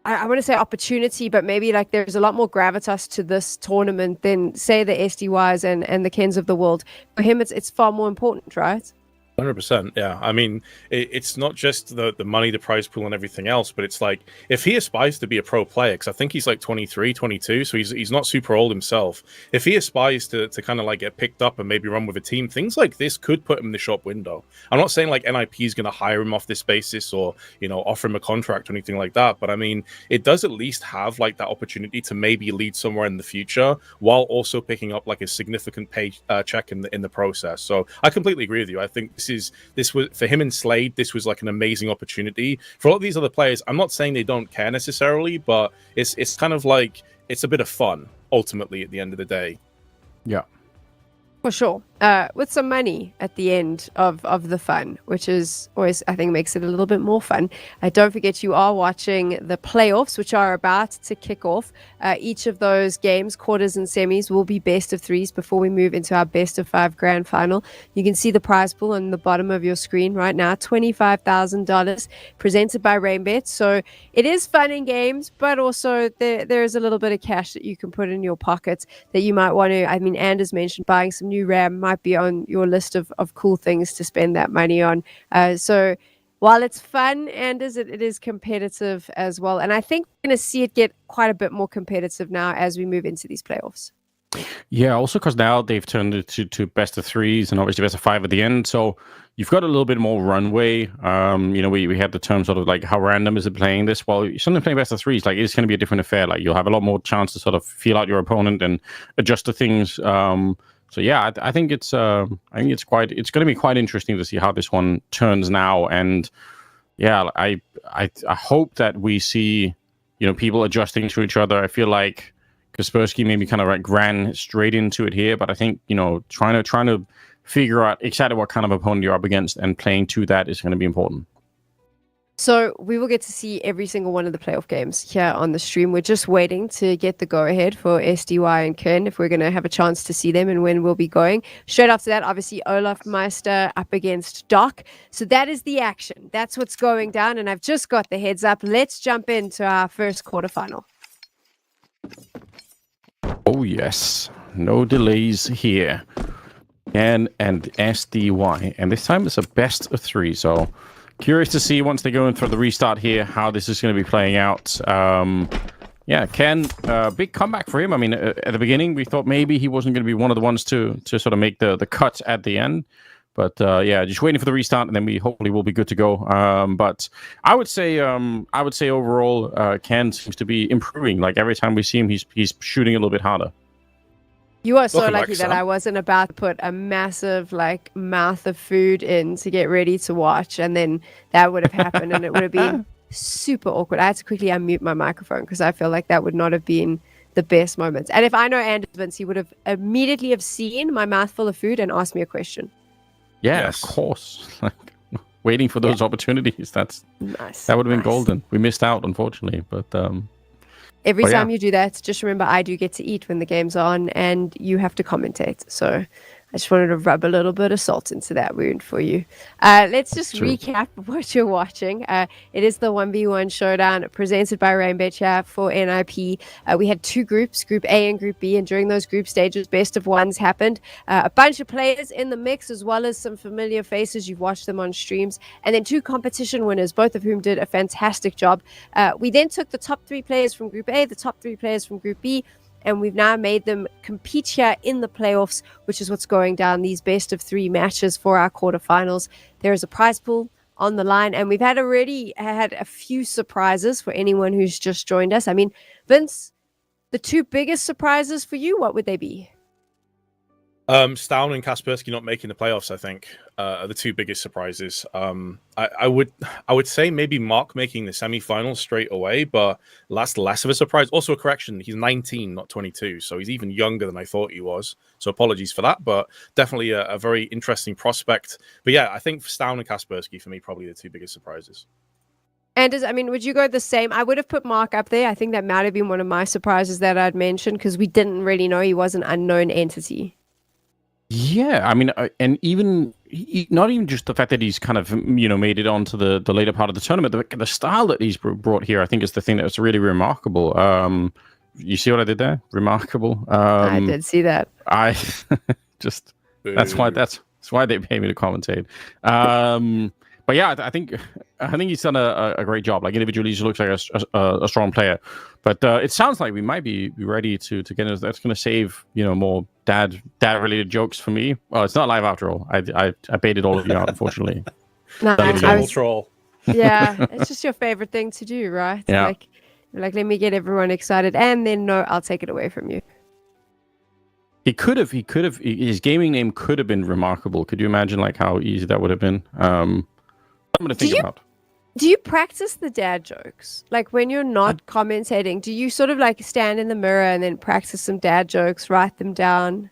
I want to say opportunity, but maybe like there's a lot more gravitas to this tournament than say the SDYs and the Kens of the world. For him, it's far more important, right? 100%. Yeah. I mean, it's not just the money, the prize pool and everything else, but it's like if he aspires to be a pro player, because I think he's like 23, 22, so he's not super old himself. If he aspires to kind of like get picked up and maybe run with a team, things like this could put him in the shop window. I'm not saying like NIP is going to hire him off this basis or, offer him a contract or anything like that. But I mean, it does at least have like that opportunity to maybe lead somewhere in the future while also picking up like a significant pay check in the process. So I completely agree with you. I think this was for him and Slade. This was like an amazing opportunity for a lot of these other players. I'm not saying they don't care necessarily, but it's kind of like it's a bit of fun ultimately at the end of the day. Yeah. For sure. With some money at the end of the fun, which is always, I think, makes it a little bit more fun. Don't forget, you are watching the playoffs, which are about to kick off. Each of those games, quarters and semis, will be best of 3s before we move into our best of 5 grand final. You can see the prize pool on the bottom of your screen right now, $25,000 presented by Rainbet. So it is fun in games, but also there is a little bit of cash that you can put in your pockets that you might want to, I mean, Anders mentioned buying some new RAM might be on your list of cool things to spend that money on. So while it's fun, Anders, it is competitive as well. And I think we're going to see it get quite a bit more competitive now as we move into these playoffs. Yeah, also because now they've turned it to best of 3s and obviously best of 5 at the end. So you've got a little bit more runway. We had the term sort of like how random is it playing this? Well, you're suddenly playing best of 3s, like it's going to be a different affair. Like you'll have a lot more chance to sort of feel out your opponent and adjust to things. So yeah, I think it's going to be quite interesting to see how this one turns now. And yeah, I hope that we see people adjusting to each other. I feel like Kaspersky maybe kind of like ran straight into it here, but I think trying to figure out exactly what kind of opponent you're up against and playing to that is going to be important. So we will get to see every single one of the playoff games here on the stream. We're just waiting to get the go-ahead for SDY and Ken if we're going to have a chance to see them and when we'll be going. Straight after that, obviously, Olaf Meister up against Doc. So that is the action. That's what's going down, and I've just got the heads up. Let's jump into our first quarterfinal. Oh, yes. No delays here. And SDY. And this time it's a best of 3, so... Curious to see once they go in for the restart here how this is going to be playing out. Yeah, Ken, big comeback for him. I mean, at the beginning we thought maybe he wasn't going to be one of the ones to sort of make the cut at the end. But yeah, just waiting for the restart, and then we hopefully will be good to go. But I would say overall, Ken seems to be improving. Like every time we see him, he's shooting a little bit harder. You are so Welcome lucky back, that Sam. I wasn't about to put a massive mouth of food in to get ready to watch, and then that would have happened, and it would have been super awkward. I had to quickly unmute my microphone because I feel like that would not have been the best moments. And if I know Anders Vince, he would have immediately have seen my mouthful of food and asked me a question. Yeah, Yes. of course. Like, waiting for those opportunities. That Nice. would have been nice. golden. We missed out, unfortunately. But Every But yeah. time you do that, just remember I do get to eat when the game's on, and you have to commentate. So I just wanted to rub a little bit of salt into that wound for you. Let's just True. recap what you're watching. It is the 1v1 Showdown presented by Rainbet here for NIP. We had 2 groups, Group A and Group B, and during those group stages, best of ones happened. A bunch of players in the mix, as well as some familiar faces. You've watched them on streams. And then 2 competition winners, both of whom did a fantastic job. We then took the top 3 players from Group A, the top 3 players from Group B, and we've now made them compete here in the playoffs, which is what's going down, these best of 3 matches for our quarterfinals. There is a prize pool on the line, and we've already had a few surprises for anyone who's just joined us. I mean, Vince, the 2 biggest surprises for you, what would they be? Stown and Kaspersky not making the playoffs, I think, are the 2 biggest surprises. I would say maybe Mark making the semifinals straight away, but that's less of a surprise. Also, a correction: he's 19, not 22, so he's even younger than I thought he was. So apologies for that, but definitely a very interesting prospect. But yeah, I think Stown and Kaspersky for me probably the 2 biggest surprises. And would you go the same? I would have put Mark up there. I think that might have been one of my surprises that I'd mentioned because we didn't really know he was an unknown entity. yeah, I mean, and even not even just the fact that he's kind of made it onto the later part of the tournament. The style that he's brought here, I think, is the thing that's really remarkable. You see what I did there? Remarkable. I did see that. I just that's why they pay me to commentate. But yeah, I think he's done a great job. Like individually, he looks like a strong player. But it sounds like we might be ready to get into that's going to save more dad related jokes for me. Well, it's not live after all. I baited all of you out, unfortunately. No, That I is was- troll. yeah, it's just your favorite thing to do, right? Yeah. Like let me get everyone excited, and then no, I'll take it away from you. He could have. His gaming name could have been remarkable. Could you imagine like how easy that would have been? Something to think about. Do you practice the dad jokes? Like when you're not commentating, do you sort of like stand in the mirror and then practice some dad jokes, write them down?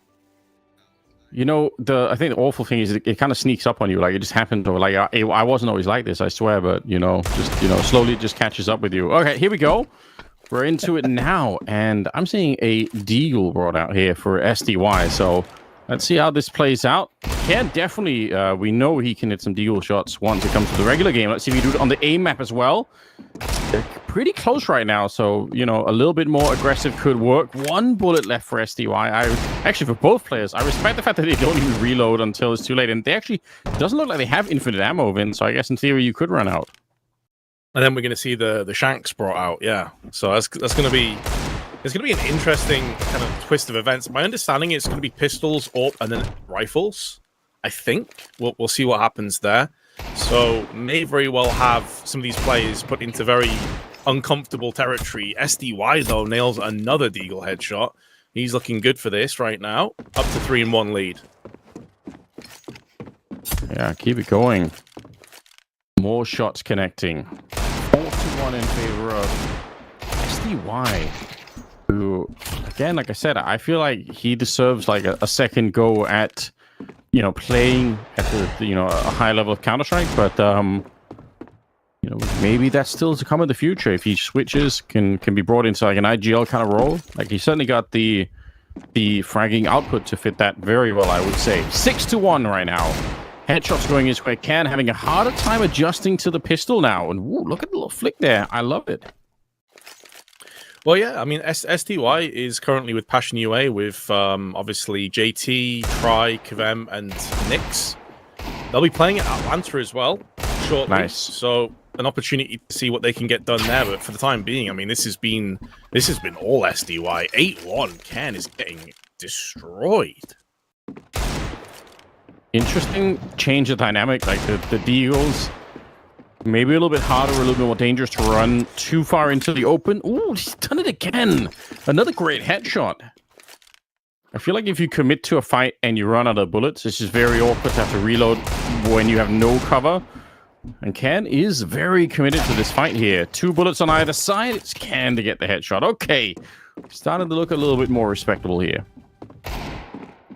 I think the awful thing is it kind of sneaks up on you. Like it just happened, or like I wasn't always like this, I swear. But just slowly it just catches up with you. Okay, here we go. We're into it now, and I'm seeing a deagle brought out here for SDY. So let's see how this plays out. Yeah, definitely. We know he can hit some deagle shots once it comes to the regular game. Let's see if he do it on the A map as well. They're pretty close right now, so a little bit more aggressive could work. 1 bullet left for SDY. Actually, for both players, I respect the fact that they don't even reload until it's too late, and they actually doesn't look like they have infinite ammo, Vin. So I guess in theory you could run out. And then we're going to see the shanks brought out. Yeah, so that's going to be. It's going to be an interesting kind of twist of events. My understanding is it's going to be pistols, AWP, and then rifles. I think we'll see what happens there. So may very well have some of these players put into very uncomfortable territory. SDY though nails another deagle headshot. He's looking good for this right now. Up to 3-1 lead. Yeah, keep it going. More shots connecting. 4-1 in favor of SDY. Who, again, like I said, I feel like he deserves like a second go at, playing at the a high level of Counter-Strike. But, you know, maybe that's still to come in the future if he switches, can be brought into like an IGL kind of role. Like he certainly got the fragging output to fit that very well, I would say. 6-1 right now. Headshots going his way. Can having a harder time adjusting to the pistol now. And woo, look at the little flick there. I love it. Well, yeah, I mean, STY is currently with Passion UA with obviously JT, Try, Kvem, and Nyx. They'll be playing at Atlanta as well shortly. Nice. So an opportunity to see what they can get done there. But for the time being, I mean, this has been all STY. 8-1. Ken is getting destroyed. Interesting change of dynamic. Like the Deagles, maybe a little bit harder, a little bit more dangerous to run too far into the open. Ooh, he's done it again. Another great headshot. I feel like if you commit to a fight and you run out of bullets, it's just very awkward to have to reload when you have no cover. And Ken is very committed to this fight here. 2 bullets on either side. It's Ken to get the headshot. Okay. Starting to look a little bit more respectable here.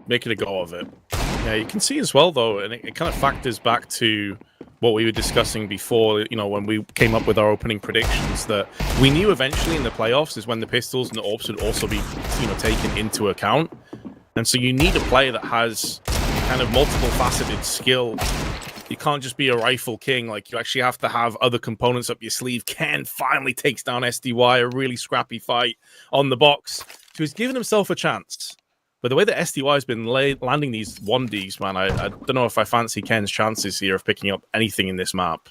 Making a go of it. Yeah, you can see as well, though, and it kind of factors back to what we were discussing before, you know, when we came up with our opening predictions, that we knew eventually in the playoffs is when the pistols and the AWPs would also be, you know, taken into account. And so you need a player that has kind of multiple faceted skill. You can't just be a rifle king. Like, you actually have to have other components up your sleeve. Ken finally takes down SDY, a really scrappy fight on the box. So he's given himself a chance. But the way that SDY has been landing these 1Ds, man, I don't know if I fancy Ken's chances here of picking up anything in this map.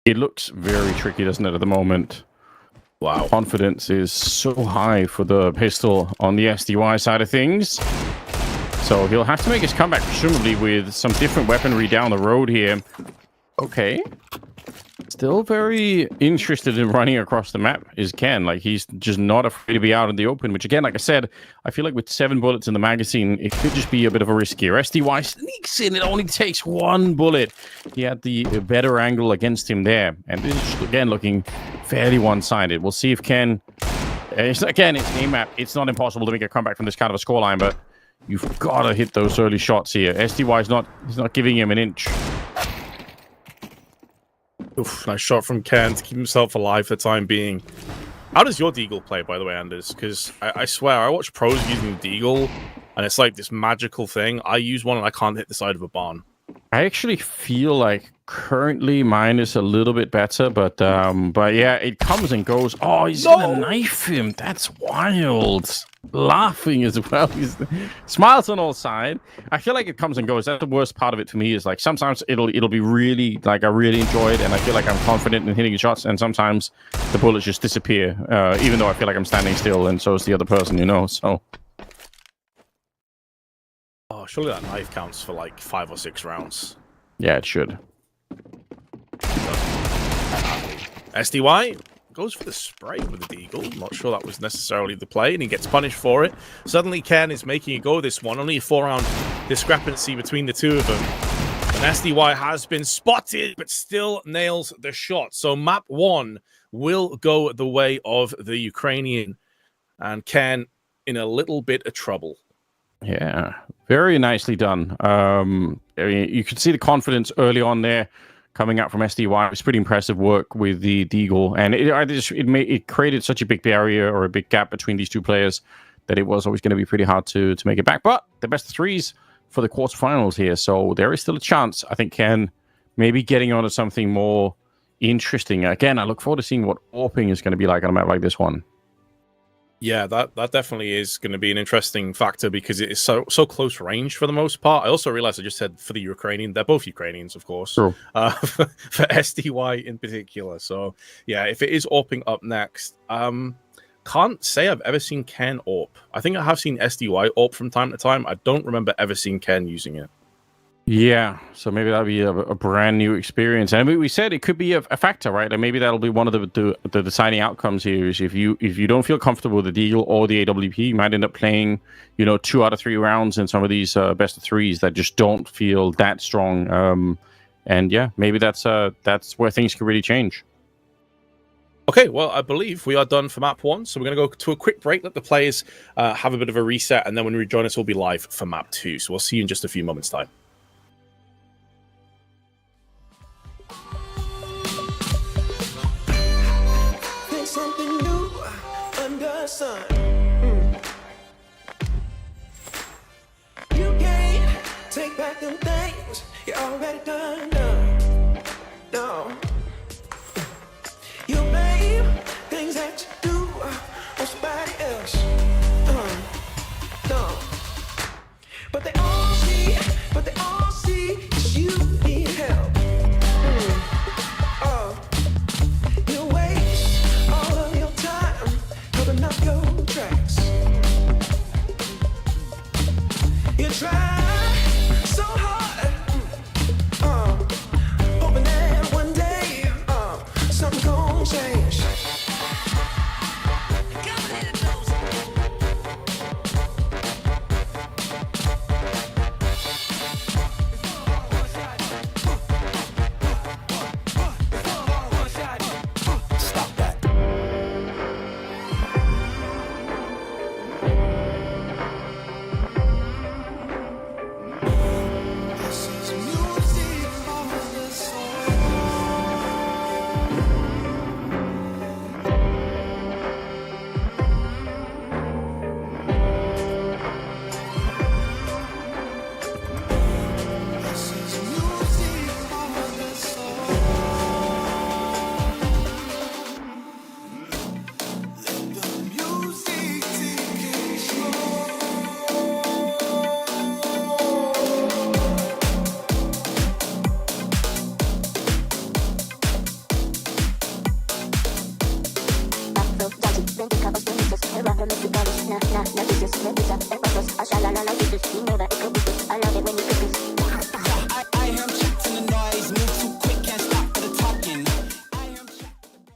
It looks very tricky, doesn't it, at the moment? Wow. Confidence is so high for the pistol on the SDY side of things. So he'll have to make his comeback, presumably with some different weaponry down the road here. Okay. Still very interested in running across the map is Ken. Like, he's just not afraid to be out in the open, which, again, like I said, I feel like with 7 bullets in the magazine, it could just be a bit of a riskier. SDY sneaks in. It only takes 1 bullet. He had the better angle against him there. And this is, again, looking fairly one-sided. We'll see if Ken... Again, it's an A-map. It's not impossible to make a comeback from this kind of a scoreline, but you've got to hit those early shots here. SDY is he's not giving him an inch. Oof, nice shot from Ken to keep himself alive for the time being. How does your Deagle play, by the way, Anders? Because I swear, I watch pros using Deagle, and it's like this magical thing. I use one, and I can't hit the side of a barn. I actually feel like currently mine is a little bit better, but yeah, it comes and goes. Oh, he's gonna knife him. That's wild. Laughing as well. He's smiles on all sides. I feel like it comes and goes. That's the worst part of it for me. Is like sometimes it'll be really like I really enjoy it, and I feel like I'm confident in hitting shots, and sometimes the bullets just disappear, even though I feel like I'm standing still, and so is the other person, you know. So. Oh, surely that knife counts for like 5 or 6 rounds. Yeah, it should. SDY goes for the spray with the Deagle. I'm not sure that was necessarily the play, and he gets punished for it. Suddenly, Ken is making a go this one. Only a 4-round discrepancy between the two of them. And SDY has been spotted, but still nails the shot. So map 1 will go the way of the Ukrainian. And Ken in a little bit of trouble. Yeah, very nicely done. I mean, you could see the confidence early on there coming out from SDY. It was pretty impressive work with the Deagle, and it created such a big barrier or a big gap between these two players that it was always going to be pretty hard to make it back. But the best of 3s for the quarterfinals here, so there is still a chance. I think Ken maybe getting onto something more interesting. Again, I look forward to seeing what AWPing is going to be like on a map like this one. Yeah, that definitely is going to be an interesting factor because it is so close range for the most part. I also realized I just said for the Ukrainian, they're both Ukrainians, of course, True. For SDY in particular. So yeah, if it is AWPing up next, can't say I've ever seen Ken AWP. I think I have seen SDY AWP from time to time. I don't remember ever seeing Ken using it. Yeah, so maybe that'll be a brand new experience, and we said it could be a factor, right? And maybe that'll be one of the deciding outcomes here. Is if you don't feel comfortable with the Deagle or the AWP, you might end up playing, 2 out of 3 rounds in some of these best of 3s that just don't feel that strong. And yeah, maybe that's where things can really change. Okay, well, I believe we are done for map 1, so we're going to go to a quick break, let the players have a bit of a reset, and then when we rejoin us, we'll be live for map 2. So we'll see you in just a few moments' time. done, son. You can't take back them things you already done. No. You blame things that you do on somebody else. No. But they all see is you need help. You waste all of your time covering up your tracks. You try so hard, hoping that one day something gon' change.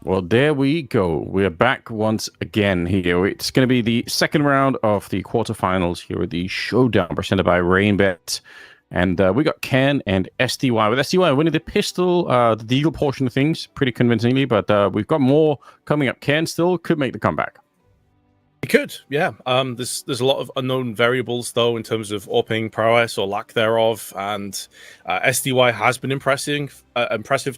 Well, there we go. We're back once again here. It's going to be the second round of the quarterfinals here at the Showdown presented by Rainbet. And we got Ken and SDY. With SDY winning the pistol, the deagle portion of things pretty convincingly, but we've got more coming up. Ken still could make the comeback. It could, yeah. There's a lot of unknown variables though in terms of AWPing prowess or lack thereof, and SDY has been impressive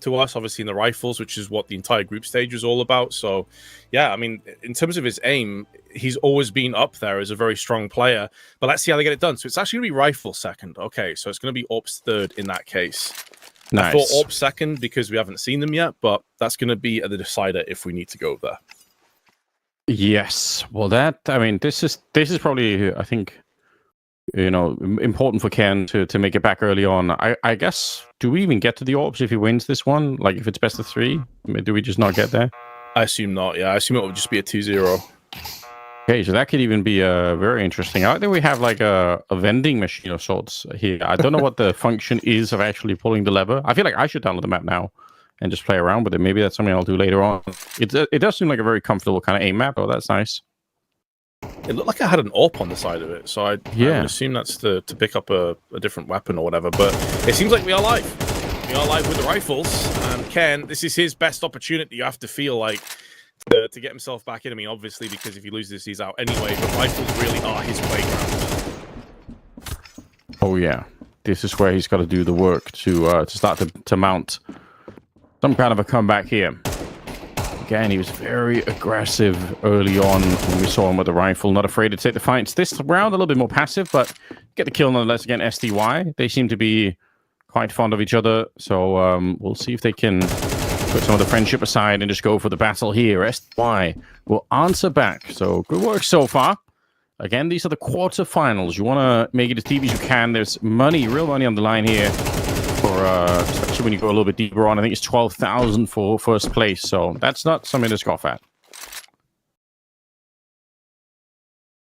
to us, obviously in the rifles, which is what the entire group stage was all about. So, yeah, I mean, in terms of his aim, he's always been up there as a very strong player. But let's see how they get it done. So it's actually going to be rifle second. Okay, so it's going to be AWP's third in that case. Nice. I thought AWP second because we haven't seen them yet, but that's going to be the decider if we need to go there. Yes. Well, this is probably, I think, important for Ken to make it back early on. I guess, do we even get to the AWPs if he wins this one? Like, if it's best of 3? I mean, do we just not get there? I assume not, yeah. I assume it will just be a 2-0. Okay, so that could even be very interesting. I think we have like a vending machine of sorts here. I don't know what the function is of actually pulling the lever. I feel like I should download the map now and just play around with it. Maybe that's something I'll do later on. It does seem like a very comfortable kind of aim map. Oh, that's nice. It looked like I had an AWP on the side of it, so I would assume that's to pick up a different weapon or whatever. But it seems like we are live. We are live with the rifles. And Ken, this is his best opportunity, you have to feel like, to get himself back in. I mean, obviously, because if he loses this, he's out anyway. But rifles really are his playground. Oh, yeah. This is where he's got to do the work to start to mount some kind of a comeback here. Again, he was very aggressive early on when we saw him with the rifle, not afraid to take the fights. This round, a little bit more passive, but get the kill nonetheless against SDY. They seem to be quite fond of each other, so we'll see if they can put some of the friendship aside and just go for the battle here. SDY will answer back, so good work so far. Again, these are the quarterfinals. You want to make it as deep as you can. There's money, real money on the line here. For especially when you go a little bit deeper on. I think it's 12,000 for first place, so that's not something to scoff at.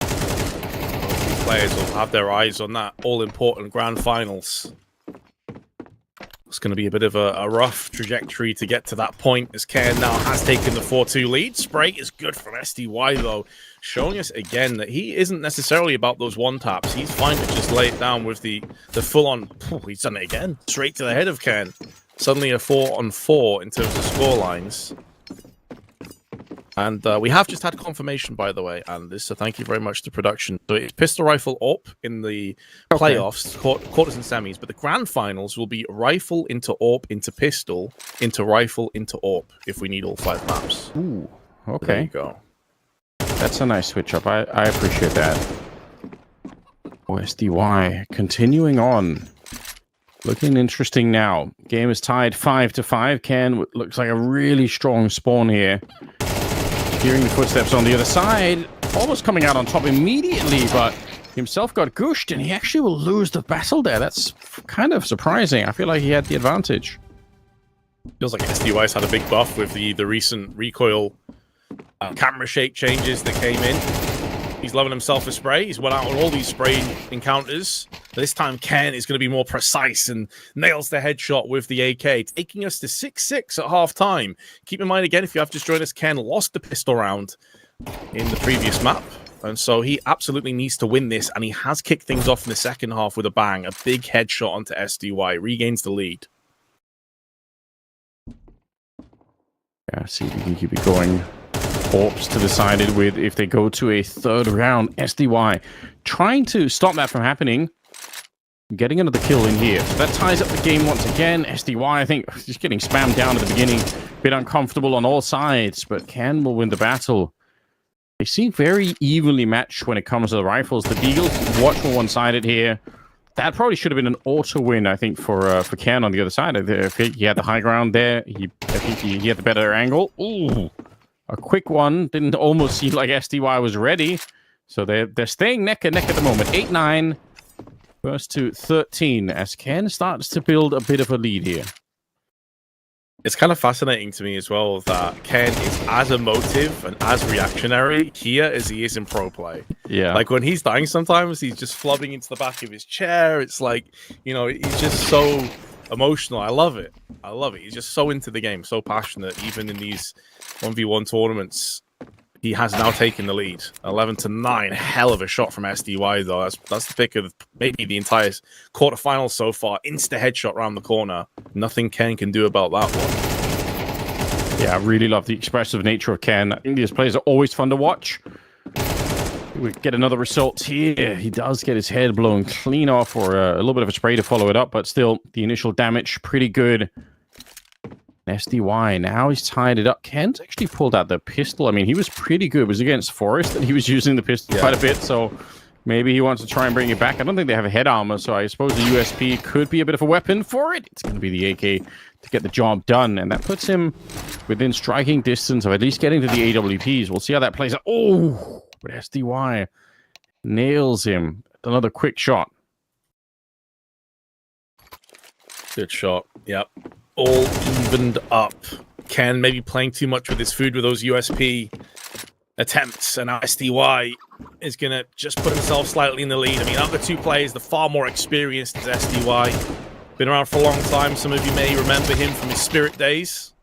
Players will have their eyes on that all-important grand finals. It's going to be a bit of a rough trajectory to get to that point, as Ken now has taken the 4-2 lead. Spray is good from SDY, though, showing us again that he isn't necessarily about those one-taps. He's fine to just lay it down with the full-on... He's done it again. Straight to the head of Ken. Suddenly a 4-on-4 in terms of score lines. And we have just had confirmation, by the way, and this, so thank you very much to production. So it's pistol rifle AWP in the playoffs, quarters and semis, but the grand finals will be rifle into AWP into pistol into rifle into AWP if we need all 5 maps. Ooh, okay. There you go. That's a nice switch up. I appreciate that. SDY continuing on. Looking interesting now. Game is tied 5-5. Ken looks like a really strong spawn here. Hearing the footsteps on the other side. Almost coming out on top immediately, but himself got gushed, and he actually will lose the battle there. That's kind of surprising. I feel like he had the advantage. Feels like SDY's had a big buff with the recent recoil camera shake changes that came in. He's loving himself a spray. He's went out on all these spray encounters. This time, Ken is going to be more precise and nails the headshot with the AK, taking us to 6-6 at half-time. Keep in mind, again, if you have just joined us, Ken lost the pistol round in the previous map. And so he absolutely needs to win this, and he has kicked things off in the second half with a bang. A big headshot onto SDY. Regains the lead. Yeah, see if we can keep it going. Orbs to decided with if they go to a third round. SDY trying to stop that from happening. Getting another kill in here. So that ties up the game once again. SDY, I think, just getting spammed down at the beginning. Bit uncomfortable on all sides, but Ken will win the battle. They seem very evenly matched when it comes to the rifles. The Deagle, watch for one-sided here. That probably should have been an auto win, I think, for Ken on the other side. If he had the high ground there, I think he had the better angle. Ooh, a quick one. Didn't almost seem like SDY was ready. So they're staying neck and neck at the moment. 8-9. First to 13 as Ken starts to build a bit of a lead here. It's kind of fascinating to me as well that Ken is as emotive and as reactionary here as he is in pro play. Yeah. Like when he's dying sometimes, he's just flubbing into the back of his chair. It's like, you know, he's just so emotional. I love it. I love it. He's just so into the game, so passionate. Even in these 1v1 tournaments, he has now taken the lead. 11-9. Hell of a shot from SDY, though. That's the pick of maybe the entire quarterfinals so far. Insta headshot around the corner. Nothing Ken can do about that one. Yeah, I really love the expressive nature of Ken. I think these players are always fun to watch. We get another result here. He does get his head blown clean off, or a little bit of a spray to follow it up, but still, the initial damage, pretty good. SDY, now he's tied it up. Ken's actually pulled out the pistol. I mean, he was pretty good. It was against Forrest, and he was using the pistol quite a bit, so maybe he wants to try and bring it back. I don't think they have a head armor, so I suppose the USP could be a bit of a weapon for it. It's going to be the AK to get the job done, and that puts him within striking distance of at least getting to the AWPs. We'll see how that plays out. Oh, but SDY nails him. Another quick shot. Good shot. Yep. All evened up. Ken maybe playing too much with his food with those USP attempts, and SDY is going to just put himself slightly in the lead. I mean, out of the two players, the far more experienced is SDY. Been around for a long time. Some of you may remember him from his Spirit days.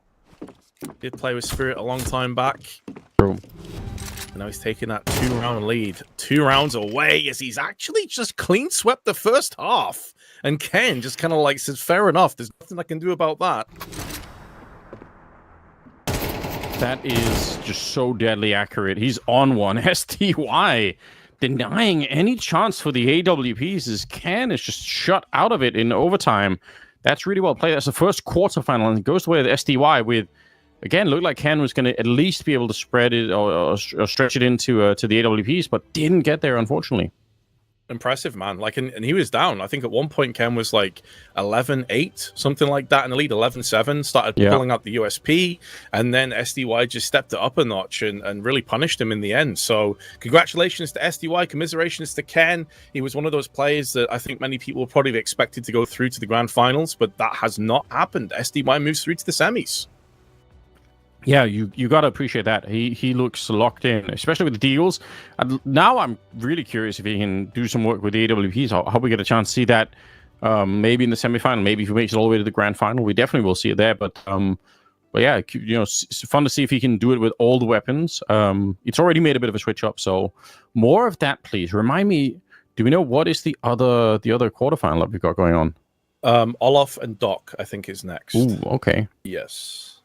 Did play with Spirit a long time back. True. And now he's taking that 2-round lead. 2 rounds away as he's actually just clean swept the first half. And Ken just kind of like says, fair enough, there's nothing I can do about that. That is just so deadly accurate. He's on one. SDY denying any chance for the AWPs as Ken is just shut out of it in overtime. That's really well played. That's the first quarterfinal, and it goes the way of the SDY with, again, looked like Ken was going to at least be able to spread it or stretch it into to the AWPs, but didn't get there, unfortunately. Impressive, man. Like, and he was down. I think at one point Ken was like 11-8, something like that in the lead, 11-7, started pulling out the USP, and then SDY just stepped it up a notch and really punished him in the end. So congratulations to SDY, commiserations to Ken. He was one of those players that I think many people probably expected to go through to the grand finals, but that has not happened. SDY moves through to the semis. Yeah, you got to appreciate that. He looks locked in, especially with the deals. And now I'm really curious if he can do some work with the AWPs. I hope we get a chance to see that maybe in the semifinal, maybe if he makes it all the way to the grand final. We definitely will see it there. But yeah, you know, it's fun to see if he can do it with all the weapons. It's already made a bit of a switch up, so more of that, please. Remind me, do we know what is the other quarterfinal that we've got going on? Olaf and Doc, I think, is next. Ooh, okay. Yes.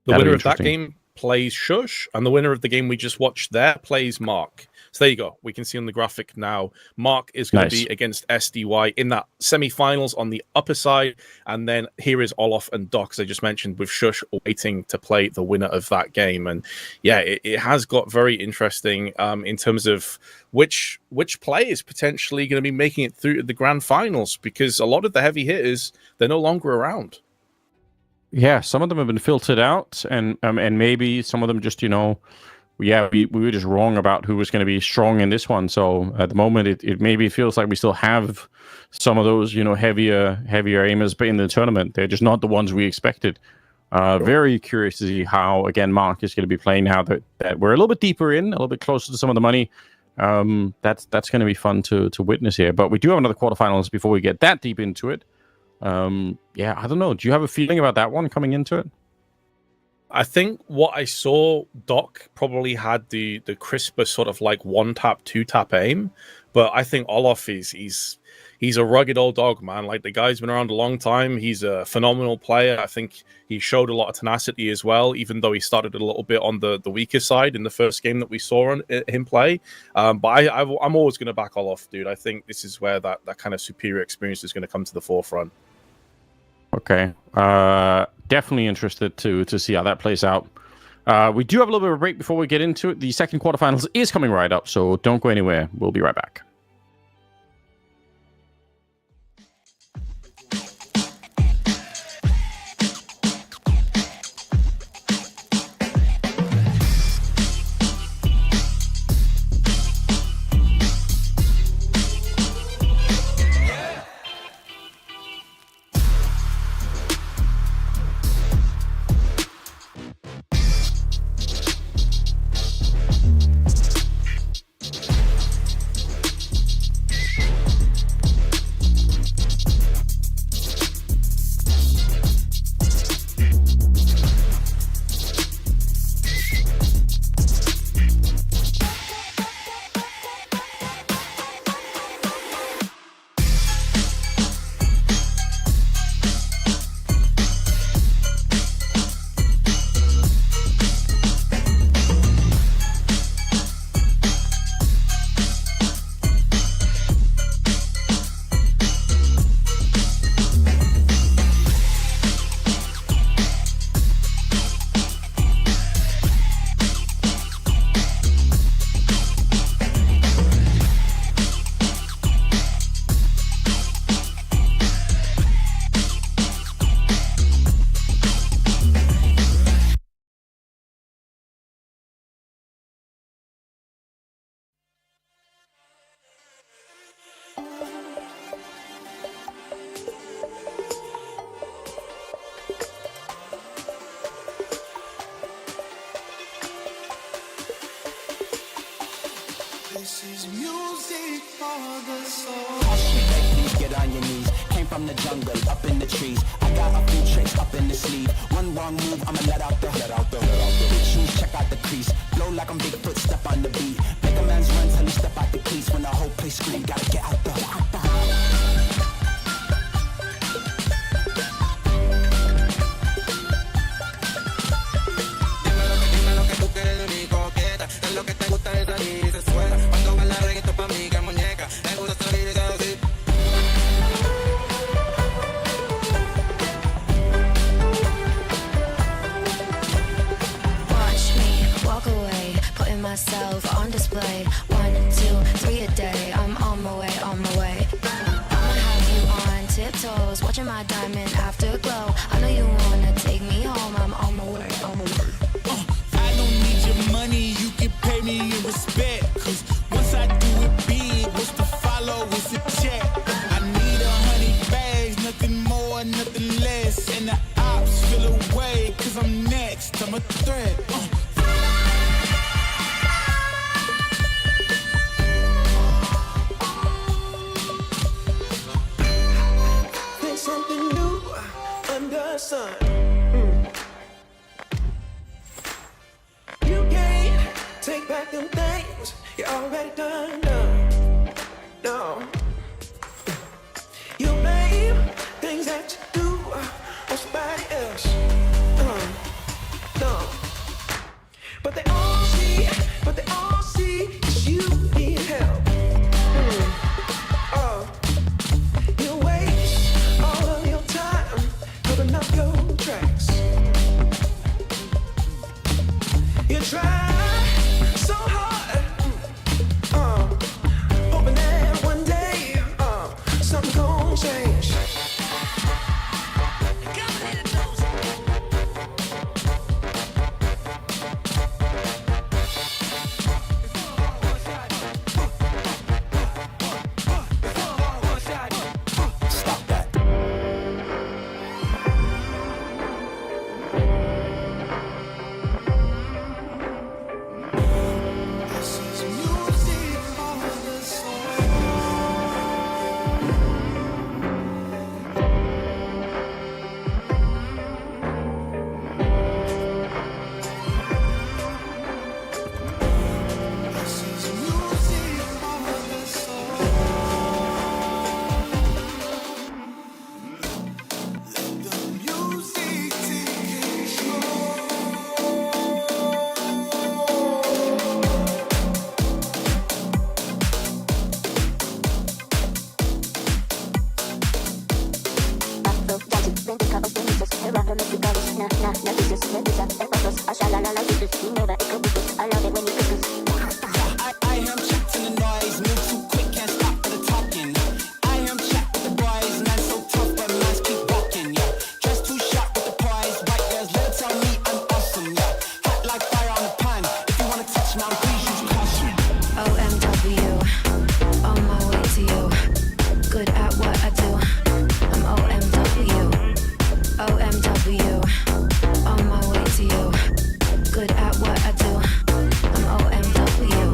The That'll winner be of that interesting. game plays Shush, and the winner of the game we just watched there plays Mark. So there you go. We can see on the graphic now, Mark is going to be against SDY in that semi-finals on the upper side. And then here is Olof and Doc, as I just mentioned, with Shush waiting to play the winner of that game. And yeah, it has got very interesting in terms of which play is potentially going to be making it through to the grand finals, because a lot of the heavy hitters, they're no longer around. Yeah, some of them have been filtered out, and maybe some of them just, we were just wrong about who was going to be strong in this one. So at the moment, it maybe feels like we still have some of those, heavier aimers in the tournament. They're just not the ones we expected. Very curious to see how, again, Mark is going to be playing now that we're a little bit deeper in, a little bit closer to some of the money. That's going to be fun to witness here. But we do have another quarterfinals before we get that deep into it. I don't know. Do you have a feeling about that one coming into it? I think what I saw, Doc probably had the crisper sort of like 1-tap, 2-tap aim, but I think Olof he's a rugged old dog, man. Like, the guy's been around a long time. He's a phenomenal player. I think he showed a lot of tenacity as well, even though he started a little bit on the weaker side in the first game that we saw him play. But I'm always going to back Olof, dude. I think this is where that kind of superior experience is going to come to the forefront. Okay. Definitely interested to see how that plays out. We do have a little bit of a break before we get into it. The second quarterfinals is coming right up, so don't go anywhere. We'll be right back. This is music for the soul. Please get on your knees. Came from the jungle, up in the trees. I got a few tricks up in the sleeve. One wrong move, I'ma let out the big shoes, check out the crease. Blow like I'm Bigfoot, step on the beat. Make a man's run till he step out the crease. When the whole place scream, gotta get out the myself on display. 1, 2, 3 a day. I'm on my way, on my way. I'ma have you on tiptoes, watching my diamond afterglow. I know you wanna take me home. I'm on my way, on my way. I don't need your money, you can pay me in respect. Cause once I do it big, what's to follow is a check. I need 100 bags, nothing more, nothing less. And the ops feel away, cause I'm next, I'm a threat. Something new under the sun. You can't take back them things you already done. No. You blame things that you do on somebody else. No. tracks. You try so hard, hoping that one day something gon' change. Stop that. This is music for the soul. This is music for the soul. Let the music take control. I am checked in the noise, move too quick, can't stop for the talking. I am checked with the boys, man so tough, but minds keep walking, yeah. Dress too sharp with the prize, white girls, let tell me I'm awesome, yeah. Hot like fire on the pan, if you wanna touch me, I'm please use caution. OMW, on my way to you. Good at what I do. I'm OMW. OMW, on my way to you. Good at what I do. I'm OMW.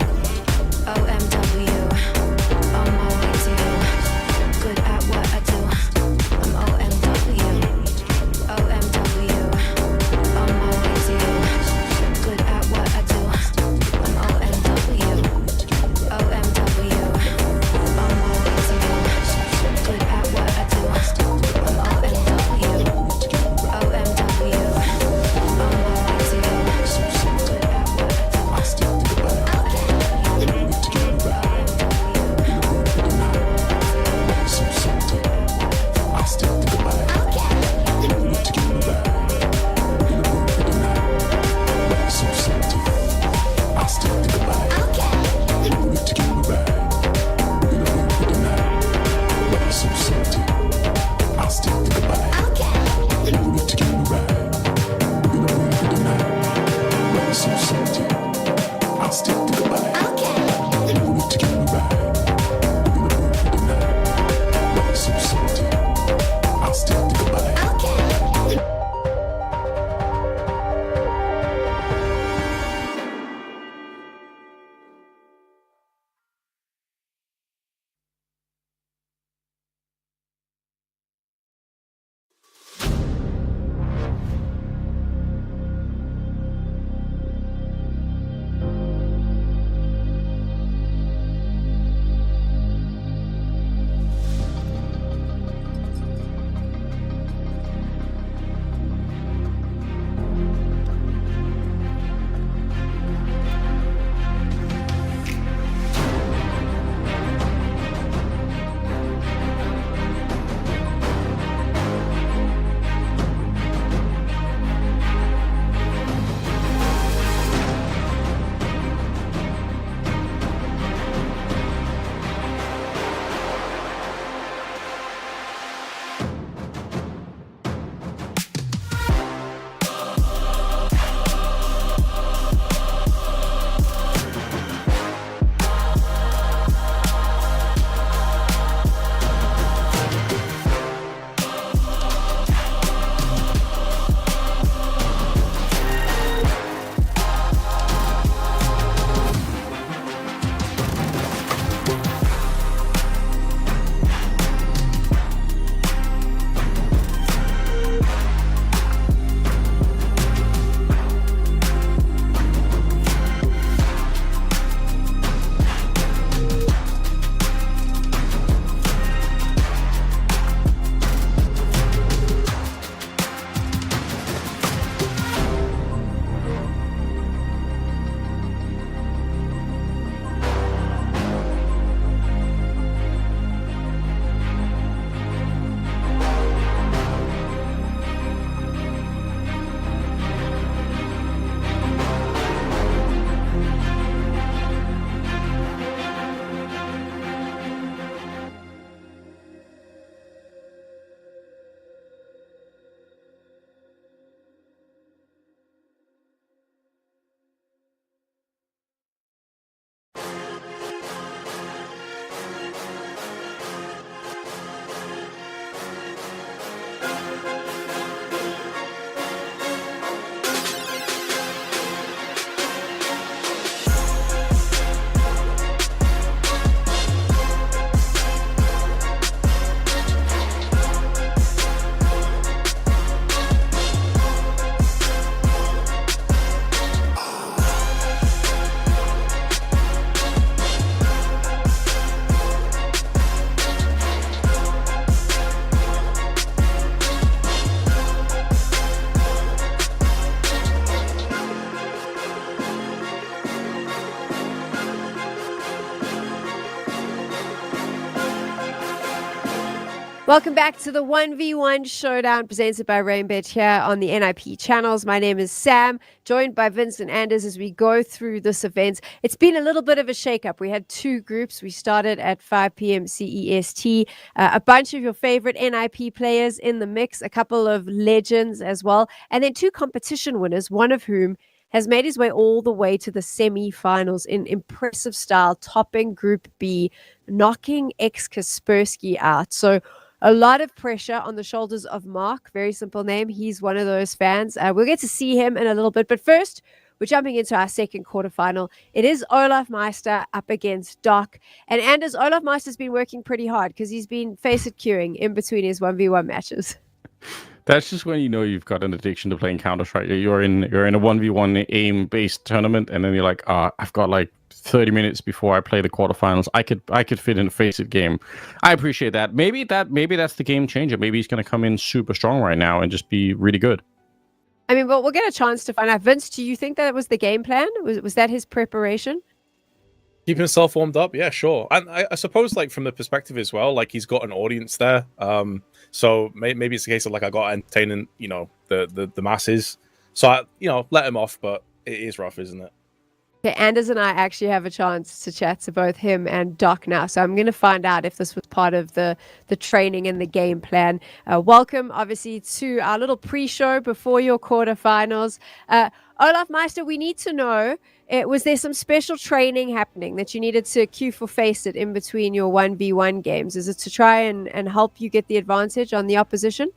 Welcome back to the 1v1 Showdown presented by Rainbet here on the NIP channels. My name is Sam, joined by Vince and Anders as we go through this event. It's been a little bit of a shakeup. We had two groups. We started at 5 p.m. CEST. A bunch of your favorite NIP players in the mix, a couple of legends as well, and then two competition winners, one of whom has made his way all the way to the semi-finals in impressive style, topping Group B, knocking ex-Kaspersky out. So a lot of pressure on the shoulders of Mark. Very simple name. He's one of those fans. We'll get to see him in a little bit. But first, we're jumping into our second quarterfinal. It is Olaf Meister up against Doc. And Anders, Olaf Meister's been working pretty hard because he's been face-it queuing in between his 1v1 matches. That's just when you know you've got an addiction to playing Counter-Strike. You're in a 1v1 aim-based tournament, and then you're like, I've got like 30 minutes before I play the quarterfinals. I could fit in a face-it game. I appreciate that. Maybe that's the game changer. Maybe he's going to come in super strong right now and just be really good. I mean, but we'll get a chance to find out. Vince, do you think that was the game plan? Was that his preparation? Keep himself warmed up, yeah, sure. And I suppose, like, from the perspective as well, like, he's got an audience there. So maybe it's a case of, like, I got entertaining, you know, the masses. So, let him off, but it is rough, isn't it? Okay, Anders and I actually have a chance to chat to both him and Doc now. So I'm going to find out if this was part of the training and the game plan. Welcome, obviously, to our little pre-show before your quarterfinals. Olaf Meister, we need to know, was there some special training happening that you needed to queue for Face-It in between your 1v1 games? Is it to try and help you get the advantage on the opposition?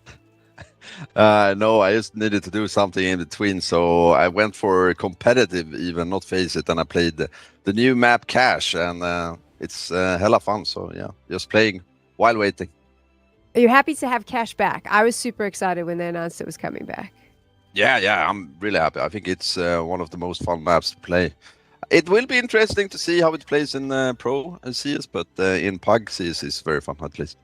No, I just needed to do something in between, so I went for competitive, even not face it, and I played the new map Cash, and it's hella fun. So yeah, just playing while waiting. Are you happy to have Cash back? I was super excited when they announced it was coming back. Yeah, I'm really happy. I think it's one of the most fun maps to play. It will be interesting to see how it plays in Pro CS, but in Pug CS is very fun at least.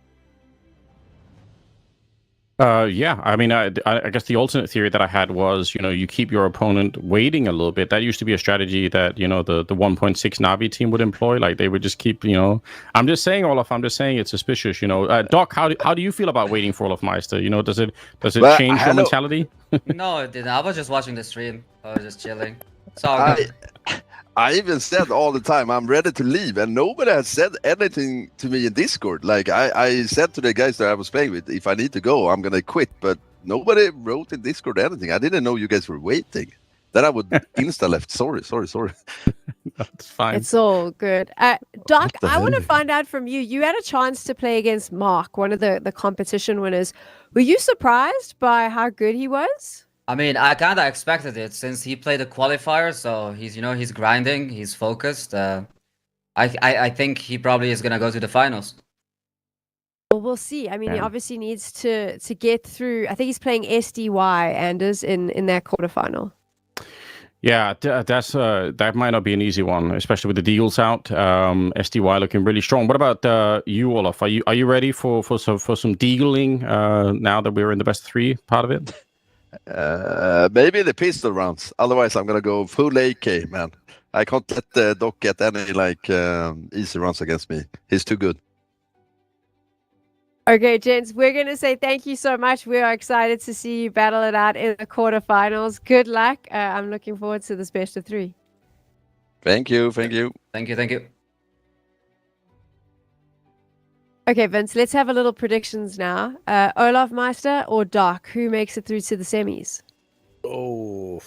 Yeah, I mean, I guess the alternate theory that I had was, you keep your opponent waiting a little bit. That used to be a strategy that, the 1.6 Navi team would employ. Like, they would just keep, I'm just saying, Olaf, it's suspicious, Doc, how do you feel about waiting for Olaf Meister? Does it change your mentality? No, it didn't. I was just watching the stream. I was just chilling. It's all good. I even said all the time, I'm ready to leave, and nobody has said anything to me in Discord. Like, I said to the guys that I was playing with, if I need to go, I'm going to quit, but nobody wrote in Discord anything. I didn't know you guys were waiting. Then I would insta-left. Sorry. That's fine. It's all good. Doc, I want to find out from you. You had a chance to play against Mark, one of the competition winners. Were you surprised by how good he was? I mean, I kind of expected it since he played the qualifier, so he's grinding, he's focused. I think he probably is gonna go to the finals. Well, we'll see. I mean, he obviously needs to get through. I think he's playing SDY, Anders, in their quarterfinal. Yeah, that might not be an easy one, especially with the deals out. SDY looking really strong. What about you, Olaf? Are you ready for some dealing now that we're in the best three part of it? Maybe the pistol rounds. Otherwise, I'm gonna go full AK, man. I can't let Doc get any easy rounds against me. He's too good. Okay, gents, we're gonna say thank you so much. We are excited to see you battle it out in the quarterfinals. Good luck. I'm looking forward to this best of three. Thank you. Thank you. Okay, Vince, let's have a little predictions now. Olaf Meister or Doc, who makes it through to the semis? Oh,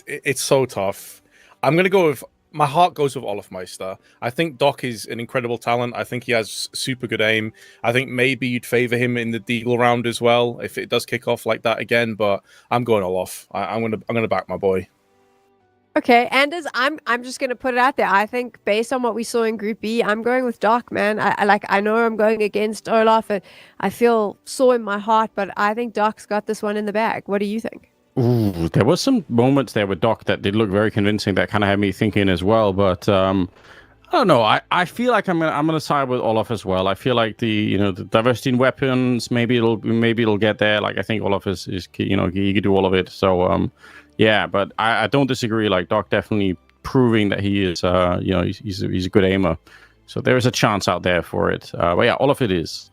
it's so tough. I'm going to go with, my heart goes with Olaf Meister. I think Doc is an incredible talent. I think he has super good aim. I think maybe you'd favor him in the Deagle round as well, if it does kick off like that again, but I'm going Olaf. I'm going to back my boy. Okay, Anders, I'm just gonna put it out there. I think based on what we saw in Group B, I'm going with Doc, man. I know I'm going against Olaf, and I feel sore in my heart, but I think Doc's got this one in the bag. What do you think? Ooh, there was some moments there with Doc that did look very convincing. That kind of had me thinking as well, but I don't know. I feel like I'm gonna side with Olaf as well. I feel like the diversity in weapons, maybe it'll get there. Like, I think Olaf is he can do all of it. So yeah, but I don't disagree. Like, Doc definitely proving that he is, he's a good aimer. So there is a chance out there for it. But yeah, all of it is.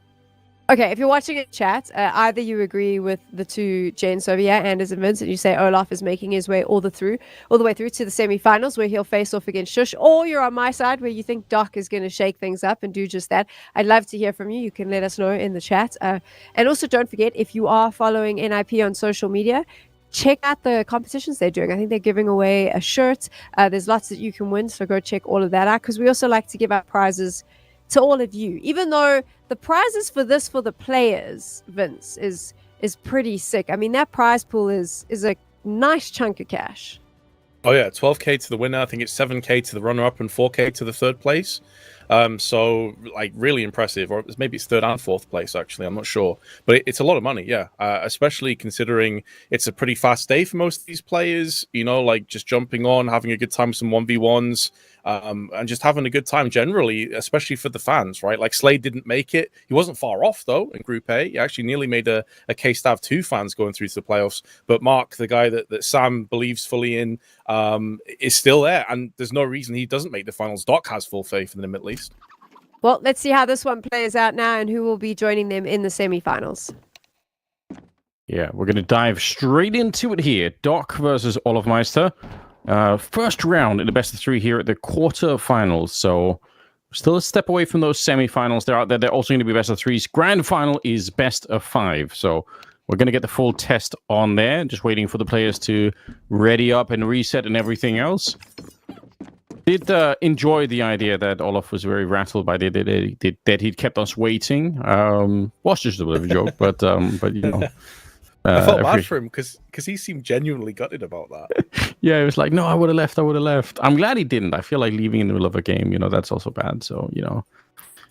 Okay, if you're watching in chat, either you agree with the two Jane Sovia and Anders and Vince, and you say Olaf is making his way all the way through to the semi-finals where he'll face off against Shush, or you're on my side where you think Doc is going to shake things up and do just that. I'd love to hear from you. You can let us know in the chat. And also don't forget, if you are following NIP on social media, check out the competitions they're doing. I think they're giving away a shirt. There's lots that you can win, so go check all of that out, because we also like to give out prizes to all of you, even though the prizes for the players, Vince, is pretty sick. I mean, that prize pool is a nice chunk of cash. Oh yeah, 12k to the winner. I think it's 7k to the runner-up and 4k to the third place. So like really impressive, or maybe it's third and fourth place actually. I'm not sure, but it's a lot of money, yeah. Especially considering it's a pretty fast day for most of these players. You know, like just jumping on, having a good time with some 1v1s, and just having a good time generally, especially for the fans, right? Like Slade didn't make it. He wasn't far off though in Group A. He actually nearly made a case to have 2 fans going through to the playoffs. But Mark, the guy that Sam believes fully in, is still there, and there's no reason he doesn't make the finals. Doc has full faith in him at least. Well, let's see how this one plays out now and who will be joining them in the semi-finals. Yeah, we're going to dive straight into it here. Doc versus Olafmeister. First round in the best of 3 here at the quarterfinals. So still a step away from those semi-finals. They're out there. They're also going to be best of 3s. Grand final is best of 5. So we're going to get the full test on there. Just waiting for the players to ready up and reset and everything else. Did enjoy the idea that Olaf was very rattled by that he'd kept us waiting. Was just a bit of a joke, but you know. I felt bad for him because he seemed genuinely gutted about that. Yeah, it was like, no, I would have left. I'm glad he didn't. I feel like leaving in the middle of a game, you know, that's also bad. So, you know,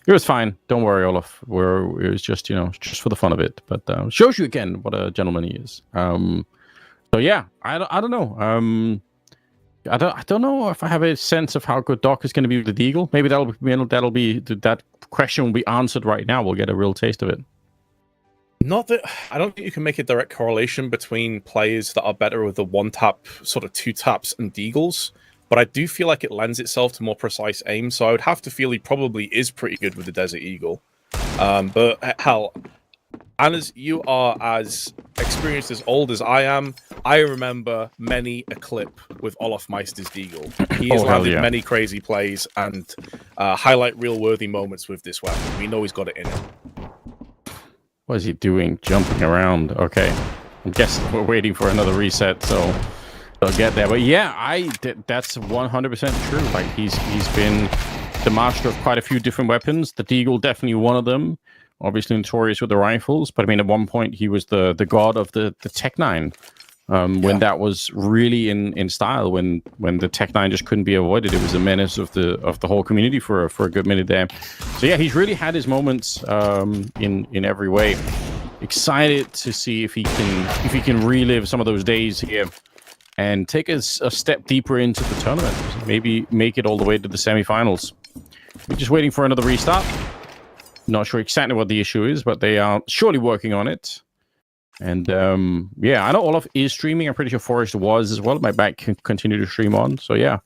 it was fine. Don't worry, Olaf. It was just, you know, just for the fun of it. But shows you again what a gentleman he is. So yeah, I don't know. I don't know if I have a sense of how good Doc is going to be with the Deagle. Maybe that question will be answered right now. We'll get a real taste of it. Not that I don't think you can make a direct correlation between players that are better with the 1-tap, sort of 2 taps and Deagles, but I do feel like it lends itself to more precise aim. So I would have to feel he probably is pretty good with the Desert Eagle. But hell, Anders, you are as experienced, as old as I am. I remember many a clip with Olafmeister's Deagle. He has landed many crazy plays and highlight reel-worthy moments with this weapon. We know he's got it in him. What is he doing? Jumping around. Okay. I'm guessing we're waiting for another reset, so they'll get there. But yeah, that's 100% true. Like he's been the master of quite a few different weapons. The Deagle definitely one of them. Obviously notorious with the rifles, but I mean at one point he was the god of the Tech 9. When that was really in style, when the Tech 9 just couldn't be avoided. It was a menace of the whole community for a good minute there. So yeah, he's really had his moments in every way. Excited to see if he can relive some of those days here and take us a step deeper into the tournament. Maybe make it all the way to the semifinals. We're just waiting for another restart. Not sure exactly what the issue is, but they are surely working on it. And yeah, I know Olaf is streaming. I'm pretty sure Forrest was as well. My back can continue to stream on. So yeah,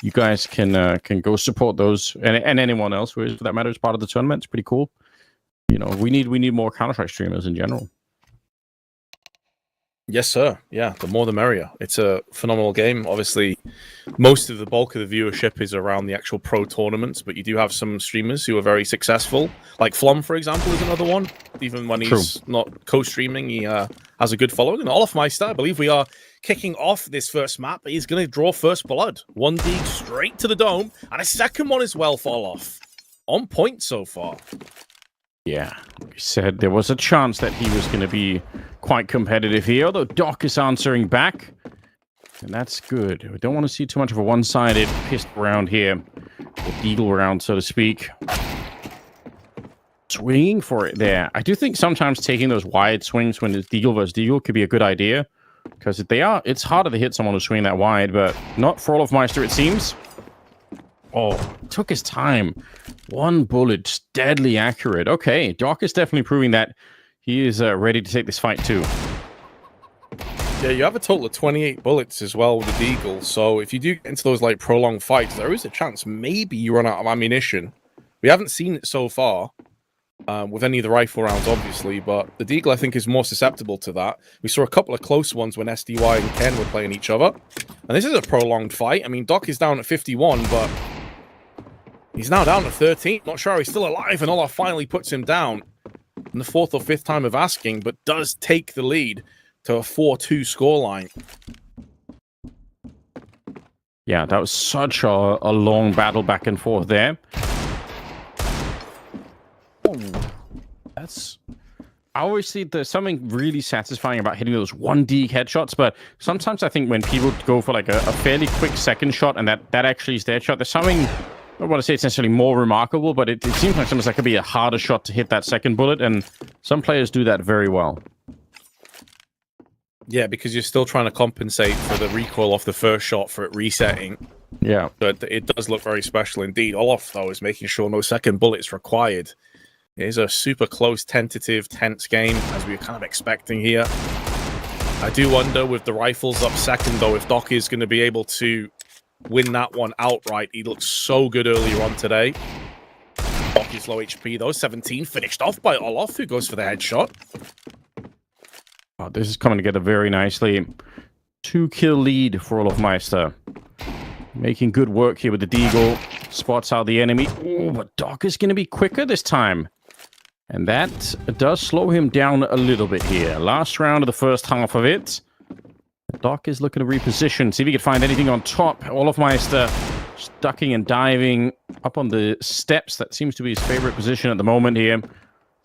you guys can go support those and anyone else who is, for that matter, is part of the tournament. It's pretty cool. You know, we need more Counter-Strike streamers in general. Yes, sir. Yeah, the more the merrier. It's a phenomenal game. Obviously, most of the bulk of the viewership is around the actual pro tournaments, but you do have some streamers who are very successful. Like Flom, for example, is another one. Even when he's not co-streaming, he has a good following. And Olafmeister, I believe we are kicking off this first map. He's going to draw first blood. 1D straight to the dome, and a second one as well for Olaf. On point so far. Yeah, we said there was a chance that he was going to be quite competitive here, although Doc is answering back. And that's good. We don't want to see too much of a one-sided pissed round here. The Deagle round, so to speak. Swinging for it there. I do think sometimes taking those wide swings when it's Deagle versus Deagle could be a good idea. Because it's harder to hit someone who's swinging that wide, but not for Olafmeister, it seems. Oh, took his time. One bullet, deadly accurate. Okay, Doc is definitely proving that he is ready to take this fight too. Yeah, you have a total of 28 bullets as well with the Deagle, so if you do get into those like prolonged fights, there is a chance maybe you run out of ammunition. We haven't seen it so far, with any of the rifle rounds, obviously, but the Deagle, I think, is more susceptible to that. We saw a couple of close ones when SDY and Ken were playing each other. And this is a prolonged fight. I mean, Doc is down at 51, but he's now down to 13. Not sure he's still alive, and Olaf finally puts him down in the 4th or 5th time of asking, but does take the lead to a 4-2 scoreline. Yeah, that was such a long battle back and forth there. I always see there's something really satisfying about hitting those 1D headshots, but sometimes I think when people go for like a fairly quick second shot and that actually is their shot, there's something, I don't want to say it's necessarily more remarkable, but it seems like sometimes that could be a harder shot to hit that second bullet, and some players do that very well. Yeah, because you're still trying to compensate for the recoil off the first shot for it resetting. Yeah. But it does look very special indeed. Olaf, though, is making sure no second bullets required. It is a super close, tentative, tense game, as we were kind of expecting here. I do wonder, with the rifles up second, though, if Doc is going to be able to win that one outright. He looked so good earlier on today. Doc is low HP, though. 17, finished off by Olaf, who goes for the headshot. Oh, this is coming together very nicely. 2-kill lead for Olafmeister. Making good work here with the Deagle. Spots out the enemy. Oh, but Doc is going to be quicker this time. And that does slow him down a little bit here. Last round of the first half of it. Doc is looking to reposition. See if he can find anything on top. Olafmeister ducking and diving up on the steps. That seems to be his favorite position at the moment here.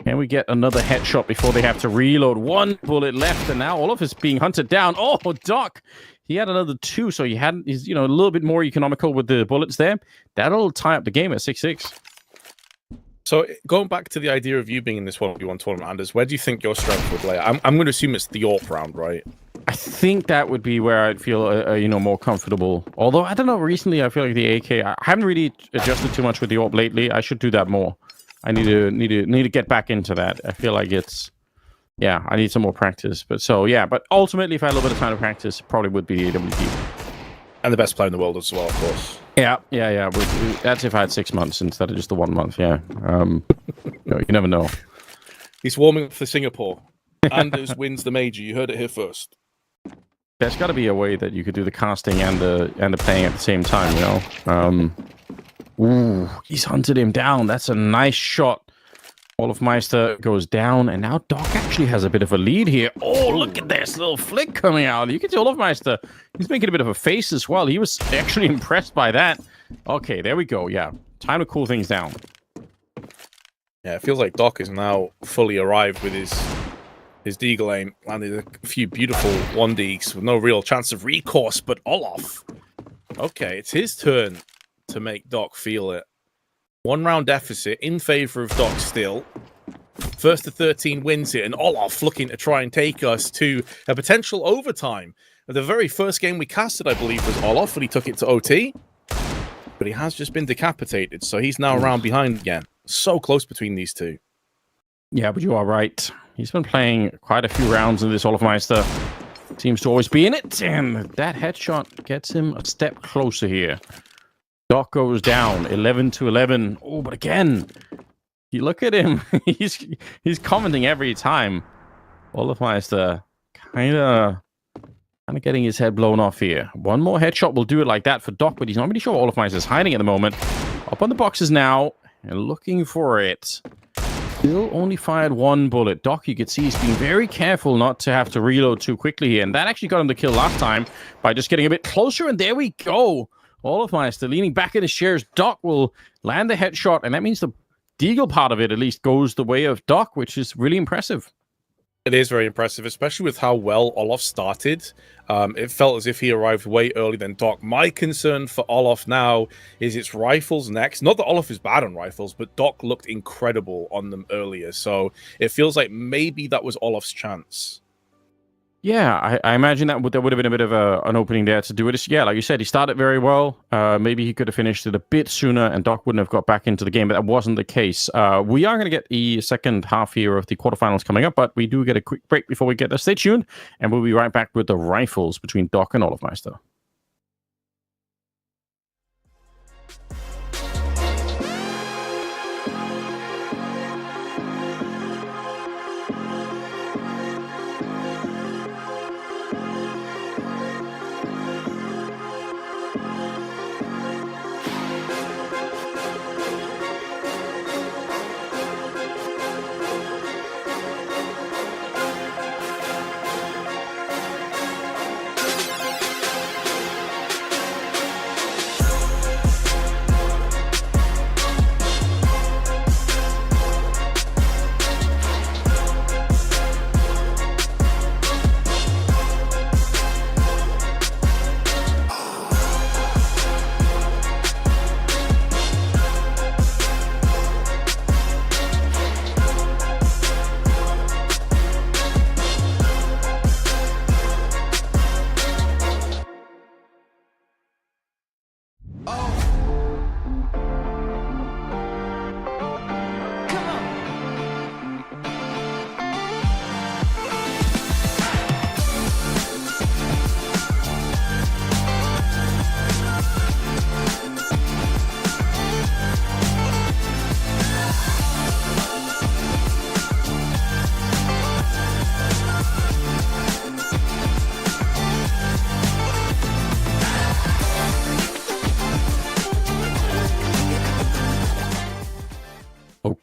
Can we get another headshot before they have to reload? 1 bullet left, and now Olaf is being hunted down. Oh, Doc! He had another 2, so he's a little bit more economical with the bullets there. That'll tie up the game at 6-6. So going back to the idea of you being in this 1v1 tournament, Anders, where do you think your strength would lay? I'm going to assume it's the AWP round, right? I think that would be where I'd feel more comfortable. Although I don't know, recently I feel like the AK. I haven't really adjusted too much with the AWP lately. I should do that more. I need to get back into that. I feel like I need some more practice. But ultimately, if I had a little bit of time to practice, probably would be the AWP. And the best player in the world as well, of course. Yeah. That's if I had 6 months instead of just the 1 month. Yeah. You never know. He's warming up for Singapore. Anders wins the major. You heard it here first. There's got to be a way that you could do the casting and the playing at the same time. Ooh, he's hunted him down. That's a nice shot. Olafmeister goes down, and now Doc actually has a bit of a lead here. Oh, look at this little flick coming out. You can see Olafmeister, he's making a bit of a face as well. He was actually impressed by that. Okay, there we go. Yeah, time to cool things down. Yeah, it feels like Doc is now fully arrived with his Deagle aim. Landed a few beautiful 1Ds with no real chance of recourse, but Olaf. Okay, it's his turn to make Doc feel it. 1 round deficit in favor of Doc still. First to 13 wins it, and Olaf looking to try and take us to a potential overtime. The very first game we casted, I believe, was Olaf, and he took it to OT. But he has just been decapitated, so he's now around behind again. So close between these two. Yeah, but you are right. He's been playing quite a few rounds in this Olafmeister. Seems to always be in it, and that headshot gets him a step closer here. Doc goes down, 11-11. Oh, but again, you look at him. he's commenting every time. Olafmeister kind of getting his head blown off here. 1 more headshot will do it like that for Doc, but he's not really sure what Olafmeister's hiding at the moment. Up on the boxes now, and looking for it. Still only fired 1 bullet. Doc, you can see he's being very careful not to have to reload too quickly here, and that actually got him the kill last time by just getting a bit closer, and there we go. Olafmeister leaning back in his chairs. Doc will land the headshot, and that means the Deagle part of it at least goes the way of Doc, which is really impressive. It is very impressive, especially with how well Olaf started. It felt as if he arrived way earlier than Doc. My concern for Olaf now is its rifles next. Not that Olaf is bad on rifles, but Doc looked incredible on them earlier. So it feels like maybe that was Olaf's chance. Yeah, I imagine there would have been a bit of an opening there to do it. Yeah, like you said, he started very well. Maybe he could have finished it a bit sooner, and Doc wouldn't have got back into the game, but that wasn't the case. We are going to get the second half here of the quarterfinals coming up, but we do get a quick break before we get there. Stay tuned, and we'll be right back with the rifles between Doc and Olafmeister.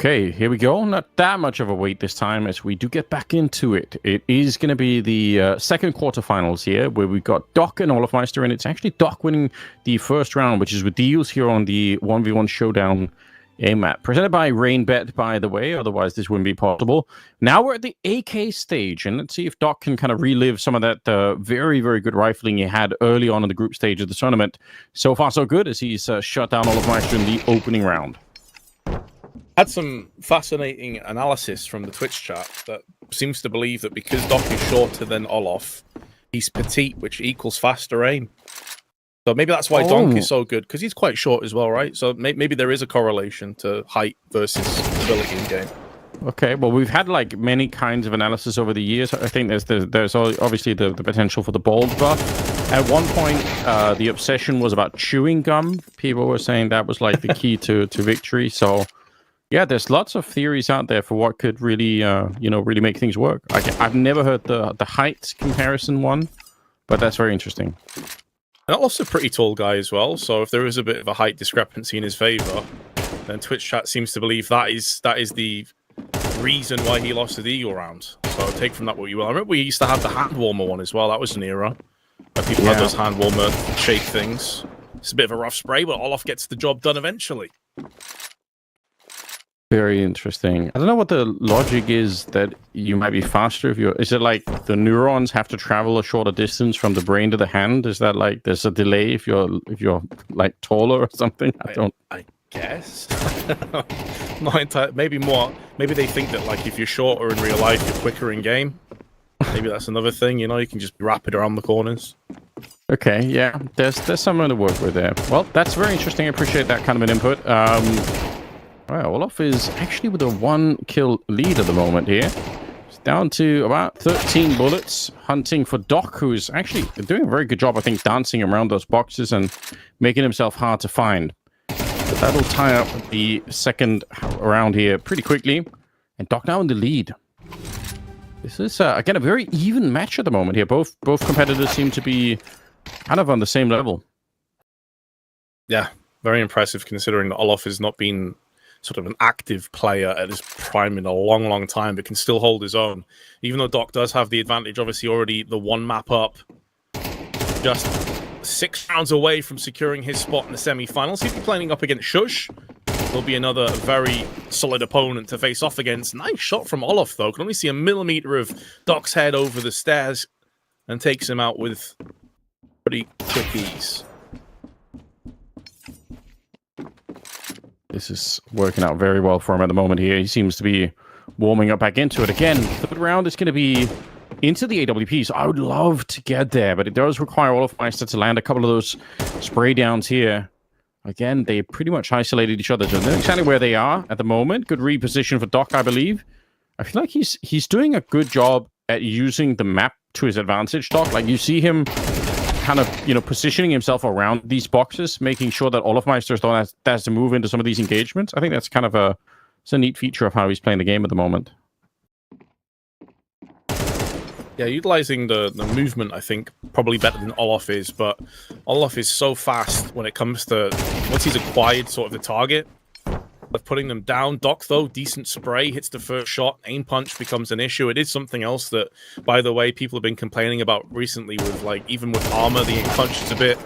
Okay, here we go. Not that much of a wait this time as we do get back into it. It is going to be the second quarterfinals here where we got Doc and Olafmeister, and it's actually Doc winning the first round, which is with deals here on the 1v1 Showdown A map. Presented by Rainbet, by the way, otherwise this wouldn't be possible. Now we're at the AK stage, and let's see if Doc can kind of relive some of that very, very good rifling he had early on in the group stage of the tournament. So far, so good, as he's shut down Olafmeister in the opening round. Had some fascinating analysis from the Twitch chat that seems to believe that because Doc is shorter than Olaf, he's petite, which equals faster aim. So maybe that's why Donk is so good, because he's quite short as well, right? So maybe there is a correlation to height versus ability in game. Okay, well, we've had like many kinds of analysis over the years. I think there's obviously the potential for the bald buff. At one point, the obsession was about chewing gum. People were saying that was like the key to victory. So yeah, there's lots of theories out there for what could really, really make things work. I've never heard the height comparison one, but that's very interesting. And Olaf's a pretty tall guy as well, so if there is a bit of a height discrepancy in his favor, then Twitch chat seems to believe that is the reason why he lost the Eagle round. So take from that what you will. I remember we used to have the hand warmer one as well. That was an era where people had those hand warmer shake things. It's a bit of a rough spray, but Olaf gets the job done eventually. Very interesting. I don't know what the logic is that you might be faster if you're... Is it like the neurons have to travel a shorter distance from the brain to the hand? Is that like there's a delay if you're like taller or something? I guess. Not entirely. Maybe more. Maybe they think that like if you're shorter in real life, you're quicker in game. Maybe that's another thing. You know, you can just be rapid around the corners. Okay, yeah. There's something to work with there. Well, that's very interesting. I appreciate that kind of an input. Well, Olaf is actually with a 1-kill lead at the moment here. It's down to about 13 bullets, hunting for Doc, who's actually doing a very good job, I think, dancing around those boxes and making himself hard to find. But that'll tie up the second round here pretty quickly. And Doc now in the lead. This is, again, a very even match at the moment here. Both competitors seem to be kind of on the same level. Yeah, very impressive considering that Olaf has not been sort of an active player at his prime in a long, long time, but can still hold his own. Even though Doc does have the advantage, obviously already the one map up, just 6 rounds away from securing his spot in the semi-finals. He'll be playing up against Shush. There'll be another very solid opponent to face off against. Nice shot from Olaf, though. Can only see a millimeter of Doc's head over the stairs and takes him out with pretty quick ease. This is working out very well for him at the moment here. He seems to be warming up back into it. Again, third round is going to be into the AWP, so I would love to get there, but it does require Olafmeister to land a couple of those spray downs here. Again, they pretty much isolated each other, so they know exactly where they are at the moment. Good reposition for Doc, I believe. I feel like he's doing a good job at using the map to his advantage, Doc. Like, you see him kind of, positioning himself around these boxes, making sure that Olafmeister has to move into some of these engagements. I think that's kind of a neat feature of how he's playing the game at the moment. Yeah, utilizing the movement, I think, probably better than Olaf is, but Olaf is so fast when it comes to, once he's acquired sort of the target, of putting them down. Doc, though, decent spray, hits the first shot, aim punch becomes an issue. It is something else that, by the way, people have been complaining about recently with, like, even with armor, the aim punch is a bit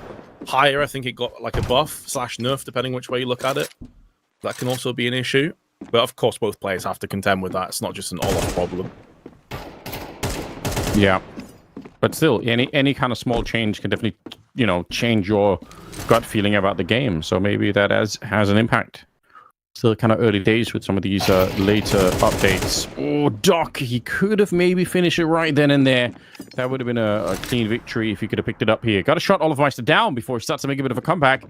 higher. I think it got, like, a buff/nerf, depending which way you look at it. That can also be an issue. But, of course, both players have to contend with that. It's not just an Olaf problem. Yeah. But still, any kind of small change can definitely, change your gut feeling about the game. So maybe that has an impact. Still kind of early days with some of these later updates. Oh, Doc, he could have maybe finished it right then and there. That would have been a clean victory if he could have picked it up here. Got a shot Olafmeister down before he starts to make a bit of a comeback.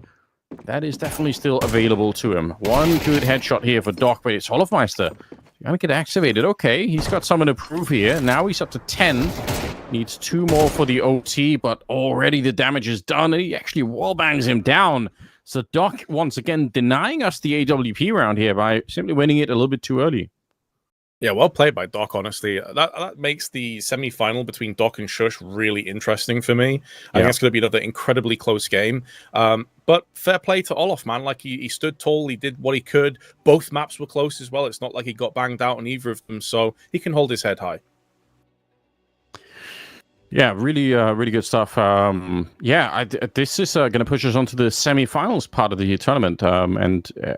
That is definitely still available to him. One good headshot here for Doc, but it's Olafmeister. Gotta get activated. Okay, he's got something to prove here. Now he's up to 10. Needs 2 more for the OT, but already the damage is done. And he actually wallbangs him down. So Doc, once again, denying us the AWP round here by simply winning it a little bit too early. Yeah, well played by Doc, honestly. That makes the semi-final between Doc and Shush really interesting for me. I think it's going to be another incredibly close game. But fair play to Olof, man. Like, he stood tall, he did what he could. Both maps were close as well. It's not like he got banged out on either of them, so he can hold his head high. Yeah, really good stuff. This is going to push us on to the semi-finals part of the tournament.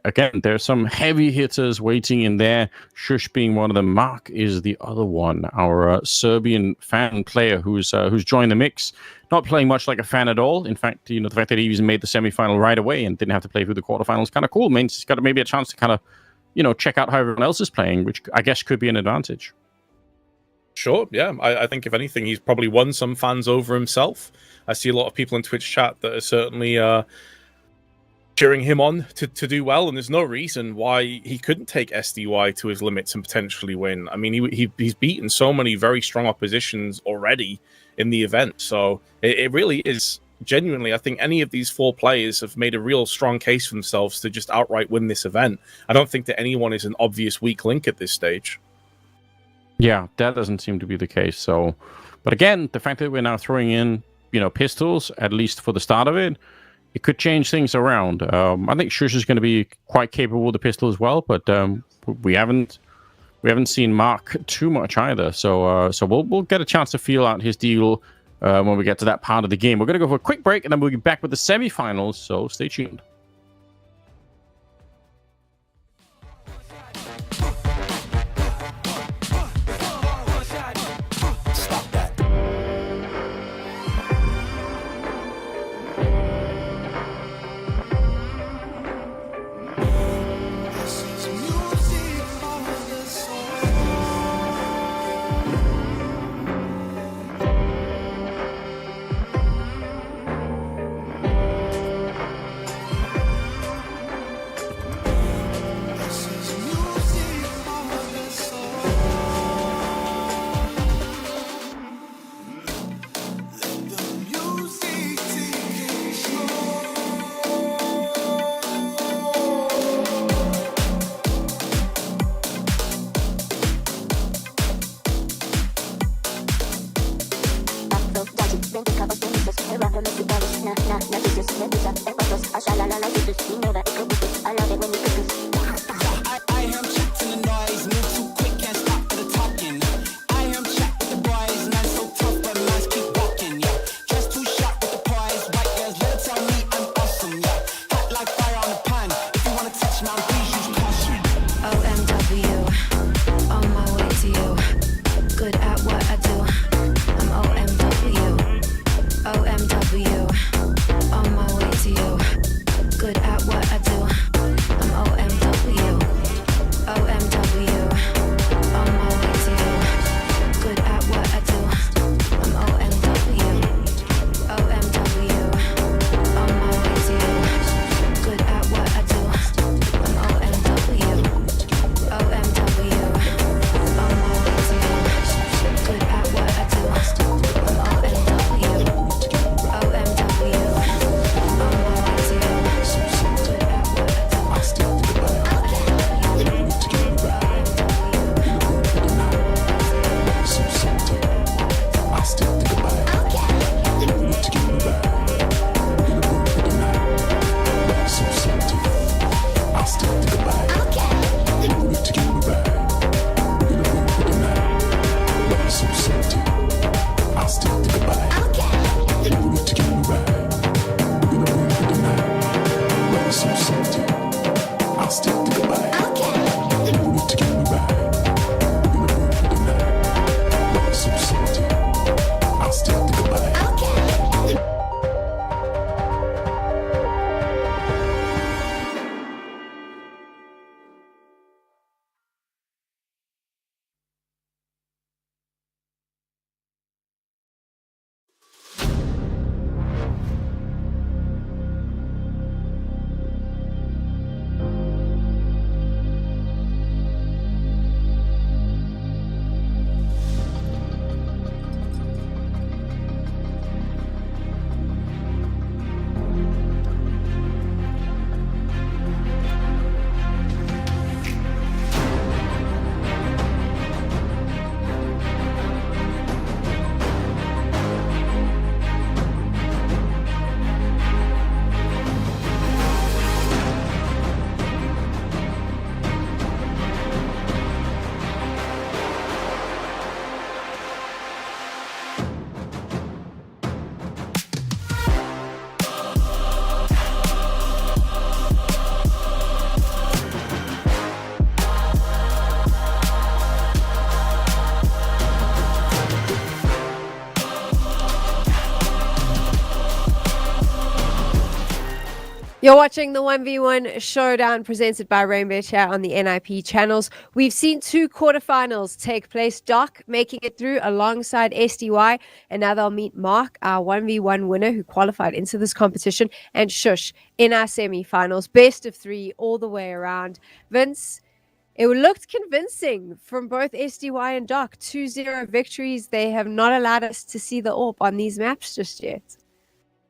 Again, there's some heavy hitters waiting in there. Shush being one of them. Mark is the other one. Our Serbian fan player who's joined the mix. Not playing much like a fan at all. In fact, the fact that he even made the semi-final right away and didn't have to play through the quarterfinals, kind of cool. Means he's got maybe a chance to kind of, check out how everyone else is playing, which I guess could be an advantage. Sure, yeah. I think if anything, he's probably won some fans over himself. I see a lot of people in Twitch chat that are certainly cheering him on to do well, and there's no reason why he couldn't take SDY to his limits and potentially win. I mean, he's beaten so many very strong oppositions already in the event, so it really is genuinely, I think any of these 4 players have made a real strong case for themselves to just outright win this event. I don't think that anyone is an obvious weak link at this stage. Yeah, that doesn't seem to be the case. So, but again, the fact that we're now throwing in, pistols, at least for the start of it, it could change things around. I think Shush is going to be quite capable with the pistol as well, but we haven't seen Mark too much either. So we'll get a chance to feel out his deal when we get to that part of the game. We're going to go for a quick break, and then we'll be back with the semifinals. So stay tuned. You're watching the 1v1 Showdown presented by Rainbet here on the NIP channels. We've seen 2 quarterfinals take place. Doc making it through alongside SDY, and now they'll meet Mark, our 1v1 winner who qualified into this competition, and Shush in our semi-finals. Best of 3 all the way around. Vince, it looked convincing from both SDY and Doc. 2-0 victories. They have not allowed us to see the AWP on these maps just yet.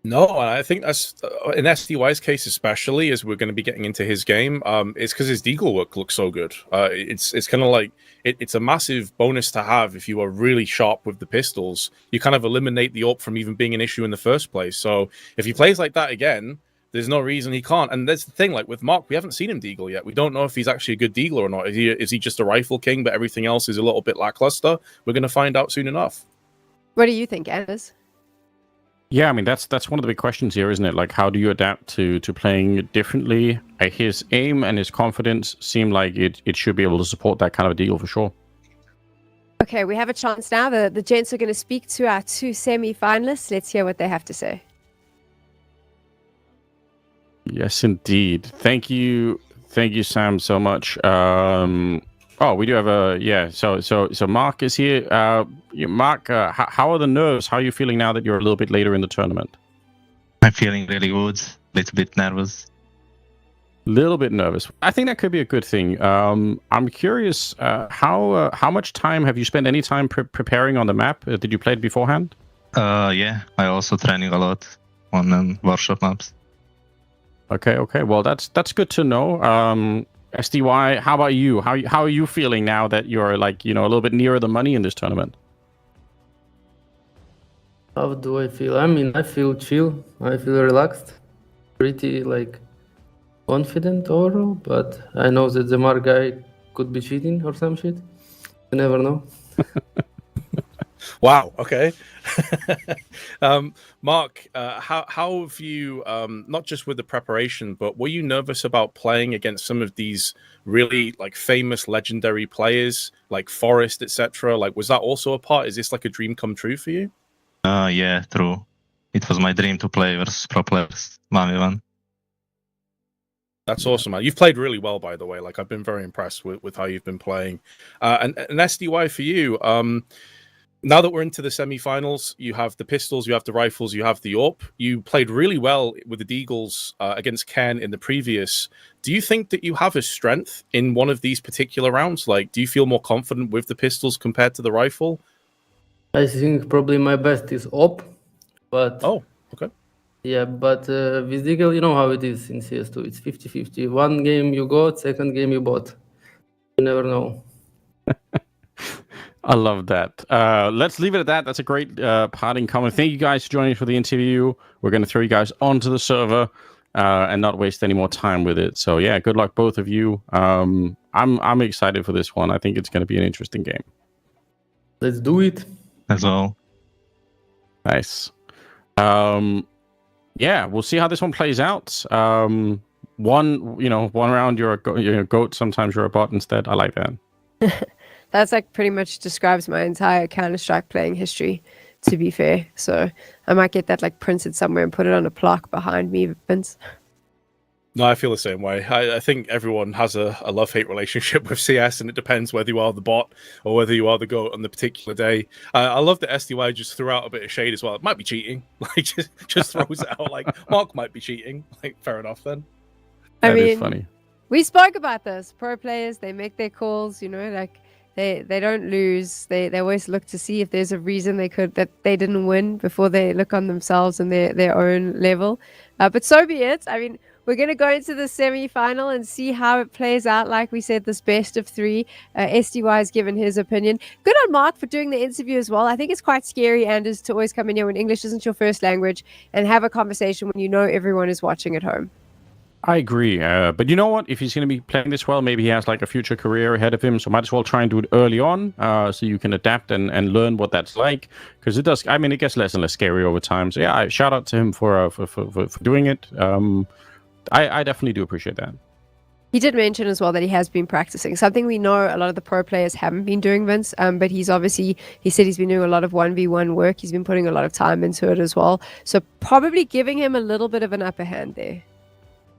No, I think that's in SDY's case, especially as we're going to be getting into his game. It's because his deagle work looks so good. It's kind of like it's a massive bonus to have if you are really sharp with the pistols. You kind of eliminate the AWP from even being an issue in the first place. So if he plays like that again, there's no reason he can't. And that's the thing, like with Mark, we haven't seen him deagle yet. We don't know if he's actually a good deagler or not. Is he just a rifle king, but everything else is a little bit lackluster? We're going to find out soon enough. What do you think, Anders? Yeah, I mean that's one of the big questions here, isn't it? Like, how do you adapt to playing differently? His aim and his confidence seem like it should be able to support that kind of a deal for sure. Okay, we have a chance now. The gents are going to speak to our 2 semi-finalists. Let's hear what they have to say. Yes, indeed. Thank you, Sam, so much. Oh, we do have a So Mark is here. Mark, how are the nerves? How are you feeling now that you're a little bit later in the tournament? I'm feeling really good. A little bit nervous. Little bit nervous. I think that could be a good thing. I'm curious. How much time have you spent? Any time preparing on the map? Did you play it beforehand? Yeah. I also training a lot on workshop maps. Okay. Well, that's good to know. SDY, how about you? How are you feeling now that you're like, a little bit nearer the money in this tournament? How do I feel? I mean, I feel chill. I feel relaxed. Pretty confident overall, but I know that the Mark guy could be cheating or some shit. You never know. Wow. Okay. Mark, how have you, not just with the preparation, but were you nervous about playing against some of these really famous legendary players like Forrest, etc.? Was that also a part? Is this like a dream come true for you? Yeah, true. It was my dream to play versus pro players. 1v1. That's awesome, man. You've played really well, by the way. I've been very impressed with how you've been playing. And SDY for you, now that we're into the semi-finals, you have the pistols, you have the rifles, you have the AWP. You played really well with the deagles against Ken in the previous. Do you think that you have a strength in one of these particular rounds? Do you feel more confident with the pistols compared to the rifle? I think probably my best is AWP, but... Oh, okay. Yeah, but with deagle, you know how it is in CS2. It's 50-50. One game you got, second game you bought. You never know. I love that. Let's leave it at that. That's a great parting comment. Thank you guys for joining for the interview. We're going to throw you guys onto the server and not waste any more time with it. So yeah, good luck both of you. I'm excited for this one. I think it's going to be an interesting game. Let's do it. As well. Nice. Yeah, we'll see how this one plays out. One round you're a goat. Sometimes you're a bot instead. I like that. That's pretty much describes my entire Counter-Strike playing history, to be fair. So I might get that printed somewhere and put it on a plaque behind me, Vince. No, I feel the same way. I think everyone has a love-hate relationship with CS, and it depends whether you are the bot or whether you are the GOAT on the particular day. I love that SDY just threw out a bit of shade as well. It might be cheating. Just throws it out Mark might be cheating. Fair enough then. That is funny. We spoke about this. Pro players, they make their calls, They don't lose. They always look to see if there's a reason that they didn't win before they look on themselves and their own level. But so be it. I mean, we're going to go into the semi-final and see how it plays out. Like we said, this best of 3. SDY has given his opinion. Good on Mark for doing the interview as well. I think it's quite scary, Anders, to always come in here when English isn't your first language and have a conversation when you know everyone is watching at home. I agree. But you know what? If he's going to be playing this well, maybe he has a future career ahead of him. So might as well try and do it early on so you can adapt and learn what that's like. Because it does, it gets less and less scary over time. So yeah, shout out to him for doing it. I definitely do appreciate that. He did mention as well that he has been practicing, something we know a lot of the pro players haven't been doing, Vince. But he said he's been doing a lot of 1v1 work. He's been putting a lot of time into it as well. So probably giving him a little bit of an upper hand there.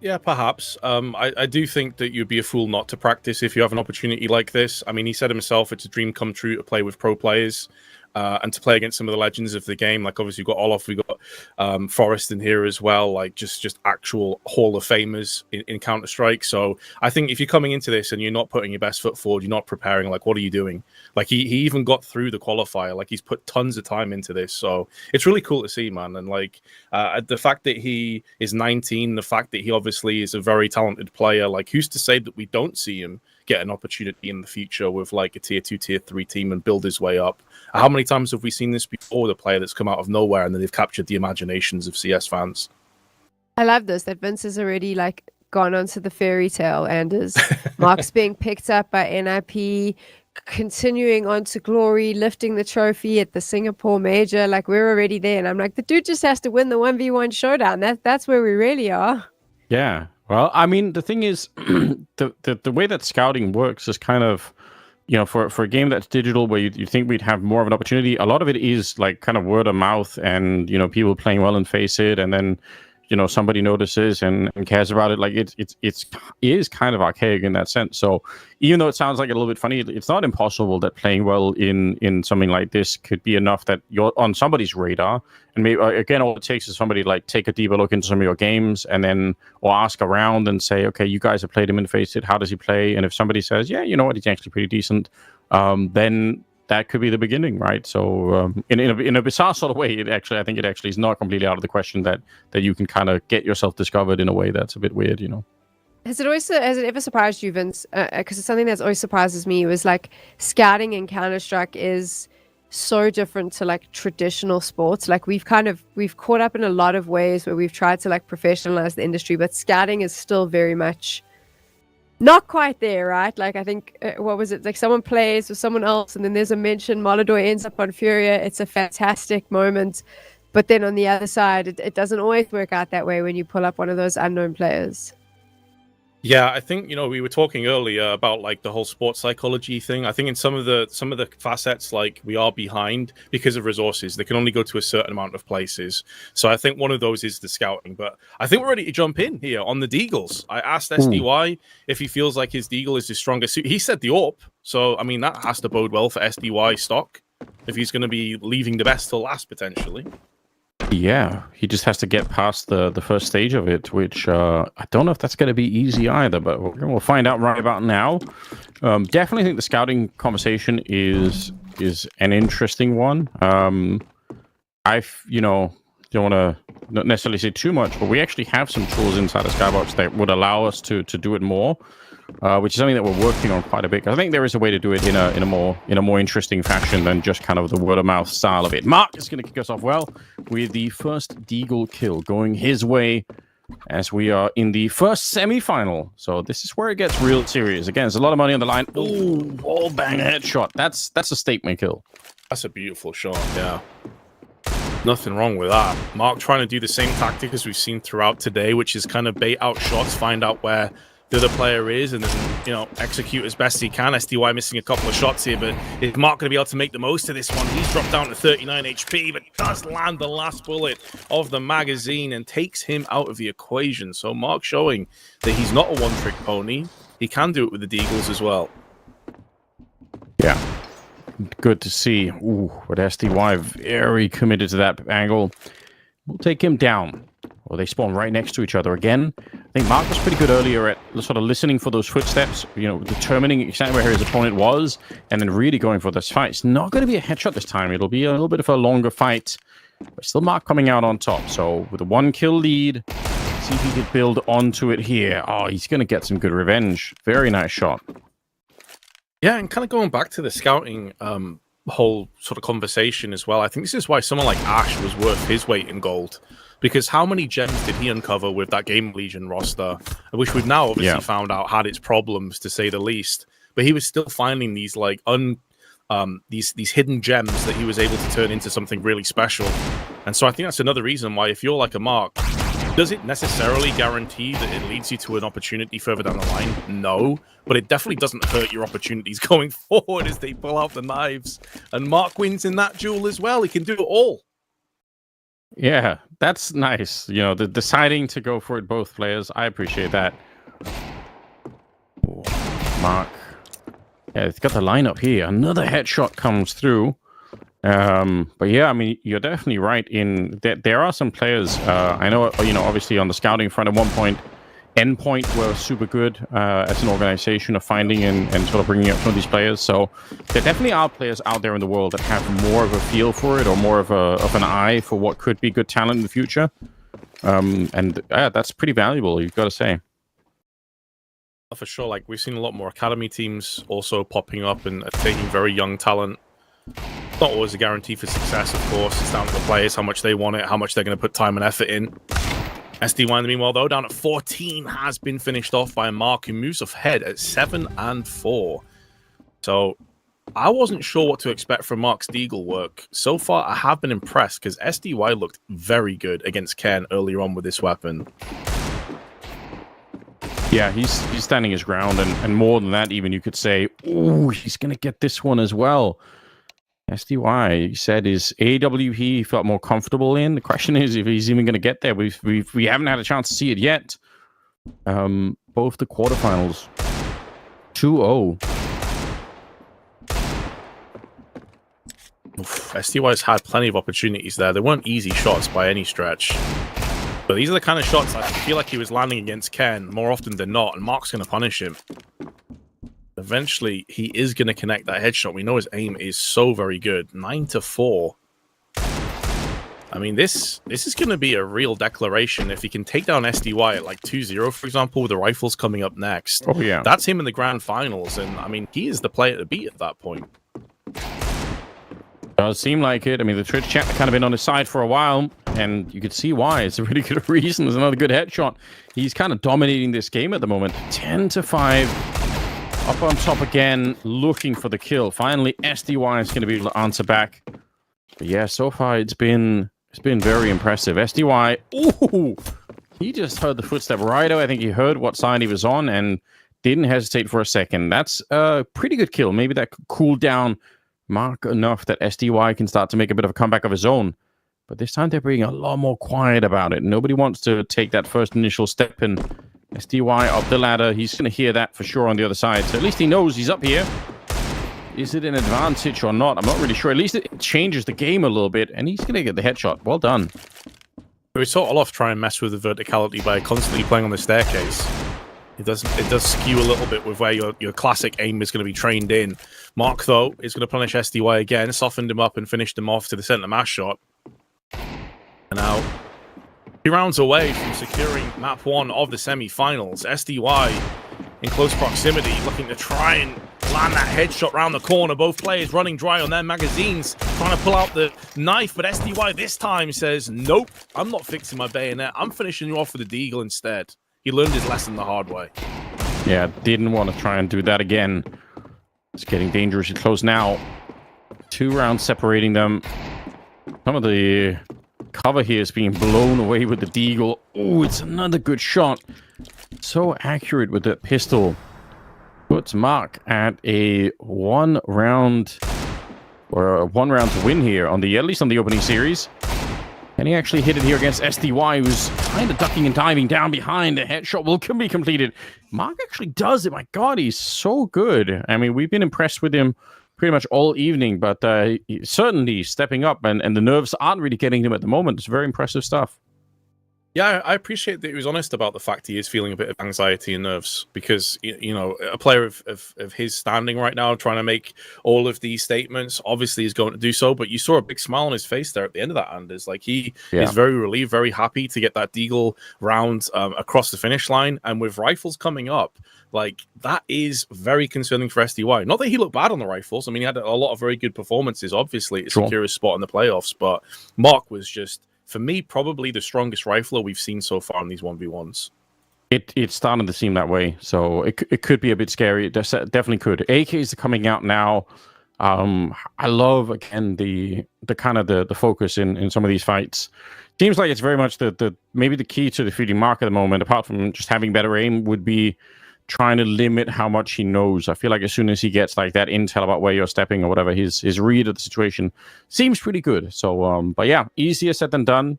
Yeah, perhaps. I do think that you'd be a fool not to practice if you have an opportunity like this. I mean, he said himself it's a dream come true to play with pro players and to play against some of the legends of the game. Like, obviously, we've got Olof, we've got Forrest in here as well, like just actual Hall of Famers in Counter-Strike. So I think if you're coming into this and you're not putting your best foot forward, you're not preparing, like, what are you doing? Like, he even got through the qualifier. Like, he's put tons of time into this. So it's really cool to see, man. And, like, the fact that he is 19, the fact that he obviously is a very talented player, like, who's to say that we don't see him get an opportunity in the future with, like, a tier 2, tier 3 team and build his way up? How many times have we seen this before, the player that's come out of nowhere and then they've captured the imaginations of CS fans? I love this, that Vince has already, like, gone onto the fairy tale and is Mark's being picked up by NIP, continuing on to glory, lifting the trophy at the Singapore Major. Like, we're already there. And I'm like, the dude just has to win the 1v1 showdown. That's where we really are. Yeah. Well, I mean, the thing is, the way that scouting works is kind of, you know, for a game that's digital where you think we'd have more of an opportunity, a lot of it is like kind of word of mouth and, you know, people playing well and face it. And then, you know, somebody notices and cares about it. Like it is kind of archaic in that sense. So even though it sounds like a little bit funny, it's not impossible that playing well in something like this could be enough that you're on somebody's radar. And maybe again, all it takes is somebody to, like, take a deeper look into some of your games and then or ask around and say, okay, you guys have played him and faced it. How does he play? And if somebody says, yeah, you know what, he's actually pretty decent, then that could be the beginning, right? So in a bizarre sort of way, I think it actually is not completely out of the question that you can kind of get yourself discovered in a way that's a bit weird, you know. Has it ever surprised you, Vince? Because it's something that's always surprises me. It was like scouting in Counter-Strike is so different to, like, traditional sports. Like, we've caught up in a lot of ways where we've tried to, like, professionalize the industry, but scouting is still very much not quite there, right? Like, I think, what was it? Like, someone plays with someone else, and then there's a mention, Molodoi ends up on Furia. It's a fantastic moment. But then on the other side, it doesn't always work out that way when you pull up one of those unknown players. Yeah, I think, you know, we were talking earlier about, like, the whole sports psychology thing. I think in some of the facets, like, we are behind because of resources. They can only go to a certain amount of places. So I think one of those is the scouting. But I think we're ready to jump in here on the Deagles. I asked SDY if he feels like his Deagle is his strongest suit. He said the AWP. So, I mean, that has to bode well for SDY stock if he's going to be leaving the best till last, potentially. Yeah, he just has to get past the first stage of it, which I don't know if that's going to be easy either, but we'll find out right about now. Definitely think the scouting conversation is an interesting one. You know, don't want to not necessarily say too much, but we actually have some tools inside the Skybox that would allow us to do it more, which is something that we're working on quite a bit. I think there is a way to do it in a more interesting fashion than just kind of the word of mouth style of it. Mark is going to kick us off well with the first Deagle kill going his way as we are in the first semi-final. So this is where it gets real serious. Again, there's a lot of money on the line. Ooh, wall bang headshot. That's a statement kill. That's a beautiful shot, yeah. Nothing wrong with that. Mark trying to do the same tactic as we've seen throughout today, which is kind of bait out shots, find out where the other player is, and then, you know, execute as best he can. SDY missing a couple of shots here, but is Mark going to be able to make the most of this one? He's dropped down to 39 HP, but does land the last bullet of the magazine and takes him out of the equation. So Mark showing that he's not a one-trick pony. He can do it with the Deagles as well. Yeah. Good to see. Ooh, but SDY very committed to that angle. We'll take him down. Well, they spawn right next to each other again. I think Mark was pretty good earlier at sort of listening for those footsteps, you know, determining exactly where his opponent was, and then really going for this fight. It's not going to be a headshot this time. It'll be a little bit of a longer fight. But still Mark coming out on top. So with a 1-kill lead, see if he can build onto it here. Oh, he's going to get some good revenge. Very nice shot. Yeah, and kind of going back to the scouting whole sort of conversation as well, I think this is why someone like Ash was worth his weight in gold. Because how many gems did he uncover with that Game Legion roster, which we've now obviously found out had its problems, to say the least. But he was still finding these like these hidden gems that he was able to turn into something really special. And so I think that's another reason why, if you're like a Mark, does it necessarily guarantee that it leads you to an opportunity further down the line? No, but it definitely doesn't hurt your opportunities going forward as they pull out the knives. And Mark wins in that duel as well. He can do it all. Yeah, that's nice. You know, the deciding to go for it, both players. I appreciate that. Ooh, Mark. Yeah, it's got the lineup here. Another headshot comes through. But yeah, I mean, you're definitely right in that there are some players. I know, you know, obviously on the scouting front at one point, Endpoint were super good as an organization of finding and sort of bringing up some of these players. So there definitely are players out there in the world that have more of a feel for it or more of an eye for what could be good talent in the future. And that's pretty valuable, you've got to say. For sure, like we've seen a lot more academy teams also popping up and taking very young talent. Not always a guarantee for success, of course. It's down to the players, how much they want it, how much they're going to put time and effort in. SDY, in the meanwhile, though, down at 14, has been finished off by Mark, who moves ahead at 7-4. So I wasn't sure what to expect from Mark's Deagle work. So far, I have been impressed because SDY looked very good against Ken earlier on with this weapon. Yeah, he's standing his ground, and more than that, even you could say, ooh, he's going to get this one as well. SDY, he said his AWP he felt more comfortable in. The question is if he's even going to get there. We haven't had a chance to see it yet. Both the quarterfinals. 2-0. SDY's had plenty of opportunities there. They weren't easy shots by any stretch. But these are the kind of shots I feel like he was landing against Ken more often than not, and Mark's going to punish him. Eventually, he is going to connect that headshot. We know his aim is so very good. 9-4. I mean, this is going to be a real declaration. If he can take down SDY at like 2-0, for example, with the rifles coming up next. Oh, yeah. That's him in the grand finals. And, I mean, he is the player to beat at that point. Does seem like it. I mean, the Twitch chat kind of been on his side for a while, and you could see why. It's a really good reason. There's another good headshot. He's kind of dominating this game at the moment. 10-5. Up on top again, looking for the kill. Finally, SDY is going to be able to answer back. But yeah, so far it's been very impressive. SDY, ooh, he just heard the footstep right away. I think he heard what side he was on and didn't hesitate for a second. That's a pretty good kill. Maybe that could cool down Mark enough that SDY can start to make a bit of a comeback of his own. But this time they're being a lot more quiet about it. Nobody wants to take that first initial step, and SDY up the ladder. He's going to hear that for sure on the other side. So at least he knows he's up here. Is it an advantage or not? I'm not really sure. At least it changes the game a little bit, and he's going to get the headshot. Well done. We saw Olaf try and mess with the verticality by constantly playing on the staircase. It does skew a little bit with where your classic aim is going to be trained in. Mark, though, is going to punish SDY again, softened him up and finished him off to the center mass shot. And now 2 rounds away from securing map 1 of the semi-finals. SDY in close proximity, looking to try and land that headshot round the corner. Both players running dry on their magazines, trying to pull out the knife, but SDY this time says, nope, I'm not fixing my bayonet. I'm finishing you off with the Deagle instead. He learned his lesson the hard way. Yeah, didn't want to try and do that again. It's getting dangerously close now. 2 rounds separating them. Some of the cover here is being blown away with the Deagle. Oh, it's another good shot. So accurate with that pistol. Puts Mark at a 1 round or a 1 round to win here on at least on the opening series. And he actually hit it here against SDY, who's kind of ducking and diving down behind. The headshot can be completed. Mark actually does it. My God, he's so good. I mean, we've been impressed with him pretty much all evening, but certainly stepping up, and the nerves aren't really getting him at the moment. It's very impressive stuff. Yeah, I appreciate that he was honest about the fact he is feeling a bit of anxiety and nerves, because, you know, a player of his standing right now, trying to make all of these statements, obviously is going to do so, but you saw a big smile on his face there at the end of that, Anders. Like, he is very relieved, very happy to get that Deagle round across the finish line, and with rifles coming up, like, that is very concerning for SDY. Not that he looked bad on the rifles. I mean, he had a lot of very good performances, obviously, to secure his spot in the playoffs, but Mark was just, for me, probably the strongest rifler we've seen so far in these 1v1s. It's starting to seem that way, so it could be a bit scary. It definitely could. AKs are coming out now. I love, again, the kind of the focus in some of these fights. Seems like it's very much maybe the key to defeating Mark at the moment, apart from just having better aim, would be trying to limit how much he knows. I feel like as soon as he gets like that intel about where you're stepping or whatever, his read of the situation seems pretty good. So, but yeah, easier said than done.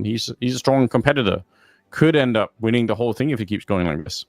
He's a strong competitor. Could end up winning the whole thing if he keeps going like this.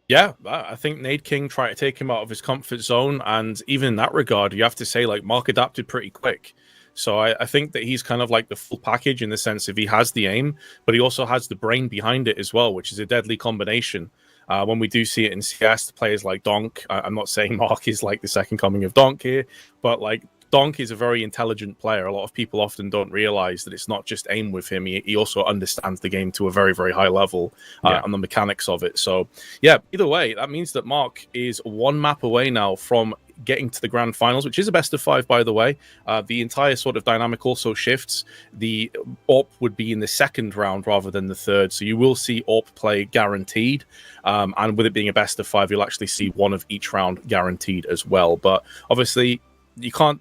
Yeah, I think Nade King tried to take him out of his comfort zone, and even in that regard, you have to say like Mark adapted pretty quick. So I think that he's kind of like the full package in the sense of he has the aim, but he also has the brain behind it as well, which is a deadly combination. When we do see it in CS, players like Donk, I'm not saying Mark is like the second coming of Donk here, but like Donk is a very intelligent player. A lot of people often don't realize that it's not just aim with him. He also understands the game to a very, very high level and the mechanics of it. So, yeah, either way, that means that Mark is one map away now from getting to the grand finals, which is a best of 5, by the way. The entire sort of dynamic also shifts. The AWP would be in the second round rather than the third. So you will see AWP play guaranteed. And with it being a best of 5, you'll actually see one of each round guaranteed as well. But obviously, you can't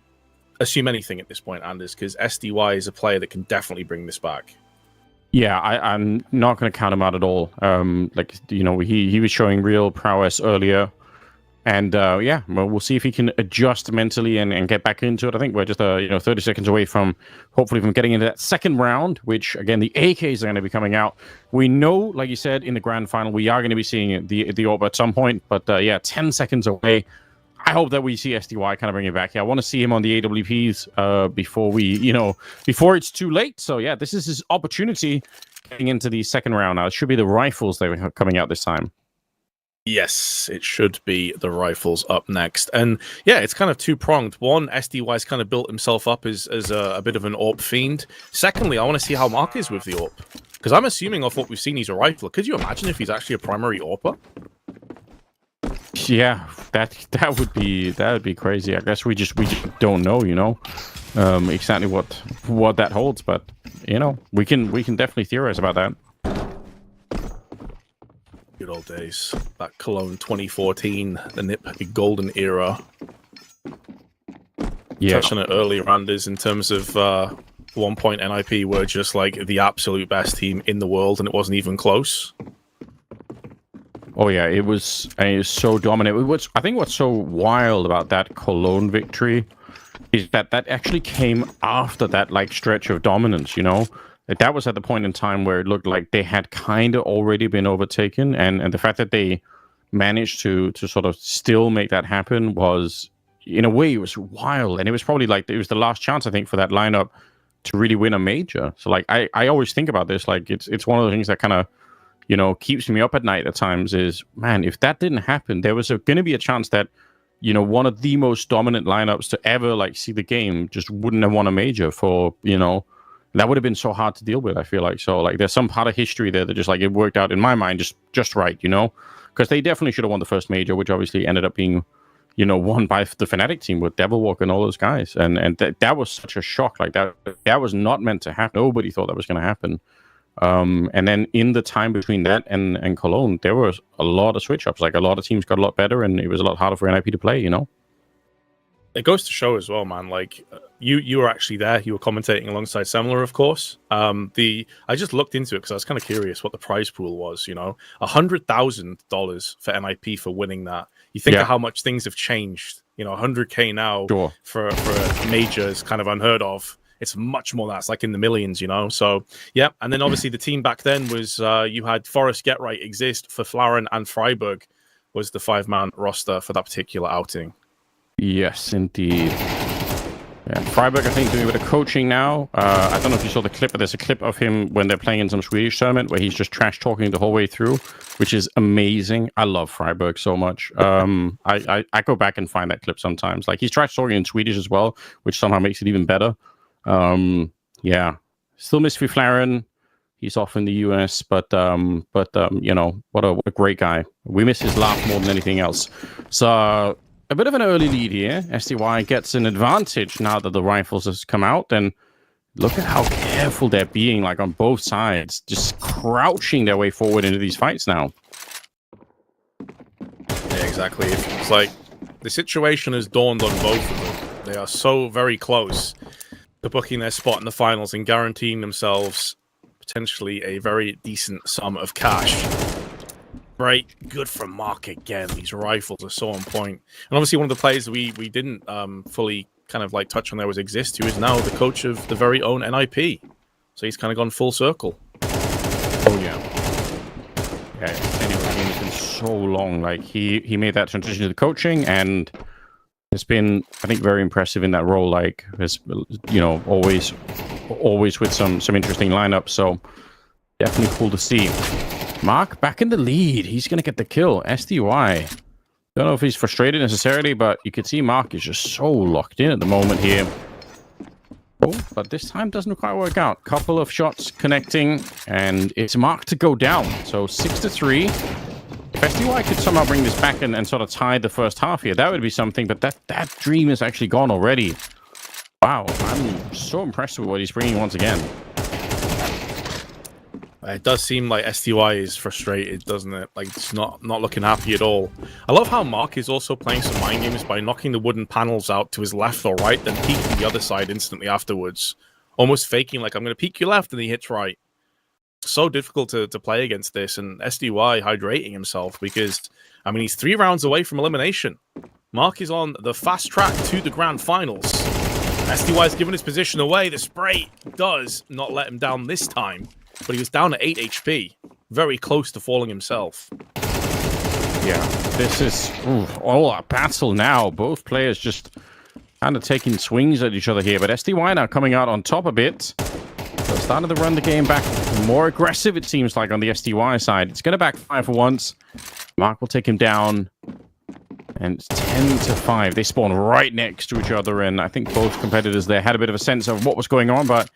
assume anything at this point, Anders, because SDY is a player that can definitely bring this back. Yeah, I'm not going to count him out at all. Like, you know, he was showing real prowess earlier. And yeah, well, we'll see if he can adjust mentally and get back into it. I think we're just 30 seconds away from hopefully from getting into that second round, which again the AKs are going to be coming out. We know, like you said, in the grand final we are going to be seeing the AWP at some point, but yeah, 10 seconds away. I hope that we see SDY kind of bring it back. Yeah, I want to see him on the AWPs before it's too late. So yeah, this is his opportunity getting into the second round. Now it should be the rifles that are coming out this time. Yes, it should be the rifles up next. And yeah, it's kind of two-pronged. One, SDY's kind of built himself up as a bit of an AWP fiend. Secondly, I want to see how Mark is with the AWP. Because I'm assuming off what we've seen, he's a rifler. Could you imagine if he's actually a primary AWPer? Yeah, that would be crazy. I guess we just don't know, exactly what that holds. But we can definitely theorize about that. Good old days. That Cologne 2014, the NIP golden era. Yeah. Touched on it earlier, Anders, in terms of 1 point NIP were just like the absolute best team in the world, and it wasn't even close. Oh yeah, it was so dominant. I think what's so wild about that Cologne victory is that actually came after that like stretch of dominance, Like, that was at the point in time where it looked like they had kind of already been overtaken, and the fact that they managed to sort of still make that happen was, in a way, it was wild. And it was probably like, it was the last chance, I think, for that lineup to really win a major. So like, I always think about this, like it's one of the things that kind of, keeps me up at night at times is, man, if that didn't happen, there was going to be a chance that, one of the most dominant lineups to ever like see the game just wouldn't have won a major for, that would have been so hard to deal with, I feel like. So, like, there's some part of history there that just, like, it worked out, in my mind, just right, Because they definitely should have won the first major, which obviously ended up being, won by the Fnatic team with Devilwalk and all those guys. And that was such a shock. Like, that was not meant to happen. Nobody thought that was going to happen. And then in the time between that and Cologne, there was a lot of switch-ups. Like, a lot of teams got a lot better, and it was a lot harder for NIP to play, It goes to show as well, man. Like you were actually there. You were commentating alongside Semler, of course. I just looked into it because I was kind of curious what the prize pool was. $100,000 for NIP for winning that. You think of how much things have changed. $100K now for a major is kind of unheard of. It's much more than that. It's like in the millions, So yeah, and then obviously the team back then was you had Forest, Get Right, Exist, for Flaren and Freiburg was the 5-man roster for that particular outing. Yes, indeed. Yeah, Freiburg, I think, doing a bit of coaching now. I don't know if you saw the clip, but there's a clip of him when they're playing in some Swedish tournament where he's just trash talking the whole way through, which is amazing. I love Freiburg so much. I go back and find that clip sometimes. Like, he's trash talking in Swedish as well, which somehow makes it even better. Yeah, still miss Flaren. He's off in the US, but what a great guy. We miss his laugh more than anything else. So a bit of an early lead here. SDY gets an advantage now that the rifles has come out, and look at how careful they're being, like on both sides, just crouching their way forward into these fights now. Yeah, exactly. It's like the situation has dawned on both of them. They are so very close to booking their spot in the finals and guaranteeing themselves potentially a very decent sum of cash. Right, good from Mark again. These rifles are so on point. And obviously one of the players we didn't fully kind of like touch on there was Exist, who is now the coach of the very own NIP. So he's kind of gone full circle. Oh yeah. Yeah, anyway, it's been so long. Like he made that transition to the coaching, and it's been, I think, very impressive in that role. Like, has, you know, always with some interesting lineups. So definitely cool to see. Mark back in the lead. He's going to get the kill. SDY. Don't know if he's frustrated necessarily, but you can see Mark is just so locked in at the moment here. Oh, but this time doesn't quite work out. Couple of shots connecting, and it's Mark to go down. So 6-3. If SDY could somehow bring this back and sort of tie the first half here, that would be something. But that dream is actually gone already. Wow, I'm so impressed with what he's bringing once again. It does seem like STY is frustrated, doesn't it? Like, it's not looking happy at all. I love how Mark is also playing some mind games by knocking the wooden panels out to his left or right, then peeking the other side instantly afterwards. Almost faking, like, I'm going to peek you left, and he hits right. So difficult to play against this, and SDY hydrating himself because, I mean, he's 3 rounds away from elimination. Mark is on the fast track to the grand finals. SDY's given his position away. The spray does not let him down this time. But he was down at 8 HP. Very close to falling himself. Yeah, this is all a battle now. Both players just kind of taking swings at each other here. But SDY now coming out on top a bit. So starting to run the game back more aggressive, it seems like, on the SDY side. It's going to backfire for once. Mark will take him down. And it's 10-5. They spawn right next to each other. And I think both competitors there had a bit of a sense of what was going on. But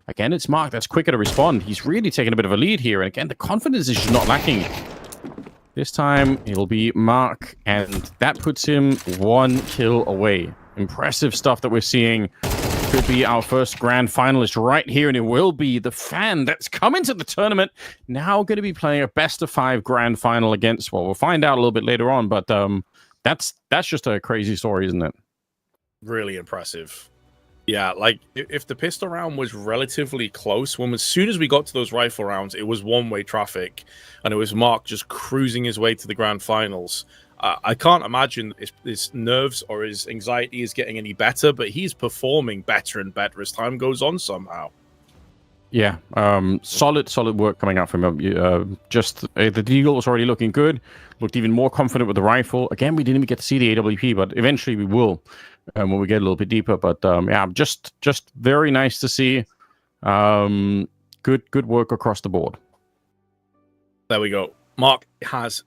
again, it's Mark that's quicker to respond. He's really taking a bit of a lead here. And again, the confidence is just not lacking. This time, it'll be Mark. And that puts him 1 kill away. Impressive stuff that we're seeing. Could be our first grand finalist right here. And it will be the fan that's come into the tournament. Now going to be playing a best-of-5 grand final against, well, we'll find out a little bit later on. But that's just a crazy story, isn't it? Really impressive. Yeah, like, if the pistol round was relatively close, as soon as we got to those rifle rounds, it was one-way traffic, and it was Mark just cruising his way to the grand finals. I can't imagine his nerves or his anxiety is getting any better, but he's performing better and better as time goes on somehow. Yeah, solid work coming out from him. Just the deagle was already looking good. Looked even more confident with the rifle. Again, we didn't even get to see the AWP, but eventually we will when we get a little bit deeper. But yeah, just very nice to see. Good work across the board. There we go. Mark has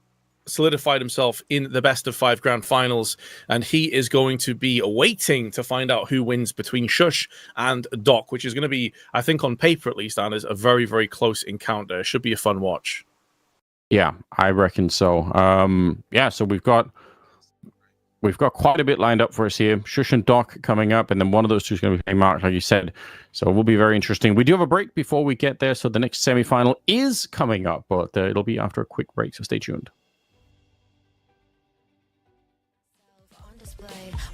solidified himself in the best-of-5 grand finals, and he is going to be waiting to find out who wins between Shush and Doc, which is going to be, I think, on paper at least, Anders, a very, very close encounter. Should be a fun watch. Yeah, I reckon so. Yeah, so we've got quite a bit lined up for us here. Shush and Doc coming up, and then one of those two is going to be playing Mark, like you said. So it will be very interesting. We do have a break before we get there, so the next semifinal is coming up, but it'll be after a quick break, so stay tuned.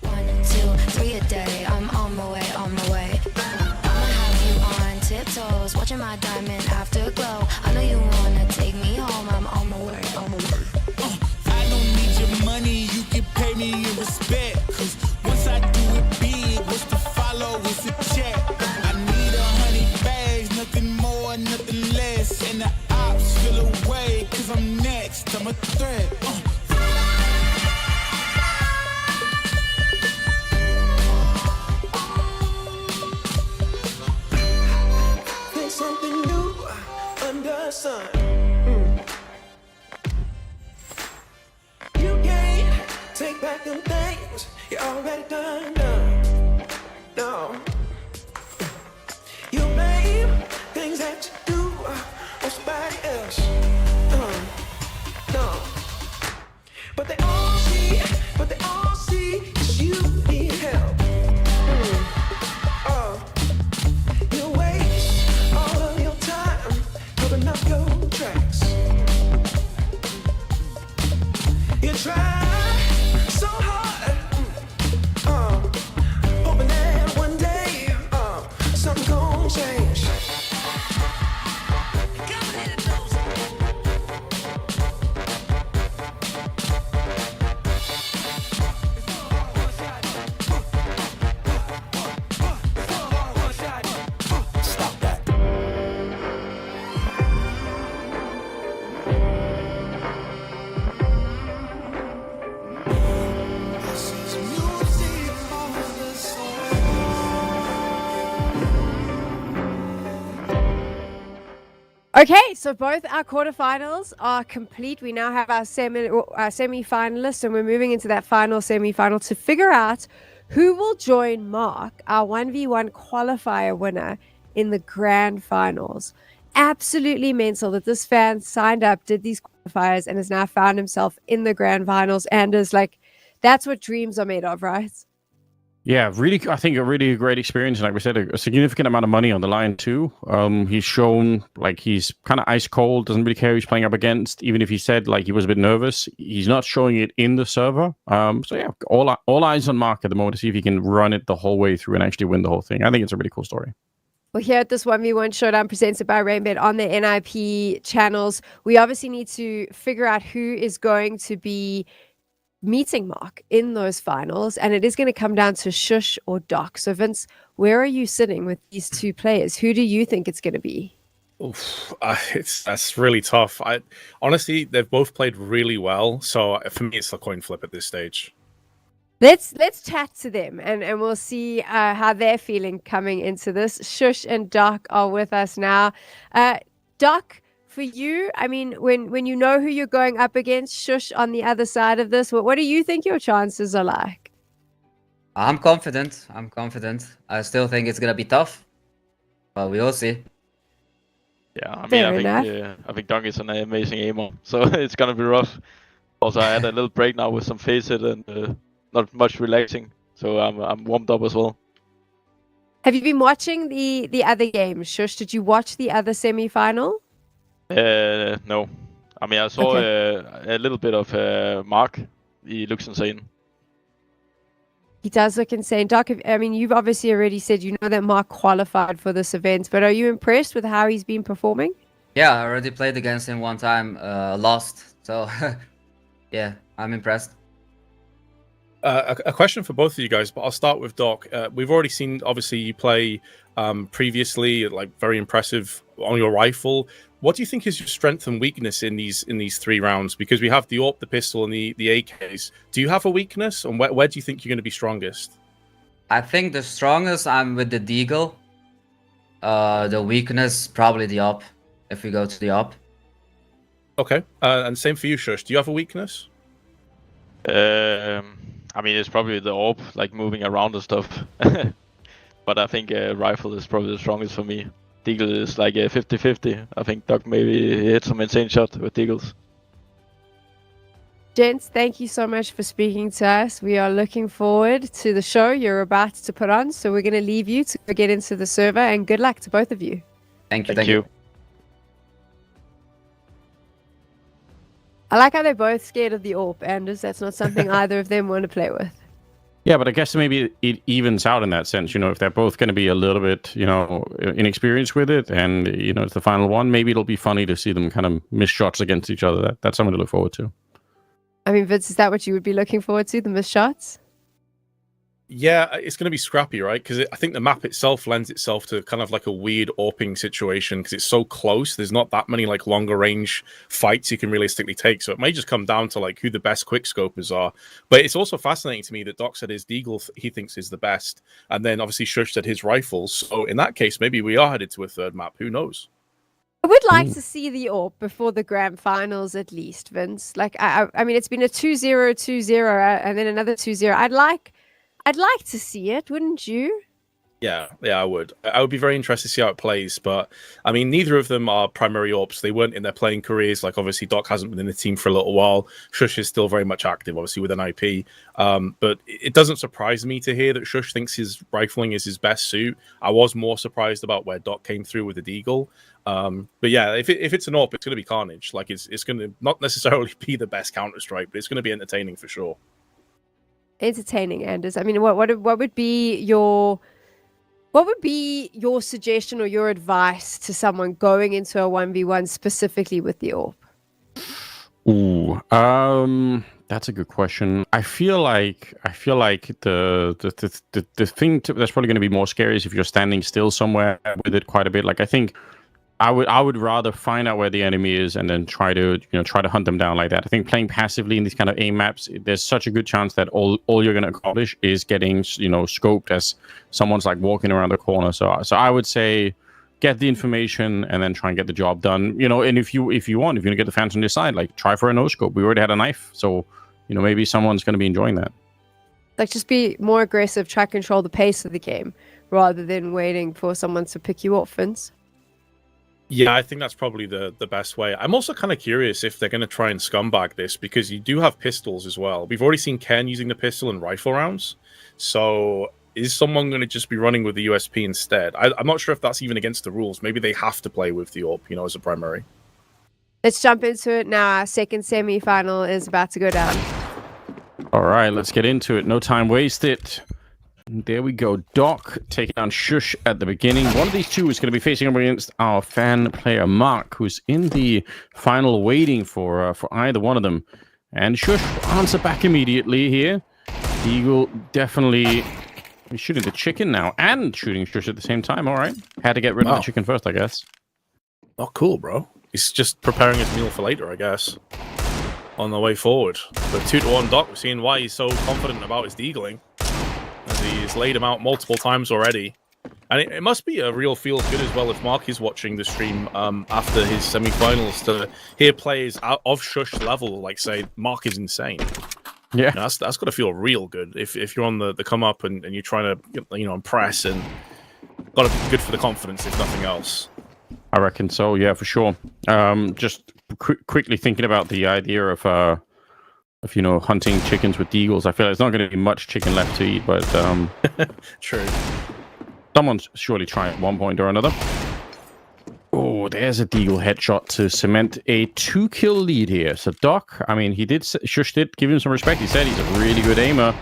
1, 2, 3 a day. I'm on my way, on my way. I'ma have you on tiptoes, watching my diamond afterglow. I know you wanna take me home. I'm on my way, on my way. I don't need your money, you can pay me in respect. Cause once I do it big, what's to follow is a check. I need 100 bags, nothing more, nothing less. And the ops feel away, cause I'm next, I'm a threat. Something new under the sun. You can't take back them things you already done. No. You blame things that you do on somebody else. No. But they all see is you need help. You waste all of your time covering up your tracks. You try so hard, hoping that one day Okay, so both our quarterfinals are complete. We now have our semi-finalists, and we're moving into that final semi-final to figure out who will join Mark, our 1v1 qualifier winner, in the grand finals. Absolutely mental that this fan signed up, did these qualifiers, and has now found himself in the grand finals, and is like, that's what dreams are made of, right? Yeah, really, I think a really great experience. Like we said, a significant amount of money on the line too. He's shown like he's kind of ice cold, doesn't really care who he's playing up against. Even if he said like he was a bit nervous, he's not showing it in the server. So yeah, all eyes on Mark at the moment to see if he can run it the whole way through and actually win the whole thing. I think it's a really cool story. Well, here at this 1v1 Showdown presented by Rainbet on the NIP channels, we obviously need to figure out who is going to be meeting Mark in those finals, and it is going to come down to Shush or Doc. So Vince, where are you sitting with these two players? Who do you think it's going to be? That's really tough. Honestly, they've both played really well, so for me, it's a coin flip at this stage. Let's chat to them and we'll see how they're feeling coming into this. Shush and Doc are with us now. Doc, for you, I mean, when you know who you're going up against, Shush on the other side of this, what do you think your chances are like? I'm confident. I still think it's gonna be tough, but we will see. Yeah, I mean, Fair I think Doc is an amazing aimer, so it's gonna be rough. Also, I had a little break now with some Faceit and not much relaxing, so I'm warmed up as well. Have you been watching the other games, Shush? Did you watch the other semi-final? No. I mean, I saw a little bit of Mark. He looks insane. He does look insane. Doc, I mean, you've obviously already said you know that Mark qualified for this event, but are you impressed with how he's been performing? Yeah, I already played against him one time, lost. So, yeah, I'm impressed. A question for both of you guys, but I'll start with Doc. We've already seen, obviously, you play previously, like very impressive on your rifle. What do you think is your strength and weakness in these 3 rounds? Because we have the AWP, the pistol, and the AKs. Do you have a weakness, and where do you think you're going to be strongest? I think the strongest I'm with the Deagle. The weakness probably the AWP. If we go to the AWP. Okay, and same for you, Shush. Do you have a weakness? I mean, it's probably the AWP, like moving around and stuff. But I think rifle is probably the strongest for me. Deagle is like a 50-50. I think Doc maybe hit some insane shot with Deagles. Gents, thank you so much for speaking to us. We are looking forward to the show you're about to put on. So we're going to leave you to get into the server, and good luck to both of you. Thank you. Thank you. I like how they're both scared of the AWP, Anders. That's not something either of them want to play with. Yeah, but I guess maybe it evens out in that sense. You know, if they're both going to be a little bit, inexperienced with it, and it's the final one, maybe it'll be funny to see them kind of miss shots against each other. That's something to look forward to. I mean, Vince, is that what you would be looking forward to, the missed shots? Yeah, it's going to be scrappy, right? Because I think the map itself lends itself to kind of like a weird AWPing situation because it's so close. There's not that many like longer range fights you can realistically take. So it may just come down to like who the best quick scopers are. But it's also fascinating to me that Doc said his Deagle he thinks is the best. And then obviously Shush said his rifles. So in that case, maybe we are headed to a third map. Who knows? I would like to see the AWP before the grand finals at least, Vince. Like, I mean, it's been a 2-0, 2-0, and then another 2-0. I'd like to see it, wouldn't you? Yeah, I would. I would be very interested to see how it plays. But, I mean, neither of them are primary AWPs. They weren't in their playing careers. Like, obviously, Doc hasn't been in the team for a little while. Shush is still very much active, obviously, with an IP. But it doesn't surprise me to hear that Shush thinks his rifling is his best suit. I was more surprised about where Doc came through with the Deagle. But yeah, if it's an AWP, it's going to be carnage. Like, it's going to not necessarily be the best Counter-Strike, but it's going to be entertaining for sure. Entertaining, Anders. I mean, what would be your suggestion or your advice to someone going into a 1v1 specifically with the AWP? Ooh, that's a good question. I feel like the thing that's probably going to be more scary is if you're standing still somewhere with it quite a bit. Like I think I would rather find out where the enemy is and then try to hunt them down like that. I think playing passively in these kind of aim maps, there's such a good chance that all you're going to accomplish is getting scoped as someone's like walking around the corner. So I would say get the information and then try and get the job done. You know, and if you want, if you're going to get the fans on your side, like try for a no scope. We already had a knife, so you know maybe someone's going to be enjoying that. Like, just be more aggressive, try to control the pace of the game rather than waiting for someone to pick you off, Vince. Yeah, I think that's probably the best way. I'm also kind of curious if they're going to try and scumbag this, because you do have pistols as well. We've already seen Ken using the pistol in rifle rounds. So is someone going to just be running with the USP instead? I'm not sure if that's even against the rules. Maybe they have to play with the AWP, you know, as a primary. Let's jump into it now. Our second semi-final is about to go down. All right, let's get into it. No time wasted. There we go. Doc taking down Shush at the beginning. One of these two is going to be facing up against our fan player Mark, who's in the final waiting for either one of them. And Shush answer back immediately here. Eagle definitely shooting the chicken now and shooting Shush at the same time. All right. Had to get rid of the chicken first, I guess. Oh, cool, bro. He's just preparing his meal for later, I guess. On the way forward. But 2-1 Doc, we're seeing why he's so confident about his deagling. As he's laid him out multiple times already. And it must be a real feel good as well if Mark is watching the stream after his semi-finals to hear players out of Shush level like say, Mark is insane. Yeah. You know, that's got to feel real good if you're on the come up and you're trying to, you know, impress, and got to be good for the confidence if nothing else. I reckon so, yeah, for sure. Just quickly thinking about the idea of you know, hunting chickens with deagles. I feel like there's not going to be much chicken left to eat, but true. Someone's surely trying at one point or another. Oh, there's a deagle headshot to cement a 2-kill lead here. So Doc, I mean, Shush did give him some respect. He said he's a really good aimer,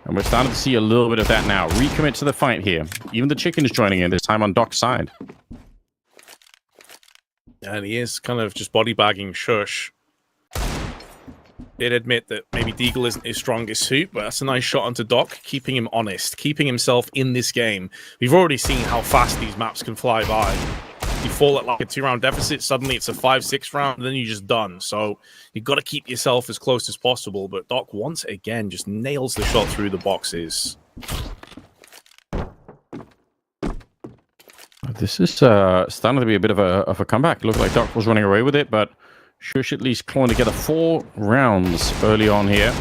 and we're starting to see a little bit of that now. Recommit to the fight here. Even the chicken is joining in, this time on Doc's side. And he is kind of just body bagging Shush. Did admit that maybe Deagle isn't his strongest suit, but that's a nice shot onto Doc, keeping him honest, keeping himself in this game. We've already seen how fast these maps can fly by. You fall at like a 2-round deficit, suddenly it's a 5-6 round, and then you're just done. So you've got to keep yourself as close as possible. But Doc, once again, just nails the shot through the boxes. This is starting to be a bit of a comeback. Looked like Doc was running away with it, but Shush at least clawing together 4 rounds early on here.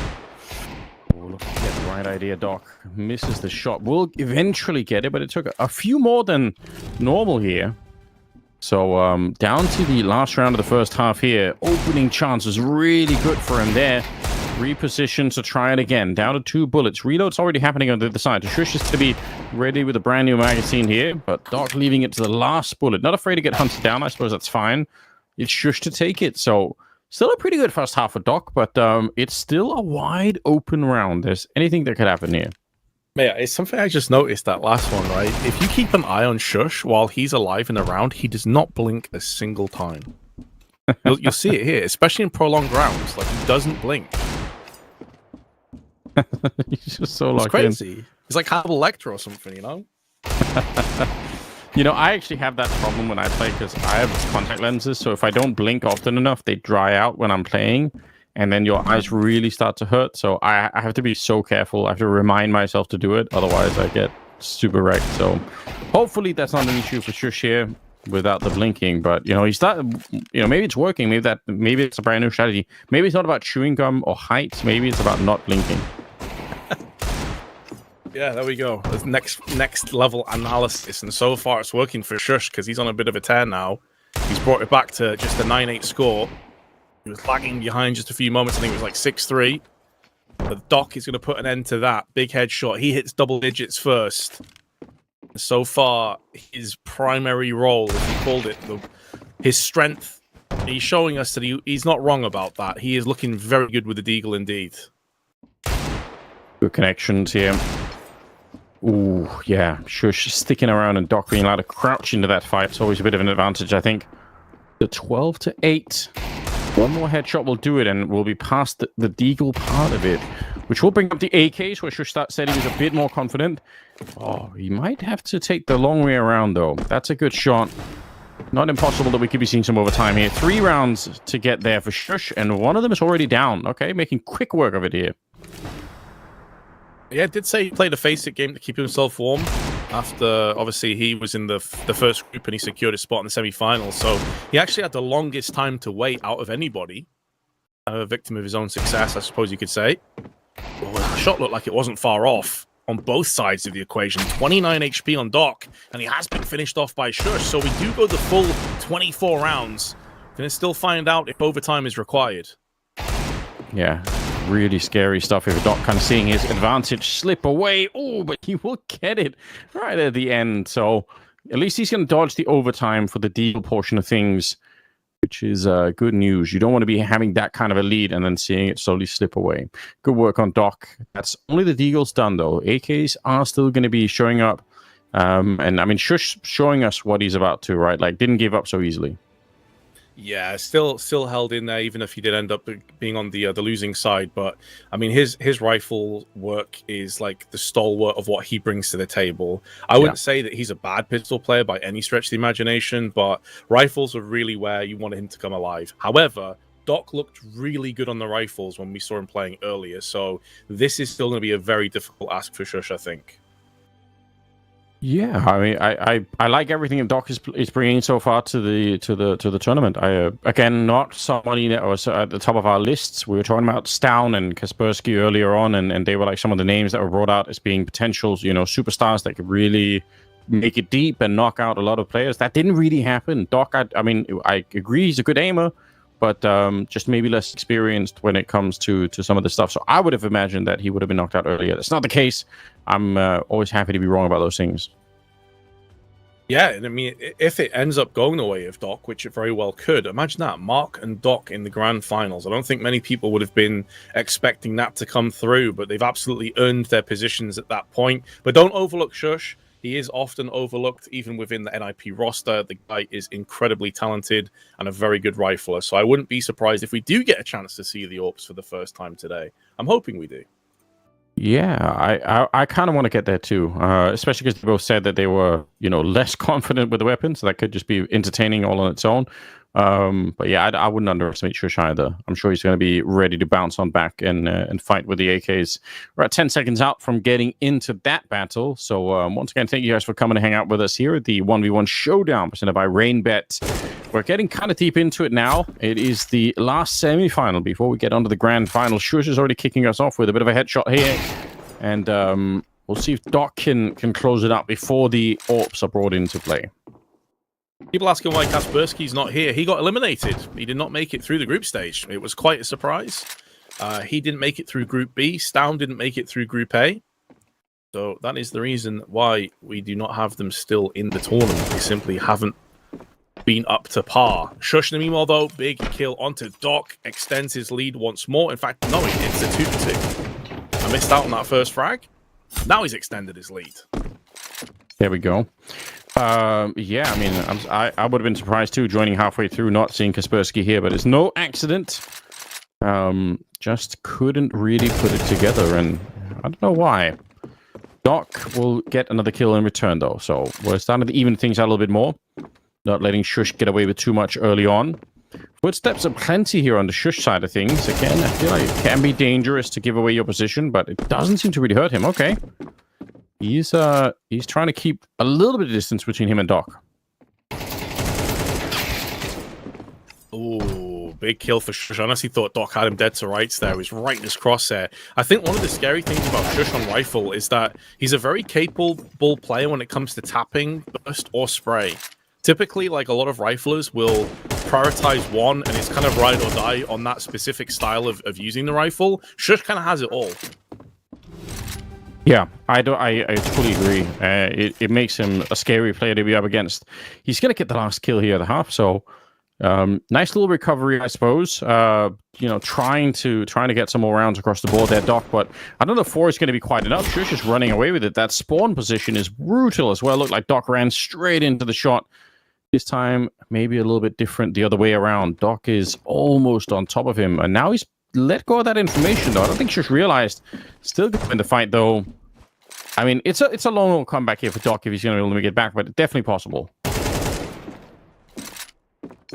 Oh, looking to get the right idea. Doc misses the shot. Will eventually get it, but it took a few more than normal here. So down to the last round of the first half here. Opening chance was really good for him there. Reposition to try it again. Down to 2 bullets. Reload's already happening on the other side. Shush is to be ready with a brand new magazine here, but Doc leaving it to the last bullet. Not afraid to get hunted down. I suppose that's fine. It's Shush to take it. So still a pretty good first half for Doc, but it's still a wide open round. There's anything that could happen here. Yeah, it's something I just noticed that last one, right? If you keep an eye on Shush while he's alive in a round, he does not blink a single time. You'll see it here, especially in prolonged rounds. Like, he doesn't blink. He's just so locked in. It's crazy. He's like Hannibal Lecter or something, you know? You know, I actually have that problem when I play because I have contact lenses. So if I don't blink often enough, they dry out when I'm playing. And then your eyes really start to hurt. So I have to be so careful. I have to remind myself to do it. Otherwise, I get super wrecked. So hopefully that's not an issue for Shush here without the blinking. But, you know, maybe it's working. Maybe it's a brand new strategy. Maybe it's not about chewing gum or height. Maybe it's about not blinking. Yeah, there we go. That's next level analysis. And so far it's working for Shush because he's on a bit of a tear now. He's brought it back to just a 9-8 score. He was lagging behind just a few moments. I think it was like 6-3. But Doc is going to put an end to that. Big headshot. He hits double digits first. So far, his primary role, as he called it, his strength, he's showing us that he's not wrong about that. He is looking very good with the deagle indeed. Good connections here. Ooh, yeah. Shush sticking around and Doc being allowed to crouch into that fight. It's always a bit of an advantage, I think. The 12-8. One more headshot will do it, and we'll be past the deagle part of it, which will bring up the AKs, where Shush said he was a bit more confident. Oh, he might have to take the long way around, though. That's a good shot. Not impossible that we could be seeing some overtime here. 3 rounds to get there for Shush, and one of them is already down. Okay, making quick work of it here. Yeah, did say he played a face-it game to keep himself warm. after obviously he was in the first group and he secured a spot in the semi-finals. So he actually had the longest time to wait out of anybody. A victim of his own success, I suppose you could say. Oh, the shot looked like it wasn't far off on both sides of the equation. 29 HP on Doc, and he has been finished off by Shush. So we do go the full 24 rounds. Gonna still find out if overtime is required. Yeah, really scary stuff here. Doc kind of seeing his advantage slip away. Oh, but he will get it right at the end. So at least he's going to dodge the overtime for the deal portion of things, which is good news. You don't want to be having that kind of a lead and then seeing it slowly slip away. Good work on Doc. That's only the Deagle's done, though. AKs are still going to be showing up. And I mean, Shush showing us what he's about to, right? Like, didn't give up so easily. Yeah, still held in there, even if he did end up being on the losing side. But I mean, his rifle work is like the stalwart of what he brings to the table. I wouldn't say that he's a bad pistol player by any stretch of the imagination, but rifles are really where you wanted him to come alive. However, Doc looked really good on the rifles when we saw him playing earlier, so this is still going to be a very difficult ask for Shush, I think. Yeah, I mean, I like everything that Doc is bringing so far to the tournament. I again, not somebody that was at the top of our lists. We were talking about Stown and Kaspersky earlier on, and they were like some of the names that were brought out as being potentials, superstars that could really make it deep and knock out a lot of players. That didn't really happen. Doc, I mean, I agree he's a good aimer, but just maybe less experienced when it comes to some of the stuff. So I would have imagined that he would have been knocked out earlier. That's not the case. I'm always happy to be wrong about those things. Yeah, and I mean, if it ends up going the way of Doc, which it very well could, imagine that, Mark and Doc in the grand finals. I don't think many people would have been expecting that to come through, but they've absolutely earned their positions at that point. But don't overlook Shush. He is often overlooked, even within the NIP roster. The guy is incredibly talented and a very good rifler. So I wouldn't be surprised if we do get a chance to see the AWPs for the first time today. I'm hoping we do. Yeah, I kind of want to get there too, especially because they both said that they were, less confident with the weapons. So that could just be entertaining all on its own. But yeah, I wouldn't underestimate Shush either. I'm sure he's going to be ready to bounce on back and fight with the AKs. We're at 10 seconds out from getting into that battle. So once again, thank you guys for coming to hang out with us here at the 1v1 Showdown presented by Rainbet. We're getting kind of deep into it now. It is the last semi-final before we get onto the grand final. Shush is already kicking us off with a bit of a headshot here. And we'll see if Doc can close it up before the AWPs are brought into play. People asking why Kaspersky's not here. He got eliminated. He did not make it through the group stage. It was quite a surprise. He didn't make it through Group B. Stown didn't make it through Group A. So that is the reason why we do not have them still in the tournament. They simply haven't been up to par. Shush, meanwhile, though, big kill onto Doc. Extends his lead once more. In fact, no, it's a 2-2. I missed out on that first frag. Now he's extended his lead. There we go. Yeah, I mean, I would have been surprised too, joining halfway through, not seeing Kaspersky here, but it's no accident. Just couldn't really put it together, and I don't know why. Doc will get another kill in return, though, so we're starting to even things out a little bit more. Not letting Shush get away with too much early on. Footsteps are plenty here on the Shush side of things. Again, I feel like it can be dangerous to give away your position, but it doesn't seem to really hurt him. Okay. He's trying to keep a little bit of distance between him and Doc. Oh, big kill for Shush. I honestly thought Doc had him dead to rights there. He was right in his crosshair. I think one of the scary things about Shush on rifle is that he's a very capable player when it comes to tapping, burst, or spray. Typically, like a lot of riflers will prioritize one, and it's kind of ride or die on that specific style of using the rifle. Shush kind of has it all. Yeah, I totally agree. It makes him a scary player to be up against. He's going to get the last kill here at the half, so nice little recovery, I suppose. Trying to get some more rounds across the board there, Doc, but I don't know if 4 is going to be quite enough. Shush is running away with it. That spawn position is brutal as well. Looked like Doc ran straight into the shot. This time, maybe a little bit different the other way around. Doc is almost on top of him, and now he's let go of that information, though. I don't think Shush realized. Still going to win the fight, though. I mean, it's a long comeback here for Doc if he's going to be able to get back, but definitely possible.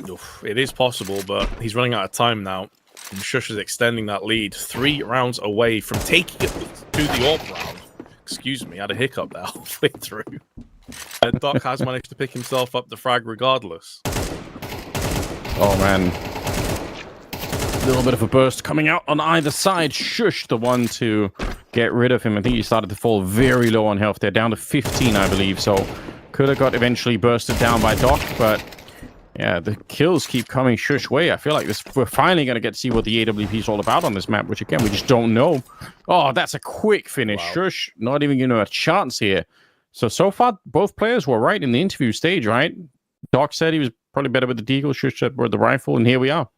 Oof, it is possible, but he's running out of time now. And Shush is extending that lead 3 rounds away from taking it to the AWP round. Excuse me, I had a hiccup there halfway through. Doc has managed to pick himself up the frag regardless. Oh man. A little bit of a burst coming out on either side. Shush, the one to get rid of him. I think he started to fall very low on health there, down to 15, I believe. So could have got eventually bursted down by Doc, but yeah, the kills keep coming Shush way. I feel like we're finally going to get to see what the AWP is all about on this map, which again, we just don't know. Oh, that's a quick finish. Wow. Shush, not even giving him a chance here. So far, both players were right in the interview stage, right? Doc said he was probably better with the deagle, Shush said with the rifle, and here we are.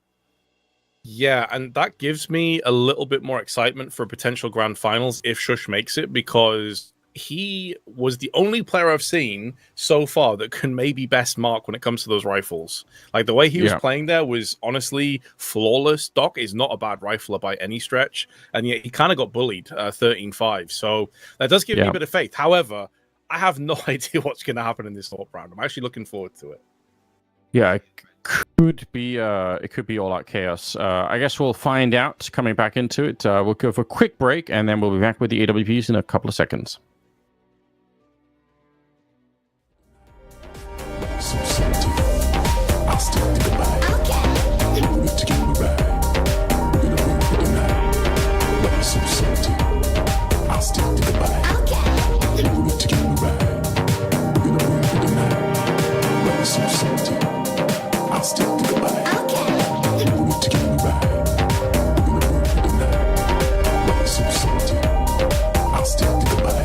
Yeah, and that gives me a little bit more excitement for potential grand finals if Shush makes it, because he was the only player I've seen so far that can maybe best mark when it comes to those rifles. Like, the way he was playing there was honestly flawless. Doc is not a bad rifler by any stretch, and yet he kind of got bullied 13-5. So that does give me a bit of faith. However, I have no idea what's going to happen in this top round. I'm actually looking forward to it. Yeah, it could be all out chaos. I guess we'll find out coming back into it. We'll go for a quick break, and then we'll be back with the AWPs in a couple of seconds. So salty. I'll stick to the bite. In order to get me right. We're gonna win for the night. Love is so salty. I'll stick to the bite. In order to get me right. We're gonna win for the night. Love is so salty. I'll stick to the bite. In order to get me right. We're gonna win for the night. Love is so salty. I'll stick to the bite.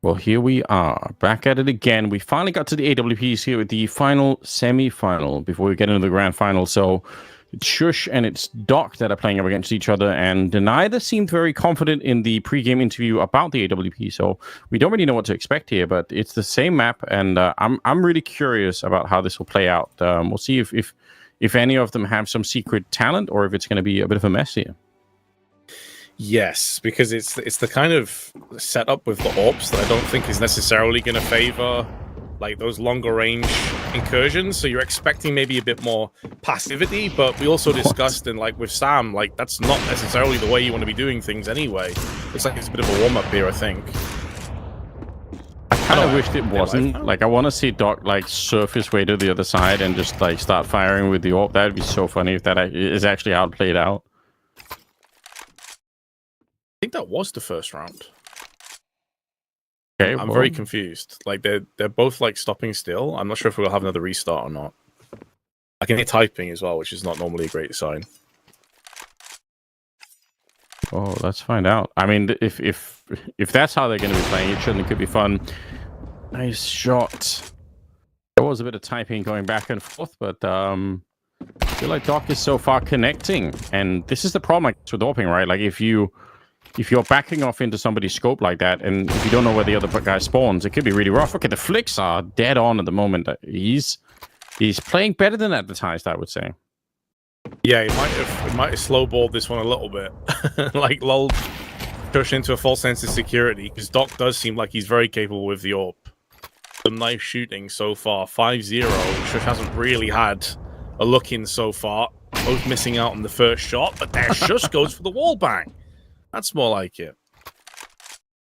Well, here we are, back at it again. We finally got to the AWPs here with the final semi-final before we get into the grand final. So it's Shush and it's Doc that are playing up against each other, and neither seemed very confident in the pre-game interview about the AWP. So we don't really know what to expect here, but it's the same map, and I'm really curious about how this will play out. We'll see if any of them have some secret talent or if it's going to be a bit of a mess here. Yes, because it's the kind of setup with the AWPs that I don't think is necessarily going to favor like those longer range incursions. So you're expecting maybe a bit more passivity, but we also discussed in like with Sam, like that's not necessarily the way you want to be doing things anyway. Looks like it's a bit of a warm up here, I think. I kind of wished it wasn't. Like I want to see Doc like surf his way to the other side and just like start firing with the AWP. That would be so funny if that is actually how it played out. I think that was the first round. Okay, I'm well, very confused. Like they're both like stopping still. I'm not sure if we'll have another restart or not. I can hear typing as well, which is not normally a great sign. Oh, let's find out. I mean, if that's how they're going to be playing, it certainly could be fun. Nice shot. There was a bit of typing going back and forth, but I feel like Doc is so far connecting, and this is the problem like, with AWPing, right? Like if you're backing off into somebody's scope like that, and if you don't know where the other guy spawns, it could be really rough. Okay, the flicks are dead on at the moment. He's playing better than advertised, I would say. Yeah, he might have slowballed this one a little bit, like lulled Shush into a false sense of security, because Doc does seem like he's very capable with the AWP. Some nice shooting so far, 5-0. Shush hasn't really had a look in so far, both missing out on the first shot, but there Shush goes for the wall bang. That's more like it.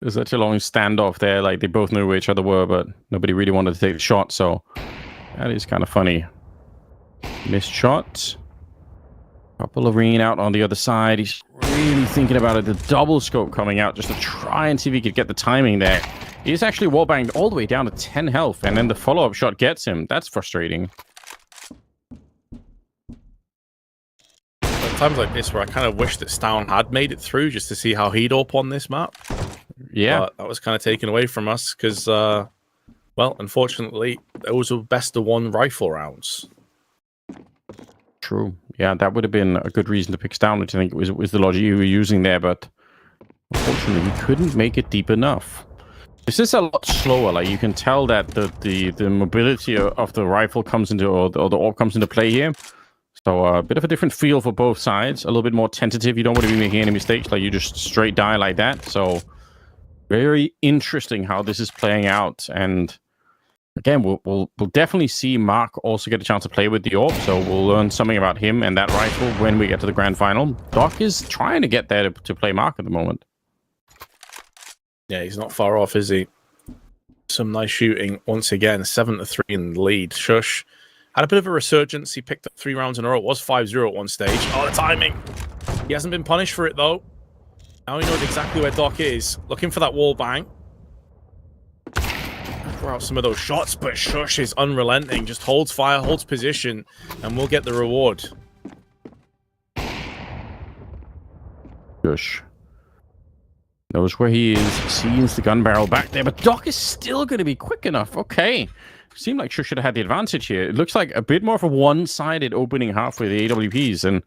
There's such a long standoff there, like they both knew where each other were, but nobody really wanted to take the shot, so that is kind of funny. Missed shot. Couple of ring out on the other side. He's really thinking about it. The double scope coming out just to try and see if he could get the timing there. He's actually wallbanged all the way down to 10 health, and then the follow-up shot gets him. That's frustrating. At times like this where I kind of wish that Stown had made it through just to see how he'd AWP on this map. Yeah. But that was kind of taken away from us because, well, unfortunately, those were best of one rifle rounds. True. Yeah, that would have been a good reason to pick Stown, which I think was the logic you were using there, but unfortunately, he couldn't make it deep enough. This is a lot slower. Like you can tell that the mobility of the rifle comes into or the AWP comes into play here. So a bit of a different feel for both sides. A little bit more tentative. You don't want to be making any mistakes. Like you just straight die like that. So very interesting how this is playing out. And again, we'll definitely see Mark also get a chance to play with the AWP. So we'll learn something about him and that rifle when we get to the grand final. Doc is trying to get there to play Mark at the moment. Yeah, he's not far off, is he? Some nice shooting once again. 7-3 in the lead. Shush had a bit of a resurgence. He picked up 3 rounds in a row. It was 5-0 at one stage. Oh, the timing. He hasn't been punished for it, though. Now he knows exactly where Doc is. Looking for that wall bang. Throw out some of those shots, but Shush is unrelenting. Just holds fire, holds position, and we'll get the reward. Shush knows where he is, sees the gun barrel back there, but Doc is still going to be quick enough. Okay. Seemed like Shush should have had the advantage here. It looks like a bit more of a one-sided opening half with the AWPs, and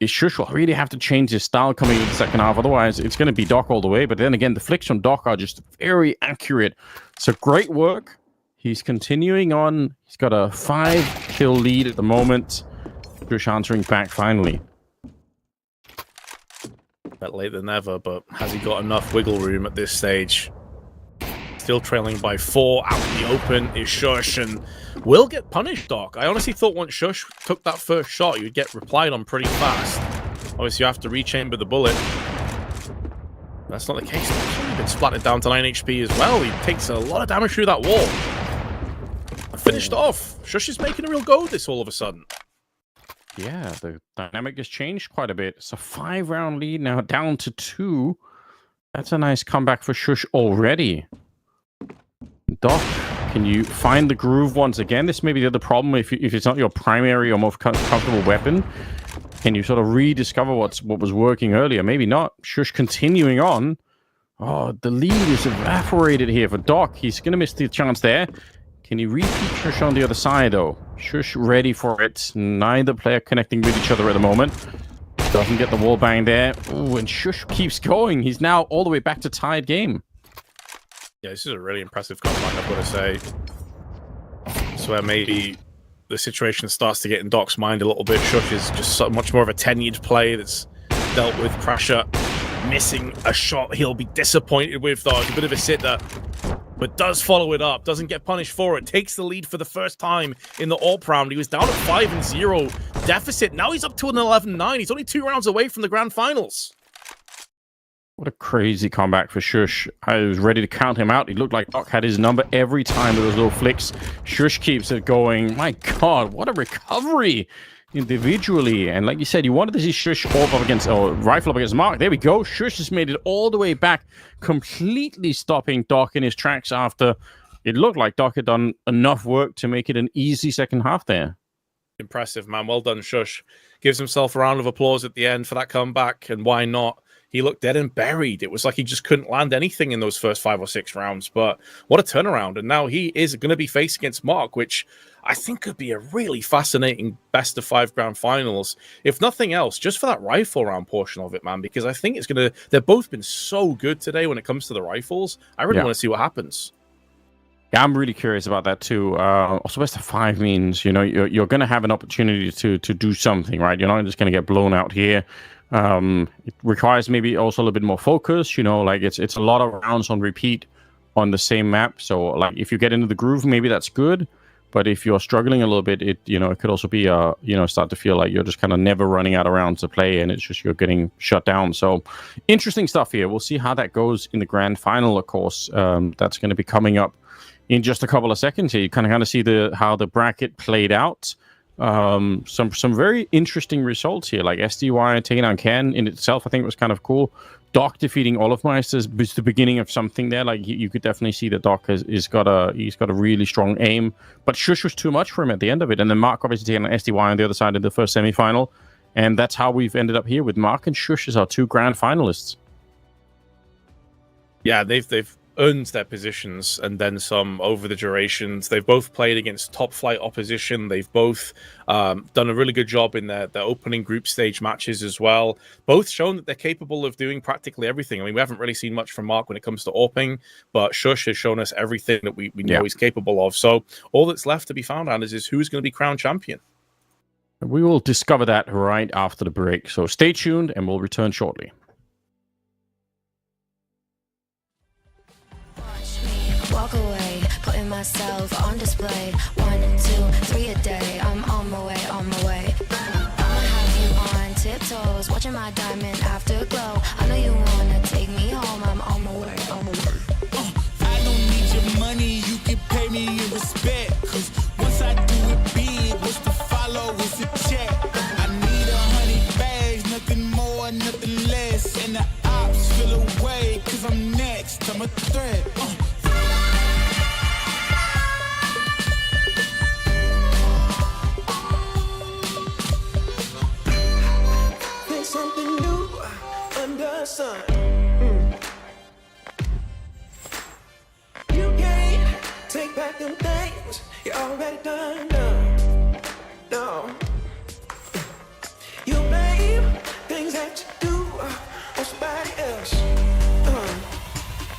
Shush will really have to change his style coming into the second half. Otherwise, it's going to be Doc all the way. But then again, the flicks from Doc are just very accurate. So great work. He's continuing on. He's got a 5-kill lead at the moment. Shush answering back finally. Better late than never, but has he got enough wiggle room at this stage? Still trailing by 4 out in the open is Shush, and will get punished, Doc. I honestly thought once Shush took that first shot, you'd get replied on pretty fast. Obviously, you have to rechamber the bullet. That's not the case. He's been splattered down to 9 HP as well. He takes a lot of damage through that wall. Finished off. Shush is making a real go of this all of a sudden. Yeah, the dynamic has changed quite a bit. It's a 5-round lead now, down to 2. That's a nice comeback for Shush already. Doc, can you find the groove once again? This may be the other problem. If it's not your primary or most comfortable weapon, can you sort of rediscover what was working earlier? Maybe not. Shush continuing on. Oh, the lead is evaporated here for Doc. He's going to miss the chance there. Can he repeat Shush on the other side, though? Shush ready for it. Neither player connecting with each other at the moment. Doesn't get the wall bang there. Ooh, and Shush keeps going. He's now all the way back to tied game. Yeah, this is a really impressive comeback, I've got to say. It's where maybe the situation starts to get in Doc's mind a little bit. Shush is just so much more of a tenured play that's dealt with pressure. Missing a shot he'll be disappointed with, though. It's a bit of a sitter, but does follow it up. Doesn't get punished for it. Takes the lead for the first time in the AWP round. He was down at 5-0 deficit. Now he's up to an 11-9. He's only 2 rounds away from the grand finals. What a crazy comeback for Shush. I was ready to count him out. He looked like Doc had his number every time with those little flicks. Shush keeps it going. My God, what a recovery. individually. And like you said, you wanted to see Shush Orb up against, or Rifle up against Mark. There we go. Shush has made it all the way back, completely stopping Doc in his tracks after it looked like Doc had done enough work to make it an easy second half there. Impressive, man. Well done, Shush. Gives himself a round of applause at the end for that comeback, and why not? He looked dead and buried. It was like he just couldn't land anything in those first 5 or 6 rounds, but what a turnaround. And now he is going to be faced against Mark, which I think could be a really fascinating best of 5 grand finals. If nothing else, just for that rifle round portion of it, man, because I think it's going to... They've both been so good today when it comes to the rifles. I really want to see what happens. Yeah, I'm really curious about that too. Also, best of 5 means, you know, you're going to have an opportunity to do something, right? You're not just going to get blown out here. It requires maybe also a little bit more focus, you know, like it's a lot of rounds on repeat on the same map. So like if you get into the groove, maybe that's good. But if you're struggling a little bit, it could also be start to feel like you're just kind of never running out of rounds to play, and it's just you're getting shut down. So interesting stuff here. We'll see how that goes in the grand final, of course. That's going to be coming up in just a couple of seconds here. You kind of see how the bracket played out. Some very interesting results here, like SDY taking on Ken in itself. I think it was kind of cool. Doc defeating Olofmeister is the beginning of something there. Like you could definitely see that Doc he's got a really strong aim, but Shush was too much for him at the end of it. And then Mark obviously taking on SDY on the other side of the first semi-final, and that's how we've ended up here with Mark and Shush as our 2 grand finalists. Yeah, they've earned their positions and then some over the durations. They've both played against top flight opposition. They've both done a really good job in their opening group stage matches as well. Both shown that they're capable of doing practically everything. I mean, we haven't really seen much from Mark when it comes to AWPing, but Shush has shown us everything that we know he's capable of. So all that's left to be found out is who's going to be crowned champion. We will discover that right after the break. So stay tuned and we'll return shortly. Walk away, putting myself on display. 1, 2, 3 a day. I'm on my way, on my way. I'ma have you on tiptoes, watching my diamond afterglow. I know you wanna take me home. I'm on my way, on my way. I don't need your money, you can pay me in respect. Cause once I do it big, what's to follow is a check. I need 100 bags, nothing more, nothing less. And the ops feel away, cause I'm next, I'm a threat. Something new under the sun. You can't take back them things you already done. No. You blame things that you do on somebody else.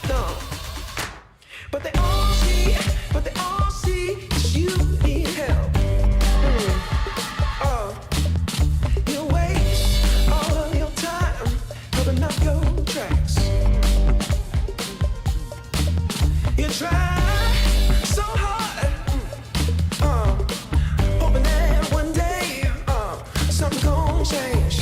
No. But they all see that you need help. You waste all of your time covering up your tracks. You try so hard, hoping that one day something gon' change.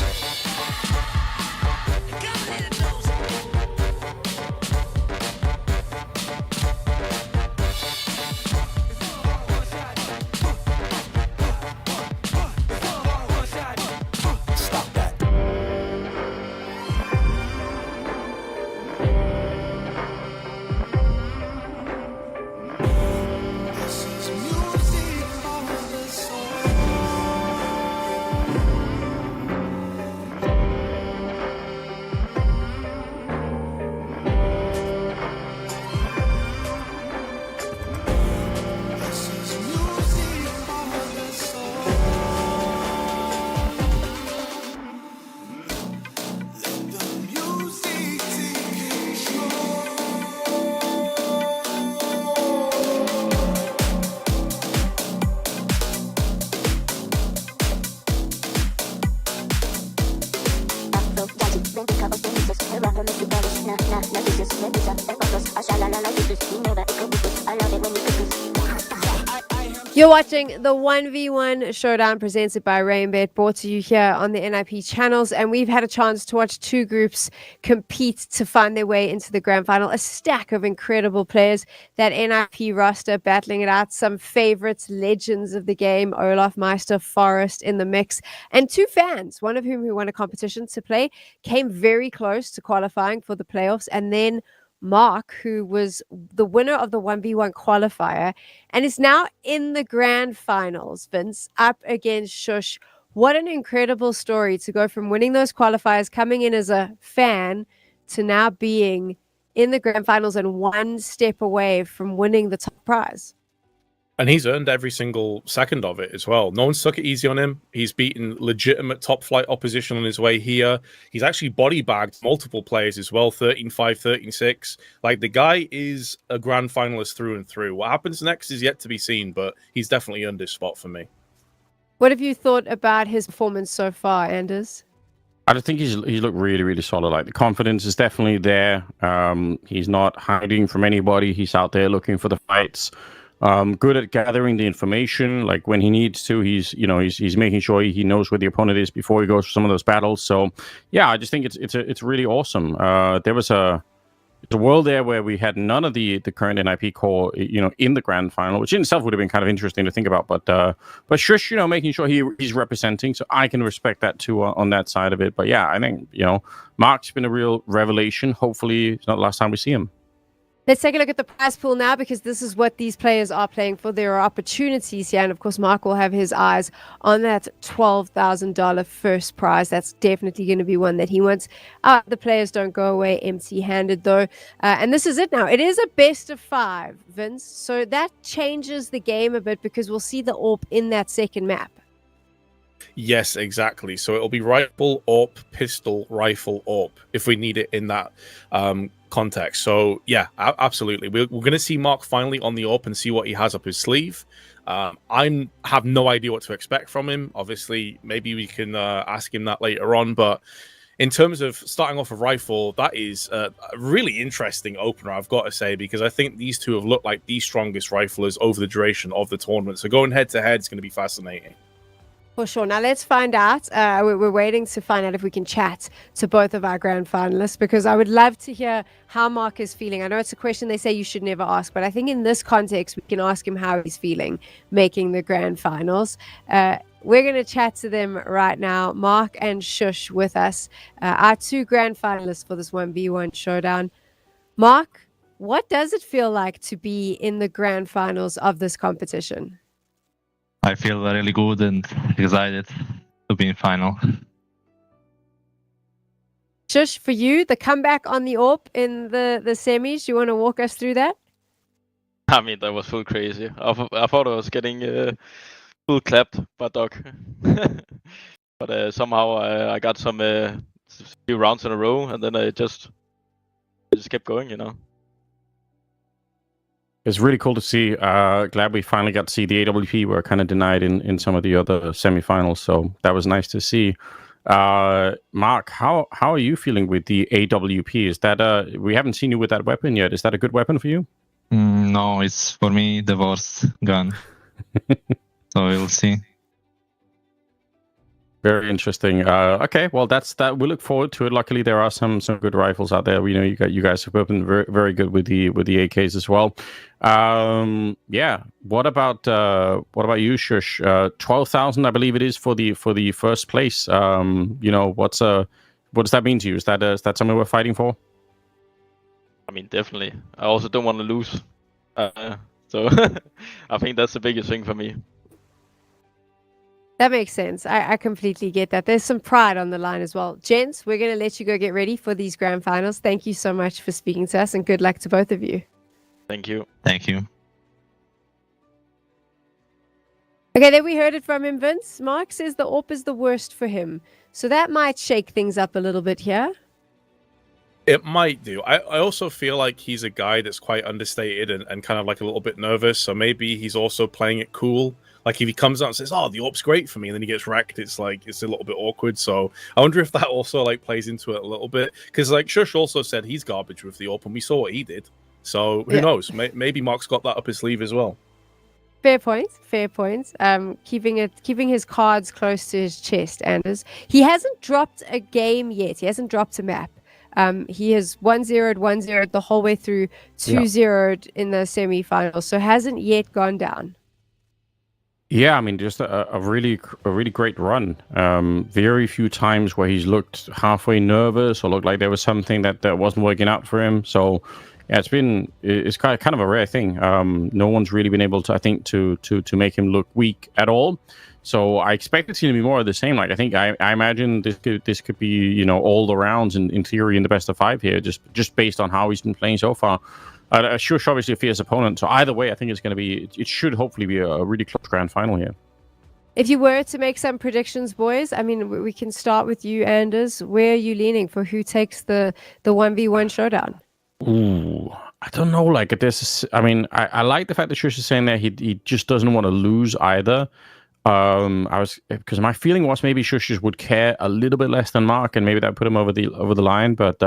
You're watching the 1v1 Showdown presented by Rainbet, brought to you here on the NIP channels. And we've had a chance to watch two groups compete to find their way into the grand final. A stack of incredible players, that NIP roster battling it out. Some favorites, legends of the game, Olaf Meister, Forrest in the mix. And two fans, one of whom who won a competition to play, came very close to qualifying for the playoffs. And then Mark, who was the winner of the 1v1 qualifier and is now in the grand finals, Vince, up against Shush. What an incredible story to go from winning those qualifiers, coming in as a fan, to now being in the grand finals and one step away from winning the top prize. And he's earned every single second of it as well. No one's took it easy on him. He's beaten legitimate top flight opposition on his way here. He's actually body bagged multiple players as well, 13-5, 13-6. Like, the guy is a grand finalist through and through. What happens next is yet to be seen, but he's definitely earned his spot for me. What have you thought about his performance so far, Anders? I just think he's looked really, really solid. Like, the confidence is definitely there. He's not hiding from anybody. He's out there looking for the fights. Good at gathering the information, like when he needs to. He's making sure he knows where the opponent is before he goes for some of those battles. So yeah, I just think it's really awesome. There was a world there where we had none of the current NIP core, in the grand final, which in itself would have been kind of interesting to think about. But Shush, making sure he's representing, so I can respect that too on that side of it. But yeah, I think Mark's been a real revelation. Hopefully, it's not the last time we see him. Let's take a look at the prize pool now, because this is what these players are playing for. There are opportunities here, and of course Mark will have his eyes on that $12,000 first prize. That's definitely going to be one that he wants. The players don't go away empty-handed though, and this is it now. It is a best of 5, Vince, so that changes the game a bit, because we'll see the AWP in that second map. Yes, exactly. So it'll be rifle, AWP, pistol, rifle, AWP, if we need it in that context. So yeah, absolutely. We're going to see Mark finally on the AWP and see what he has up his sleeve. I have no idea what to expect from him. Obviously, maybe we can ask him that later on. But in terms of starting off a rifle, that is a really interesting opener, I've got to say, because I think these two have looked like the strongest riflers over the duration of the tournament. So going head to head is going to be fascinating. For sure. Now let's find out. We're waiting to find out if we can chat to both of our grand finalists, because I would love to hear how Mark is feeling. I know it's a question they say you should never ask, but I think in this context we can ask him how he's feeling making the grand finals. We're going to chat to them right now. Mark and Shush with us, our two grand finalists for this 1v1 showdown. Mark, what does it feel like to be in the grand finals of this competition? I feel really good and excited to be in final. Shush, for you, the comeback on the AWP in the semis, you want to walk us through that? I mean, that was full crazy. I thought I was getting full clapped by Doc. But somehow I got some few rounds in a row, and then I just kept going, It's really cool to see. Glad we finally got to see the AWP. We were kind of denied in some of the other semifinals, so that was nice to see. Mark, how are you feeling with the AWP? Is that we haven't seen you with that weapon yet? Is that a good weapon for you? No, it's for me the worst gun. So we'll see. Very interesting. Okay, well, that. We look forward to it. Luckily, there are some good rifles out there. We know you guys have been very, very good with the AKs as well. Yeah. What about you, Shush? 12,000, I believe it is for the first place. What does that mean to you? Is that something we're fighting for? I mean, definitely. I also don't want to lose. So I think that's the biggest thing for me. That makes sense. I completely get that. There's some pride on the line as well. Gents, we're going to let you go get ready for these grand finals. Thank you so much for speaking to us, and good luck to both of you. Thank you. Thank you. Okay, there we heard it from him, Vince. Mark says the AWP is the worst for him. So that might shake things up a little bit here. It might do. I also feel like he's a guy that's quite understated and kind of like a little bit nervous. So maybe he's also playing it cool. Like if he comes out and says, "Oh, the AWP's great for me," and then he gets wrecked, it's a little bit awkward. So I wonder if that also like plays into it a little bit, because like Shush also said he's garbage with the AWP, and we saw what he did. So who knows? Maybe Mark's got that up his sleeve as well. Fair points. Fair points. Keeping his cards close to his chest. Anders, he hasn't dropped a game yet. He hasn't dropped a map. He has 1-0'd, 1-0'd the whole way through, 2-0'd in the semi-finals, so hasn't yet gone down. Yeah, I mean, just a really great run. Very few times where he's looked halfway nervous or looked like there was something that wasn't working out for him. So, yeah, it's kind of a rare thing. No one's really been able to, I think, to make him look weak at all. So I expect it's going to be more of the same. Like I imagine this could be all the rounds in theory in the best of 5 here, just based on how he's been playing so far. Shush, obviously a fierce opponent. So either way, I think it's going to be. It should hopefully be a really close grand final here. If you were to make some predictions, boys, I mean, we can start with you, Anders. Where are you leaning for who takes the 1v1 showdown? Ooh, I don't know. Like this, I mean, I like the fact that Shush is saying that he just doesn't want to lose either. Because my feeling was maybe Shush would care a little bit less than Mark, and maybe that put him over the line. But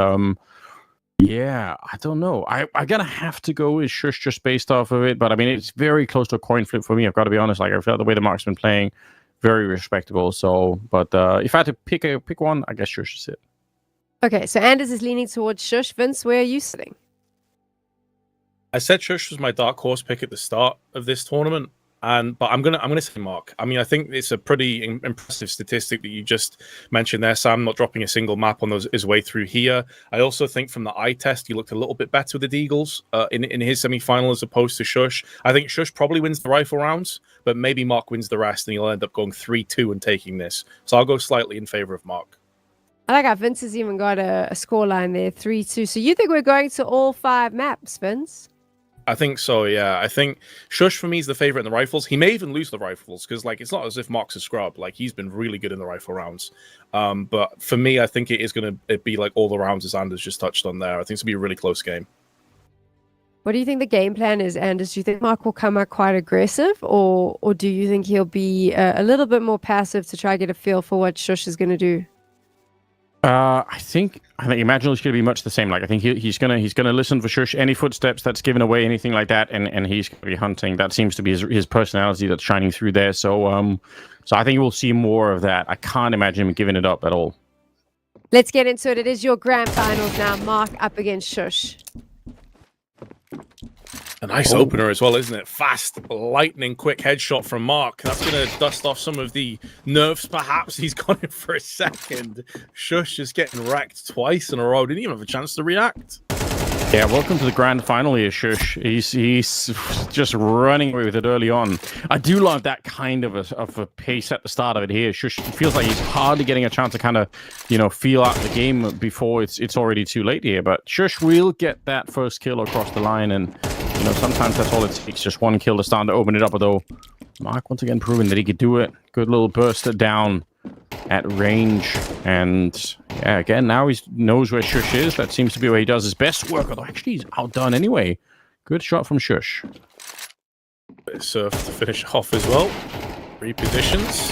yeah, I don't know. I'm gonna have to go with Shush just based off of it. But I mean, it's very close to a coin flip for me. I've got to be honest. Like I felt the way the Mark's been playing, very respectable. So, but if I had to pick one, I guess Shush is it. Okay, so Anders is leaning towards Shush. Vince, where are you sitting? I said Shush was my dark horse pick at the start of this tournament. But I'm gonna say Mark. I mean, I think it's a pretty impressive statistic that you just mentioned there, Sam, not dropping a single map on his way through here. I also think from the eye test, he looked a little bit better with the Deagles in his semi-final as opposed to Shush. I think Shush probably wins the rifle rounds, but maybe Mark wins the rest, and he'll end up going 3-2 and taking this. So I'll go slightly in favor of Mark. I like how Vince has even got a scoreline there, 3-2. So you think we're going to all 5 maps, Vince? I think so, yeah. I think Shush for me is the favorite in the rifles. He may even lose the rifles because, like, it's not as if Mark's a scrub. Like, he's been really good in the rifle rounds. But for me, I think it is going to be like all the rounds as Anders just touched on there. I think it's going to be a really close game. What do you think the game plan is, Anders? Do you think Mark will come out quite aggressive, or do you think he'll be a little bit more passive to try to get a feel for what Shush is going to do? I think Imagine it's going to be much the same. Like I think he's gonna listen for Shush, any footsteps that's given away, anything like that, and he's going to be hunting. That seems to be his personality that's shining through there. So I think we'll see more of that. I can't imagine him giving it up at all. Let's get into it. It is your grand finals now. Mark up against Shush. A nice opener as well, isn't it? Fast, lightning, quick headshot from Mark. That's going to dust off some of the nerves, perhaps. He's gone in for a second. Shush is getting wrecked twice in a row. Didn't even have a chance to react. Yeah, welcome to the grand final here, Shush. He's just running away with it early on. I do love that kind of a pace at the start of it here. Shush feels like he's hardly getting a chance to kind of, feel out the game before it's already too late here. But Shush will get that first kill across the line, and sometimes that's all it takes. Just one kill to start to open it up. Although Mark once again proving that he could do it. Good little burster down at range, and yeah, again now he knows where Shush is. That seems to be where he does his best work, although actually he's outdone anyway. Good shot from Shush. Bit of surf to finish off as well. Repositions.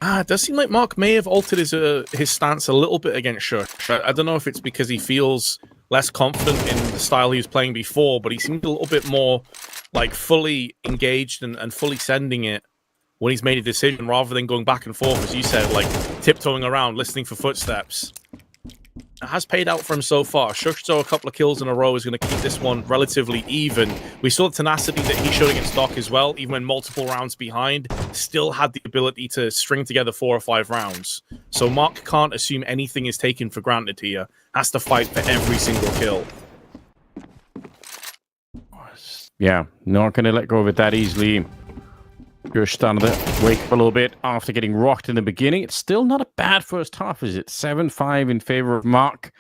It does seem like Mark may have altered his stance a little bit against Shush. I don't know if it's because he feels less confident in the style he was playing before, but he seemed a little bit more like fully engaged and fully sending it when he's made a decision, rather than going back and forth, as you said, like tiptoeing around, listening for footsteps. It has paid out for him so far. Shush, though, a couple of kills in a row is going to keep this one relatively even. We saw the tenacity that he showed against Doc as well, even when multiple rounds behind, still had the ability to string together 4 or 5 rounds. So Mark can't assume anything is taken for granted here. Has to fight for every single kill. Yeah, not going to let go of it that easily. Shush starting to wake up a little bit after getting rocked in the beginning. It's still not a bad first half, is it? 7-5 in favor of Mark.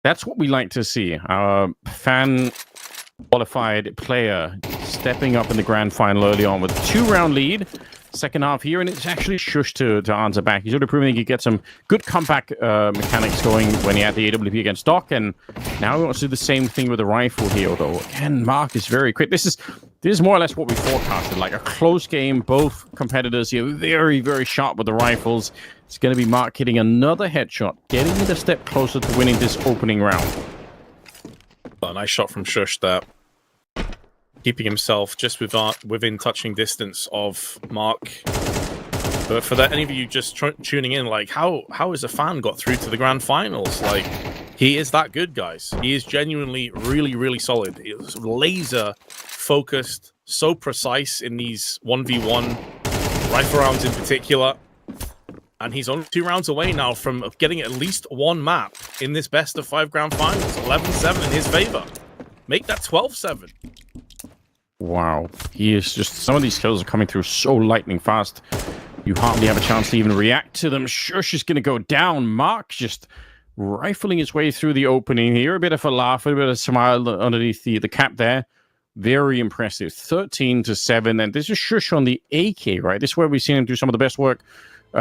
That's what we like to see. Our fan-qualified player stepping up in the grand final early on with a 2-round lead. Second half here, and it's actually Shush to answer back. He's already proven he could get some good comeback mechanics going when he had the AWP against Doc, and now he wants to do the same thing with the rifle here, although, again, Mark is very quick. This is more or less what we forecasted, like a close game. Both competitors here very, very sharp with the rifles. It's going to be Mark hitting another headshot, getting it a step closer to winning this opening round. A nice shot from Shush there. keeping himself just within touching distance of Mark. But for any of you just tuning in, like, how has a fan got through to the grand finals? Like, he is that good, guys. He is genuinely really, really solid. He is laser focused, so precise in these 1v1 rifle rounds in particular. And he's only 2 rounds away now from getting at least one map in this best of 5 grand finals. 11-7 in his favor. Make that 12-7. Wow. He is just... Some of these kills are coming through so lightning fast. You hardly have a chance to even react to them. Shush is going to go down. Mark just rifling his way through the opening here. A bit of a laugh, a bit of a smile underneath the cap there. Very impressive. 13-7. And this is Shush on the AK, right? This is where we've seen him do some of the best work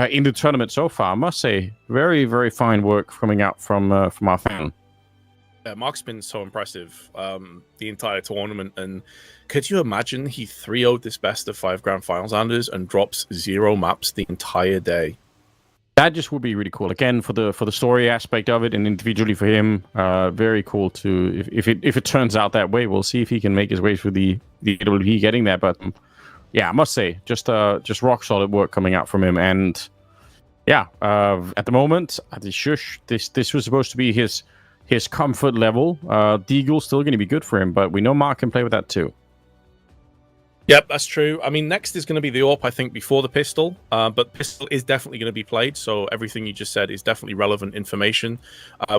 in the tournament so far. I must say, very, very fine work coming out from our fan. Yeah, Mark's been so impressive the entire tournament, and could you imagine he 3-0'd this best of 5 grand finals, Anders, and drops 0 maps the entire day? That just would be really cool. Again, for the story aspect of it, and individually for him, very cool to if it turns out that way. We'll see if he can make his way through the AWP getting there. But yeah, I must say, just rock solid work coming out from him. And yeah, at the moment, Shush, this was supposed to be his comfort level. Deagle's still going to be good for him, but we know Mark can play with that too. Yep, that's true. I mean, next is going to be the AWP, I think, before the pistol. But pistol is definitely going to be played, so everything you just said is definitely relevant information.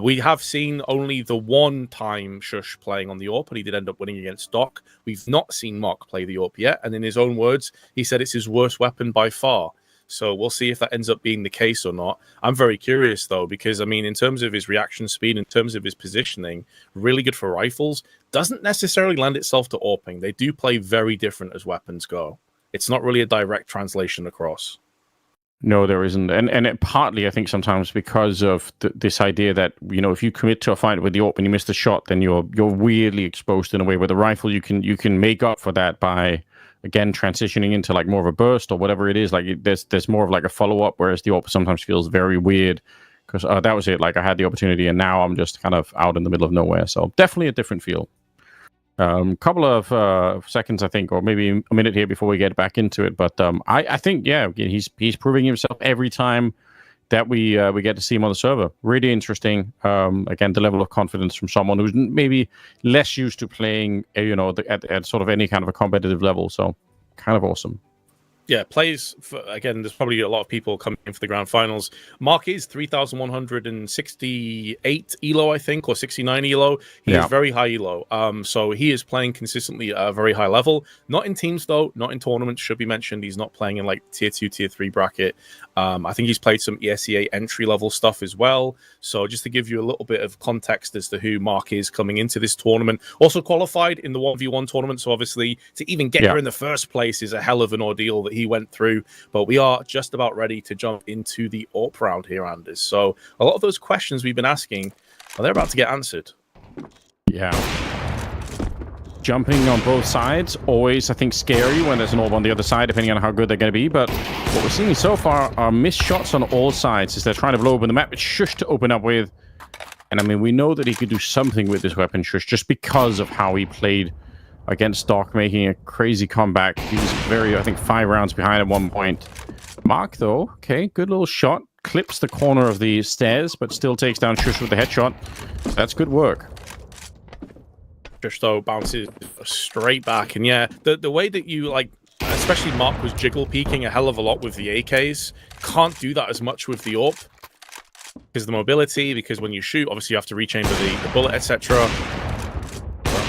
We have seen only the one time Shush playing on the AWP, and he did end up winning against Doc. We've not seen Mark play the AWP yet, and in his own words, he said it's his worst weapon by far. So we'll see if that ends up being the case or not. I'm very curious, though, because, I mean, in terms of his reaction speed, in terms of his positioning, really good for rifles, doesn't necessarily lend itself to AWPing. They do play very different as weapons go. It's not really a direct translation across. No, there isn't. And it partly, I think, sometimes because of this idea that, you know, if you commit to a fight with the AWP and you miss the shot, then you're weirdly exposed in a way. With the rifle, you can make up for that by... again, transitioning into like more of a burst or whatever it is. Like there's more of like a follow-up, whereas the AWP sometimes feels very weird because that was it. Like I had the opportunity and now I'm just kind of out in the middle of nowhere. So definitely a different feel. Couple of seconds, I think, or maybe a minute here before we get back into it. But I think, yeah, he's proving himself every time that we get to see him on the server. Really interesting. Again, the level of confidence from someone who's maybe less used to playing, at sort of any kind of a competitive level. So kind of awesome. Yeah, plays, again, there's probably a lot of people coming in for the grand finals. Mark is 3,168 elo, I think, or 69 elo. He is very high elo. So he is playing consistently at a very high level. Not in teams, though. Not in tournaments, should be mentioned. He's not playing in, like, tier 2, tier 3 bracket. I think he's played some ESEA entry-level stuff as well. So just to give you a little bit of context as to who Mark is coming into this tournament. Also qualified in the 1v1 tournament, so obviously to even get here in the first place is a hell of an ordeal that he went through. But we are just about ready to jump into the AWP round here, Anders. So a lot of those questions we've been asking, well, they're about to get answered. Yeah. Jumping on both sides, always, I think, scary when there's an AWP on the other side, depending on how good they're going to be. But what we're seeing so far are missed shots on all sides as they're trying to blow open the map. It's Shush to open up with. And I mean, we know that he could do something with this weapon, Shush, just because of how he played against Doc, making a crazy comeback. He was I think, 5 rounds behind at one point. Mark, though, okay, good little shot. Clips the corner of the stairs, but still takes down Shush with the headshot. So that's good work. Shush, though, bounces straight back. And yeah, the way that you, like, especially Mark was jiggle peeking a hell of a lot with the AKs. Can't do that as much with the AWP. Because the mobility, because when you shoot, obviously you have to rechamber the bullet, etc.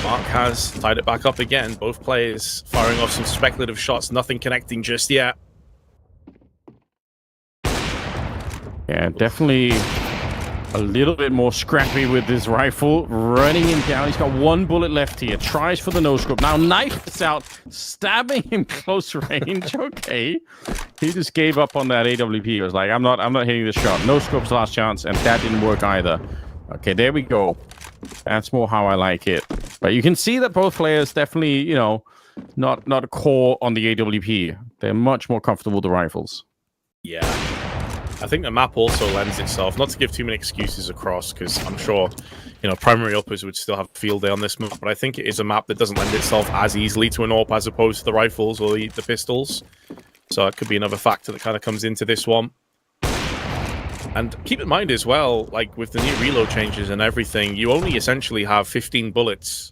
Mark has tied it back up again. Both players firing off some speculative shots. Nothing connecting just yet. Yeah, definitely a little bit more scrappy with this rifle. Running him down. He's got 1 bullet left here. Tries for the no-scope. Now knifes out, stabbing him close range. Okay. He just gave up on that AWP. He was like, I'm not hitting this shot. No-scope's last chance, and that didn't work either. Okay, there we go. That's more how I like it. But you can see that both players definitely, not a core on the AWP. They're much more comfortable with the rifles. Yeah. I think the map also lends itself, not to give too many excuses across, because I'm sure primary uppers would still have field day on this map, but I think it is a map that doesn't lend itself as easily to an AWP as opposed to the rifles or the pistols. So it could be another factor that kind of comes into this one. And keep in mind as well, like with the new reload changes and everything, you only essentially have 15 bullets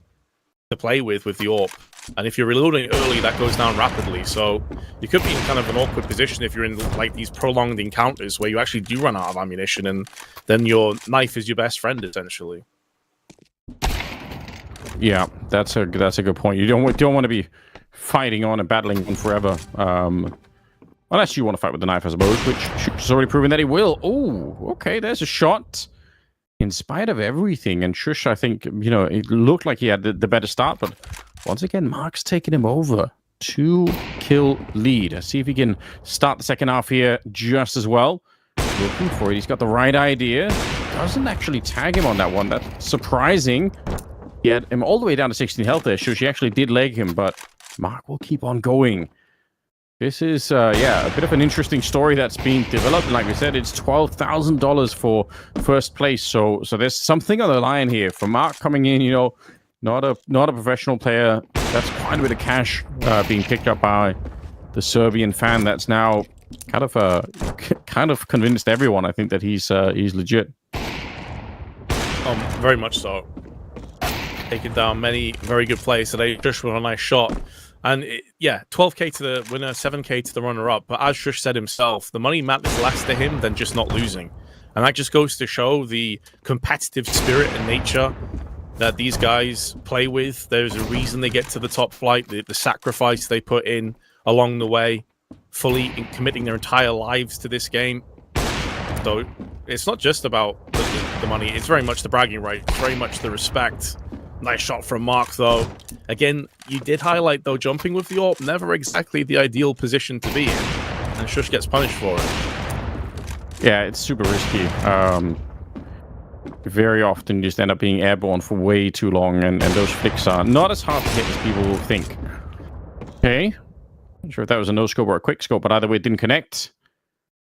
to play with the AWP. And if you're reloading early, that goes down rapidly. So you could be in kind of an awkward position if you're in like these prolonged encounters where you actually do run out of ammunition, and then your knife is your best friend essentially. Yeah, that's a good point. You don't want to be fighting on and battling on forever, unless you want to fight with the knife, I suppose, which Shush already proven that he will. Oh, okay, there's a shot. In spite of everything, and Shush, I think, it looked like he had the better start, but once again, Mark's taking him over. 2-kill lead. Let's see if he can start the second half here just as well. Looking for it. He's got the right idea. Doesn't actually tag him on that one. That's surprising. He had him all the way down to 16 health there. Shush, he actually did leg him, but Mark will keep on going. This is, a bit of an interesting story that's being developed. And like we said, it's $12,000 for first place. So there's something on the line here for Mark coming in. Not a professional player. That's quite a bit of cash being picked up by the Serbian fan. That's now kind of convinced everyone. I think that he's legit. Very much so. Taking down many very good players today. Just with a nice shot. And 12k to the winner, 7k to the runner-up. But as Shush said himself, the money matters less to him than just not losing. And that just goes to show the competitive spirit and nature that these guys play with. There's a reason they get to the top flight, the sacrifice they put in along the way, fully committing their entire lives to this game. So it's not just about the money. It's very much the bragging right. It's very much the respect. Nice shot from Mark, though. Again, you did highlight, though, jumping with the AWP, never exactly the ideal position to be in. And Shush gets punished for it. Yeah, it's super risky. Very often you just end up being airborne for way too long, and those flicks are not as hard to hit as people will think. Okay. Not sure if that was a no-scope or a quick-scope, but either way it didn't connect.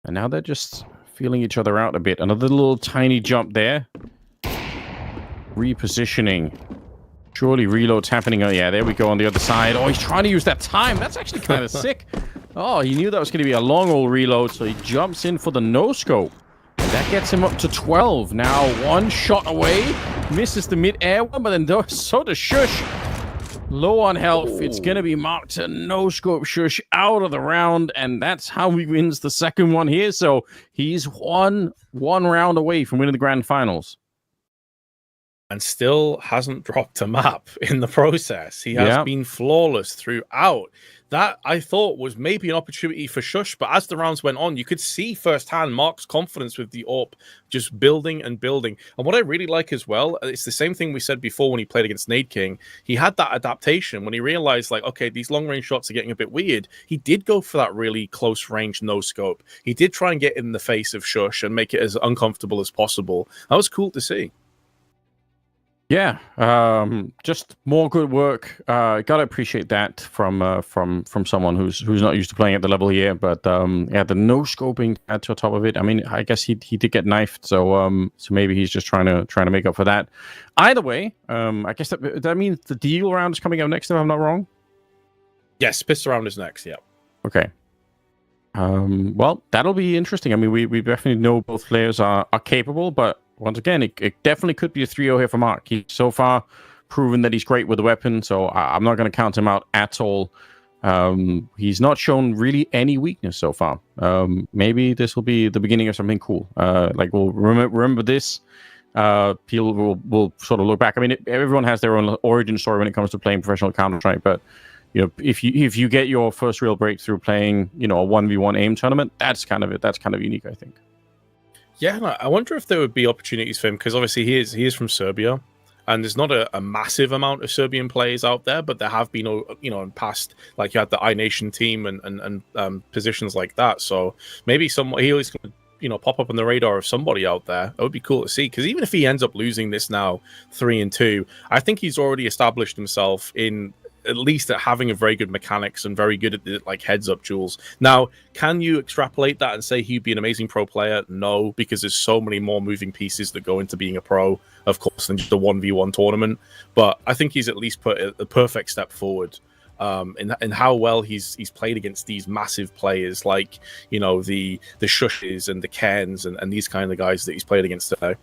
And now they're just feeling each other out a bit. Another little tiny jump there. Repositioning. Surely reload's happening. Oh, yeah, there we go on the other side. Oh, he's trying to use that time. That's actually kind of sick. Oh, he knew that was going to be a long old reload, so he jumps in for the no-scope. And that gets him up to 12. Now, one shot away. Misses the mid-air one, but then so does Shush. Low on health. Ooh. It's going to be marked to no-scope Shush out of the round, and that's how he wins the second one here. So he's one round away from winning the grand finals. And still hasn't dropped a map in the process. He has been flawless throughout. That, I thought, was maybe an opportunity for Shush, but as the rounds went on, you could see firsthand Mark's confidence with the AWP just building and building. And what I really like as well, it's the same thing we said before when he played against Nade King. He had that adaptation when he realized, like, okay, these long-range shots are getting a bit weird. He did go for that really close-range no-scope. He did try and get in the face of Shush and make it as uncomfortable as possible. That was cool to see. Yeah, just more good work. Gotta appreciate that from someone who's not used to playing at the level here. But the no scoping add to the top of it. I mean, I guess he did get knifed, so maybe he's just trying to make up for that. Either way, I guess that means the deal round is coming up next. If I'm not wrong. Yes, pistol round is next. Yeah. Okay. Well, that'll be interesting. I mean, we definitely know both players are capable, but once again, it definitely could be a 3-0 here for Mark. He's so far proven that he's great with the weapon, so I'm not going to count him out at all. He's not shown really any weakness so far. Maybe this will be the beginning of something cool. Like we'll remember this. People will sort of look back. I mean, everyone has their own origin story when it comes to playing professional Counter-Strike, but if you get your first real breakthrough playing, a 1v1 aim tournament, that's kind of it. That's kind of unique, I think. Yeah, I wonder if there would be opportunities for him, because obviously he is from Serbia, and there's not a massive amount of Serbian players out there, but there have been, in past, like you had the iNation team and positions like that. So maybe he always could, pop up on the radar of somebody out there. It would be cool to see, because even if he ends up losing this now 3-2, I think he's already established himself in at least at having a very good mechanics and very good at the like heads up duels. Now, can you extrapolate that and say he'd be an amazing pro player? No, because there's so many more moving pieces that go into being a pro, of course, than just a 1v1 tournament. But I think he's at least put a perfect step forward in how well he's played against these massive players like, you know, the Shushes and the Kens and these kind of guys that he's played against today.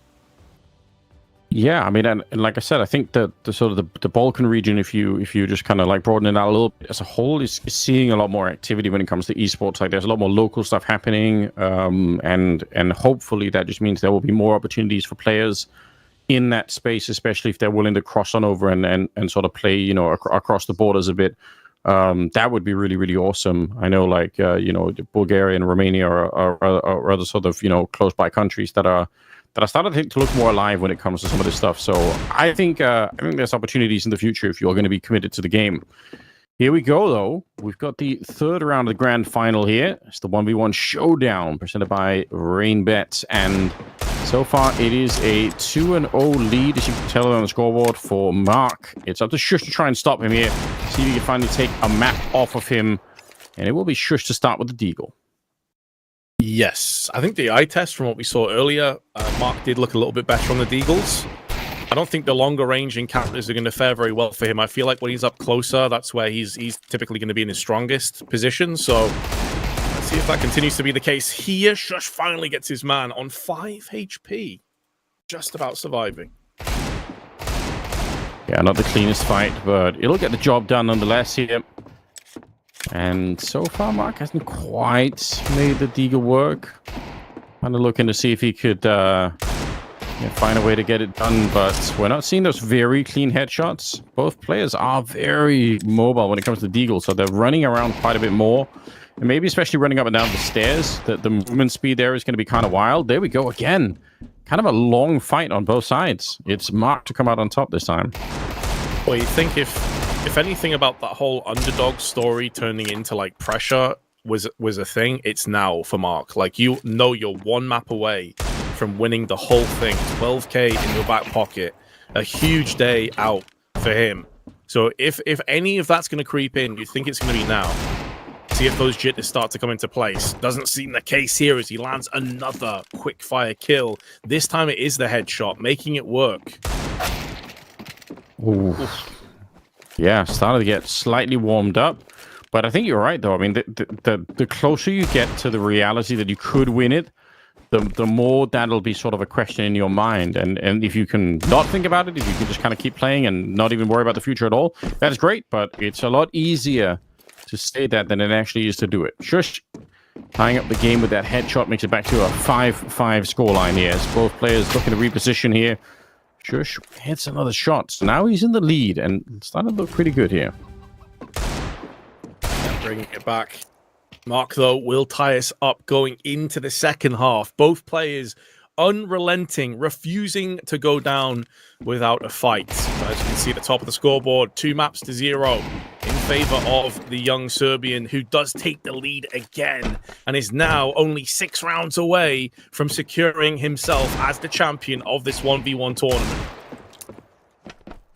Yeah, I mean, and like I said, I think that the sort of the Balkan region, if you just kind of like broaden it out a little bit as a whole, is seeing a lot more activity when it comes to esports. Like, there's a lot more local stuff happening, and hopefully that just means there will be more opportunities for players in that space, especially if they're willing to cross on over and sort of play, you know, across the borders a bit. That would be really, really awesome. I know, like, you know, Bulgaria and Romania are other sort of, you know, close by countries that are starting to look more alive when it comes to some of this stuff. So I think there's opportunities in the future if you're going to be committed to the game. Here we go, though. We've got the third round of the grand final here. It's the 1v1 Showdown presented by Rainbet. And so far, it is a 2-0 lead, as you can tell on the scoreboard, for Mark. It's up to Shush to try and stop him here. See if he can finally take a map off of him. And it will be Shush to start with the Deagle. Yes, I think the eye test from what we saw earlier, Mark did look a little bit better on the Deagles. I don't think the longer range encounters are going to fare very well for him. I feel like when he's up closer, that's where he's typically going to be in his strongest position. So let's see if that continues to be the case here. Shush finally gets his man on 5 HP. Just about surviving. Yeah, not the cleanest fight, but it'll get the job done nonetheless here. And so far, Mark hasn't quite made the Deagle work. Kind of looking to see if he could find a way to get it done, but we're not seeing those very clean headshots. Both players are very mobile when it comes to Deagle, so they're running around quite a bit more. And maybe especially running up and down the stairs. The movement speed there is going to be kind of wild. There we go again. Kind of a long fight on both sides. It's Mark to come out on top this time. Well, you think if anything about that whole underdog story turning into like pressure was a thing, it's now for Mark. Like, you know, you're one map away from winning the whole thing. 12k in your back pocket, a huge day out for him. So if any of that's going to creep in, you think it's going to be now. See if those jitters start to come into place. Doesn't seem the case here as he lands another quick fire kill. This time it is the headshot, making it work. Ooh. Yeah, started to get slightly warmed up. But I think you're right, though. I mean, the closer you get to the reality that you could win it, the more that'll be sort of a question in your mind. And if you can not think about it, if you can just kind of keep playing and not even worry about the future at all, that's great. But it's a lot easier to say that than it actually is to do it. Shush tying up the game with that headshot makes it back to a 5-5 scoreline here. As both players looking to reposition here. Shush hits another shot. So now he's in the lead and starting to look pretty good here. Bringing it back. Mark, though, will tie us up going into the second half. Both players unrelenting, refusing to go down without a fight. As you can see at the top of the scoreboard, 2-0 in favor of the young Serbian, who does take the lead again and is now only 6 rounds away from securing himself as the champion of this 1v1 tournament.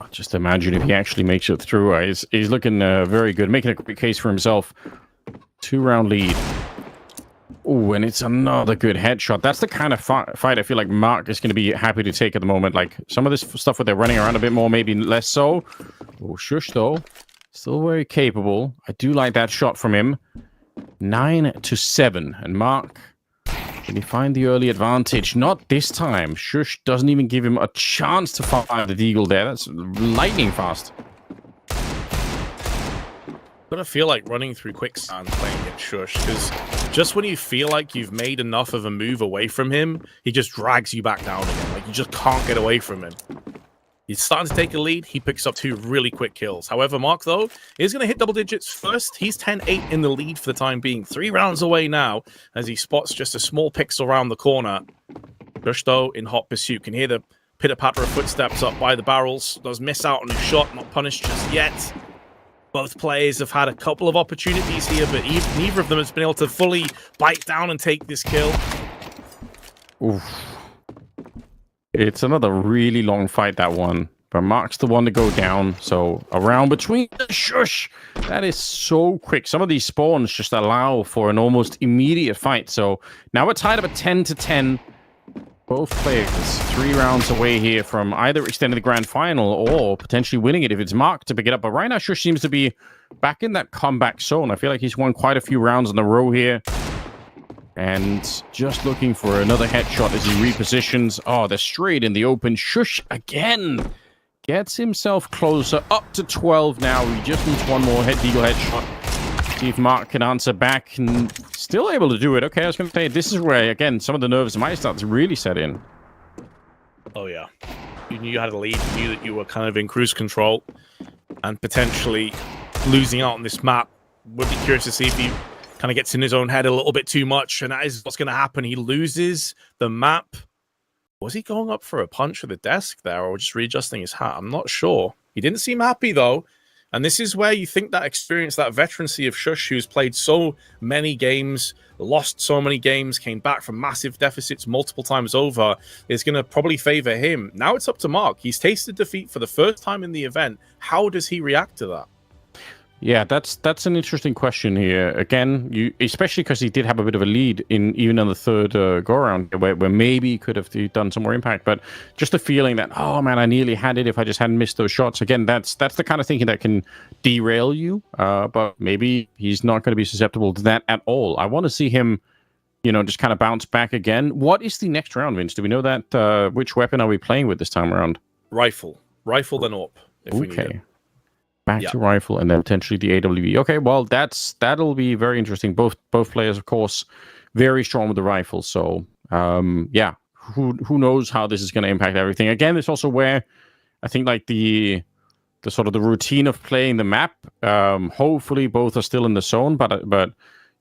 Just imagine if he actually makes it through. He's looking very good, making a great case for himself. 2-round lead. Oh, and it's another good headshot. That's the kind of fight I feel like Mark is going to be happy to take at the moment. Like, some of this stuff where they're running around a bit more, maybe less so. Oh, Shush, though. Still very capable. I do like that shot from him. 9-7. And Mark, can he find the early advantage? Not this time. Shush doesn't even give him a chance to fire the Deagle there. That's lightning fast. Gonna feel like running through quicksand playing against Shush, because just when you feel like you've made enough of a move away from him, he just drags you back down again. Like, you just can't get away from him. He's starting to take a lead. He picks up 2 really quick kills. However, Mark, though, is going to hit double digits first. He's 10-8 in the lead for the time being. 3 rounds away now as he spots just a small pixel around the corner. Shush, though, in hot pursuit. Can hear the pitter-patter of footsteps up by the barrels. Does miss out on his shot. Not punished just yet. Both players have had a couple of opportunities here, but neither of them has been able to fully bite down and take this kill. Oof. It's another really long fight, that one. But Mark's the one to go down. So a round between the Shush. That is so quick. Some of these spawns just allow for an almost immediate fight. So now we're tied up at 10-10. Both players 3 rounds away here from either extending the grand final or potentially winning it if it's Mark to pick it up. But right now, Shush seems to be back in that comeback zone. I feel like he's won quite a few rounds in a row here. And just looking for another headshot as he repositions. Oh, they're straight in the open. Shush again gets himself closer. Up to 12 now. He just needs one more Deagle headshot. See if Mark can answer back. And still able to do it. Okay, I was going to say, this is where, again, some of the nerves might start to really set in. Oh, yeah. You knew you had a lead. You knew that you were kind of in cruise control. And potentially losing out on this map. Would be curious to see if he kind of gets in his own head a little bit too much, and that is what's going to happen. He loses the map. Was he going up for a punch with the desk there, or just readjusting his hat? I'm not sure. He didn't seem happy, though. And this is where you think that experience, that veterancy of Shush, who's played so many games, lost so many games, came back from massive deficits multiple times over, is going to probably favor him. Now it's up to Mark. He's tasted defeat for the first time in the event. How does he react to that? Yeah, that's an interesting question here. Again, especially because he did have a bit of a lead even on the third go-around, where maybe he could have done some more impact. But just the feeling that, oh man, I nearly had it if I just hadn't missed those shots. Again, that's the kind of thinking that can derail you. But maybe he's not going to be susceptible to that at all. I want to see him, just kind of bounce back again. What is the next round, Vince? Do we know that? Which weapon are we playing with this time around? Rifle, then AWP. If we need it. Back to rifle and then potentially the AWB. Okay, well that'll be very interesting. Both players, of course, very strong with the rifle. So yeah, who knows how this is going to impact everything. Again, it's also where I think like the sort of the routine of playing the map. Hopefully both are still in the zone, but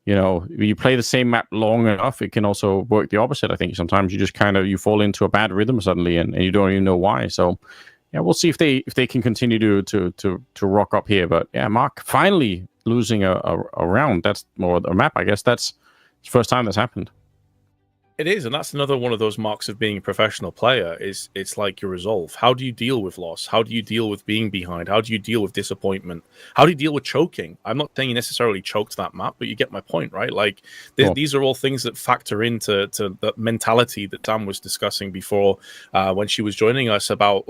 you play the same map long enough, it can also work the opposite. I think sometimes you just you fall into a bad rhythm suddenly and you don't even know why. So yeah, we'll see if they can continue to rock up here. But yeah, Mark finally losing a round. That's more a map, I guess. That's the first time that's happened. It is, and that's another one of those marks of being a professional player. It's like your resolve. How do you deal with loss? How do you deal with being behind? How do you deal with disappointment? How do you deal with choking? I'm not saying you necessarily choked that map, but you get my point, right? Like these are all things that factor into the mentality that Dan was discussing before when she was joining us about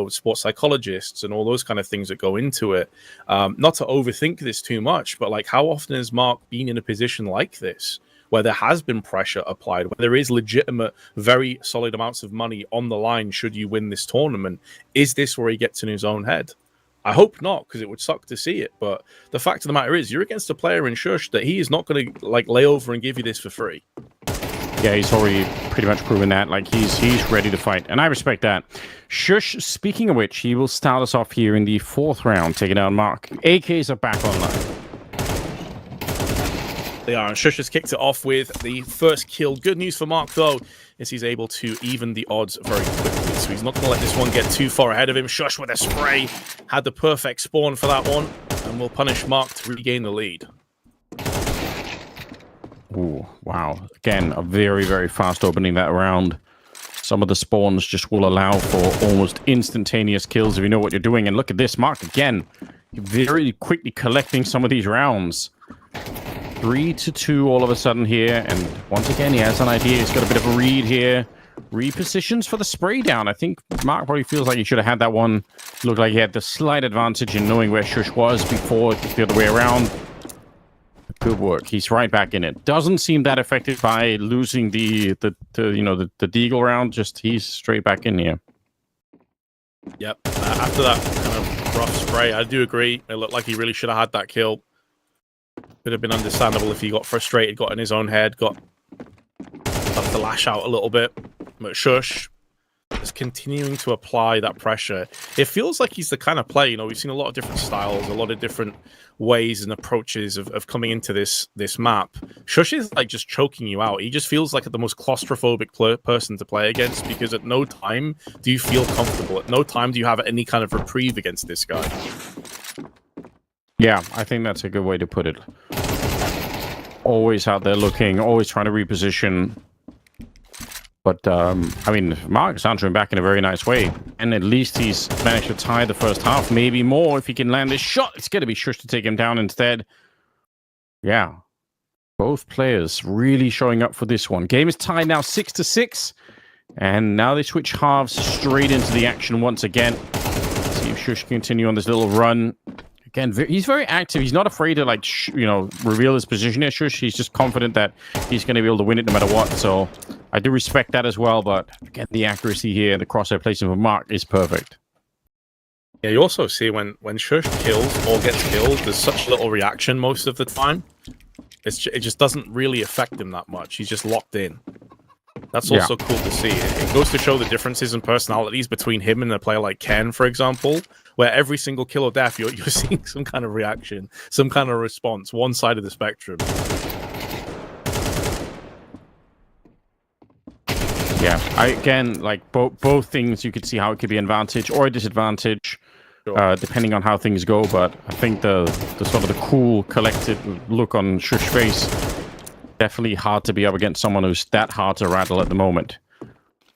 sports psychologists and all those kind of things that go into it. Not to overthink this too much, but how often has Mark been in a position like this, where there has been pressure applied, where there is legitimate, very solid amounts of money on the line should you win this tournament? Is this where he gets in his own head? I hope not, because it would suck to see it. But the fact of the matter is, you're against a player in Shush that he is not going to lay over and give you this for free. Yeah, he's already pretty much proven that. He's ready to fight, and I respect that. Shush, speaking of which, he will start us off here in the 4th round, taking down Mark. AKs are back online. They are, and Shush has kicked it off with the first kill. Good news for Mark, though, is he's able to even the odds very quickly. So he's not going to let this one get too far ahead of him. Shush with a spray. Had the perfect spawn for that one, and will punish Mark to regain the lead. Ooh, wow. Again, a very, very fast opening that round. Some of the spawns just will allow for almost instantaneous kills if you know what you're doing. And look at this, Mark again. Very quickly collecting some of these rounds. 3-2 all of a sudden here, and once again he has an idea. He's got a bit of a read here. Repositions for the spray down. I think Mark probably feels like he should have had that one. Looked like he had the slight advantage in knowing where Shush was before. It's the other way around. Good work. He's right back in it. Doesn't seem that affected by losing the Deagle round. Just he's straight back in here. Yep. After that kind of rough spray, I do agree. It looked like he really should have had that kill. Could have been understandable if he got frustrated, got in his own head, got to lash out a little bit. But Shush is continuing to apply that pressure. It feels like he's the kind of player, we've seen a lot of different styles, a lot of different ways and approaches of coming into this map. Shush is just choking you out. He just feels like the most claustrophobic person to play against, because at no time do you feel comfortable. At no time do you have any kind of reprieve against this guy. Yeah, I think that's a good way to put it. Always out there looking, always trying to reposition. But, I mean, Mark's answering back in a very nice way. And at least he's managed to tie the first half. Maybe more if he can land this shot. It's going to be Shush to take him down instead. Yeah. Both players really showing up for this one. Game is tied now 6-6. And now they switch halves straight into the action once again. See if Shush can continue on this little run. Again, he's very active. He's not afraid to, like, reveal his position here, Shush. He's just confident that he's going to be able to win it no matter what. So I do respect that as well. But again, the accuracy here, the crosshair placement of Mark is perfect. Yeah, you also see when Shush kills or gets killed, there's such little reaction most of the time. It just doesn't really affect him that much. He's just locked in. That's also cool to see. It goes to show the differences in personalities between him and a player like Ken, for example, where every single kill or death, you're seeing some kind of reaction, some kind of response, one side of the spectrum. Yeah, again, like both things, you could see how it could be an advantage or a disadvantage, depending on how things go. But I think the sort of the cool, collected look on Shush's face, definitely hard to be up against someone who's that hard to rattle at the moment.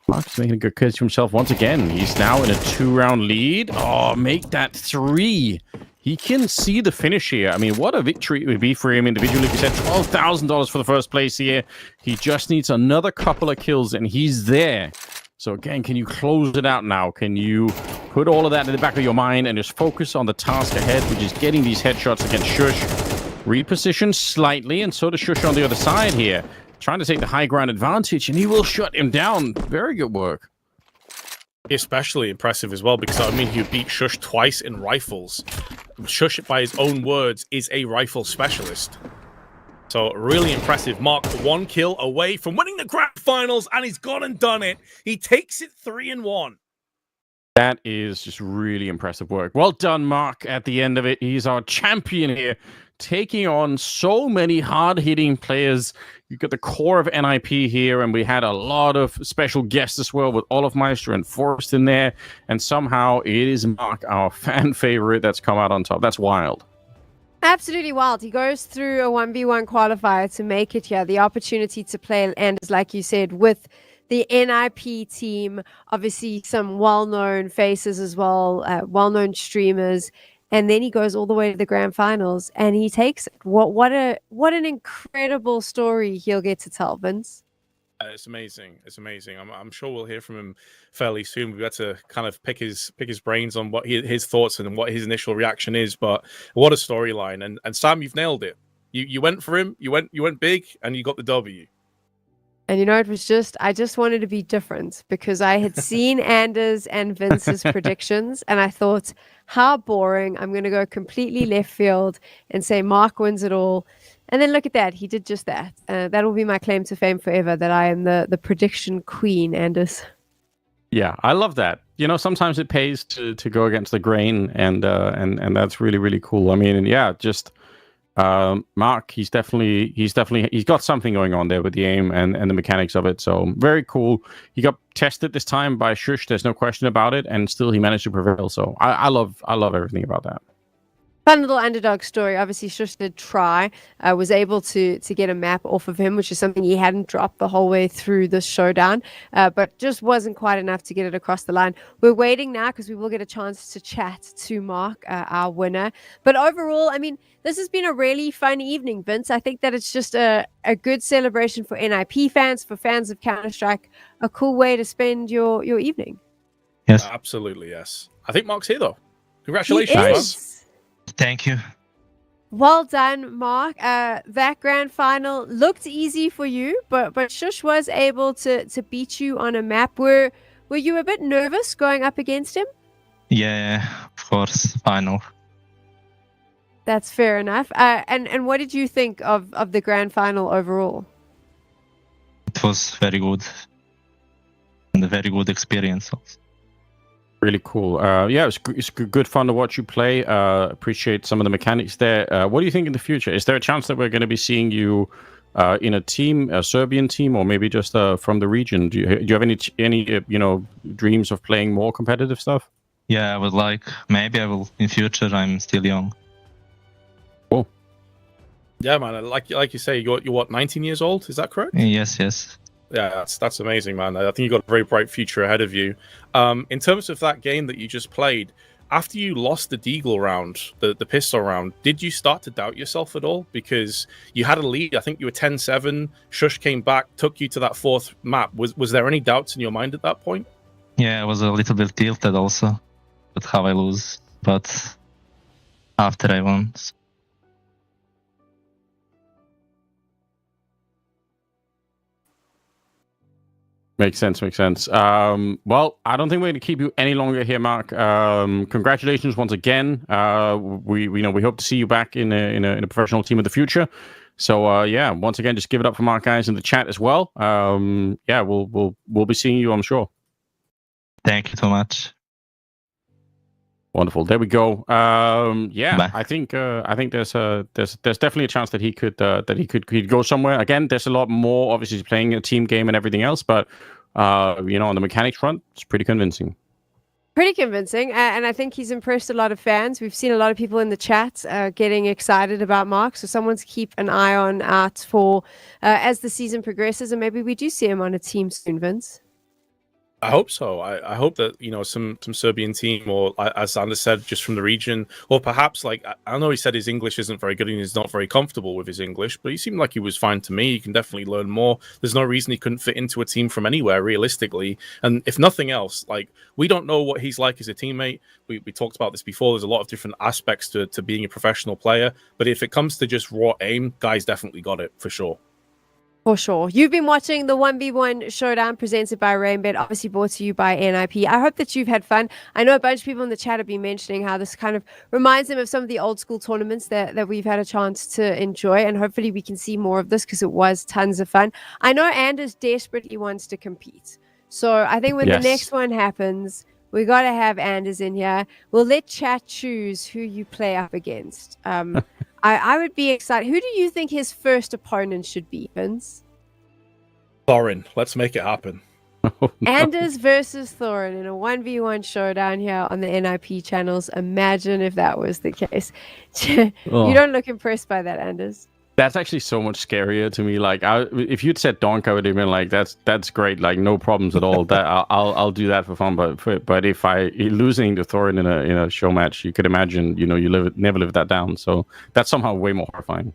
Mark's making a good case for himself once again. He's now in a 2-round lead. Oh, make that 3. He can see the finish here. I mean, what a victory it would be for him individually. He said $12,000 for the first place here. He just needs another couple of kills, and he's there. So again, can you close it out now? Can you put all of that in the back of your mind and just focus on the task ahead, which is getting these headshots against Shush? Reposition slightly, and so does Shush on the other side here. Trying to take the high ground advantage, and he will shut him down. Very good work. Especially impressive as well, because, I mean, he beat Shush twice in rifles. Shush, by his own words, is a rifle specialist. So, really impressive. Mark, 1 kill away from winning the grand finals, and he's gone and done it. He takes it 3-1. That is just really impressive work. Well done, Mark, at the end of it. He's our champion here, taking on so many hard-hitting players. You've got the core of NIP here, and we had a lot of special guests as well with Olofmeister and Forrest in there, and somehow it is Mark, our fan favorite, that's come out on top. That's wild. Absolutely wild. He goes through a 1v1 qualifier to make it here. The opportunity to play, and like you said, with the NIP team, obviously some well-known faces as well, well-known streamers. And then he goes all the way to the grand finals, and he takes it. What an incredible story he'll get to tell, Vince. It's amazing. It's amazing. I'm sure we'll hear from him fairly soon. We've got to kind of pick his brains on what his thoughts and what his initial reaction is. But what a storyline! And Sam, you've nailed it. You went for him. You went big, and you got the W. And you know, I just wanted to be different because I had seen Anders and Vince's predictions, and I thought, how boring. I'm going to go completely left field and say Mark wins it all. And then look at that. He did just that. That will be my claim to fame forever, that I am the prediction queen, Anders. Yeah, I love that. You know, sometimes it pays to go against the grain, and that's really, really cool. I mean, and yeah, just... Mark, he's got something going on there with the aim and the mechanics of it. So very cool. He got tested this time by Shush. There's no question about it, and still he managed to prevail. So I love everything about that. Fun little underdog story. Obviously, Shush did try, was able to get a map off of him, which is something he hadn't dropped the whole way through this showdown, but just wasn't quite enough to get it across the line. We're waiting now because we will get a chance to chat to Mark, our winner. But overall, I mean, this has been a really fun evening, Vince. I think that it's just a good celebration for NIP fans, for fans of Counter-Strike, a cool way to spend your evening. Yes. Absolutely, yes. I think Mark's here, though. Congratulations, He man. is. Thank you. Well done, Mark. That grand final looked easy for you, but Shush was able to beat you on a map. Were you a bit nervous going up against him? Yeah, of course. Final. That's fair enough. And what did you think of the grand final overall? It was very good. And a very good experience also. Really cool. Yeah, it's good fun to watch you play. Appreciate some of the mechanics there. What do you think in the future? Is there a chance that we're going to be seeing you in a team, a Serbian team, or maybe just from the region? Do you have any dreams of playing more competitive stuff? Yeah, I would like. Maybe I will in future. I'm still young. Yeah, man. Like you say, you're what, 19 years old? Is that correct? Yes. Yeah, that's amazing, man. I think you got a very bright future ahead of you. In terms of that game that you just played, after you lost the Deagle round, the pistol round, did you start to doubt yourself at all? Because you had a lead. I think you were 10-7. Shush came back, took you to that fourth map. Was there any doubts in your mind at that point? Yeah, I was a little bit tilted also with how I lose, but after I won. Makes sense. Well, I don't think we're going to keep you any longer here, Mark. Congratulations once again. We hope to see you back in a professional team in the future. So yeah, once again, just give it up for Mark, guys, in the chat as well. Yeah, we'll be seeing you, I'm sure. Thank you so much. Wonderful. There we go. Yeah, Bye. I think there's definitely a chance that he could go somewhere. Again, there's a lot more. Obviously, he's playing a team game and everything else, but on the mechanics front, it's pretty convincing. Pretty convincing, and I think he's impressed a lot of fans. We've seen a lot of people in the chat getting excited about Mark, so someone to keep an eye on out for as the season progresses, and maybe we do see him on a team soon, Vince. I hope so. I hope that some Serbian team, or as Anders said, just from the region, or perhaps I know he said his English isn't very good and he's not very comfortable with his English, but he seemed like he was fine to me. He can definitely learn more. There's no reason he couldn't fit into a team from anywhere, realistically. And if nothing else, we don't know what he's like as a teammate. We talked about this before. There's a lot of different aspects to being a professional player, but if it comes to just raw aim, guy's definitely got it for sure. For sure. You've been watching the 1v1 Showdown presented by Rainbet, obviously brought to you by NIP. I hope that you've had fun. I know a bunch of people in the chat have been mentioning how this kind of reminds them of some of the old school tournaments that we've had a chance to enjoy, and hopefully we can see more of this because it was tons of fun. I know Anders desperately wants to compete. So I think when the next one happens, we got to have Anders in here. We'll let chat choose who you play up against. I would be excited. Who do you think his first opponent should be, Vince? Thorin. Let's make it happen. Anders versus Thorin in a 1v1 showdown here on the NIP channels. Imagine if that was the case. You don't look impressed by that, Anders. That's actually so much scarier to me. If you'd said Donk, I would have been like, "That's great, no problems at all. That I'll do that for fun." But if losing to Thorin in a show match, you could imagine, you never live that down. So that's somehow way more horrifying.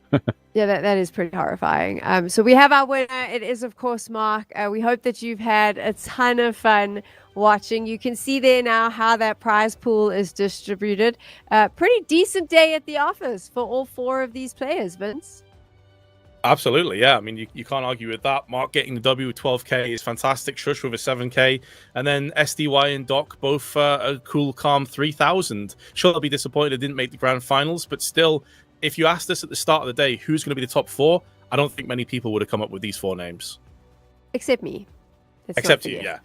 Yeah, that is pretty horrifying. So we have our winner. It is, of course, Mark. We hope that you've had a ton of fun watching. You can see there now how that prize pool is distributed. Pretty decent day at the office for all four of these players, Vince. Absolutely, yeah. I mean, you can't argue with that. Mark getting the W with 12k is fantastic. Shush with a 7k. And then SDY and Doc both a cool, calm 3,000. Sure, I'll be disappointed I didn't make the grand finals, but still, if you asked us at the start of the day who's going to be the top four, I don't think many people would have come up with these four names. Except me. Except you, yeah.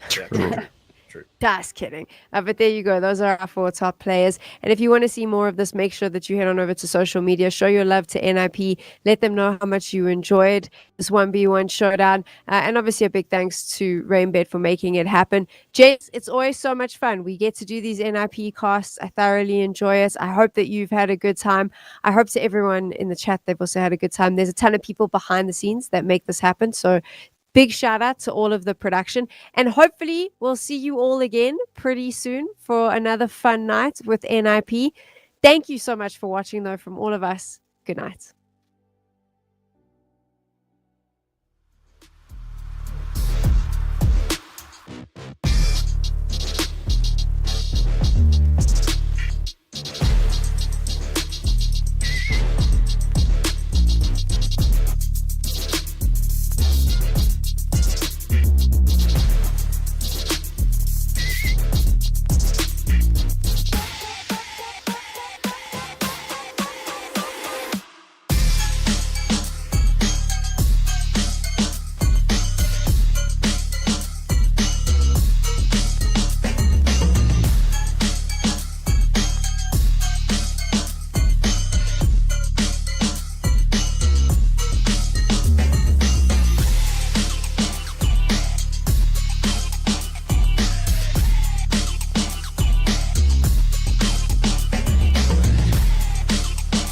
True. Just kidding. But there you go. Those are our four top players. And if you want to see more of this, make sure that you head on over to social media. Show your love to NIP. Let them know how much you enjoyed this 1v1 showdown. And obviously a big thanks to Rainbet for making it happen. James, it's always so much fun. We get to do these NIP casts. I thoroughly enjoy it. I hope that you've had a good time. I hope to everyone in the chat they've also had a good time. There's a ton of people behind the scenes that make this happen. So big shout out to all of the production, and hopefully we'll see you all again pretty soon for another fun night with NIP. Thank you so much for watching, though, from all of us. Good night.